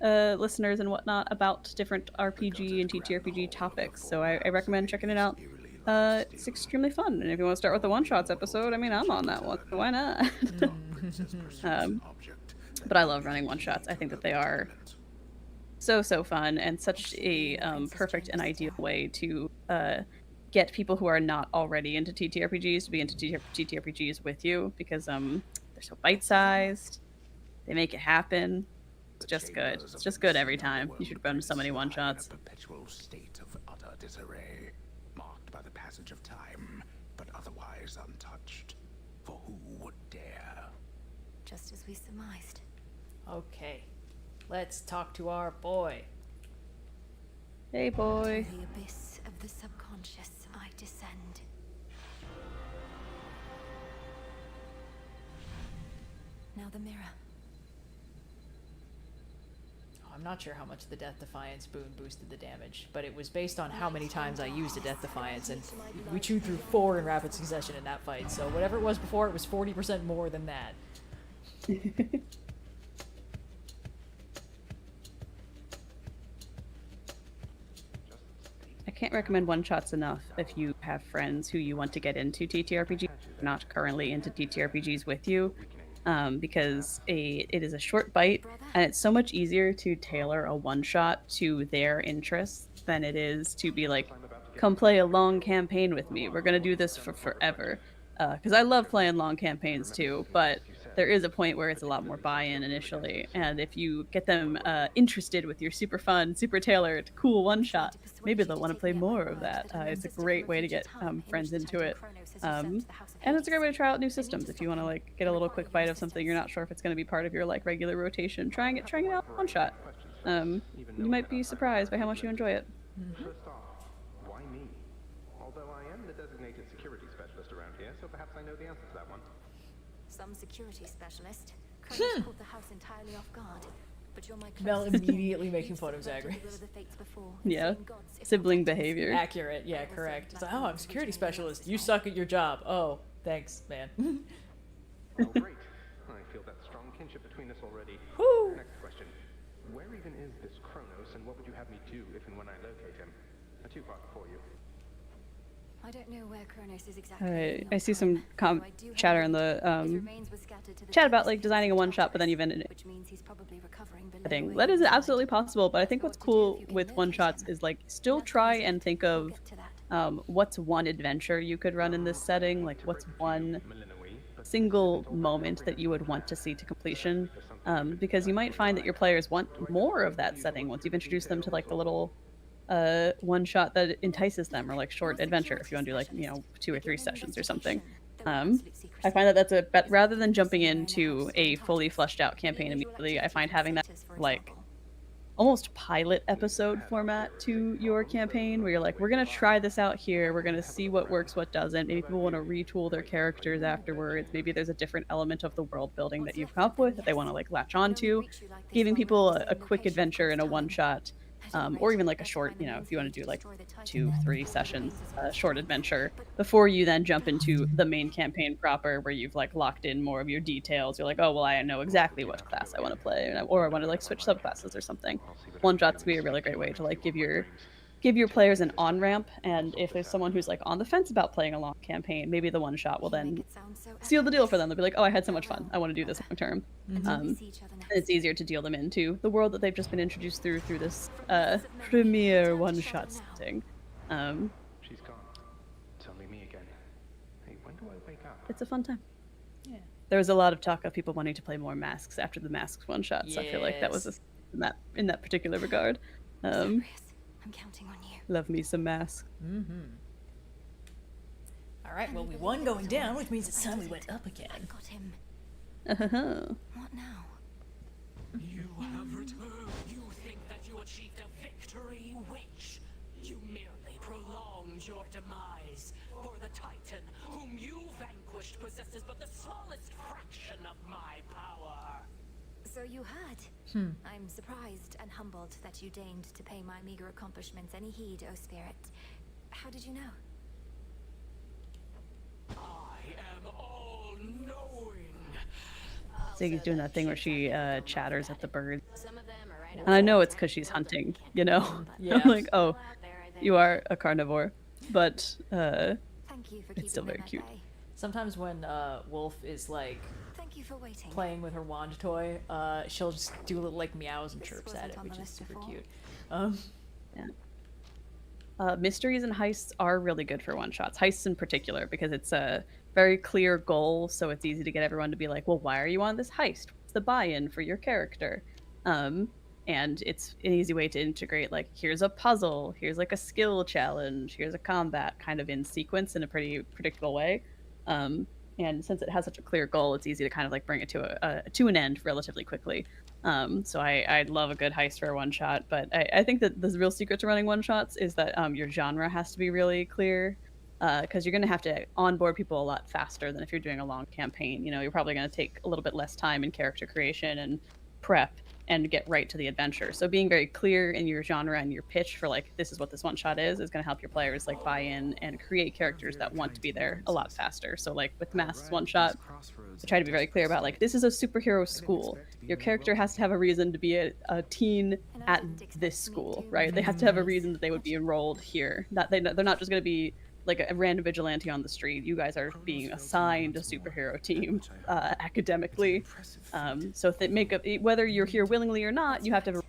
listeners and whatnot about different RPG and TTRPG topics. So I recommend checking it out. It's extremely fun. And if you want to start with the one-shots episode, I mean, I'm on that one. So why not? But I love running one-shots. I think that they are so fun and such a perfect and ideal way to get people who are not already into TTRPGs to be into TTRPGs with you, because they're so bite-sized. They make it happen. It's just good. It's just good every time. You should run so many one-shots. A perpetual state of utter disarray, marked by the passage of time, but otherwise untouched. For who would dare? Just as we surmised. Okay. Let's talk to our boy. Hey, boy. To the abyss of the subconscious I descend. Now the mirror. I'm not sure how much the Death Defiance boon boosted the damage, but it was based on how many times I used a Death Defiance, and we chewed through 4 in rapid succession in that fight, so whatever it was before, it was 40% more than that. I can't recommend one-shots enough if you have friends who you want to get into TTRPGs, not currently into TTRPGs with you, because it is a short bite, and it's so much easier to tailor a one-shot to their interests than it is to be like, come play a long campaign with me. We're going to do this for forever. Because I love playing long campaigns too, but there is a point where it's a lot more buy-in initially, and if you get them interested with your super fun, super tailored, cool one-shot, maybe they'll want to play more of that. It's a great way to get friends into it, and it's a great way to try out new systems. If you want to like get a little quick bite of something you're not sure if it's going to be part of your like regular rotation, trying it out one-shot. You might be surprised by how much you enjoy it. First off, why me? Although I am the designated security specialist around here, so perhaps I know the answer to that one. Some security specialist. Kronos caught the house entirely off guard. But you're my Mel closest. immediately making fun of Zagreus. Yeah, sibling behavior. Accurate, yeah, correct. It's like, oh, I'm a security specialist. You suck at your job. Oh, thanks, man. Oh, great. I feel that strong kinship between us already. Woo! Next question. Where even is this Kronos, and what would you have me do if and when I locate him? A two-part for you. I don't know where Kronos is exactly. I see some chatter in the chat about like designing a one-shot, but then even editing. That is absolutely possible, but I think what's cool with one-shots is like still try and think of what's one adventure you could run in this setting? Like, what's one single moment that you would want to see to completion? Because you might find that your players want more of that setting once you've introduced them to like the little one shot that entices them, or like short adventure if you want to do like 2 or 3 sessions or something. I find that that's a bet rather than jumping into a fully fleshed out campaign immediately. I find having that like almost pilot episode format to your campaign where you're like, we're going to try this out here. We're going to see what works, what doesn't. Maybe people want to retool their characters afterwards. Maybe there's a different element of the world building that you've come up with that they want to like latch onto. Giving people a quick adventure in a one shot, or even like a short, if you want to do like 2, 3 sessions, short adventure before you then jump into the main campaign proper where you've like locked in more of your details. You're like, oh, well, I know exactly what class I want to play, or I want to like switch subclasses or something. One shots can be a really great way to like give your players an on ramp, and if there's someone who's like on the fence about playing a long campaign, maybe the one shot will then seal the deal for them. They'll be like, oh, I had so much fun, I want to do this long term. And it's easier to deal them into the world that they've just been introduced through this premiere one shot setting. She's gone. It's only me again. Hey, when do I wake up? It's a fun time. Yeah. There was a lot of talk of people wanting to play more masks after the masks one shots. I feel like that was in that particular regard. I'm counting on you. Love me some masks. All right, well, we won going down, which means it's time we went up again. I got him. What now? You have returned. You think that you achieved a victory, witch? You merely prolonged your demise. For the Titan, whom you vanquished, possesses but the smallest fraction of my power. So you heard. I'm surprised and humbled that you deigned to pay my meager accomplishments any heed, O Spirit. How did you know? I am all-knowing. Ziggy's doing that thing where she chatters at the birds. And I know it's because she's hunting, Yeah. I'm like, oh, you are a carnivore. But it's still very cute. Sometimes when Wolf is like Thank you for waiting. playing with her wand toy, she'll just do little like meows and chirps at it, which is super cute. Mysteries and heists are really good for one shots. Heists in particular, because it's a very clear goal, so it's easy to get everyone to be like, well, why are you on this heist? What's the buy-in for your character? And it's an easy way to integrate, like, here's a puzzle, here's like a skill challenge, here's a combat, kind of in sequence in a pretty predictable way. And since it has such a clear goal, it's easy to kind of like bring it to an end relatively quickly. So I'd love a good heist for a one shot, but I think that the real secret to running one shots is that your genre has to be really clear, because you're going to have to onboard people a lot faster than if you're doing a long campaign. You're probably going to take a little bit less time in character creation and prep and get right to the adventure. So being very clear in your genre and your pitch for like, this is what this one shot is going to help your players like buy in and create characters that want to be there a lot faster. So like with Masks one shot, I try to be very clear about like, this is a superhero school. Your character has to have a reason to be a teen at this school, right? They have to have a reason that they would be enrolled here. They're not just going to be like a random vigilante on the street. You guys are being assigned a superhero team academically. So if they make up, whether you're here willingly or not, you have to have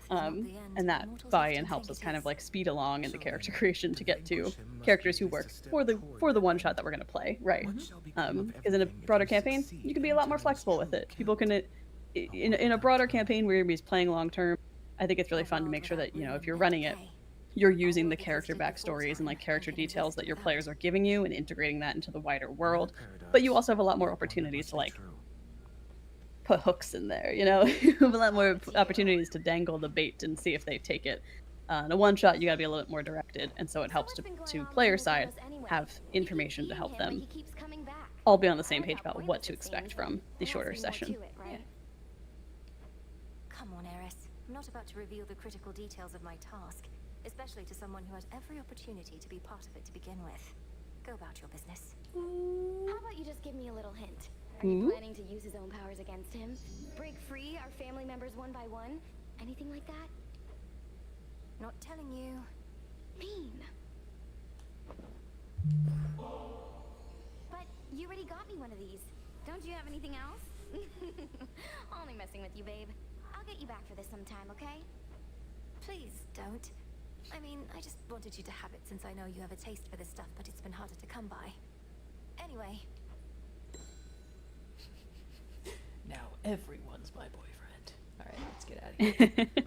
and that buy-in helps us kind of like speed along in the character creation to get to characters who work for the one shot that we're going to play, right? Because in a broader campaign, you can be a lot more flexible with it. People can, in a broader campaign where you're playing long term, I think it's really fun to make sure that, if you're running it, you're using the character backstories and like character details that your players are giving you and integrating that into the wider world. But you also have a lot more opportunities to like put hooks in there, you have a lot more opportunities to dangle the bait and see if they take it. In a one shot, you got to be a little bit more directed, and so it helps to player side have information to help them all be on the same page about what to expect from the shorter session. Come on, Eris. I'm not about to reveal the critical details of my task, especially to someone who had every opportunity to be part of it to begin with. Go about your business. How about you just give me a little hint? Are you planning to use his own powers against him? Break free our family members one by one? Anything like that? Not telling you. Mean. But you already got me one of these. Don't you have anything else? Only messing with you, babe. I'll get you back for this sometime, okay? Please don't. I mean, I just wanted you to have it since I know you have a taste for this stuff, but it's been harder to come by. Anyway. Now everyone's my boyfriend. Alright, let's get out of here. The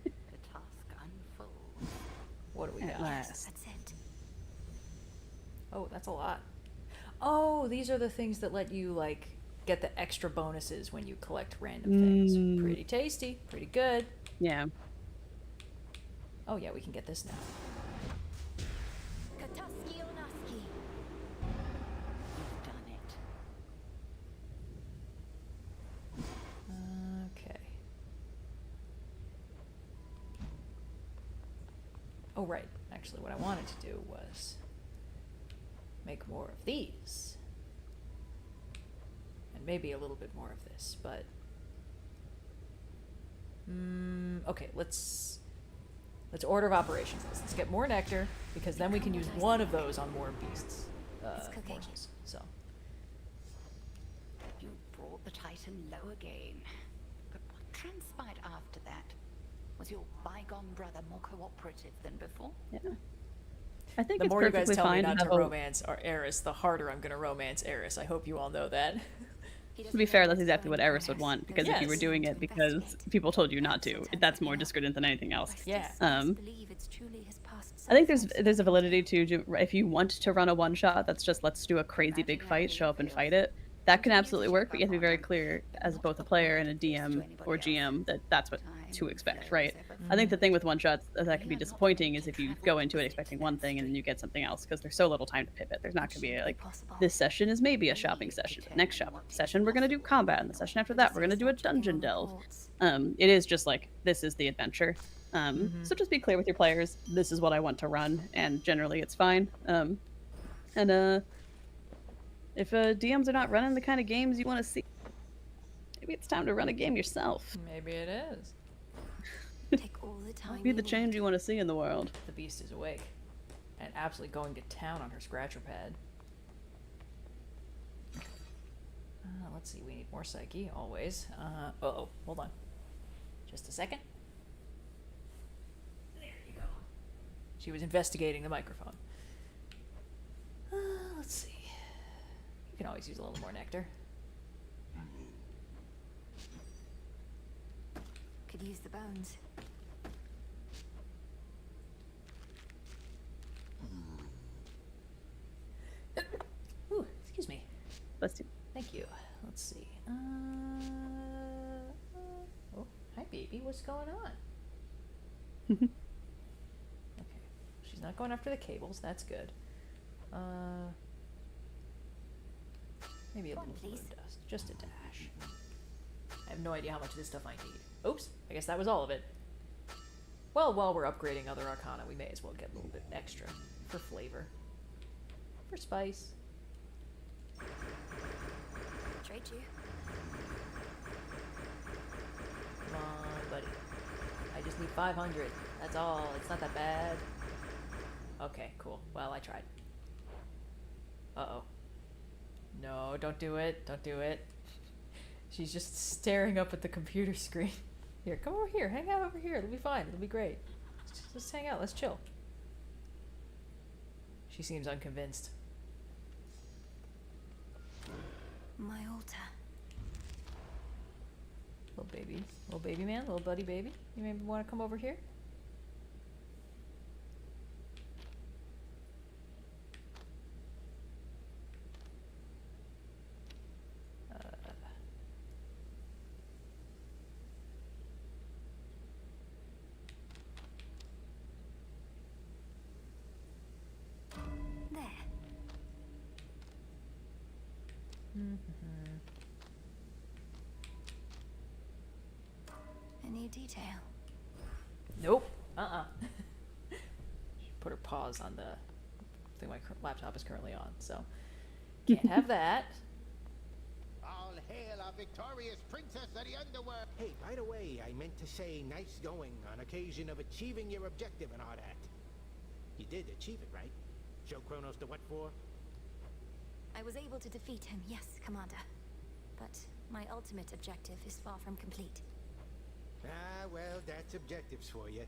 task unfolds. What do we got? That's it. Oh, that's a lot. Oh, these are the things that let you, like, get the extra bonuses when you collect random things. Pretty tasty. Pretty good. Yeah. Oh, yeah, we can get this now. Kataski Onaski. You've done it. Okay. Oh, right. Actually, what I wanted to do was make more of these. And maybe a little bit more of this, but... okay, let's order of operations this. Let's get more nectar, because then we can use one of those on more beasts. Morsels, so. You brought the Titan low again. But what transpired after that? Was your bygone brother more cooperative than before? Yeah. I think the it's more you guys perfectly tell me fine not to to have romance our Eris, the harder I'm going to romance Eris. I hope you all know that. To be fair, that's exactly what Eris would want, because if you were doing it because people told you not to, that's more discordant than anything else. Yeah. I think there's a validity to if you want to run a one shot that's just let's do a crazy big fight, show up and fight it. That can absolutely work, but you have to be very clear as both a player and a DM or GM that that's what to expect, right? I think the thing with one shots that can be disappointing is if you go into it expecting one thing and then you get something else, because there's so little time to pivot. There's not going to be like this session is maybe a shopping session. Next shopping session we're going to do combat, and the session after that we're going to do a dungeon delve. It is just like this is the adventure. So just be clear with your players. This is what I want to run, and generally it's fine. If DMs are not running the kind of games you want to see, maybe it's time to run a game yourself. Maybe it is. Take all the time. Be the change you want to see in the world. The beast is awake and absolutely going to town on her scratcher pad. Let's see, we need more psyche, always. Uh-oh, hold on. Just a second. There you go. She was investigating the microphone. Let's see. You can always use a little more nectar. Could use the bones. Ooh, excuse me. Bless you. Thank you. Let's see. Oh, hi baby, what's going on? Okay. She's not going after the cables, that's good. Maybe a little moon dust. Just a dash. I have no idea how much of this stuff I need. Oops, I guess that was all of it. Well, while we're upgrading other arcana, we may as well get a little bit extra for flavor. For spice. Trade you. Come on, buddy. I just need 500. That's all. It's not that bad. Okay, cool. Well, I tried. Uh-oh. No, don't do it. Don't do it. She's just staring up at the computer screen. Here, come over here. Hang out over here. It'll be fine. It'll be great. Let's hang out. Let's chill. She seems unconvinced. My altar. Little baby man, little buddy baby. You maybe want to come over here? Any detail? Nope. She put her paws on the thing my laptop is currently on, so can't have that. All hail our victorious princess of the underworld. Hey, by the way, I meant to say nice going on occasion of achieving your objective and all that. You did achieve it, right? Show Kronos the what for? I was able to defeat him, yes, Commander. But my ultimate objective is far from complete. Ah, well, that's objectives for you.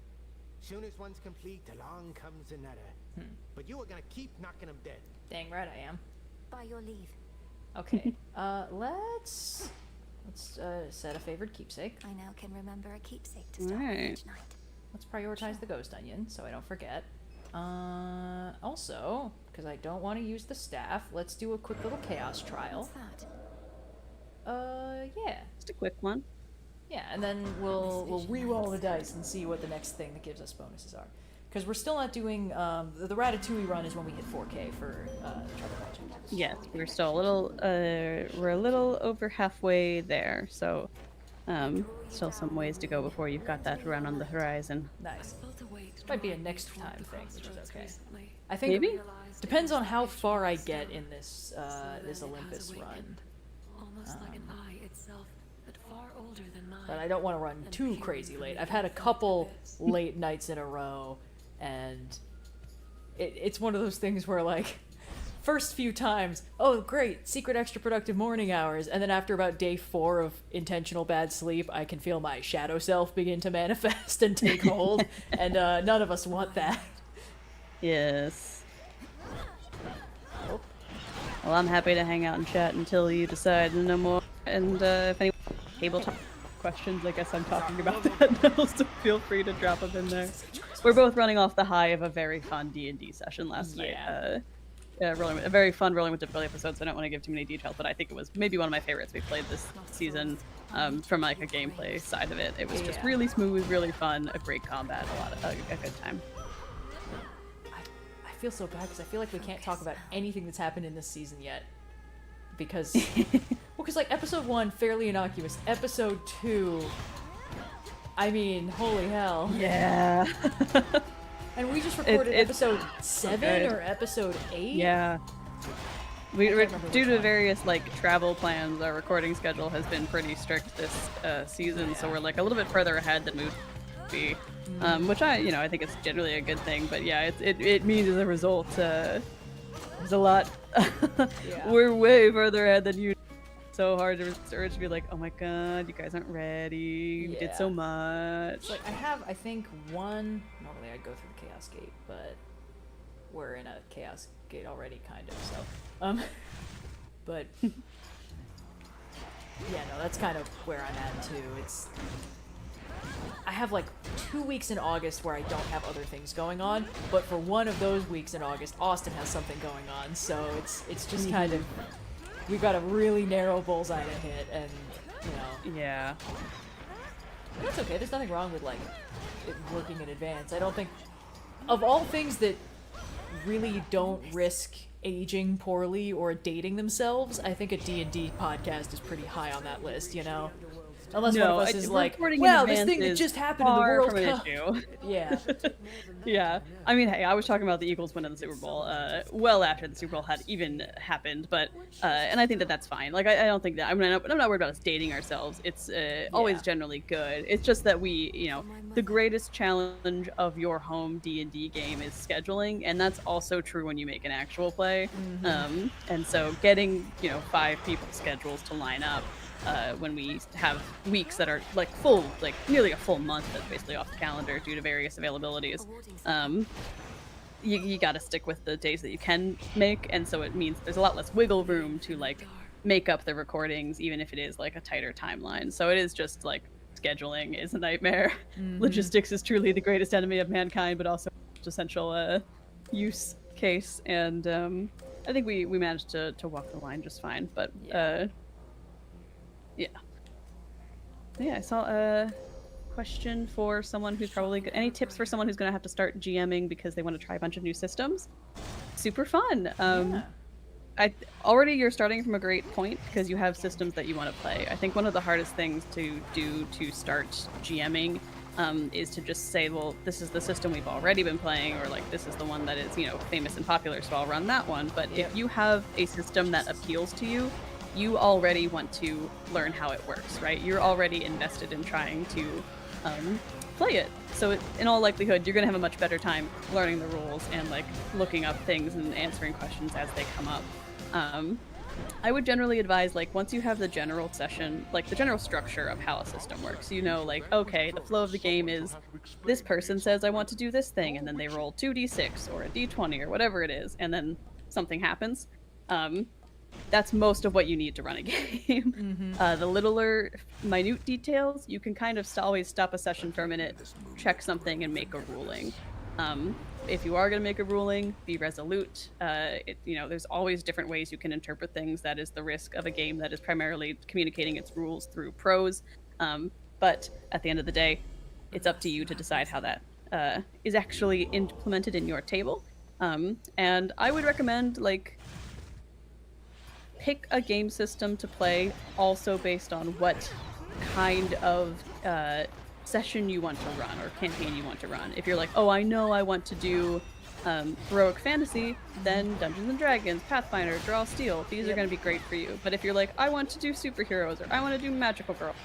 Soon as one's complete, along comes another. But you are gonna keep knocking them dead. Dang right I am. By your leave. Okay. Let's set a favored keepsake. I now can remember a keepsake to start with Alright. each night. Let's prioritize the ghost onion so I don't forget. Also, because I don't want to use the staff, let's do a quick little chaos trial. What's that? Yeah. Just a quick one. Yeah, and then we'll re-roll the dice and see what the next thing that gives us bonuses are. Because we're still not doing the Ratatouille run is when we hit 4K for the Trevor Project. Yes, we're still a little we're a little over halfway there, so still some ways to go before you've got that run on the horizon. Nice. This might be a next time thing, which is okay. I think Maybe? depends on how far I get in this this Olympus run. Almost like an eye itself, but far older than mine. But I don't want to run too crazy late. I've had a couple late nights in a row, and it's one of those things where, like, first few times, oh great, secret extra productive morning hours, and then after about day 4 of intentional bad sleep, I can feel my shadow self begin to manifest and take hold, and none of us want that. Yes. Well, I'm happy to hang out and chat until you decide no more. And if anyone has tabletop questions, I guess I'm talking about that now, so feel free to drop them in there. We're both running off the high of a very fun D&D session last night. A very fun rolling with difficulty episode, so I don't want to give too many details, but I think it was maybe one of my favorites we played this season from like a gameplay side of it. It was just really smooth, really fun, a great combat, a good time. I feel so bad because I feel like we can't talk about anything that's happened in this season yet. Because, like, episode 1, fairly innocuous. Episode 2, I mean, holy hell. Yeah. And we just recorded episode 7 or episode 8? Yeah. Due to various, like, travel plans, our recording schedule has been pretty strict this season, so we're, like, a little bit further ahead than we would be. Which I think it's generally a good thing, but yeah, it means as a result, there's a lot. We're way further ahead than you. So hard to be like, oh my god, you guys aren't ready. We did so much. Like, I think normally I'd go through the Chaos Gate, but we're in a Chaos Gate already, kind of, so, but, yeah, no, that's kind of where I'm at, too. I have like 2 weeks in August where I don't have other things going on, but for one of those weeks in August, Austin has something going on, so it's just kind of, we've got a really narrow bullseye to hit, and, you know. Yeah. That's okay, there's nothing wrong with, like, it working in advance. I don't think, of all things that really don't risk aging poorly or dating themselves, I think a D&D podcast is pretty high on that list, you know? Unless one of us is like, well, this thing that just happened in the World Cup. Yeah. Yeah. I mean, hey, I was talking about the Eagles winning the Super Bowl well after the Super Bowl had even happened, but and I think that that's fine. Like, I don't think that, I'm not worried about us dating ourselves. It's always generally good. It's just that we, the greatest challenge of your home D&D game is scheduling, and that's also true when you make an actual play. And so getting, 5 people's schedules to line up when we have weeks that are like full, like nearly a full month that's basically off the calendar due to various availabilities. You got to stick with the days that you can make, and so it means there's a lot less wiggle room to like make up the recordings, even if it is like a tighter timeline. So it is just like scheduling is a nightmare. Logistics is truly the greatest enemy of mankind, but also essential use case. And I think we managed to walk the line just fine. But yeah, I saw a question for someone who's probably any tips for someone who's going to have to start GMing because they want to try a bunch of new systems. Super fun. You're starting from a great point because you have systems that you want to play. I think one of the hardest things to do to start GMing is to just say, well, this is the system we've already been playing, or like this is the one that is famous and popular, so I'll run that one. But if you have a system that appeals to you, you already want to learn how it works, right? You're already invested in trying to play it. So in all likelihood, you're going to have a much better time learning the rules and like looking up things and answering questions as they come up. I would generally advise, like, once you have the general session, like, the general structure of how a system works, you know, like, okay, the flow of the game is this person says, I want to do this thing, and then they roll 2d6 or a d20 or whatever it is, and then something happens. That's most of what you need to run a game. The littler, minute details, you can kind of always stop a session for a minute, check something, and make a ruling. If you are going to make a ruling, be resolute. There's always different ways you can interpret things. That is the risk of a game that is primarily communicating its rules through prose. But at the end of the day, it's up to you to decide how that is actually implemented in your table. And I would recommend, like, pick a game system to play also based on what kind of session you want to run or campaign you want to run. If you're like, oh, I know I want to do heroic fantasy, then Dungeons and Dragons, Pathfinder, Draw Steel, these are going to be great for you. But if you're like, I want to do superheroes or I want to do magical girls,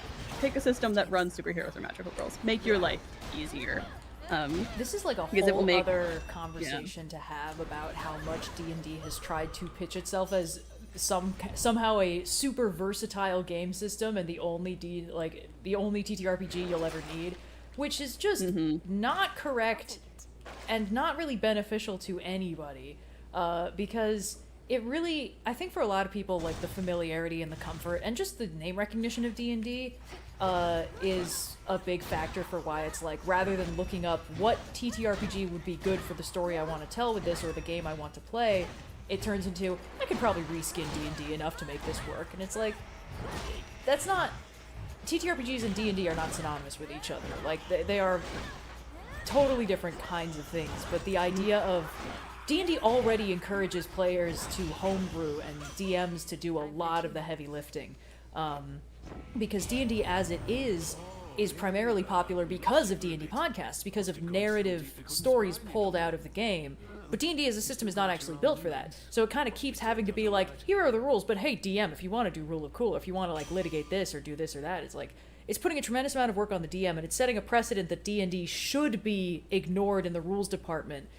pick a system that runs superheroes or magical girls. Make your life easier. This is like a because it will whole make- other conversation to have about how much D&D has tried to pitch itself as somehow a super versatile game system and the only TTRPG you'll ever need, which is just not correct and not really beneficial to anybody, because it really, I think for a lot of people, like, the familiarity and the comfort and just the name recognition of D&D is a big factor for why it's like, rather than looking up what TTRPG would be good for the story I want to tell with this or the game I want to play, it turns into, I could probably reskin D&D enough to make this work. And it's like, that's not... TTRPGs and D&D are not synonymous with each other. Like, they are totally different kinds of things. But the idea of... D&D already encourages players to homebrew and DMs to do a lot of the heavy lifting. Because D&D as it is primarily popular because of D&D podcasts, because of narrative stories pulled out of the game. But D&D as a system is not actually built for that. So it kind of keeps having to be like, here are the rules, but hey, DM, if you want to do Rule of Cool, or if you want to, like, litigate this or do this or that, it's like, it's putting a tremendous amount of work on the DM, and it's setting a precedent that D&D should be ignored in the rules department,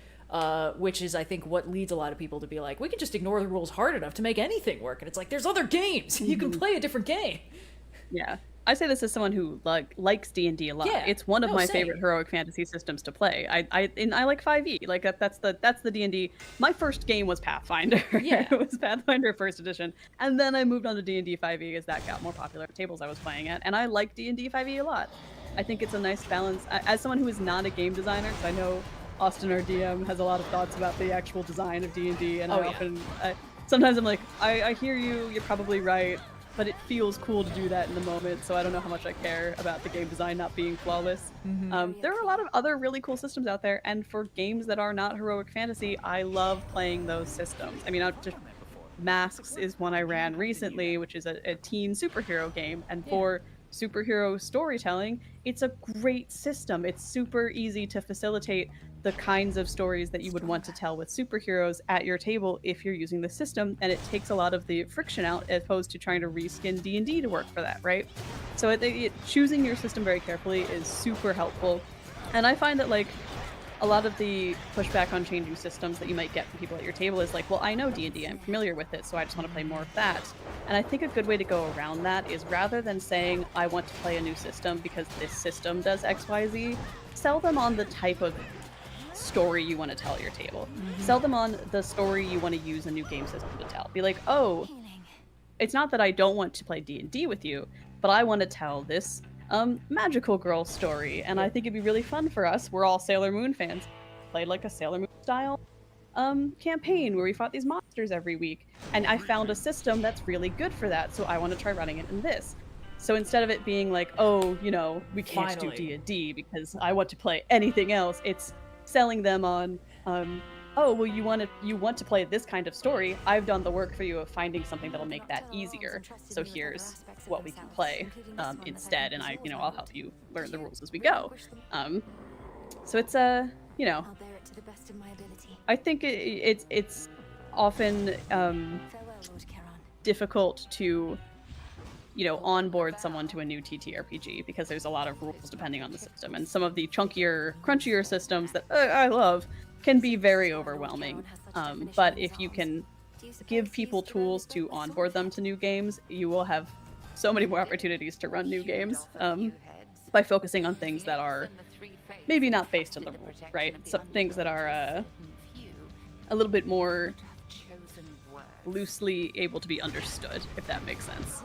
which is, I think, what leads a lot of people to be like, we can just ignore the rules hard enough to make anything work. And it's like, there's other games! You can play a different game! Yeah. I say this as someone who likes D&D a lot. Yeah. It's one of No, my same. favorite heroic fantasy systems to play. I like 5e. Like that's the D&D. My first game was Pathfinder. Yeah. It was Pathfinder first edition, and then I moved on to D&D 5e as that got more popular at tables I was playing at, and I like D&D 5e a lot. I think it's a nice balance. As someone who is not a game designer, because I know Austin, our DM, has a lot of thoughts about the actual design of D&D, and sometimes I'm like, I hear you. You're probably right. But it feels cool to do that in the moment, so I don't know how much I care about the game design not being flawless. There are a lot of other really cool systems out there, and for games that are not heroic fantasy, I love playing those systems. I mean, Masks is one I ran recently, which is a teen superhero game, and for superhero storytelling, it's a great system. It's super easy to facilitate the kinds of stories that you would want to tell with superheroes at your table if you're using the system, and it takes a lot of the friction out as opposed to trying to reskin D&D to work for that, right? So choosing your system very carefully is super helpful, and I find that, like, a lot of the pushback on changing systems that you might get from people at your table is like, well, I know D&D, I'm familiar with it, so I just want to play more of that. And I think a good way to go around that is, rather than saying, I want to play a new system because this system does XYZ, sell them on the type of story you want to tell at your table. Sell them on the story you want to use a new game system to tell. Be like, oh, it's not that I don't want to play D&D with you, but I want to tell this magical girl story, and I think it'd be really fun for us. We're all Sailor Moon fans. Played like a Sailor Moon style campaign where we fought these monsters every week, and I found a system that's really good for that, so I want to try running it in this. So instead of it being like, oh, we can't do D&D because I want to play anything else, it's selling them on, oh, well, you want to play this kind of story. I've done the work for you of finding something that'll make that easier. So here's what we can play instead, and I'll help you learn the rules as we go. So it's I'll bear it to the best of my ability. I think it's often Farewell, Lord Charon. difficult to onboard someone to a new TTRPG because there's a lot of rules depending on the system, and some of the chunkier, crunchier systems that I love can be very overwhelming. But if you can give people tools to onboard them to new games, you will have so many more opportunities to run new games by focusing on things that are maybe not based on the rules, right? Some things that are a little bit more loosely able to be understood, if that makes sense.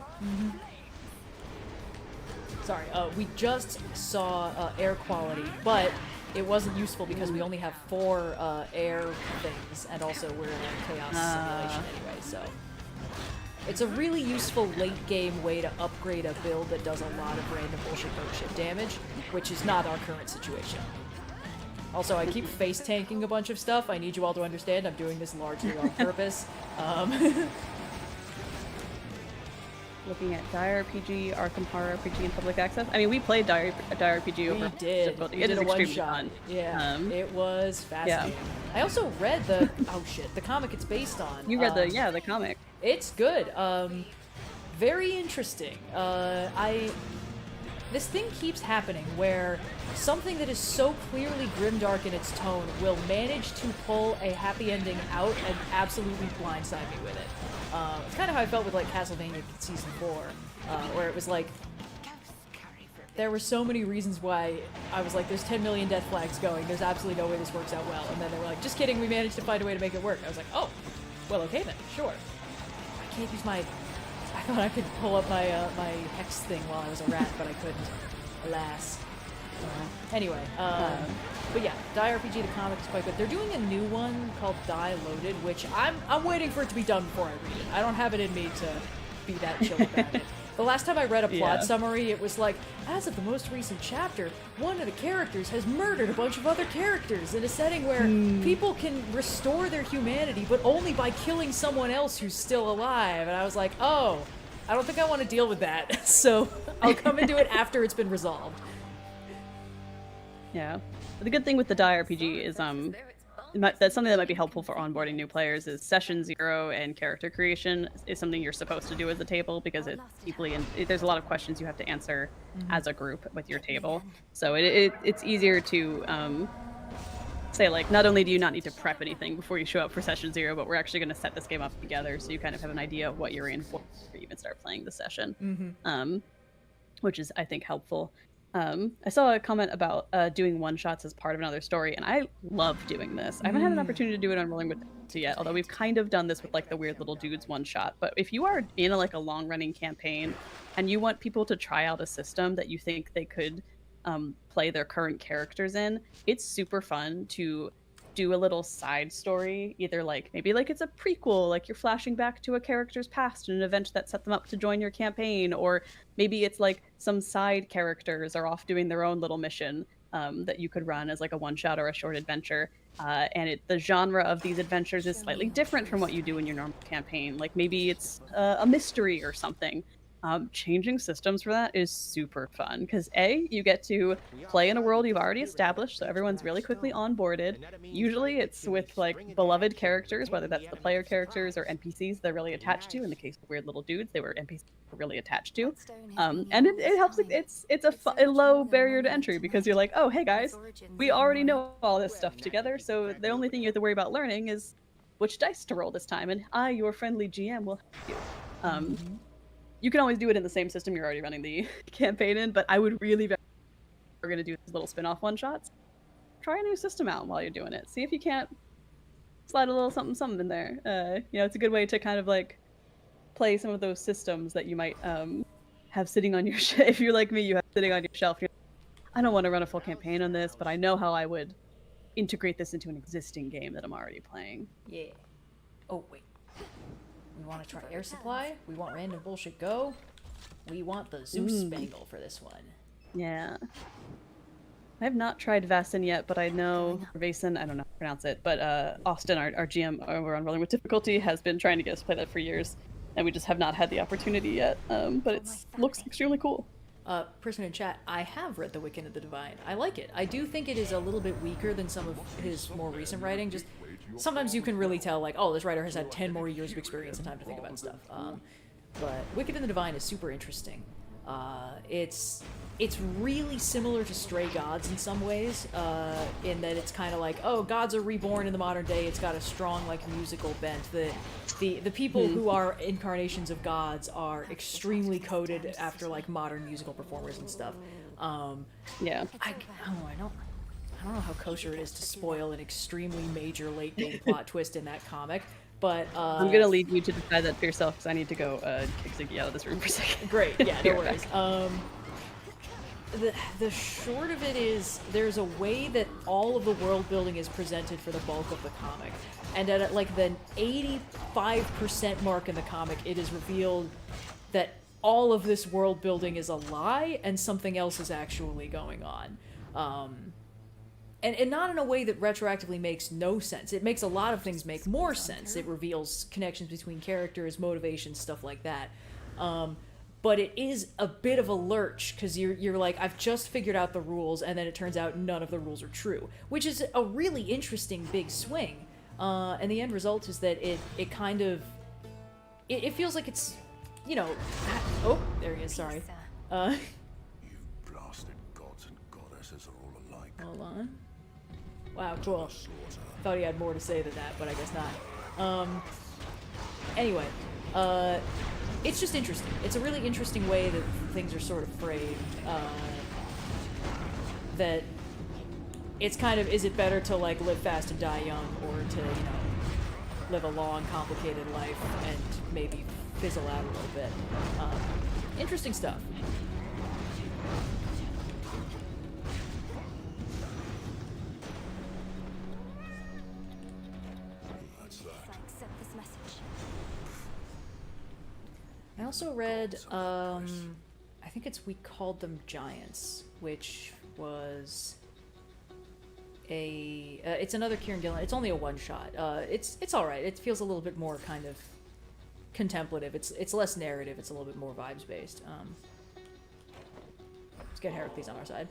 Sorry, we just saw air quality, but it wasn't useful because we only have 4 air things, and also we're in a chaos simulation anyway, so... It's a really useful late-game way to upgrade a build that does a lot of random bullshit damage, which is not our current situation. Also, I keep face-tanking a bunch of stuff. I need you all to understand I'm doing this largely on purpose. Looking at Dire RPG, Arkham Horror RPG, and Public Access. I mean, we played Dire RPG over difficulty. We It did is a extremely one-shot. fun. Yeah, it was fascinating. I also read the... oh shit, the comic it's based on. You read the comic. It's good. Very interesting. This thing keeps happening where something that is so clearly grimdark in its tone will manage to pull a happy ending out and absolutely blindside me with it. It's kind of how I felt with like Castlevania Season 4, where it was like there were so many reasons why I was like, there's 10 million death flags going, there's absolutely no way this works out well, and then they were like, just kidding, we managed to find a way to make it work. I was like, oh, well, okay then, sure. I can't use my... I thought I could pull up my my hex thing while I was a rat, but I couldn't. Alas. Anyway, but yeah, Die RPG the comic is quite good. They're doing a new one called Die Loaded, which I'm waiting for it to be done before I read it. I don't have it in me to be that chill about it. The last time I read a plot summary, it was like, as of the most recent chapter, one of the characters has murdered a bunch of other characters in a setting where people can restore their humanity, but only by killing someone else who's still alive. And I was like, oh, I don't think I want to deal with that. So I'll come into it after it's been resolved. Yeah. But the good thing with the Die RPG is that's something that might be helpful for onboarding new players is session 0 and character creation is something you're supposed to do as a table because it's deeply there's a lot of questions you have to answer as a group with your table. So it's easier to say like, not only do you not need to prep anything before you show up for session 0, but we're actually going to set this game up together so you kind of have an idea of what you're in for before you even start playing the session, which is, I think, helpful. I saw a comment about doing one-shots as part of another story, and I love doing this. I haven't had an opportunity to do it on Rolling with Difficulty yet, although we've kind of done this with like the Weird Little Dudes one-shot. But if you are in like a long-running campaign and you want people to try out a system that you think they could play their current characters in, it's super fun to do a little side story, either like maybe like it's a prequel, like you're flashing back to a character's past and an event that set them up to join your campaign, or maybe it's like some side characters are off doing their own little mission that you could run as like a one-shot or a short adventure, and the genre of these adventures is slightly different from what you do in your normal campaign. Like maybe it's a mystery or something. Changing systems for that is super fun because you get to play in a world you've already established, so everyone's really quickly onboarded. Usually it's with like beloved characters, whether that's the player characters or NPCs they're really attached to. In the case of Weird Little Dudes, they were NPCs were really attached to, and it helps. It's a low barrier to entry because you're like, oh hey guys, we already know all this stuff together, so the only thing you have to worry about learning is which dice to roll this time, and I, your friendly GM, will help you. You can always do it in the same system you're already running the campaign in, but I would really, we're going to do these little spin-off one-shots. Try a new system out while you're doing it. See if you can't slide a little something in there. It's a good way to kind of like play some of those systems that you might have sitting on your if you're like me, you have sitting on your shelf. You're like, I don't want to run a full campaign on this, but I know how I would integrate this into an existing game that I'm already playing. Yeah. Oh, wait. We want to try air supply. We want random bullshit go. We want the Zeus Spangle for this one. Yeah. I have not tried Vasen yet, but I know Vasen, I don't know how to pronounce it, but Austin, our GM over on Rolling with Difficulty, has been trying to get us to play that for years, and we just have not had the opportunity yet. But it looks extremely cool. Person in chat, I have read The Wiccan of the Divine. I like it. I do think it is a little bit weaker than some of his more recent writing. Just sometimes you can really tell, like, oh, this writer has had 10 more years of experience and time to think about stuff. But Wicked and the Divine is super interesting. It's really similar to Stray Gods in some ways, in that it's kind of like, oh, gods are reborn in the modern day. It's got a strong like musical bent. The people who are incarnations of gods are extremely coded after like modern musical performers and stuff. Yeah. I don't know how kosher it is to spoil an extremely major late game plot twist in that comic, but I'm gonna leave you to decide that for yourself because I need to go kick Ziggy out of this room for a second. Great, yeah, no worries. The short of it is there's a way that all of the world building is presented for the bulk of the comic, and at like the 85% mark in the comic, it is revealed that all of this world building is a lie and something else is actually going on. And not in a way that retroactively makes no sense. It makes a lot of things make more sense. It reveals connections between characters, motivations, stuff like that. But it is a bit of a lurch, because you're like, I've just figured out the rules, and then it turns out none of the rules are true. Which is a really interesting big swing. And the end result is that it kind of... It feels like it's, you know... Oh, there he is, sorry. You blasted gods and goddesses are all alike. Hold on. Wow, cool. Thought he had more to say than that, but I guess not. Anyway, it's just interesting. It's a really interesting way that things are sort of framed. That it's kind of, is it better to like live fast and die young, or to, you know, live a long, complicated life and maybe fizzle out a little bit? Interesting stuff. I also read, I think We Called Them Giants, which was it's another Kieran Gillen. It's only a one-shot. It's alright. It feels a little bit more kind of contemplative. It's less narrative. It's a little bit more vibes-based. Let's get Heracles on our side.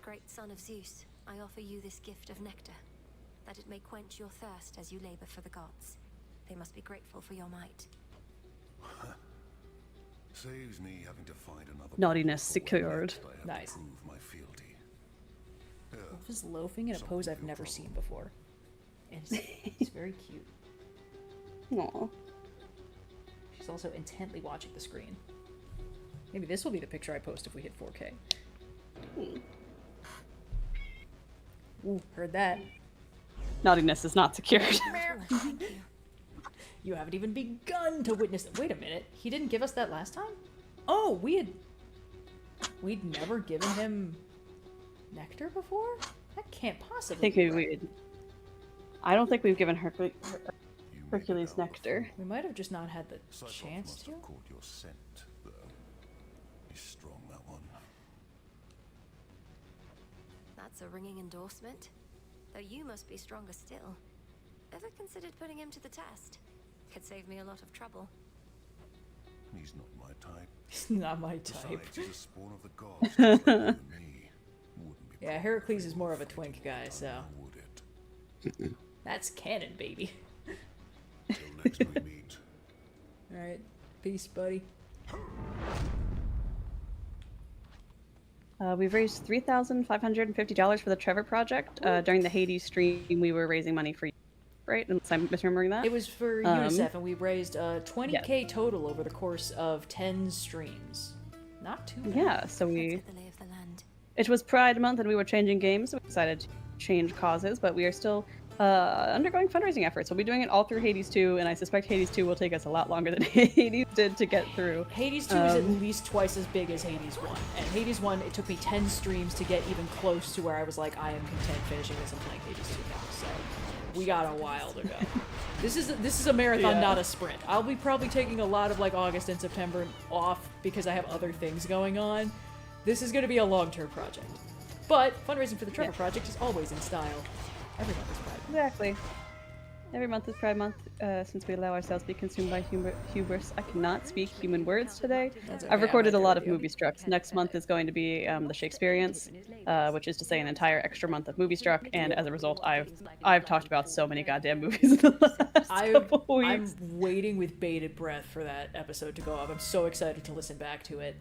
Great son of Zeus, I offer you this gift of nectar, that it may quench your thirst as you labor for the gods. They must be grateful for your might. Saves me having to find another Naughtiness secured. Nice. my fealty. Wolf is loafing in a pose I've never seen before. And it's very cute. Aww. She's also intently watching the screen. Maybe this will be the picture I post if we hit 4K. Ooh, heard that. Naughtiness is not secured. You haven't even begun to witness it. Wait a minute. He didn't give us that last time? Oh, we'd never given him nectar before? That can't possibly be right. I don't think we've given Hercules nectar. We might have just not had the chance to. Caught your scent, though. He's strong, that one. That's a ringing endorsement. Though you must be stronger still. Ever considered putting him to the test? Could save me a lot of trouble. He's not my type. He's not my type. Besides, he's a spawn of the gods. Just like you and me. Yeah, Heracles is more of a twink guy, so. That's canon, baby. Till next we meet. Alright. Peace, buddy. We've raised $3,550 for the Trevor Project. During the Hades stream, we were raising money for, right? Unless I'm misremembering that. It was for UNICEF, and we raised 20K total over the course of 10 streams. Not too bad. Yeah, so it was Pride Month, and we were changing games, so we decided to change causes, but we are still undergoing fundraising efforts. We'll be doing it all through Hades 2, and I suspect Hades 2 will take us a lot longer than Hades did to get through. Hades 2 is at least twice as big as Hades 1. And Hades 1, it took me 10 streams to get even close to where I was like, I am content finishing this and playing Hades 2 now. So we got a while to go. This is a marathon, not a sprint. I'll be probably taking a lot of like August and September off because I have other things going on. This is going to be a long-term project. But fundraising for the Trevor Project is always in style. Every month is Pride. Exactly. Every month is Pride Month, since we allow ourselves to be consumed by hubris. I cannot speak human words today. I've recorded a lot of movie strucks. Next month is going to be the Shakespeareans, which is to say an entire extra month of movie struck, and as a result, I've talked about so many goddamn movies in the last couple weeks. I'm waiting with bated breath for that episode to go up. I'm so excited to listen back to it.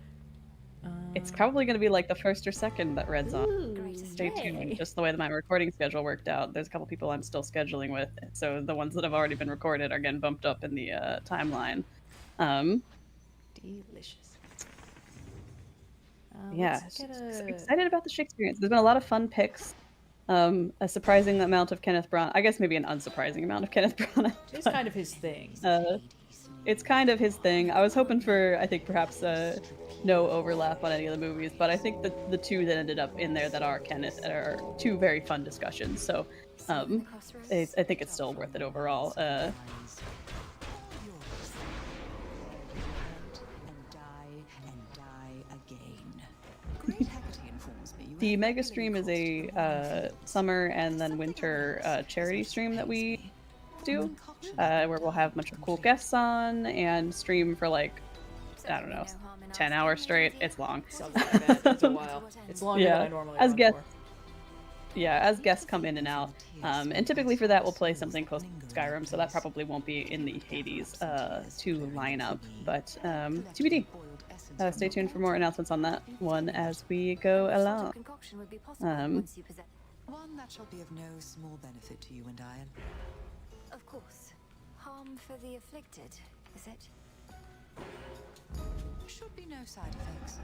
It's probably going to be like the first or second that Red's on. Ooh, Stay tuned. yay. Just the way that my recording schedule worked out. There's a couple people I'm still scheduling with, so the ones that have already been recorded are getting bumped up in the timeline. Delicious. Yeah, Let's get a... excited about the Shakespeareans. There's been a lot of fun picks. A surprising amount of Kenneth Branagh. I guess maybe an unsurprising amount of Kenneth Branagh. It's kind of his thing. It's kind of his thing. I was hoping for, I think, perhaps no overlap on any of the movies, but I think that the two that ended up in there that are Kenneth are two very fun discussions. So I think it's still worth it overall. The mega stream is a summer and then winter charity stream that we do, where we'll have a bunch of cool guests on and stream for like, I don't know, 10 hours straight. It's long. Sounds like that. It's a while. It's longer than I normally as run guests. for. Yeah, as guests come in and out, and typically for that we'll play something close to Skyrim, so that probably won't be in the Hades 2 lineup, but TBD. Stay tuned for more announcements on that one as we go along. One that shall be of no small benefit to you and Diane. Of course. Harm for the afflicted, is it? Should be no side effects.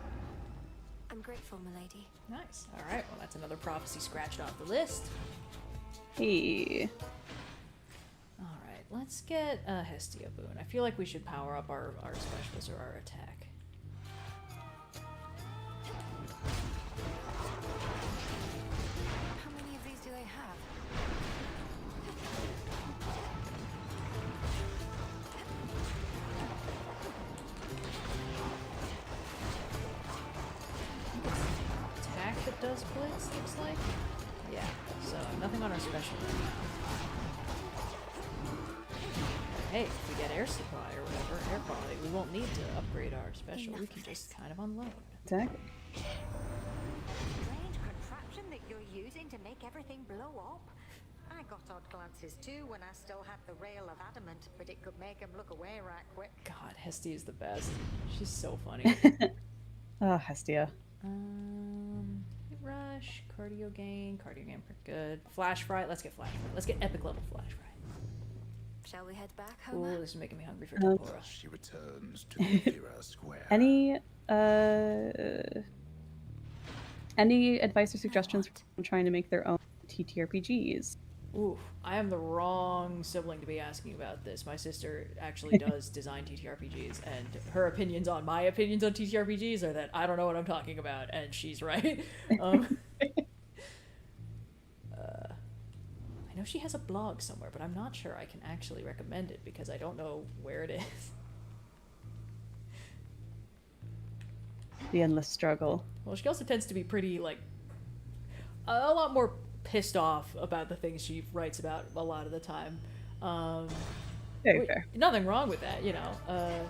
I'm grateful, milady. Nice. All right. Well, that's another prophecy scratched off the list. Hey. All right. Let's get Hestia Boon. I feel like we should power up our specials or our attack. How many of these do they have? Attack that does blitz, looks like. Yeah. So nothing on our special right now. Hey, if we get air supply or whatever, air quality, we won't need to upgrade our special. We can just kind of unload. Exactly. Strange contraption that you're using to make everything blow up. I got odd glances too when I still had the rail of adamant, but it could make him look away right quick. God, Hestia is the best. She's so funny. Oh, Hestia. Hit rush, cardio gain for good. Flash fry, let's get flash fry. Let's get epic level flash fry. Shall we head back, Ooh, Homer? this is making me hungry for tempura. She returns to the Vera Square. Any advice or suggestions for trying to make their own TTRPGs? Ooh, I am the wrong sibling to be asking about this. My sister actually does design TTRPGs, and her opinions on my opinions on TTRPGs are that I don't know what I'm talking about, and she's right. I know she has a blog somewhere, but I'm not sure I can actually recommend it because I don't know where it is. The endless struggle. Well, she also tends to be pretty, like, a lot more pissed off about the things she writes about a lot of the time. Very fair. Nothing wrong with that, you know. I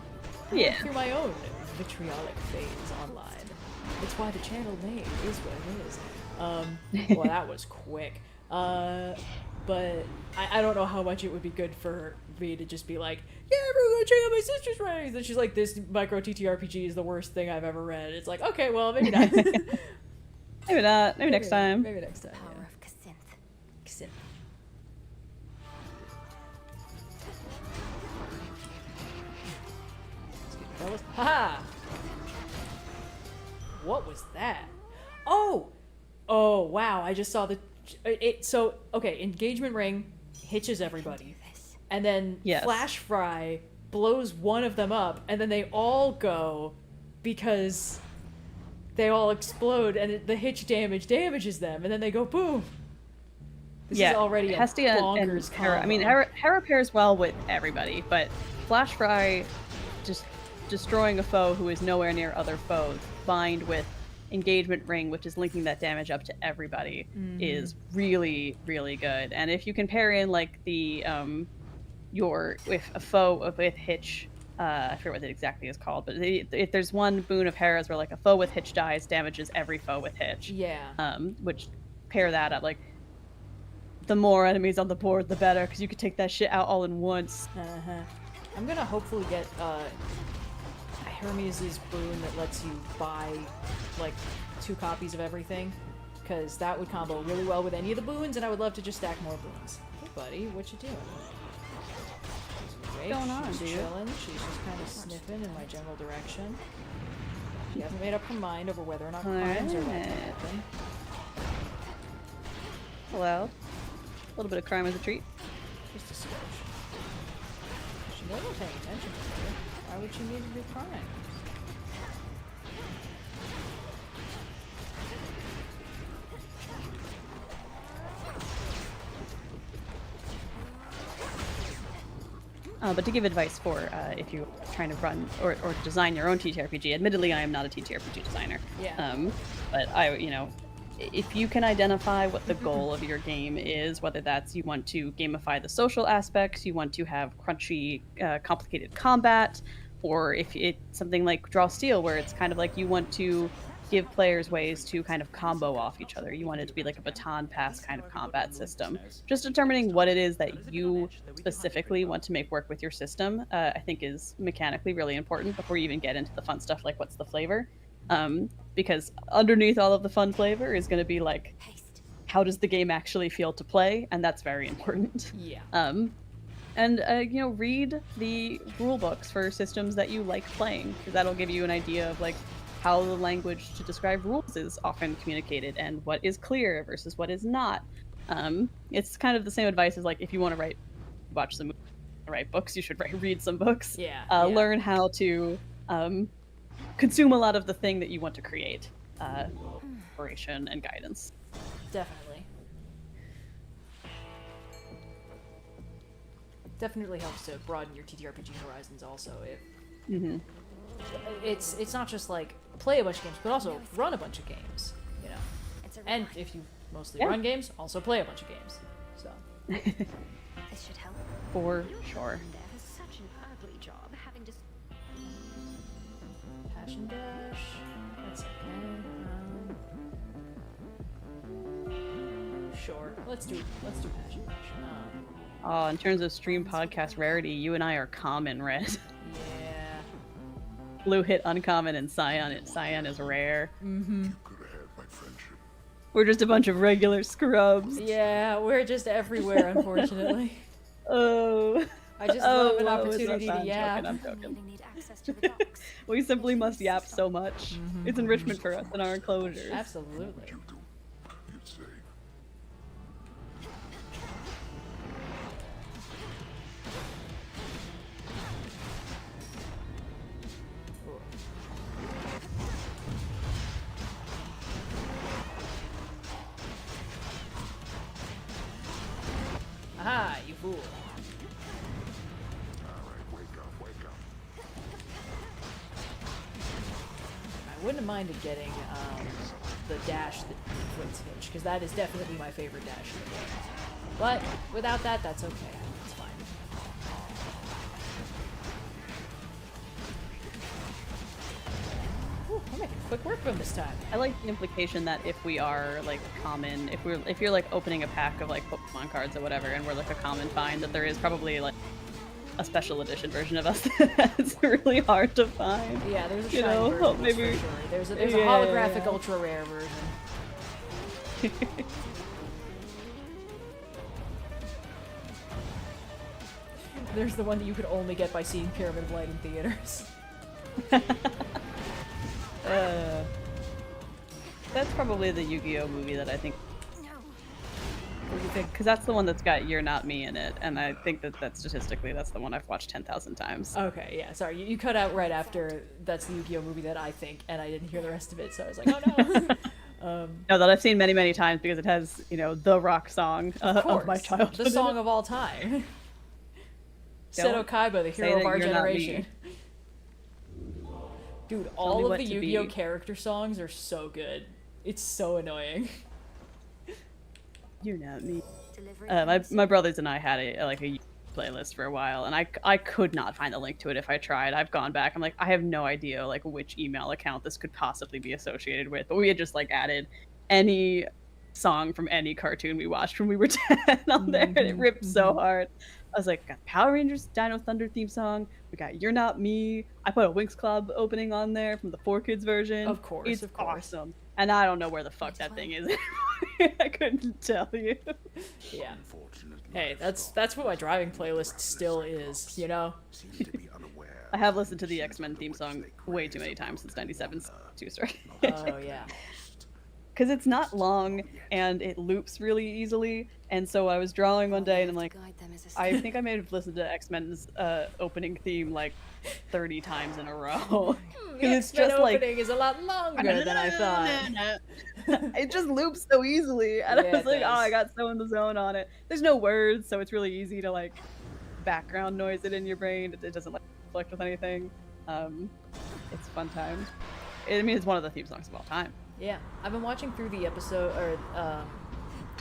went through my own vitriolic phase online. It's why the channel name is what it is. Well, that was quick. But I don't know how much it would be good for me to just be like, yeah, everyone check out my sister's writings. And she's like, this micro TTRPG is the worst thing I've ever read. It's like, okay, well, maybe not. Maybe not. Maybe next time. Maybe next time. Power Yeah. of Kacinth. Kacinth. Ha! What was that? Oh! Oh, wow. I just saw the... So, okay, engagement ring hitches everybody. And then Flash Fry blows one of them up, and then they all go because they all explode, and the hitch damages them, and then they go boom. This is already a Hestia bonkers and Hera. combo. I mean, Hera pairs well with everybody, but Flash Fry just destroying a foe who is nowhere near other foes, combined with engagement ring, which is linking that damage up to everybody, is really, really good. And if you can pair in like the with a foe with hitch, I forget what it exactly is called, but if there's one boon of Hera's where like a foe with hitch dies, damages every foe with hitch. Yeah. Which pair that up, like the more enemies on the board, the better, because you could take that shit out all in once. I'm gonna hopefully get. I Hermes' boon that lets you buy, like, 2 copies of everything. Because that would combo really well with any of the boons, and I would love to just stack more boons. Hey, buddy, what you doing? What's going on, she's dude? chilling. She's just kind of sniffing in my general direction. She hasn't made up her mind over whether or not crimes are about to happen. Hello. A little bit of crime as a treat. Just a skosh. She knows I'm paying attention to her. Why would she need to do crime? But to give advice for if you're trying to run or design your own TTRPG, admittedly I am not a TTRPG designer. Yeah. But if you can identify what the goal of your game is, whether that's you want to gamify the social aspects, you want to have crunchy, complicated combat, or if it's something like Draw Steel, where it's kind of like you want to give players ways to kind of combo off each other. You want it to be like a baton pass kind of combat system. Just determining what it is that you specifically want to make work with your system, I think is mechanically really important before you even get into the fun stuff like what's the flavor. Because underneath all of the fun flavor is going to be like, how does the game actually feel to play? And that's very important. Yeah. Read the rule books for systems that you like playing, because that'll give you an idea of like how the language to describe rules is often communicated and what is clear versus what is not. It's kind of the same advice as like if you want to watch some movies, write books, you should read some books. Yeah. Learn how to consume a lot of the thing that you want to create. Inspiration and guidance. Definitely. Definitely helps to broaden your TTRPG horizons also. It's not just like play a bunch of games, but also run a bunch of games, you know. And if you mostly run games, also play a bunch of games. So This should help. For sure. It's such an ugly job having to. Passion dash. That's okay. Sure. Let's do passion dash. In terms of stream podcast rarity, you and I are common, Red. Yeah. Blue hit uncommon and Cyan is rare. Mm-hmm. We're just a bunch of regular scrubs. Yeah, we're just everywhere, unfortunately. Oh. I just love an opportunity to yap. I'm joking. We simply must yap so much. It's enrichment for us in our enclosures. Absolutely. Aha, you fool. Alright, wake up. I wouldn't have minded getting the dash that inflicts Hitch, because that is definitely my favorite dash in the game. But without that, that's okay. It's fine. Ooh, I'm making quick work from this time. I like the implication that if we are like common, if you're like opening a pack of like Pokemon cards or whatever, and we're like a common find, that there is probably like a special edition version of us that's really hard to find. Yeah, there's a shiny version, maybe for sure. There's a holographic ultra rare version. There's the one that you could only get by seeing Pyramid of Light in theaters. That's probably the Yu-Gi-Oh movie that I think. What do you think? Because that's the one that's got "You're Not Me" in it, and I think that statistically that's the one I've watched 10,000 times. Okay, yeah, sorry, you cut out right after that's the Yu-Gi-Oh movie that I think, and I didn't hear the rest of it, so I was like, oh no. No, that I've seen many, many times because it has, the rock song of my childhood. The song of all time. Seto Kaiba, the hero of our generation. Dude, all of the Yu-Gi-Oh character songs are so good. It's so annoying. You're not me. My brothers and I had a playlist for a while, and I could not find the link to it if I tried. I've gone back. I'm like, I have no idea which email account this could possibly be associated with. But we had just added any song from any cartoon we watched when we were 10 on there, and it ripped so hard. I was like, got Power Rangers Dino Thunder theme song. We got You're Not Me. I put a Winx Club opening on there from the 4Kids version. Of course, It's of course. awesome. And I don't know where the fuck that thing is. I couldn't tell you. Yeah. Hey, that's what my driving playlist still is, you know? I have listened to the X-Men theme song way too many times since 97's 2-story. Oh, yeah. Because it's not long and it loops really easily. And so I was drawing one day and I'm like, I think I may have listened to X-Men's opening theme like 30 times in a row. The it's just opening like is a lot longer than I thought. It just loops so easily. And Yeah, I was it like, oh, does. I got so in the zone on it. There's no words, so it's really easy to like background noise it in your brain. It doesn't like conflict with anything. It's a fun time. I mean, it's one of the theme songs of all time. Yeah, I've been watching through the episode, or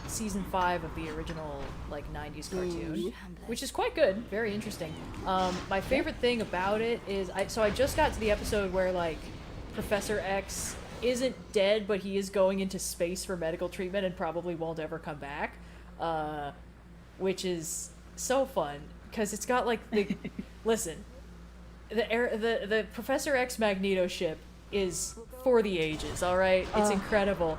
season 5 of the original, like, 90s cartoon, which is quite good, very interesting. My favorite thing about it is, I just got to the episode where, like, Professor X isn't dead, but he is going into space for medical treatment and probably won't ever come back, which is so fun, because it's got, like, the... Listen, the Professor X Magneto ship is for the ages, all right? It's incredible.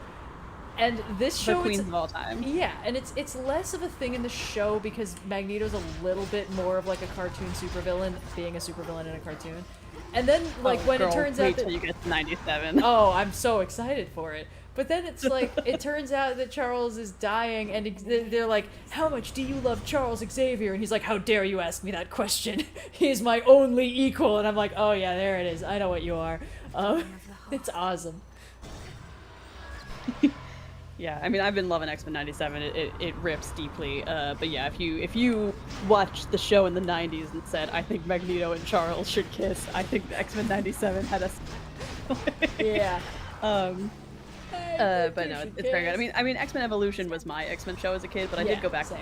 And this show, the queens of all time. Yeah, and it's less of a thing in the show because Magneto's a little bit more of like a cartoon supervillain, being a supervillain in a cartoon. And then like when it turns out that you get to 97. Oh, I'm so excited for it. But then it's like it turns out that Charles is dying, and they're like, "How much do you love Charles Xavier?" And he's like, "How dare you ask me that question? He's my only equal." And I'm like, "Oh yeah, there it is. I know what you are." It's awesome. Yeah, I mean, I've been loving X-Men 97. It rips deeply. But yeah, if you watched the show in the 90s and said, I think Magneto and Charles should kiss, I think X-Men 97 had us. Yeah. But no, it's very good. I mean, X-Men Evolution was my X-Men show as a kid, but I did go back to the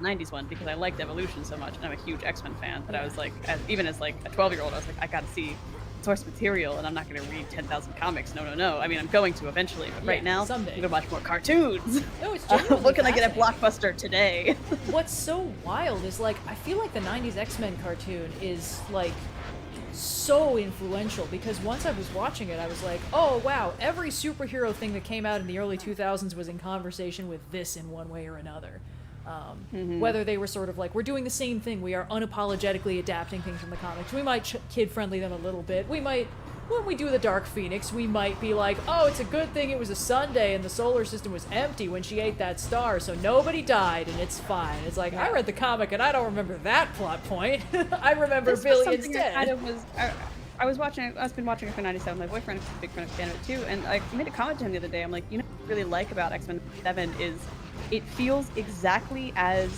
90s one because I liked Evolution so much, and I'm a huge X-Men fan. But I was like, even as like a 12-year-old, I was like, I gotta see source material, and I'm not going to read 10,000 comics. No. I mean, I'm going to eventually, but right now, someday. I'm going to watch more cartoons. No, it's genuinely what can I get at Blockbuster today? What's so wild is, like, I feel like the 90s X-Men cartoon is, like, so influential, because once I was watching it, I was like, oh, wow, every superhero thing that came out in the early 2000s was in conversation with this in one way or another. Whether they were sort of like, we're doing the same thing, we are unapologetically adapting things from the comics. We might kid-friendly them a little bit. We might, when we do the Dark Phoenix, we might be like, oh, it's a good thing it was a Sunday and the solar system was empty when she ate that star, so nobody died and it's fine. It's like, I read the comic and I don't remember that plot point. I remember Billy instead. I've been watching it for 97. My boyfriend is a big fan of it too, and I made a comment to him the other day. I'm like, you know what I really like about X-Men 7 is it feels exactly as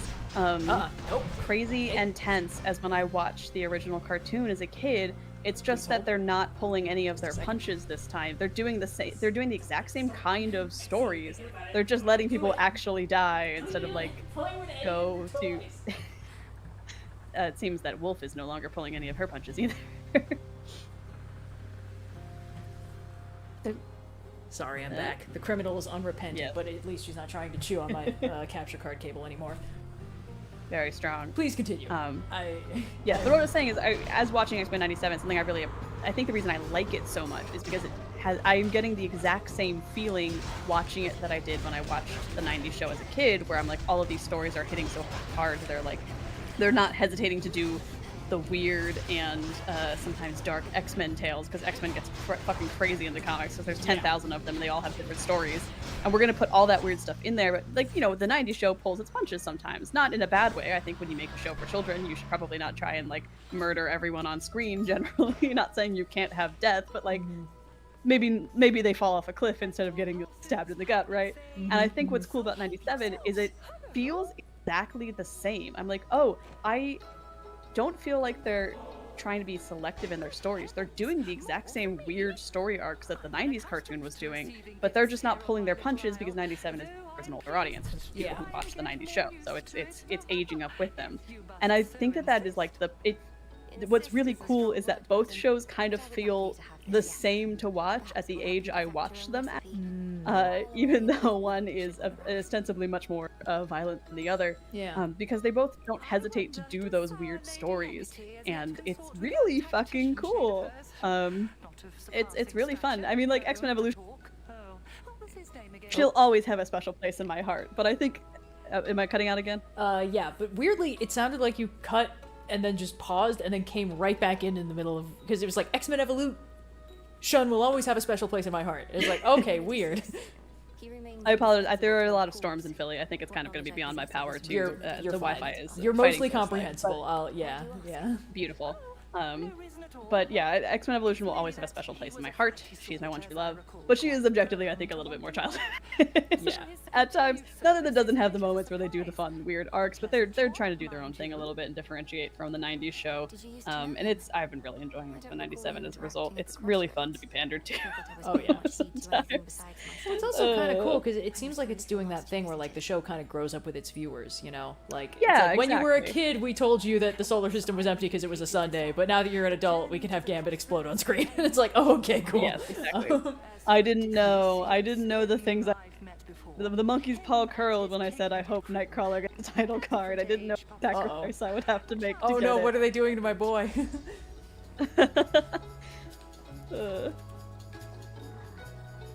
crazy and tense as when I watched the original cartoon as a kid. It's just that they're not pulling any of their punches this time. They're doing the exact same kind of stories. They're just letting people actually die instead of like go to. It seems that Wolf is no longer pulling any of her punches either. Sorry, I'm back. The criminal is unrepentant, but at least she's not trying to chew on my capture card cable anymore. Very strong. Please continue. But what I was saying is, as watching X-Men 97, something I think the reason I like it so much is because I'm getting the exact same feeling watching it that I did when I watched the 90s show as a kid, where I'm like, all of these stories are hitting so hard. They're not hesitating to do the weird and sometimes dark X-Men tales, because X-Men gets fucking crazy in the comics, because there's 10,000 of them and they all have different stories, and we're gonna put all that weird stuff in there. But like, you know, the 90s show pulls its punches sometimes, not in a bad way. I think when you make a show for children, you should probably not try and like murder everyone on screen generally. Not saying you can't have death, but like maybe they fall off a cliff instead of getting stabbed in the gut, right? And I think what's cool about 97 is it feels exactly the same. I'm like, oh, I don't feel like they're trying to be selective in their stories. They're doing the exact same weird story arcs that the 90s cartoon was doing, but they're just not pulling their punches because 97 is an older audience, people who watch the 90s show, so it's aging up with them. And I think that is like what's really cool is that both shows kind of feel the same to watch at the age I watched them at. even though one is ostensibly much more violent than the other. Yeah. Because they both don't hesitate to do those weird stories, and it's really fucking cool. It's really fun. I mean, like X-Men Evolution, she'll always have a special place in my heart. But I think, am I cutting out again? Yeah, but weirdly, it sounded like you cut and then just paused and then came right back in the middle of, because it was like X-Men Evolution will always have a special place in my heart. It's like, okay, weird. I apologize. There are a lot of storms in Philly. I think it's kind of going to be beyond my power to. You're the Wi-Fi is. You're mostly comprehensible. Yeah. Beautiful. But yeah, X-Men Evolution will always have a special place in my heart. She's my one true love. But she is objectively, I think, a little bit more childish. Yeah. At times, not that it doesn't have the moments where they do the fun, weird arcs, but they're trying to do their own thing a little bit and differentiate from the 90s show. And I've been really enjoying X-Men 97 as a result. It's really fun to be pandered to. Oh yeah. It's also kind of cool because it seems like it's doing that thing where like the show kind of grows up with its viewers, you know? Like, yeah, it's like when you were a exactly. kid, we told you that the solar system was empty because it was a Sunday, but now that you're an adult, we can have Gambit explode on screen. And it's like, oh, okay, cool. Yes, exactly. I didn't know the things the monkey's paw curled when I said I hope Nightcrawler gets the title card. I didn't know what sacrifice I would have to make to Oh get no, it. what are they doing to my boy?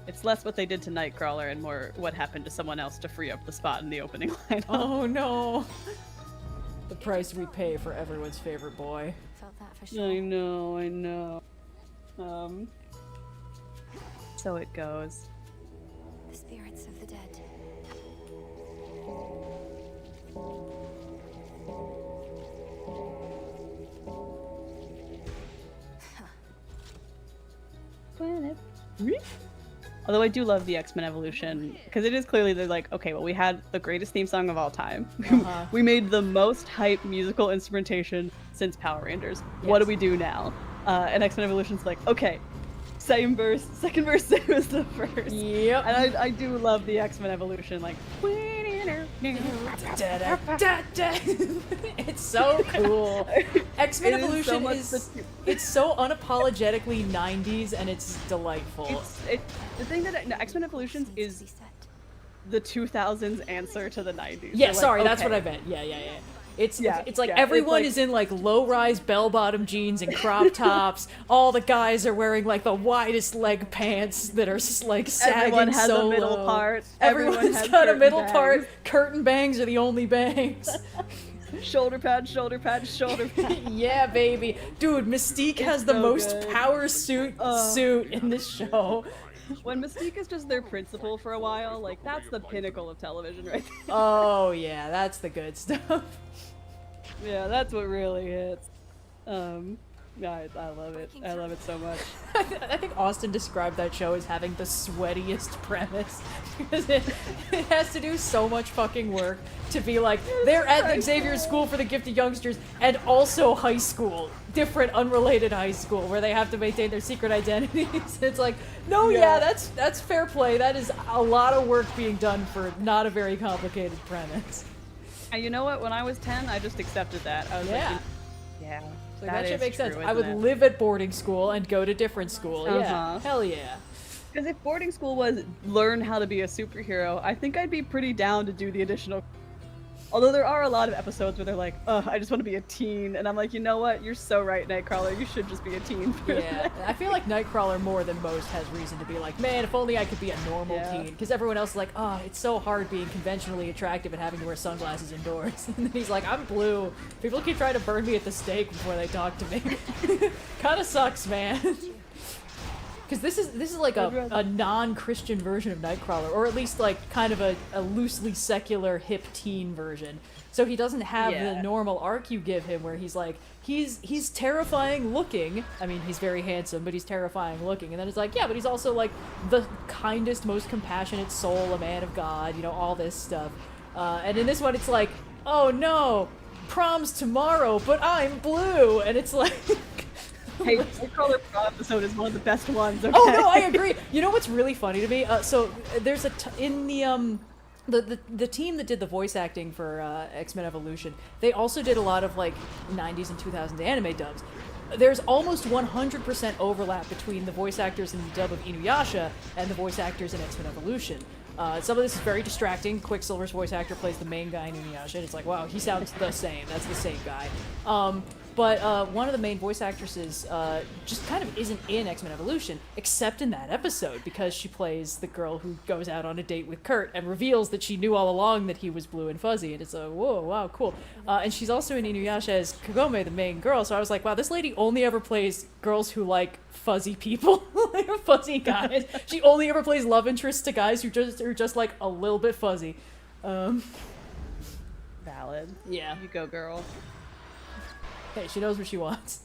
It's less what they did to Nightcrawler and more what happened to someone else to free up the spot in the opening lineup. Oh no. The price we pay for everyone's favorite boy. Felt that for sure. I know. So it goes. The spirits of the dead. Although I do love the X-Men Evolution, because it is clearly they're like, okay, well, we had the greatest theme song of all time. We made the most hype musical instrumentation since Power Rangers. Yes. What do we do now? And X-Men Evolution's like, okay, same verse, second verse, same as the first. Yep. And I do love the X-Men Evolution, like. It's so cool. X-Men Evolution it's so unapologetically 90s and it's delightful. The thing that X-Men Evolution is the 2000s answer to the 90s. Yeah, They're sorry, like, that's okay. what I meant. Yeah. It's like everyone is in like low-rise bell-bottom jeans and crop tops. All the guys are wearing like the widest leg pants that are like sagging Everyone has so a middle low. part. Everyone's has got a curtain middle bangs. part. Curtain bangs are the only bangs. Shoulder pad, shoulder pad, shoulder pad. Yeah, baby. Dude, Mystique has the so most good. power suit in this show. When Mystique is just their principal for a while, like, that's the pinnacle of television right there. Oh, yeah, that's the good stuff. Yeah, that's what really hits. I love it. I love it so much. I think Austin described that show as having the sweatiest premise because it has to do so much fucking work to be like, they're at Xavier's School for the Gifted Youngsters and also high school. Different, unrelated high school where they have to maintain their secret identities. It's like, no, yeah, that's fair play. That is a lot of work being done for not a very complicated premise. And you know what? When I was 10, I just accepted that. I was like, yeah. So that should make sense. True, I would isn't it? live at boarding school and go to different school. Yeah, hell yeah. Because if boarding school was learn how to be a superhero, I think I'd be pretty down to do the additional. Although there are a lot of episodes where they're like, "Oh, I just want to be a teen," and I'm like, you know what? You're so right, Nightcrawler. You should just be a teen. Yeah, I feel like Nightcrawler more than most has reason to be like, man, if only I could be a normal teen. Because everyone else is like, oh, it's so hard being conventionally attractive and having to wear sunglasses indoors. And then he's like, I'm blue. People keep trying to burn me at the stake before they talk to me. Kind of sucks, man. Because this is like a non-Christian version of Nightcrawler, or at least like kind of a loosely secular hip teen version. So he doesn't have the normal arc you give him where he's like, he's terrifying looking. I mean, he's very handsome, but he's terrifying looking. And then it's like, yeah, but he's also like the kindest, most compassionate soul, a man of God, you know, all this stuff. And in this one, it's like, oh no, prom's tomorrow, but I'm blue. And it's like... Hey, Nightcrawler prom episode is one of the best ones. Okay? Oh no, I agree. You know what's really funny to me? So there's in the team that did the voice acting for X-Men Evolution, they also did a lot of like 90s and 2000s anime dubs. there's almost 100% overlap between the voice actors in the dub of Inuyasha and the voice actors in X-Men Evolution. Some of this is very distracting. Quicksilver's voice actor plays the main guy in Inuyasha, and it's like, wow, he sounds the same. That's the same guy. But one of the main voice actresses just kind of isn't in X-Men Evolution, except in that episode, because she plays the girl who goes out on a date with Kurt and reveals that she knew all along that he was blue and fuzzy, and it's a, whoa, wow, cool. And she's also in Inuyasha as Kagome, the main girl, so I was like, wow, this lady only ever plays girls who like fuzzy people, like fuzzy guys. She only ever plays love interests to guys who are just like a little bit fuzzy. Valid. Yeah. You go, girl. Hey, she knows what she wants.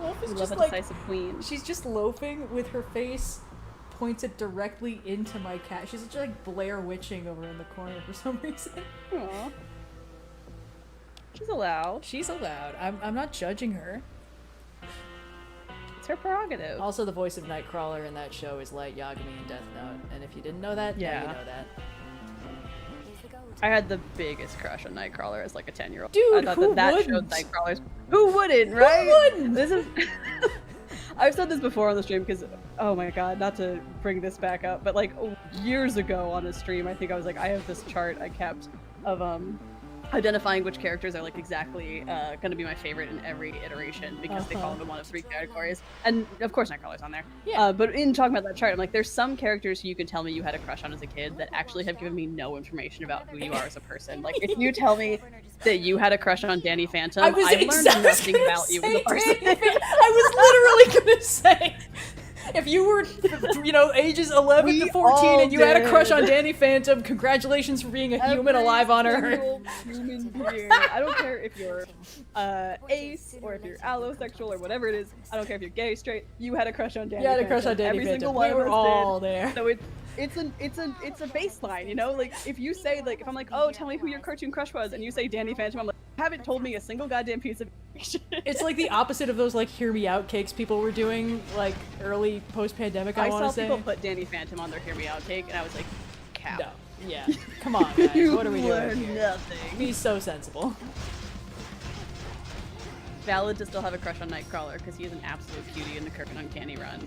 Wolf is We just love a like, decisive queen. she's just loafing with her face pointed directly into my cat. She's just like Blair Witching over in the corner for some reason. Aww. She's allowed. She's allowed. I'm not judging her. It's her prerogative. Also, the voice of Nightcrawler in that show is Light Yagami in Death Note, and if you didn't know that, now you know that. I had the biggest crush on Nightcrawler as like a 10-year-old. Dude, I thought who that showed wouldn't? Nightcrawlers. Who wouldn't, right? Who wouldn't? This is. I've said this before on the stream because, oh my god, not to bring this back up, but like years ago on a stream, I think I was like, I have this chart I kept of identifying which characters are like exactly going to be my favorite in every iteration because they fall into one of 3 categories, and of course Nightcrawler's on there. Yeah. But in talking about that chart, I'm like, there's some characters who you can tell me you had a crush on as a kid that actually have given me no information about who you are as a person. Like if you tell me that you had a crush on Danny Phantom, I've learned nothing about you as a person. I was literally gonna say, if you were, ages 11 to 14 and you had a crush on Danny Phantom, congratulations for being a human alive on Earth. Human being. I don't care if you're ace or if you're allosexual or whatever it is. I don't care if you're gay, straight. You had a crush on Danny You had Phantom. a crush on Danny Every Phantom. single one We of were us all did. there. So it's a baseline, you know? Like if you say like, if I'm like, oh, tell me who your cartoon crush was, and you say Danny Phantom, I'm like, you haven't told me a single goddamn piece of information. It's like the opposite of those like hear me out cakes people were doing like early post-pandemic. I want saw to say. people put Danny Phantom on their Hear Me Out take, and I was like, cow. No. Yeah. Come on, guys. You What are we doing learn here? nothing. Be so sensible. Valid to still have a crush on Nightcrawler because he is an absolute cutie in the Kirk and Uncanny Run,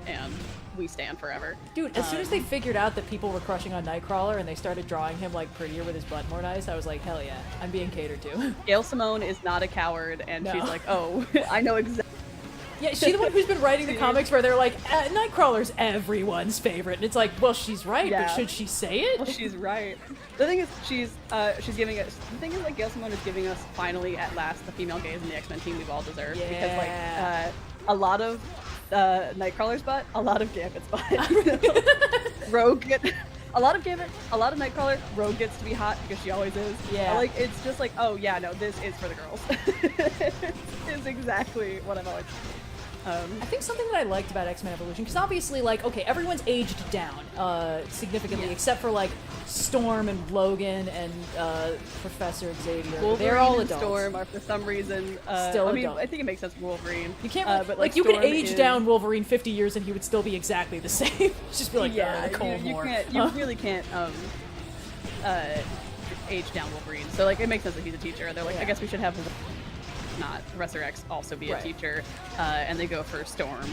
and we stand forever. Dude, as soon as they figured out that people were crushing on Nightcrawler and they started drawing him like prettier with his butt more nice, I was like, hell yeah, I'm being catered to. Gail Simone is not a coward, and No. she's like, oh, I know exactly. Yeah, she's the one who's been writing the comics where they're like, Nightcrawler's everyone's favorite, and it's like, well, she's right, but should she say it? Well, she's right. The thing is, she's giving us. The thing is, like, Gail Simone is giving us finally, at last, the female gays in the X-Men team we've all deserved. Because like, a lot of Nightcrawler's butt, a lot of Gambit's butt. Rogue a lot of Gambit, a lot of Nightcrawler. Rogue gets to be hot because she always is. Yeah. Like it's just like, oh yeah, no, this is for the girls. It's exactly what I've always. I think something that I liked about X-Men Evolution, because obviously, like, okay, everyone's aged down significantly, except for, like, Storm and Logan and Professor Xavier. Wolverine They're all and adults. Storm are, for some reason, Still I mean, adults. I think it makes sense for Wolverine. You can't, but like, you could Storm age is... down Wolverine 50 years and he would still be exactly the same. Just be like, yeah, Cold you War. can't, you really can't, age down Wolverine. So, like, it makes sense that he's a teacher. They're like, I guess we should have not Professor X also be a teacher, and they go for Storm,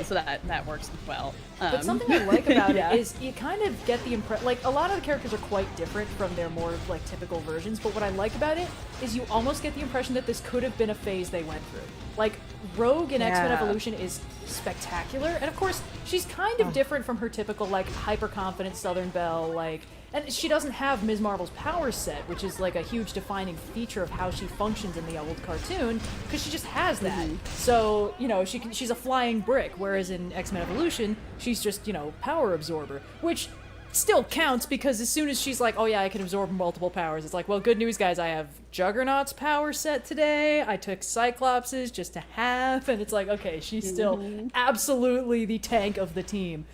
so that works well. But something I like about it is you kind of get the impression, like, a lot of the characters are quite different from their more, like, typical versions, but what I like about it is you almost get the impression that this could have been a phase they went through. Like, Rogue in X-Men Evolution is spectacular, and of course, she's kind of different from her typical, like, hyper-confident Southern Belle, like, and she doesn't have Ms. Marvel's power set, which is, like, a huge defining feature of how she functions in the old cartoon, because she just has that. So, you know, she's a flying brick, whereas in X-Men Evolution, she's just, you know, power absorber, which still counts, because as soon as she's like, oh yeah, I can absorb multiple powers, it's like, well, good news, guys, I have Juggernaut's power set today, I took Cyclops's just to have, and it's like, okay, she's still absolutely the tank of the team.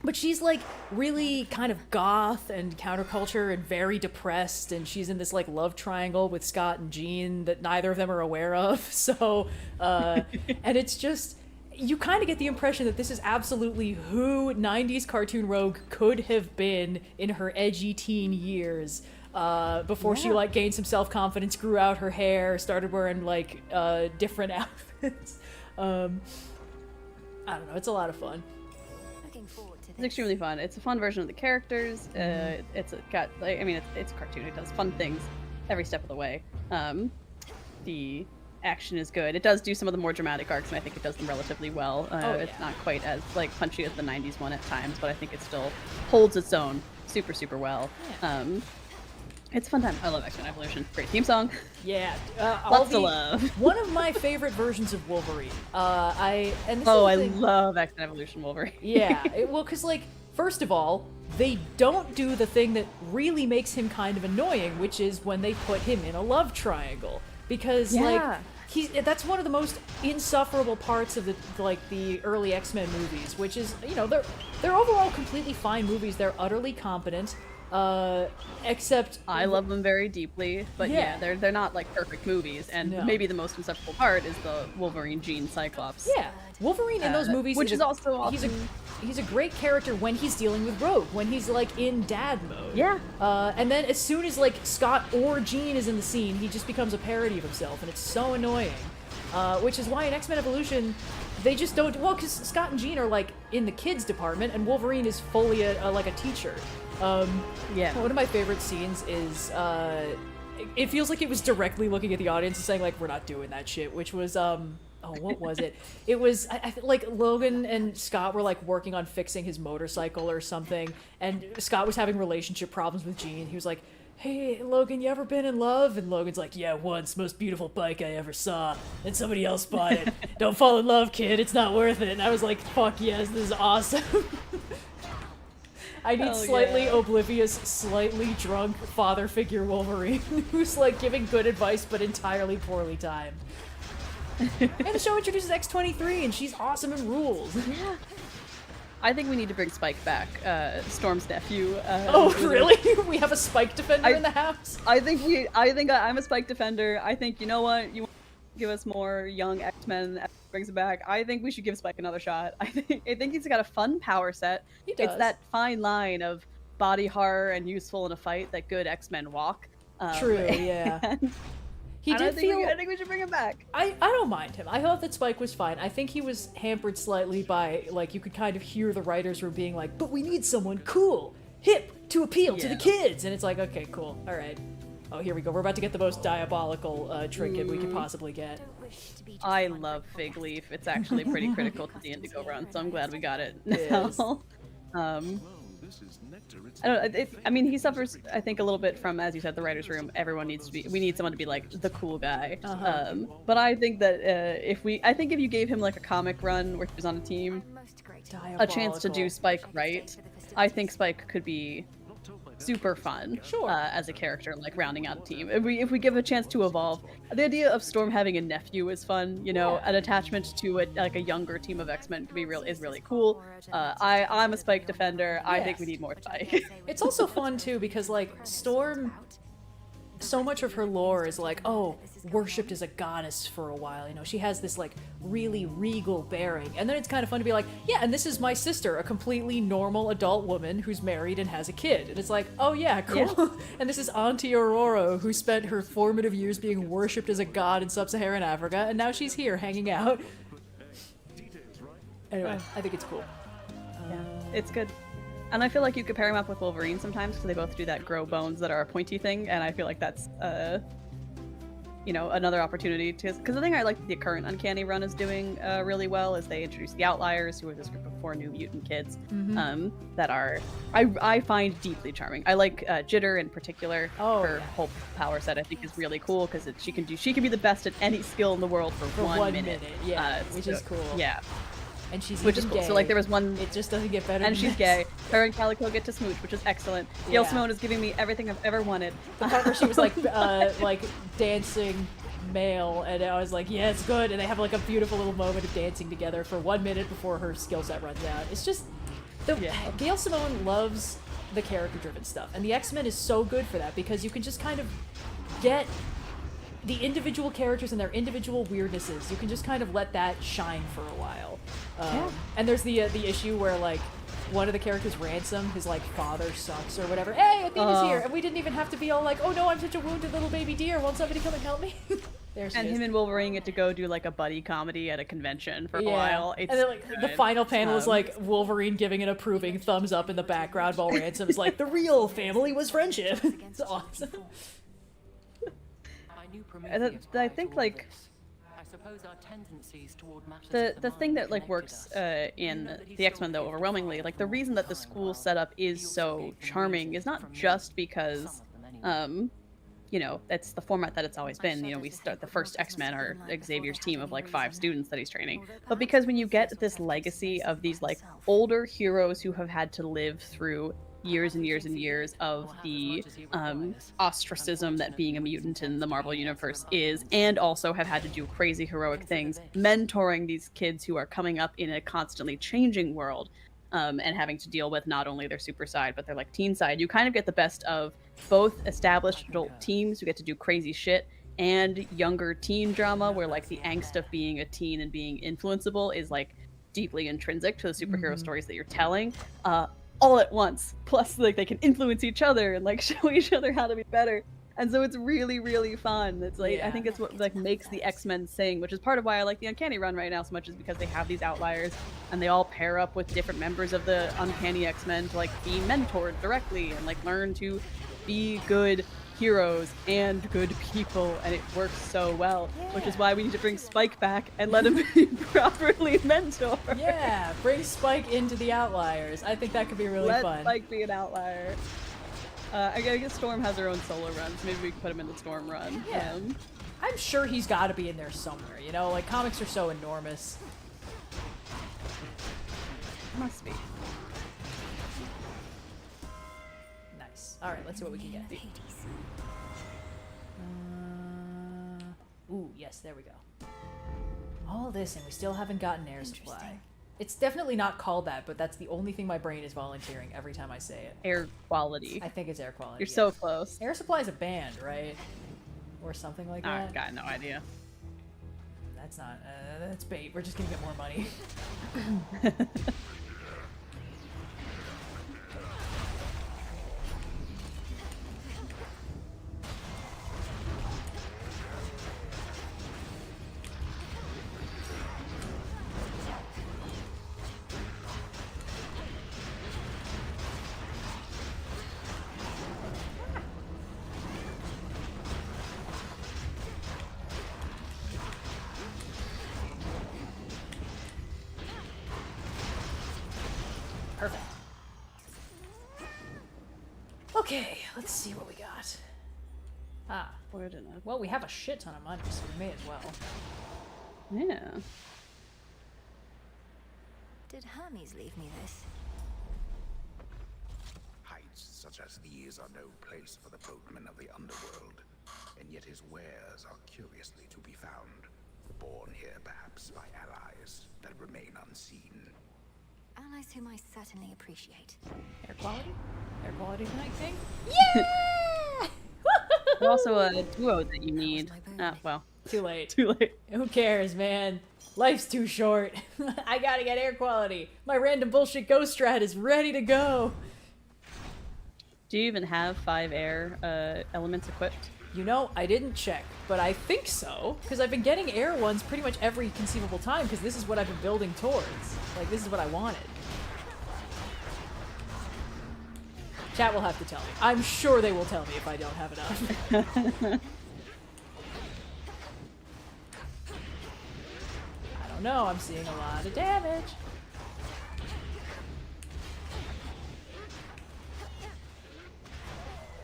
But she's, like, really kind of goth and counterculture and very depressed, and she's in this, like, love triangle with Scott and Jean that neither of them are aware of, so, and it's just, you kind of get the impression that this is absolutely who 90s cartoon Rogue could have been in her edgy teen years. before she like gained some self-confidence, grew out her hair, started wearing like different outfits. I don't know, it's a lot of fun. It's extremely fun. It's a fun version of the characters. It's got like, I mean, it's a cartoon. It does fun things every step of the way. The action is good. It does do some of the more dramatic arcs, and I think it does them relatively well. It's not quite as like punchy as the '90s one at times, but I think it still holds its own super well. It's a fun time. I love X-Men Evolution. Great theme song. Yeah, lots of love. One of my favorite versions of Wolverine. I love X-Men Evolution Wolverine. Yeah, well, because like first of all, they don't do the thing that really makes him kind of annoying, which is when they put him in a love triangle. Because like that's one of the most insufferable parts of the early X-Men movies, which is, you know, they're overall completely fine movies. They're utterly competent, except I love them very deeply, but yeah, they're not like perfect movies. And maybe the most insufferable part is the Wolverine Jean Cyclops. Yeah, Wolverine in those movies, which is also often... he's a great character when he's dealing with Rogue, when he's like in dad mode. Yeah. And then as soon as like Scott or Jean is in the scene, he just becomes a parody of himself, and it's so annoying. Which is why in X-Men Evolution, they just don't. Well, because Scott and Jean are like in the kids department, and Wolverine is fully like a teacher. Yeah. One of my favorite scenes is it feels like it was directly looking at the audience and saying like, we're not doing that shit, which was what was it? It was like Logan and Scott were like working on fixing his motorcycle or something, and Scott was having relationship problems with Jean. He was like, hey Logan, you ever been in love? And Logan's like, yeah, once, most beautiful bike I ever saw, and somebody else bought it. Don't fall in love, kid, it's not worth it. And I was like, fuck yes, this is awesome. I need slightly oblivious, slightly drunk father figure Wolverine who's like giving good advice but entirely poorly timed. And the show introduces X-23 and she's awesome and rules. Yeah. I think we need to bring Spike back, Storm's nephew. Oh, really? We have a Spike defender in the house? I'm a Spike defender. I think, you know what? You want to give us more young X-Men that brings it back. I think we should give Spike another shot. I think he's got a fun power set. He does. It's that fine line of body horror and useful in a fight that good X-Men walk. True, yeah. I think we should bring him back. I don't mind him. I thought that Spike was fine. I think he was hampered slightly by, like, you could kind of hear the writers were being like, but we need someone cool, hip, to appeal to the kids. And it's like, okay, cool, all right. Oh, here we go. We're about to get the most diabolical trinket we could possibly get. I love Fig Leaf. It's actually pretty critical to the Indigo run, so I'm glad we got it now. I don't know, I mean, he suffers, I think, a little bit from, as you said, the writer's room. Everyone needs to be, we need someone to be like the cool guy. But I think that if you gave him like a comic run where he was on a team, a chance to do Spike right, I think Spike could be super fun as a character, like rounding out a team. If we give a chance to evolve, the idea of Storm having a nephew is fun. You know, an attachment to a younger team of X-Men could be really cool. I'm a Spike defender. I think we need more Spike. It's also fun too because like Storm, so much of her lore is like, oh, worshipped as a goddess for a while. You know, she has this like really regal bearing, and then it's kind of fun to be like, yeah, and this is my sister, a completely normal adult woman who's married and has a kid, and it's like, oh yeah, cool. Yeah. And this is Auntie Aurora, who spent her formative years being worshipped as a god in sub-Saharan Africa, and now she's here hanging out. Anyway, I think it's cool. Yeah, it's good. And I feel like you could pair him up with Wolverine sometimes because they both do that grow bones that are a pointy thing, and I feel like that's, you know, another opportunity to. Because the thing I like the current Uncanny run is doing really well is they introduce the Outliers, who are this group of 4 new mutant kids that are I find deeply charming. I like Jitter in particular. Her whole power set I think is really cool because she can be the best at any skill in the world for 1 minute. Yeah, which is cool. Yeah. And she's which is cool. Gay. So like there was one. It just doesn't get better. And than she's this. gay. Her and Calico get to smooch, which is excellent. Gail Simone is giving me everything I've ever wanted. The part where she was like dancing male, and I was like, yeah, it's good. And they have like a beautiful little moment of dancing together for 1 minute before her skill set runs out. It's just Gail Simone loves the character-driven stuff, and the X-Men is so good for that because you can just kind of get the individual characters and their individual weirdnesses. You can just kind of let that shine for a while. And there's the issue where like one of the characters, Ransom, his like father sucks or whatever. Hey, Athena's here, and we didn't even have to be all like, oh no, I'm such a wounded little baby deer. Won't somebody come and help me? There she and is. him and Wolverine get to go do like a buddy comedy at a convention for a while. It's and then like the good. final panel is like Wolverine giving an approving thumbs up in the background while Ransom is like, the real family was friendship. It's awesome. I think like I suppose our tendencies toward matters the thing that like works in the X-Men though overwhelmingly, like the reason that the school setup is so charming is not just because you know, that's the format that it's always been. You know, we start the first X-Men are Xavier's team of like 5 students that he's training. But because when you get this legacy of these like older heroes who have had to live through years and years and years of the ostracism that being a mutant in the Marvel Universe is, and also have had to do crazy heroic things, mentoring these kids who are coming up in a constantly changing world, and having to deal with not only their super side, but their like teen side. You kind of get the best of both established adult teams who get to do crazy shit and younger teen drama where like the angst of being a teen and being influenceable is like deeply intrinsic to the superhero stories that you're telling. All at once. Plus, like, they can influence each other and like show each other how to be better. And so it's really, really fun. It's like, I think it's what like makes the X-Men sing, which is part of why I like the Uncanny Run right now so much, is because they have these outliers and they all pair up with different members of the Uncanny X-Men to like be mentored directly and like learn to be good heroes and good people, and it works so well, which is why we need to bring Spike back and let him be properly mentored. Yeah, bring Spike into the Outliers. I think that could be really fun. Let Spike be an outlier. I guess Storm has her own solo run, so maybe we can put him in the Storm run. Yeah. I'm sure he's got to be in there somewhere, you know? Like, comics are so enormous. Must be. Nice. Alright, let's see what we can get. Ooh, yes, there we go. All this, and we still haven't gotten air supply. It's definitely not called that, but that's the only thing my brain is volunteering every time I say it. Air quality. I think it's air quality. You're so close. Air supply is a band, right? Or something like that? I got no idea. That's not, that's bait. We're just gonna get more money. Perfect. Okay, let's see what we got. Ah, well, we have a shit ton of money, so we may as well. Yeah. Did Hermes leave me this? Heights such as these are no place for the boatmen of the underworld, and yet his wares are curiously to be found, born here perhaps by allies that remain unseen. Allies whom I certainly appreciate. Air quality? Air quality tonight, King? Yeah! But also a duo that you need. Well. Too late. Too late. Who cares, man? Life's too short. I gotta get air quality. My random bullshit ghost strat is ready to go. Do you even have 5 air elements equipped? You know, I didn't check, but I think so, because I've been getting air ones pretty much every conceivable time, because this is what I've been building towards. Like, this is what I wanted. Chat will have to tell me. I'm sure they will tell me if I don't have enough. I don't know, I'm seeing a lot of damage.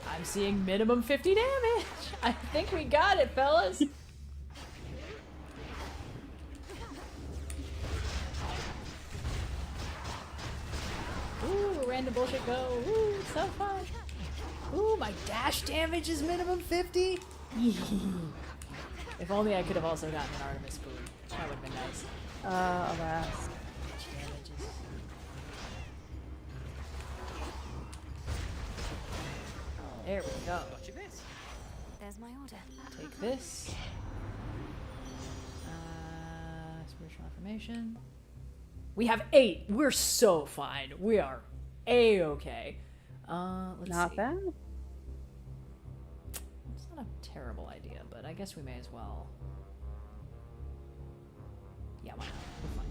I'm seeing minimum 50 damage. I think we got it, fellas. Ooh, random bullshit go. Ooh, so fun. Ooh, my dash damage is minimum 50. If only I could have also gotten an Artemis boon. That would have been nice. Alas. There we go. There's my order. Take this. Spiritual affirmation. We have 8. We're so fine. We are A-okay. Let's Not see. bad. It's not a terrible idea, but I guess we may as well. Yeah, why not? We're fine.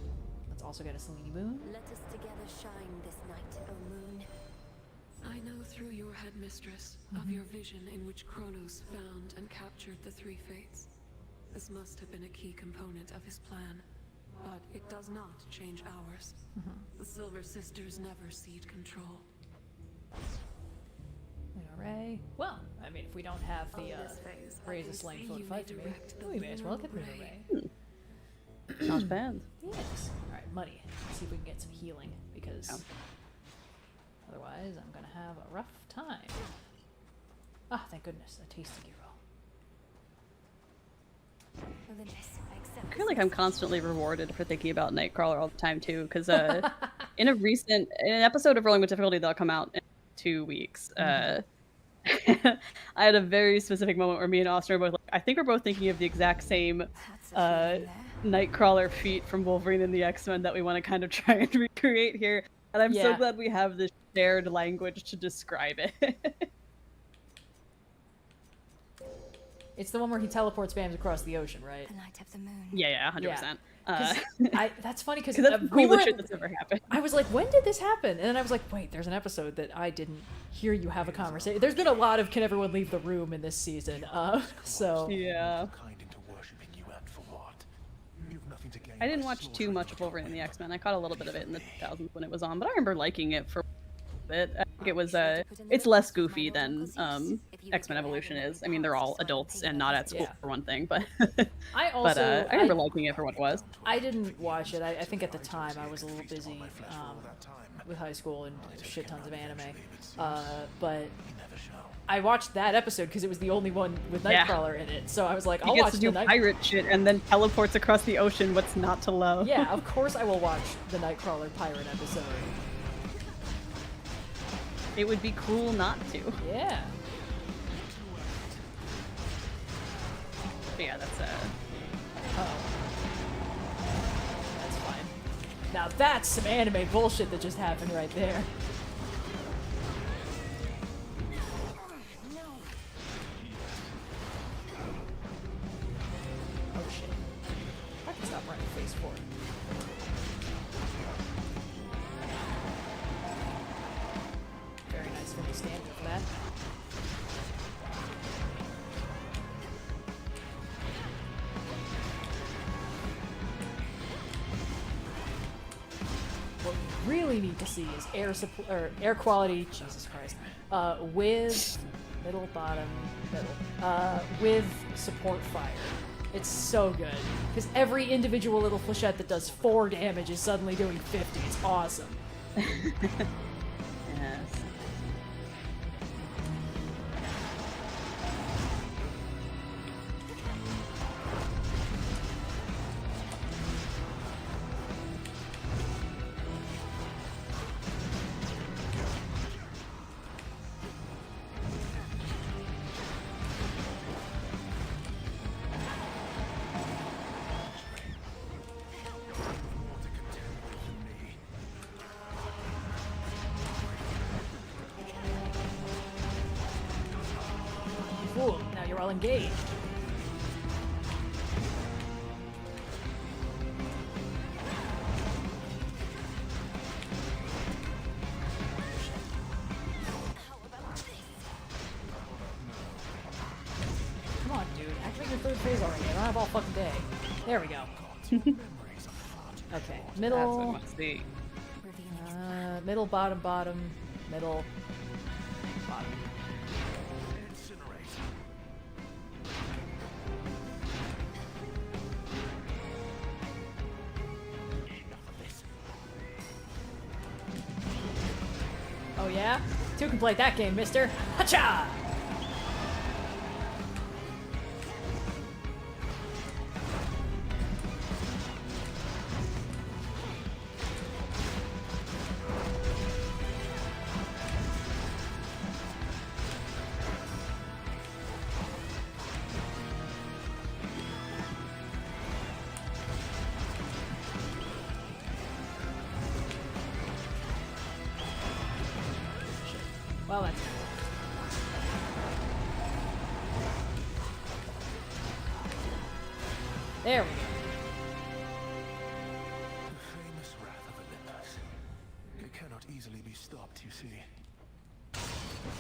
Let's also get a Selene moon. Let us together shine this night, O moon. I know through your headmistress of your vision in which Kronos found and captured the three fates. This must have been a key component of his plan, but it does not change ours. The Silver Sisters never cede control. Array. Well, I mean, if we don't have the raise a slang float fight to me, we may as well get the array. Not bad. Yes. Alright, money. Let's see if we can get some healing, because otherwise I'm gonna have a rough time. Ah, thank goodness, a tasty gyro. I feel like I'm constantly rewarded for thinking about Nightcrawler all the time too, because in an episode of Rolling with Difficulty that'll come out in 2 weeks, I had a very specific moment where me and Austin were both like, I think we're both thinking of the exact same Nightcrawler feat from Wolverine and the X-Men that we want to kind of try and recreate here, and I'm so glad we have this shared language to describe it. It's the one where he teleports Bams across the ocean, right? The night of the moon. Yeah, 100%. That's funny because that's the coolest shit that's ever happened. I was like, when did this happen? And then I was like, wait, there's an episode that I didn't hear you have a conversation. There's been a lot of can everyone leave the room in this season. So yeah. I didn't watch too much of Wolverine and the X-Men. I caught a little bit of it in the 2000s when it was on, but I remember liking it for a bit. I think it was it's less goofy than X-Men Evolution is. I mean, they're all adults and not at school for one thing, but I remember liking it for what it was. I didn't watch it. I think at the time I was a little busy with high school and shit tons of anime. But I watched that episode because it was the only one with Nightcrawler in it. So I was like, I'll watch the pirate shit and then teleports across the ocean. What's not to love? Yeah, of course I will watch the Nightcrawler pirate episode. It would be cruel not to. Yeah. But yeah, that's that's fine. Now that's some anime bullshit that just happened right there. Oh shit. I can stop running face forward. Very nice from the stand for that. What we really need to see is air quality. Jesus Christ, with middle, bottom, middle, with support fire. It's so good because every individual little flechette that does 4 damage is suddenly doing 50. It's awesome. Yes. Cool. Now you're all engaged. Come on, dude. Activate your third phase already. I don't have all fucking day. There we go. Okay. Middle. That's what I Middle, bottom, bottom, middle, bottom. Oh yeah? 2 can play that game, mister. Hacha! Well, that's there we go. The famous wrath of Olympus. It cannot easily be stopped, you see.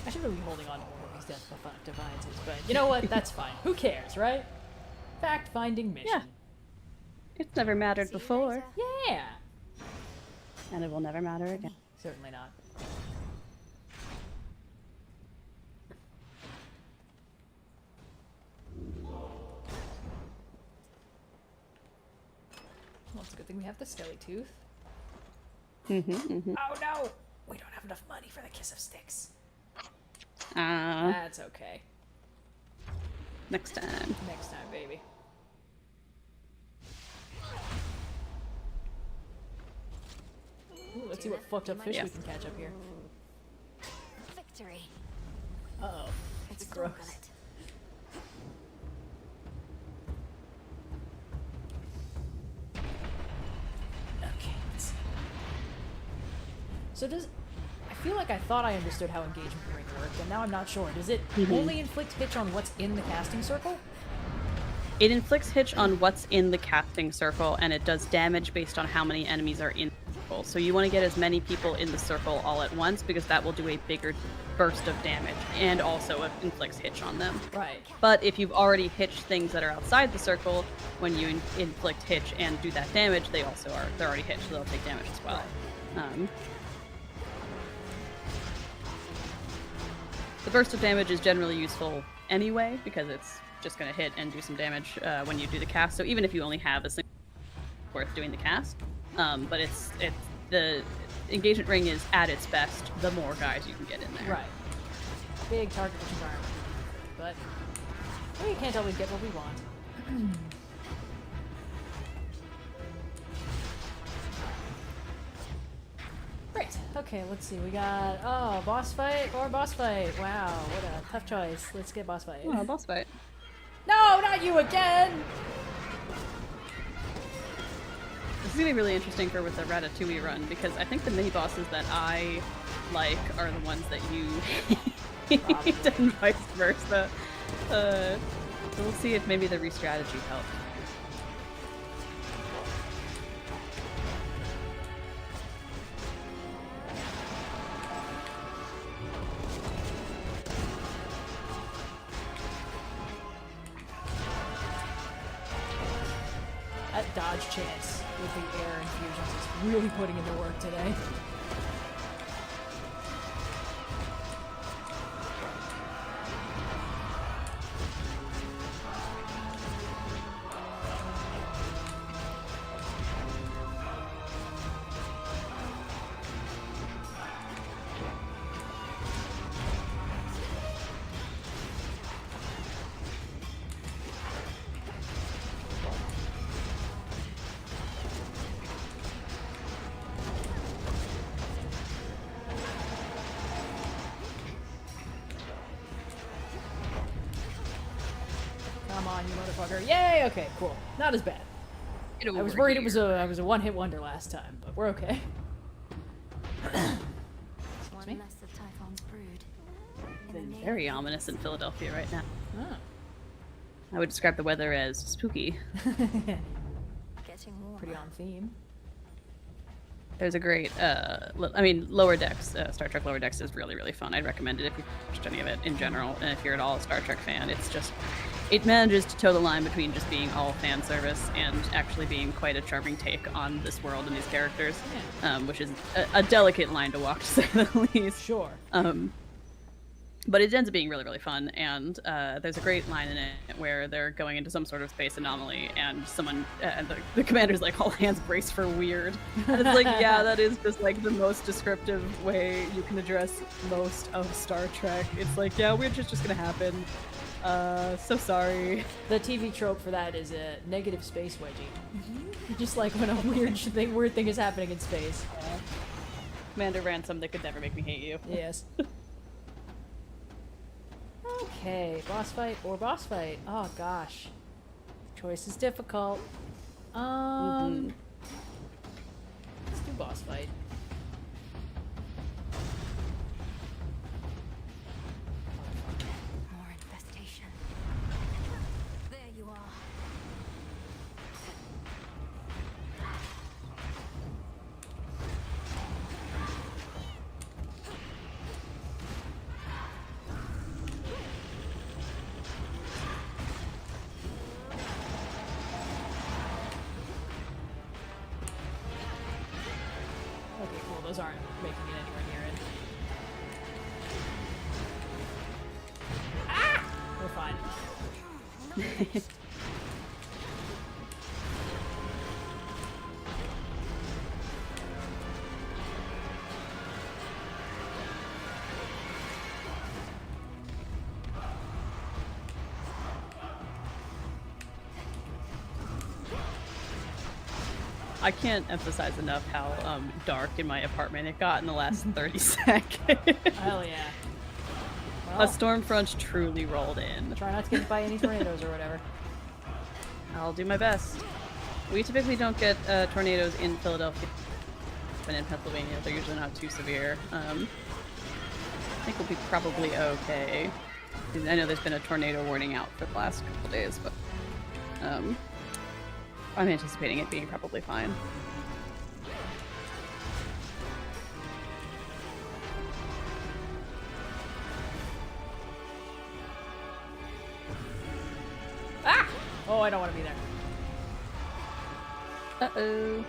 I should really be holding on to more of these death defiances, but you know what? That's fine. Who cares, right? Fact-finding mission. Yeah. It's never mattered before. Yeah. And it will never matter again. Certainly not. Well, it's a good thing we have the skelly tooth. Oh no! We don't have enough money for the Kiss of Sticks. That's okay. Next time. Next time, baby. Ooh, let's see what fucked up fish we can catch up here. Victory. Uh-oh. It's gross. Okay, let's see. So does... I feel like I thought I understood how engagement ring worked, and now I'm not sure. Does it only inflict hitch on what's in the casting circle? It inflicts hitch on what's in the casting circle, and it does damage based on how many enemies are in the circle. So you want to get as many people in the circle all at once, because that will do a bigger burst of damage, and also it inflicts hitch on them. Right. But if you've already hitched things that are outside the circle, when you inflict hitch and do that damage, they're already hitched, so they'll take damage as well. The burst of damage is generally useful anyway, because it's just going to hit and do some damage when you do the cast. So even if you only have a single, worth doing the cast. But it's the engagement ring is at its best the more guys you can get in there. Right. Big target-rich environment. But we can't always get what we want. Great. Okay, let's see. We got boss fight or boss fight. Wow, what a tough choice. Let's get boss fight. Oh, boss fight. No, not you again! This is gonna be really interesting with the Ratatouille run, because I think the mini bosses that I like are the ones that you hate and vice versa. So we'll see if maybe the re-strategy helps. That dodge chance with the air infusions is really putting into work today. Come on, you motherfucker. Yay! Okay, cool. Not as bad. I was worried it was a one-hit wonder last time, but we're okay. One less of Typhon's brood. It's very ominous in Philadelphia right now. Ah. I would describe the weather as spooky. Getting warmer. Pretty on theme. There's a great, Lower Decks, Star Trek Lower Decks is really, really fun. I'd recommend it if you've watched any of it in general, and if you're at all a Star Trek fan. It's just, it manages to toe the line between just being all fan service and actually being quite a charming take on this world and these characters, which is a delicate line to walk, to say the least. Sure. But it ends up being really, really fun, and there's a great line in it where they're going into some sort of space anomaly, and the commander's like, all hands brace for weird. And it's like, yeah, that is just like the most descriptive way you can address most of Star Trek. It's like, yeah, weird shit's just gonna happen. So sorry. The TV trope for that is a negative space wedgie. Just like when a weird thing is happening in space. Commander Ransom, they could never make me hate you. Yes. Okay, boss fight or boss fight? Oh gosh. Choice is difficult. Let's do boss fight. those aren't making it anywhere near it. Ah! We're fine. I can't emphasize enough how dark in my apartment it got in the last 30 seconds. Hell yeah. A Well, storm front truly rolled in. try not to get hit by any tornadoes or whatever. I'll do my best. We typically don't get tornadoes in Philadelphia, but in Pennsylvania they're usually not too severe. I think we'll be probably okay. I know there's been a tornado warning out for the last couple days, but I'm anticipating it being probably fine. Ah! Oh, I don't want to be there. Uh-oh.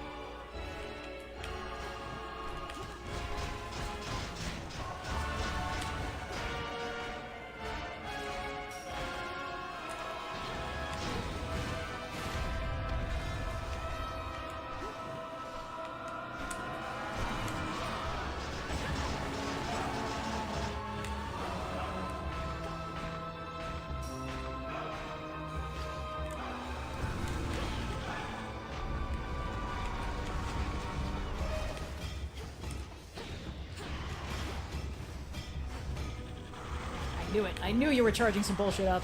I knew it. I knew you were charging some bullshit up.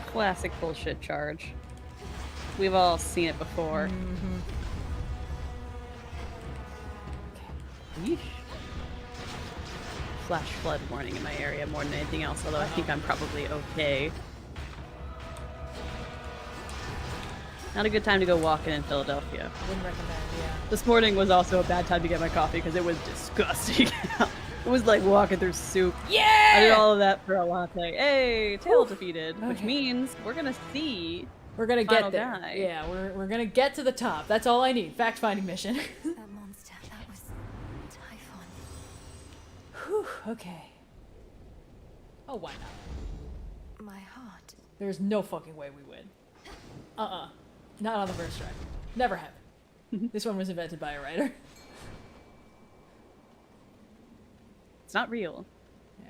Classic bullshit charge. We've all seen it before. Yeesh. Flash flood warning in my area more than anything else, although I think I'm probably okay. Not a good time to go walking in Philadelphia. Wouldn't recommend, yeah. This morning was also a bad time to get my coffee because it was disgusting. It was like walking through soup. Yeah! I did all of that for a latte. Hey, tail defeated, which means we're gonna see. We're gonna final get there. guy. Yeah, we're gonna get to the top. That's all I need. Fact-finding mission. That monster, that was Typhon. Whew, okay. Oh, why not? My heart. There's no fucking way we win. Not on the first try. Never happened. This one was invented by a writer. It's not real. Yeah.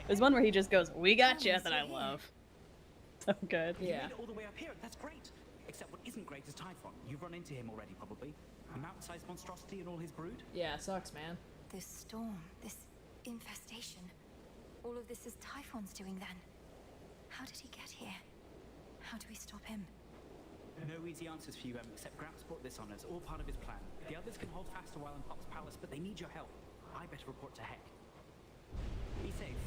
There's one where he just goes, "We got you," that I love. So good. You Yeah. made it all the way up here. That's great. Except what isn't great is Typhon. You've run into him already, probably. A mountain-sized monstrosity and all his brood. Yeah, it sucks, man. This storm, this infestation. All of this is Typhon's doing then. How did he get here? How do we stop him? No easy answers for you, except Gramps brought this on us, all part of his plan. The others can hold fast a while in Pop's palace, but they need your help. I better report to Heck. Be safe.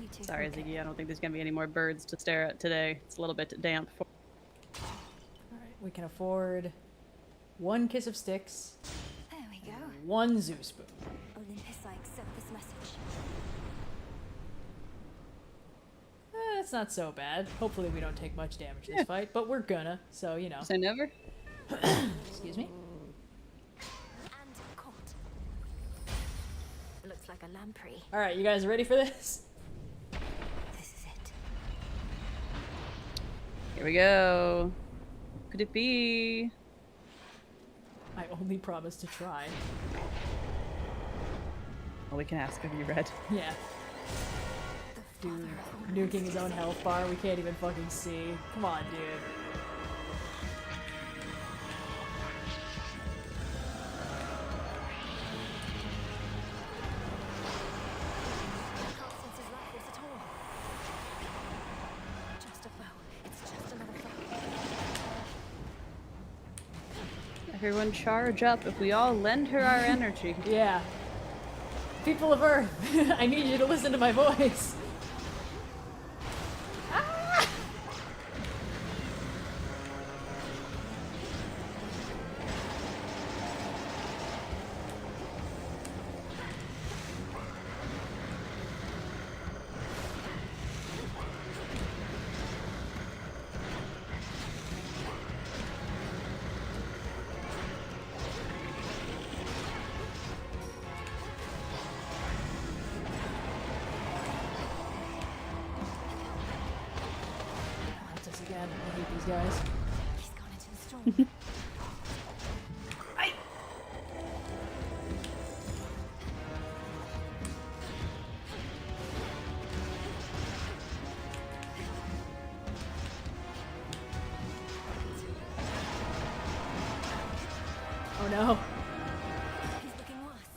You too. Sorry, Ziggy. I don't think there's gonna be any more birds to stare at today. It's a little bit damp. Alright, we can afford one kiss of sticks, There we go. one zoo spoon. Olympus, I accept this message. It's not so bad. Hopefully we don't take much damage this fight, but we're gonna, so you know. Say never. Excuse me. And caught. Looks like a lamprey. Alright, you guys ready for this? This is it. Here we go. Could it be? I only promise to try. Well, we can ask. Have you read? Yeah. Dude, nuking his own health bar, we can't even fucking see. Come on, dude. Can't sense his life force at all. Just a foe. It's just another foe. Everyone charge up if we all lend her our energy. Yeah. People of Earth, I need you to listen to my voice. defeat these guys. He's gone into the storm. Oh no. He's looking worse.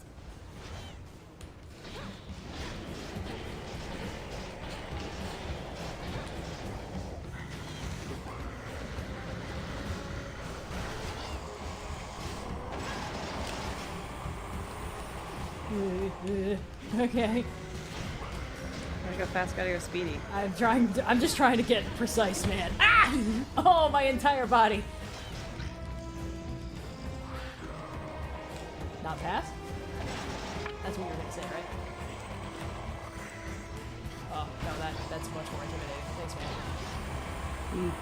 Okay. Gotta go fast, gotta go speedy. I'm just trying to get precise, man. Ah! Oh, my entire body. Not pass? That's what you were gonna say, right? Oh, no, that's much more intimidating. Thanks,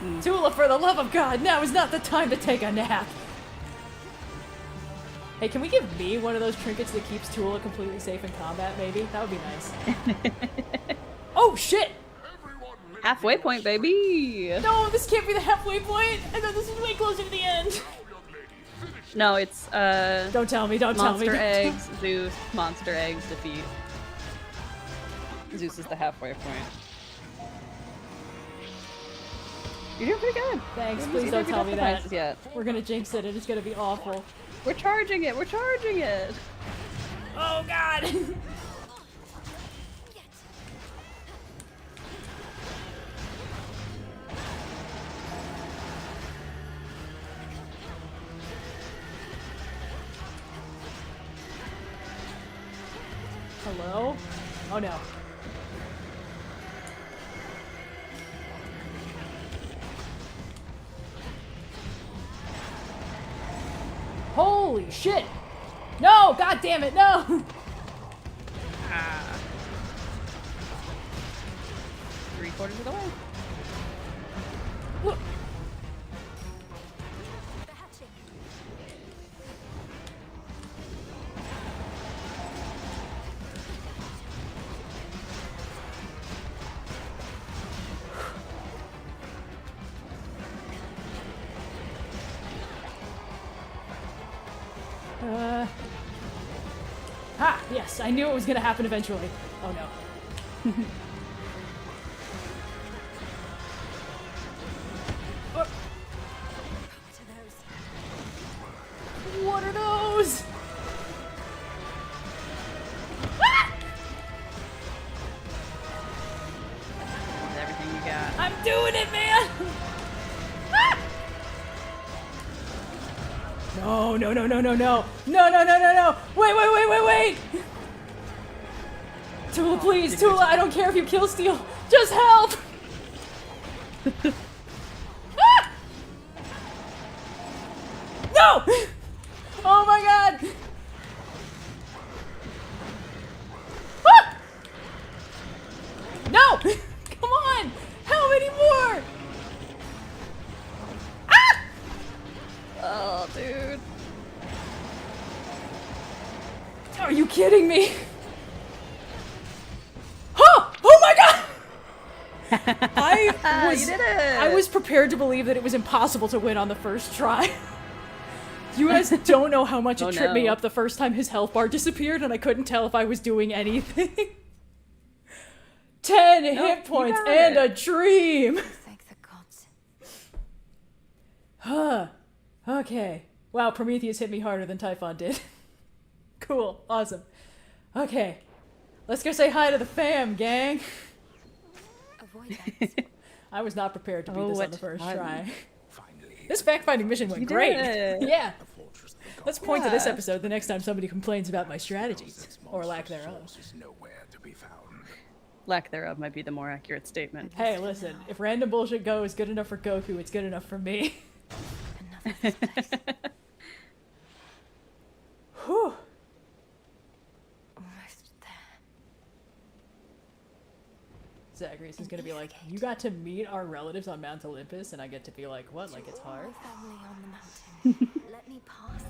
man. Tula, for the love of God, now is not the time to take a nap! Hey, can we give me one of those trinkets that keeps Tula completely safe in combat, maybe? That would be nice. Oh, shit! Halfway point, baby! No, this can't be the halfway point! I thought this was way closer to the end! No, it's, Don't tell me, don't tell me. Monster eggs, Zeus, monster eggs, defeat. Zeus is the halfway point. You're doing pretty good. Thanks, You please don't haven't tell me beat up the that. prices yet. We're gonna jinx it and it's gonna be awful. We're charging it! We're charging it! Oh god! Hello? Oh no. Holy shit! No! God damn it, no! Ah. 3/4 of the way. Look. Ha! Yes, I knew it was gonna happen eventually. Oh no. Oh. What are those? Ah! With everything you got. I'm doing it, man! Ah! No, no, no, no, no, no. No, no, no, no, no. Wait, wait, wait, wait, wait. Tula, please, Tula, I don't care if you kill Steel. Just help. Ah! No! Oh my god. Ah! No! Come on! How many more? Ah! Oh, dude. Are you kidding me? Huh! Oh my god! You did it! I was prepared to believe that it was impossible to win on the first try. You guys don't know how much it tripped me up the first time his health bar disappeared and I couldn't tell if I was doing anything. 10 hit points and a dream! Thank the gods. Huh. Okay. Wow, Prometheus hit me harder than Typhon did. Cool. Awesome. Okay. Let's go say hi to the fam, gang. Avoid that. I was not prepared to beat this on the first fun. try. This fact-finding mission went great. Yeah. Let's point to this episode the next time somebody complains about my strategies. Or lack thereof. Lack thereof might be the more accurate statement. Hey, listen. If random bullshit Go is good enough for Goku, it's good enough for me. Whew. Almost there. Zagreus is gonna be like, you got to meet our relatives on Mount Olympus, and I get to be like, what? Like it's hard? Family on the mountain. Let me pass.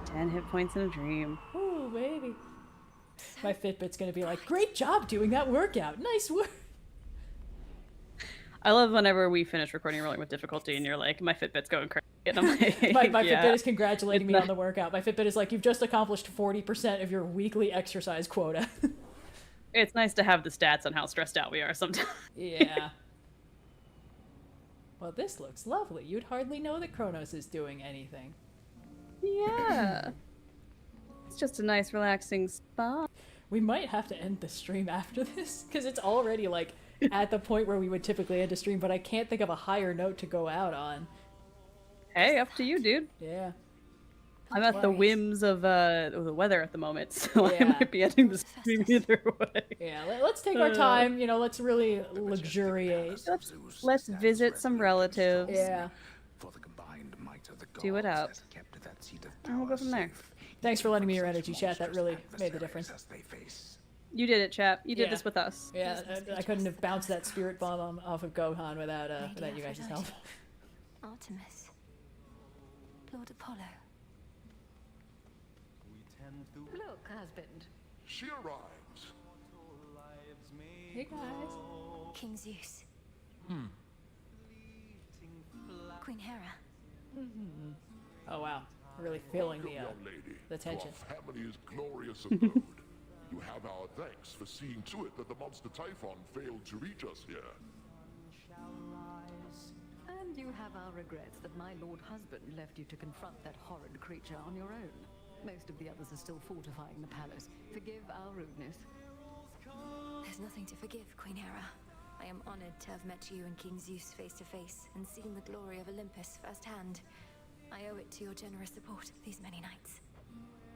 10 hit points in a dream. Ooh, baby. My Fitbit's gonna be like, great job doing that workout. Nice work. I love whenever we finish recording rolling with difficulty and you're like, my Fitbit's going crazy. And I'm like, My yeah. Fitbit is congratulating me on the workout. My Fitbit is like, you've just accomplished 40% of your weekly exercise quota. It's nice to have the stats on how stressed out we are sometimes. Yeah. Well, this looks lovely. You'd hardly know that Kronos is doing anything. Yeah. It's just a nice, relaxing spot. We might have to end the stream after this, because it's already, like, at the point where we would typically end a stream, but I can't think of a higher note to go out on. Hey, up to you, dude. Yeah. I'm at the whims of the weather at the moment, so Yeah. I might be ending the stream either way. Yeah, let's take our time, you know, let's really luxuriate. Let's visit some relatives. Yeah. Do it up. And we'll go from there. Thanks for lending me your energy, chat. That really made the difference. You did it, chap. You did this with us. Yeah, I couldn't have bounced that spirit bomb off of Gohan without you guys' help. Artemis. Lord Apollo. Look, husband. She arrives. Hey, guys. King Zeus. Queen Hera. Oh, wow. Really feeling Welcome, young lady, the tension. to our family's glorious abode. You have our thanks for seeing to it that the monster Typhon failed to reach us here. And you have our regrets that my lord husband left you to confront that horrid creature on your own. Most of the others are still fortifying the palace. Forgive our rudeness. There's nothing to forgive, Queen Hera. I am honored to have met you and King Zeus face to face and seen the glory of Olympus firsthand. I owe it to your generous support these many nights.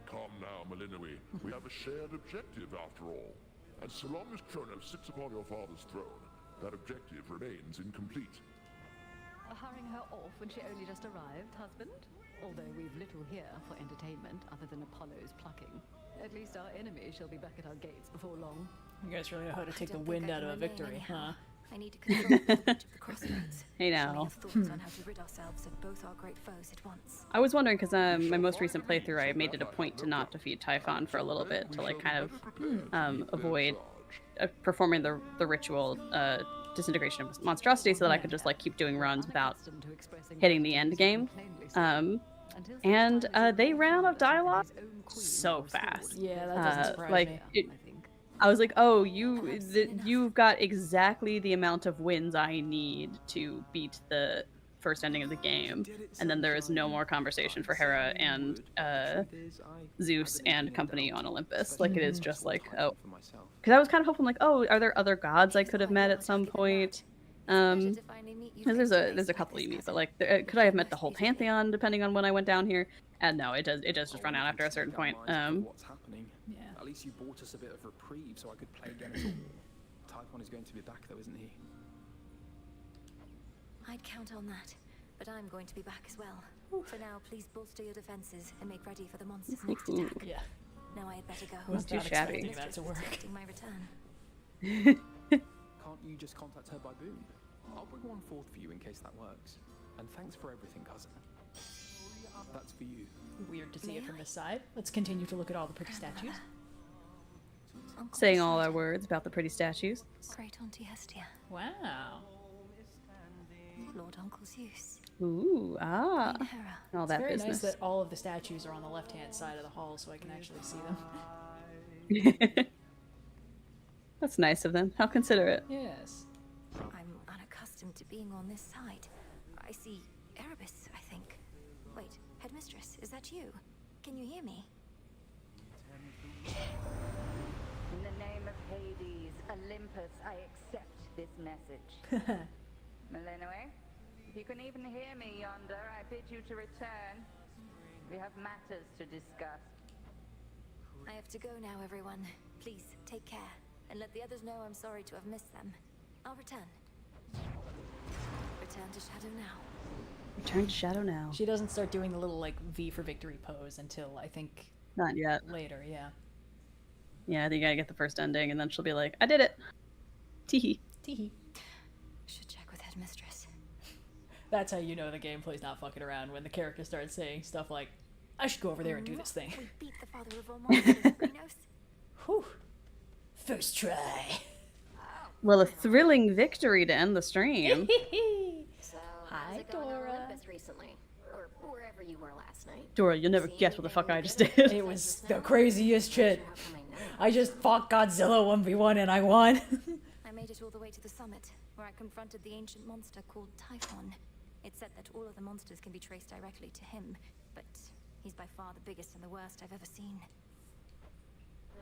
Come now, Malinoe. We have a shared objective after all. And so long as Kronos sits upon your father's throne, that objective remains incomplete. Hurrying her off when she only just arrived, husband? Although we've little here for entertainment other than Apollo's plucking. At least our enemy shall be back at our gates before long. You guys really know how to take the wind out of a victory, huh? I need to consult with the Crossroads. Hey now. I may have thoughts on how to rid ourselves of both our great foes at once. I was wondering because my most recent playthrough, I made it a point to not defeat Typhon for a little bit to like kind of avoid performing the ritual disintegration of monstrosity, so that I could just like keep doing runs without hitting the end game. And they ran out of dialogue so fast. Yeah, that doesn't surprise like me. I was like, oh, you've got exactly the amount of wins I need to beat the first ending of the game, and then there is no more conversation for Hera and Zeus and company on Olympus. Like it is just like, oh, because I was kind of hoping like, oh, are there other gods I could have met at some point? There's a couple you meet, but like, could I have met the whole pantheon depending on when I went down here? And no, it does just run out after a certain point. What's happening? Yeah. At least you bought us a bit of reprieve so I could play again at all. Typhon is going to be back though, isn't he? I'd count on that, but I'm going to be back as well. For now, please bolster your defenses and make ready for the monster's next attack. Yeah. Now I had better go. Was too shabby. That to work. Expecting my return. Can't you just contact her by boon? I'll bring one forth for you in case that works. And thanks for everything, cousin. That's for you. Weird to see it from this side. Let's continue to look at all the pretty statues. Saying all our words about the pretty statues. Great Auntie Hestia. Wow. Lord Uncle Zeus. Ooh, ah. Queen Hera. All It's that very business. nice that all of the statues are on the left-hand side of the hall, so I can actually see them. That's nice of them. How considerate. Yes. I'm unaccustomed to being on this side. I see Erebus, I think. Wait, Headmistress, is that you? Can you hear me? In the name of Hades, Olympus, I accept this message. Malinoe, if you can even hear me yonder, I bid you to return. We have matters to discuss. I have to go now, everyone. Please, take care. And let the others know I'm sorry to have missed them. I'll return. Return to Shadow now. Return to Shadow now. She doesn't start doing the little like V for victory pose until I think Not yet. later, yeah. Yeah, I think I get the first ending, and then she'll be like, I did it. Teehee. Teehee. Should check with Headmistress. That's how you know the gameplay's not fucking around, when the character starts saying stuff like, I should go over there and do this thing. We beat the father of all monsters, Kronos. Whew. First try. Well, a thrilling victory to end the stream. So, Hi, how's it going on Dora. Olympus recently? Or wherever you were last night? Dora, you'll never guess what the fuck I just did. It was the craziest shit. I just fought Godzilla 1v1 and I won. I made it all the way to the summit, where I confronted the ancient monster called Typhon. It said that all of the monsters can be traced directly to him, but he's by far the biggest and the worst I've ever seen.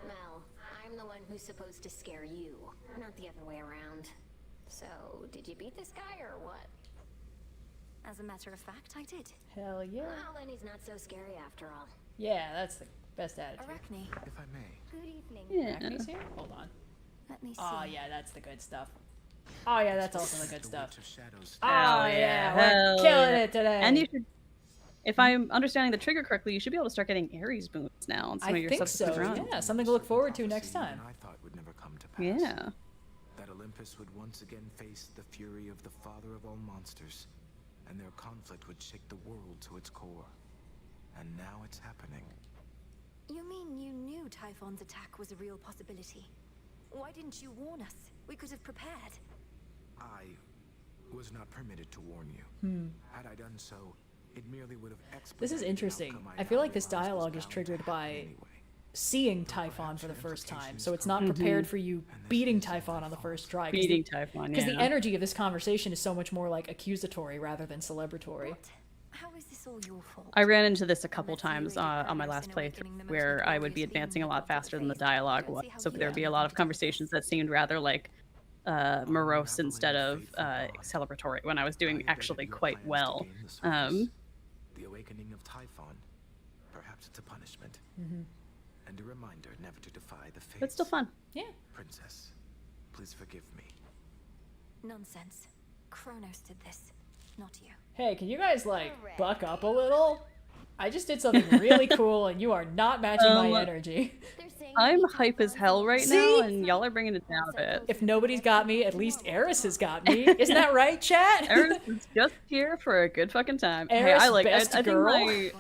Mel, I'm the one who's supposed to scare you, not the other way around. So, did you beat this guy or what? As a matter of fact, I did. Hell yeah. Well, then he's not so scary after all. Yeah, that's the best attitude. Arachne. If I may. Good evening. Yeah. Arachne's here? Hold on. Let me see. Oh yeah, that's the good stuff. Oh yeah, that's also the good stuff. Oh Hell yeah, hell we're killing yeah. it today. And you should, if I'm understanding the trigger correctly, you should be able to start getting Ares boons now on some of I your think so. subsequent runs. Yeah, something to look forward to next time. I thought would never come to pass. Yeah. That Olympus would once again face the fury of the father of all monsters, and their conflict would shake the world to its core. And now it's happening. You mean you knew Typhon's attack was a real possibility? Why didn't you warn us? We could have prepared. I was not permitted to warn you. Had I done so, it merely would have expedited This is the interesting. outcome I feel like now this realized was dialogue is bound to triggered happen by anyway. seeing Typhon for the first time, so it's not prepared for you beating Typhon on the first try. Beating Typhon, Because yeah. the energy of this conversation is so much more like accusatory rather than celebratory. How is this all your fault? I ran into this a couple times on my last playthrough, where I would be advancing a lot faster than the dialogue was. So there'd be a lot of conversations that seemed rather like morose instead of celebratory, when I was doing actually quite well. The awakening of Typhon. Perhaps it's a punishment. And a reminder never to defy the fates. But still fun. Yeah. Princess, please forgive me. Nonsense. Kronos did this, not you. Hey, can you guys, like, buck up a little? I just did something really cool, and you are not matching my energy. I'm hype as hell right now, and y'all are bringing it down a bit. If nobody's got me, at least Eris has got me. Isn't that right, chat? Eris is just here for a good fucking time. Eris, hey, I like. best I think girl. my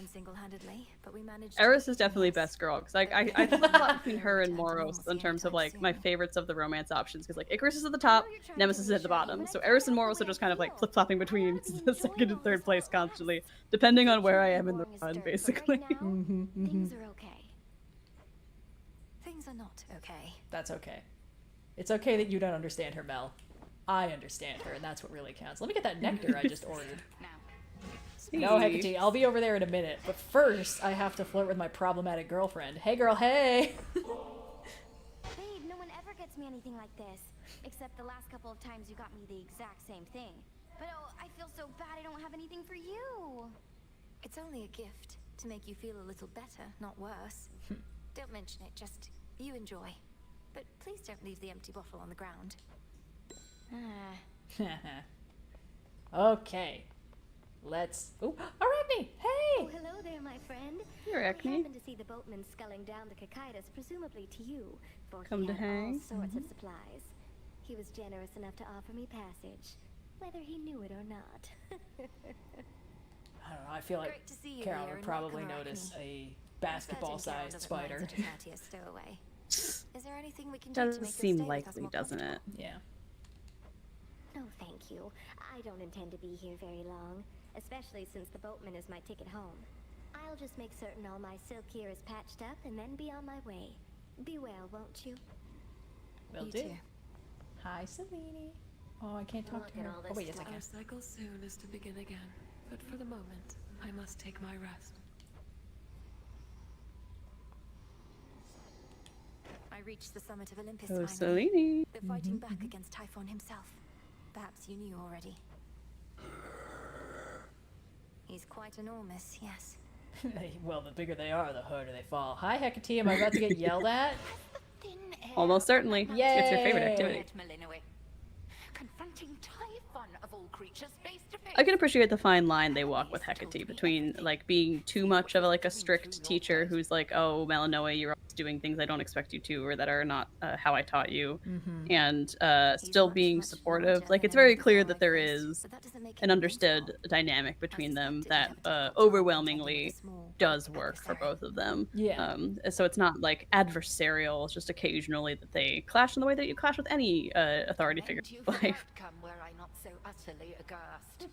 Eris is definitely best girl, because I flip-flop between her and Moros in terms of like my favorites of the romance options, because like Icarus is at the top, Nemesis is at the bottom, so Eris and Moros are just kind of like flip-flopping between the second and third place constantly, depending on where I am in the run, basically. Things are okay. Things are not okay. That's okay. It's okay that you don't understand her, Mel. I understand her, and that's what really counts. Let me get that nectar I just ordered. No, Hecate, I'll be over there in a minute. But first, I have to flirt with my problematic girlfriend. Hey, girl, hey! Babe, no one ever gets me anything like this. Except the last couple of times you got me the exact same thing. But oh, I feel so bad I don't have anything for you. It's only a gift to make you feel a little better, not worse. Don't mention it, just you enjoy. But please don't leave the empty bottle on the ground. Okay. Let's... Oh, Arachne! Hey! Oh, hello there, my friend. Hey, Arachne. I happened to see the boatman sculling down the Cicadas, presumably to you, for Come he to had hang. all sorts of supplies. He was generous enough to offer me passage, whether he knew it or not. I don't know, I feel like Great to see you Carol here, would and probably welcome, notice Arachne. a I'm certain basketball-sized Carol doesn't mind spider. such a courteous stowaway. Is there anything we can do to Doesn't make your seem stay with us likely, more doesn't it? Yeah. Oh, thank you. I don't intend to be here very long, especially since the boatman is my ticket home. I'll just make certain all my silk here is patched up and then be on my way. Be well, won't you? Will You do. too. Hi, Selene. Oh, I can't talk to her. Oh, wait, yes, I Our can. cycle soon is to begin again, but for the moment, I must take my rest. I reached the summit of Olympus Oh, finally. Selene. They're fighting back against Typhon himself. Perhaps you knew already. He's quite enormous, yes. Well, the bigger they are, the harder they fall. Hi, Hecate, am I about to get yelled at? Almost certainly. It's your favorite activity. Confronting Typhon of all creatures face to face. I can appreciate the fine line they walk with Hecate between like being too much of a strict teacher who's like, oh, Melanoa, you're always doing things I don't expect you to, or that are not how I taught you, Mhm. and still being supportive. Like, it's very clear that there is an understood dynamic between them that overwhelmingly does work for both of them. Yeah. So it's not like adversarial. It's just occasionally that they clash in the way that you clash with any authority figure You in life. come where I not so utterly aghast.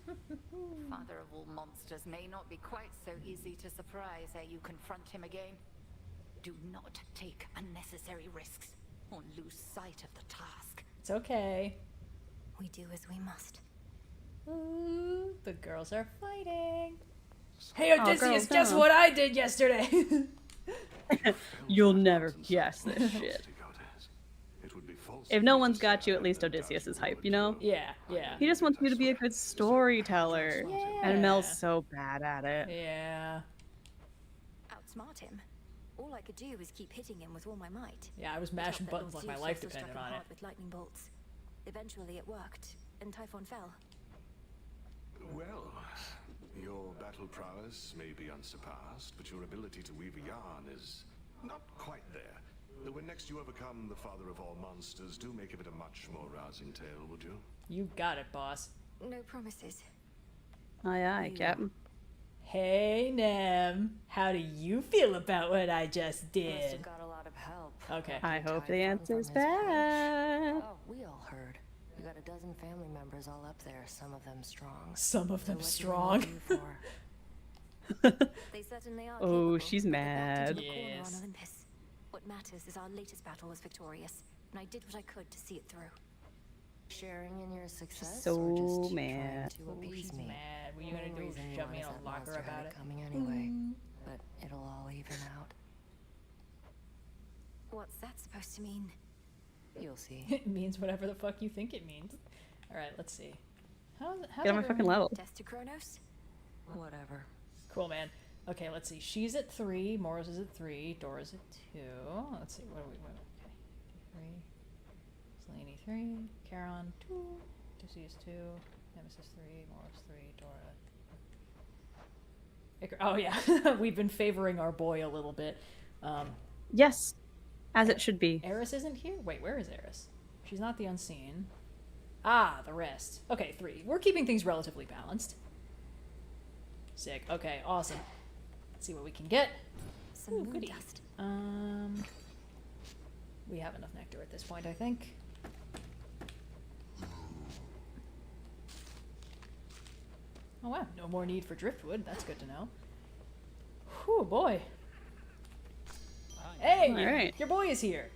Father of all monsters may not be quite so easy to surprise ere you confront him again. Do not take unnecessary risks or lose sight of the task. It's okay. We do as we must. Ooh, the girls are fighting. Hey, Odysseus, girls, guess no. what I did yesterday? You'll never guess this shit. If no one's got you, at least Odysseus is hype, you know? Yeah, yeah. He just wants you to be a good storyteller. And Mel's so bad at it. Yeah. Outsmart him. All I could do was keep hitting him with all my might. Yeah, I was The mashing top that buttons Lord like my Zeus life also depended struck him on it. hard with lightning bolts. Eventually it worked, and Typhon fell. Well, your battle prowess may be unsurpassed, but your ability to weave a yarn is not quite there. When next you overcome the father of all monsters, do make of it a much more rousing tale, would you? You got it, boss. No promises. Aye, aye, Captain. Hey, Nem. How do you feel about what I just Must did? have got a lot of help. Okay. I hope the Typhon answer's from his perch. bad. Oh, we all heard. We got a dozen family members all up there, some of them strong. Some of them So what strong. do we need you for? They certainly are Oh, capable, she's but they're backed mad. into a corner Yes. on Olympus. What matters is our latest battle was victorious, and I did what I could to see it through. Sharing in your success, so or just mad. trying to Oh, appease she's me? mad. What are you gonna Main do? reason you Shove me in wanted a that locker monster had about it it? coming anyway, but it'll all even out. What's that supposed to mean? You'll see. It means whatever the fuck you think it means. Alright, let's see. How's Get on my fucking level. Death to Kronos? Whatever. Cool, man. Okay, let's see. She's at 3, Moros is at 3, Dora's at 2. Let's see, what are we, okay. 3, Selene 3, Charon 2, Odysseus 2, Nemesis 3, Moros 3, Dora. Oh yeah, we've been favoring our boy a little bit. Yes, as it should be. Eris isn't here? Wait, where is Eris? She's not the unseen. Ah, the rest. Okay, 3. We're keeping things relatively balanced. Sick. Okay, awesome. Let's see what we can get. Some Ooh, moon goody. dust. We have enough nectar at this point, I think. Oh wow, no more need for driftwood. That's good to know. Whew, boy. Hey, All right. your boy is here.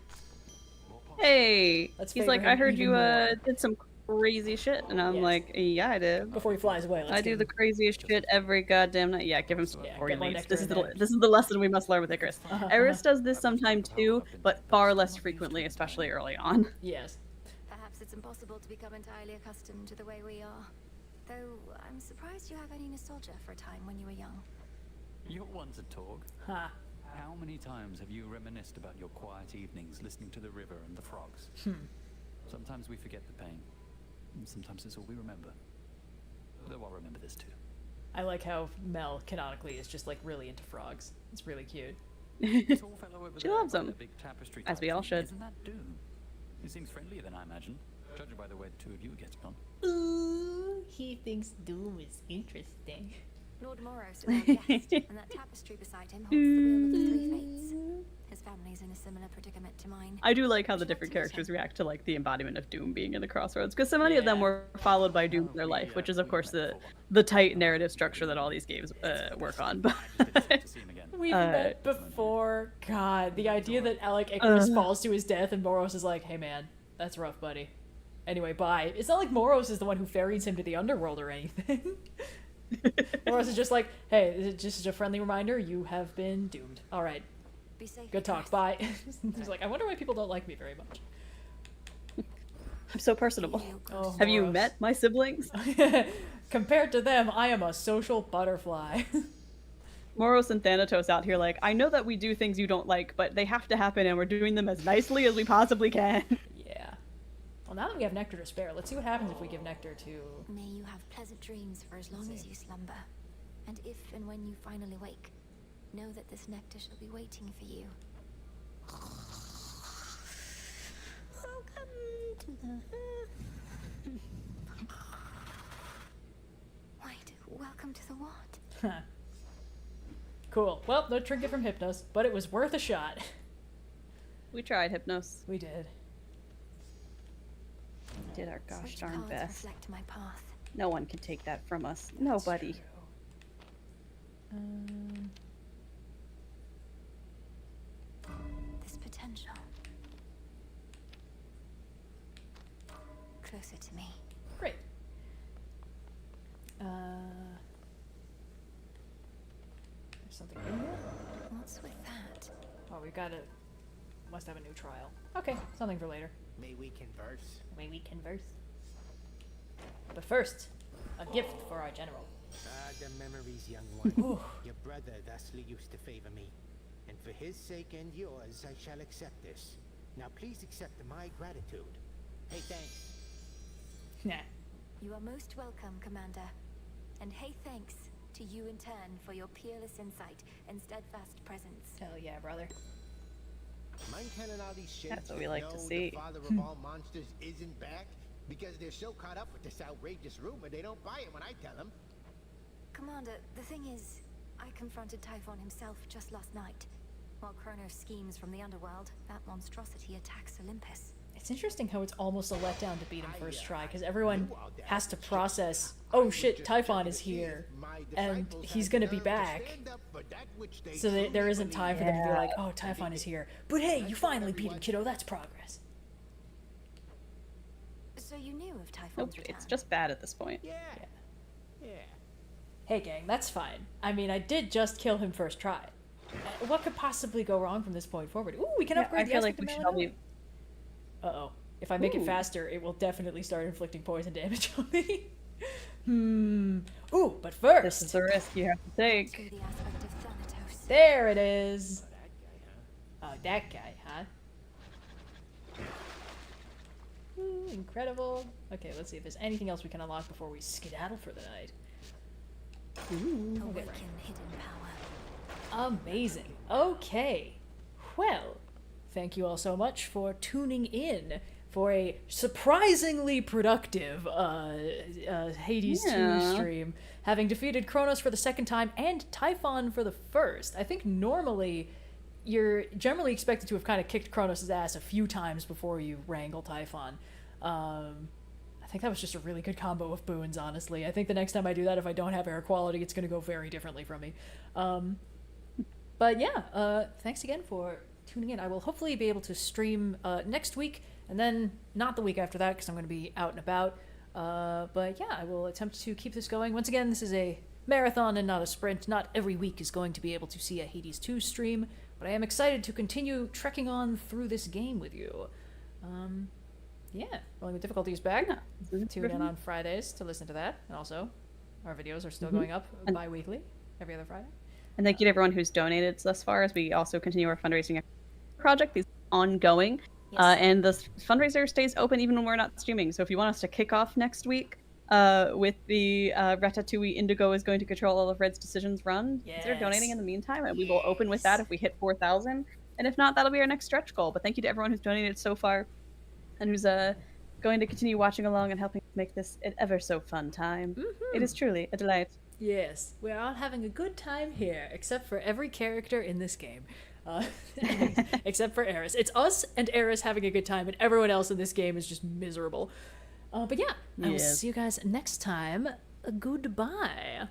Hey, Let's he's favor like, him I heard even you more." did some crazy shit, and I'm Yes. like, yeah, I did. Before he flies away, let's I do give the him- craziest shit every goddamn night. Yeah, give him some Yeah, before get he more leaves. nectar This in is there. this is the lesson we must learn with Icarus. Uh-huh, Eris does this sometime too, but far less frequently, especially early on. Yes. Perhaps it's impossible to become entirely accustomed to the way we are. Though I'm surprised you have any nostalgia for a time when you were young. You're one to talk. Ha. How many times have you reminisced about your quiet evenings listening to the river and the frogs? Sometimes we forget the pain, and sometimes it's all we remember. Though I'll remember this too. I like how Mel canonically is just like really into frogs. It's really cute. Tall fellow over She there loves by them, the big tapestry as type we all thing. should. Isn't that Doom? He seems friendlier than I imagined, judging by the way the two of you get on. Ooh, he thinks Doom is interesting. Lord Moros is our guest, and that tapestry beside him holds the wheel of the three fates. His family's in a similar predicament to mine. I do like how the different characters react to like the embodiment of Doom being in the Crossroads, because so many of them were followed by Doom in their life, which is of course the tight narrative structure that all these games work on. But We've met before. God, the idea that Alec Icarus falls to his death and Moros is like, hey man, that's rough, buddy. Anyway, bye. It's not like Moros is the one who ferries him to the underworld or anything. Moros is just like, hey, just a friendly reminder, you have been doomed. Alright. Be safe. Good talk, bye. He's like, I wonder why people don't like me very much. I'm so personable. Oh, Have you Moros. met my siblings? Compared to them, I am a social butterfly. Moros and Thanatos out here like, I know that we do things you don't like, but they have to happen and we're doing them as nicely as we possibly can. Yeah. Well, now that we have nectar to spare, let's see what happens if we give nectar to... May you have pleasant dreams for as long as you slumber. And if and when you finally wake, know that this nectar shall be waiting for you. Wait, welcome to the what? Huh. Cool. Well, no trinket from Hypnos, but it was worth a shot. We tried, Hypnos. We did. Did our gosh Such darn cards best. reflect my path. No one can take that from us. Nobody. This potential. Closer to me. Great. There's something in here? What's with that? Oh, we've got to... Must have a new trial. Okay, something for later. May we converse? May we converse? But first, a gift for our general. Ah, the memories, young one. Your brother thusly used to favor me. And for his sake and yours, I shall accept this. Now please accept my gratitude. Hey, thanks. Nah. You are most welcome, Commander. And hey, thanks to you in turn for your peerless insight and steadfast presence. Hell yeah, brother. Mind telling all these shits That's what we that like know to see. the father of all monsters isn't back because they're so caught up with this outrageous rumor they don't buy it when I tell them. Commander, the thing is, I confronted Typhon himself just last night. While Kronos schemes from the underworld, that monstrosity attacks Olympus. It's interesting how it's almost a letdown to beat him first try, because everyone has to process, oh shit, Typhon is here, and he's gonna be back. So there isn't time for them to be like, oh, Typhon is here. But hey, you finally beat him, kiddo, that's progress. So you knew of Typhon's Nope, return? it's just bad at this point. Yeah. Hey gang, that's fine. I mean, I did just kill him first try. What could possibly go wrong from this point forward? Ooh, we can upgrade the I feel like aspect we of should all melanoma. be... Uh-oh. If I make it Ooh. faster, it will definitely start inflicting poison damage on me. Ooh, but first... This is the risk you have to take. There it is. Oh, that guy, huh? Ooh, incredible. Okay, let's see if there's anything else we can unlock before we skedaddle for the night. Ooh. Awaken hidden power. Amazing. Okay. Well, thank you all so much for tuning in for a surprisingly productive Hades 2 stream, having defeated Kronos for the second time and Typhon for the first. I think normally you're generally expected to have kind of kicked Kronos' ass a few times before you wrangle Typhon. I think that was just a really good combo of boons, honestly. I think the next time I do that, if I don't have air quality, it's going to go very differently from me. But yeah, thanks again for tuning in. I will hopefully be able to stream next week, and then not the week after that, because I'm going to be out and about. But yeah, I will attempt to keep this going. Once again, this is a marathon and not a sprint. Not every week is going to be able to see a Hades 2 stream, but I am excited to continue trekking on through this game with you. Yeah, Rolling with Difficulty is back. Tune in on Fridays to listen to that. And also, our videos are still going up bi-weekly, every other Friday. And thank you to everyone who's donated thus far, as we also continue our fundraising project. These ongoing. And the fundraiser stays open even when we're not streaming. So if you want us to kick off next week with the Ratatouille Indigo is going to control all of Red's decisions run, consider donating in the meantime, and we will open with that if we hit 4,000. And if not, that'll be our next stretch goal. But thank you to everyone who's donated so far and who's going to continue watching along and helping make this an ever so fun time. It is truly a delight. Yes, we're all having a good time here, except for every character in this game. Except for Eris. It's us and Eris having a good time, and everyone else in this game is just miserable. But yeah, I will see you guys next time. Goodbye.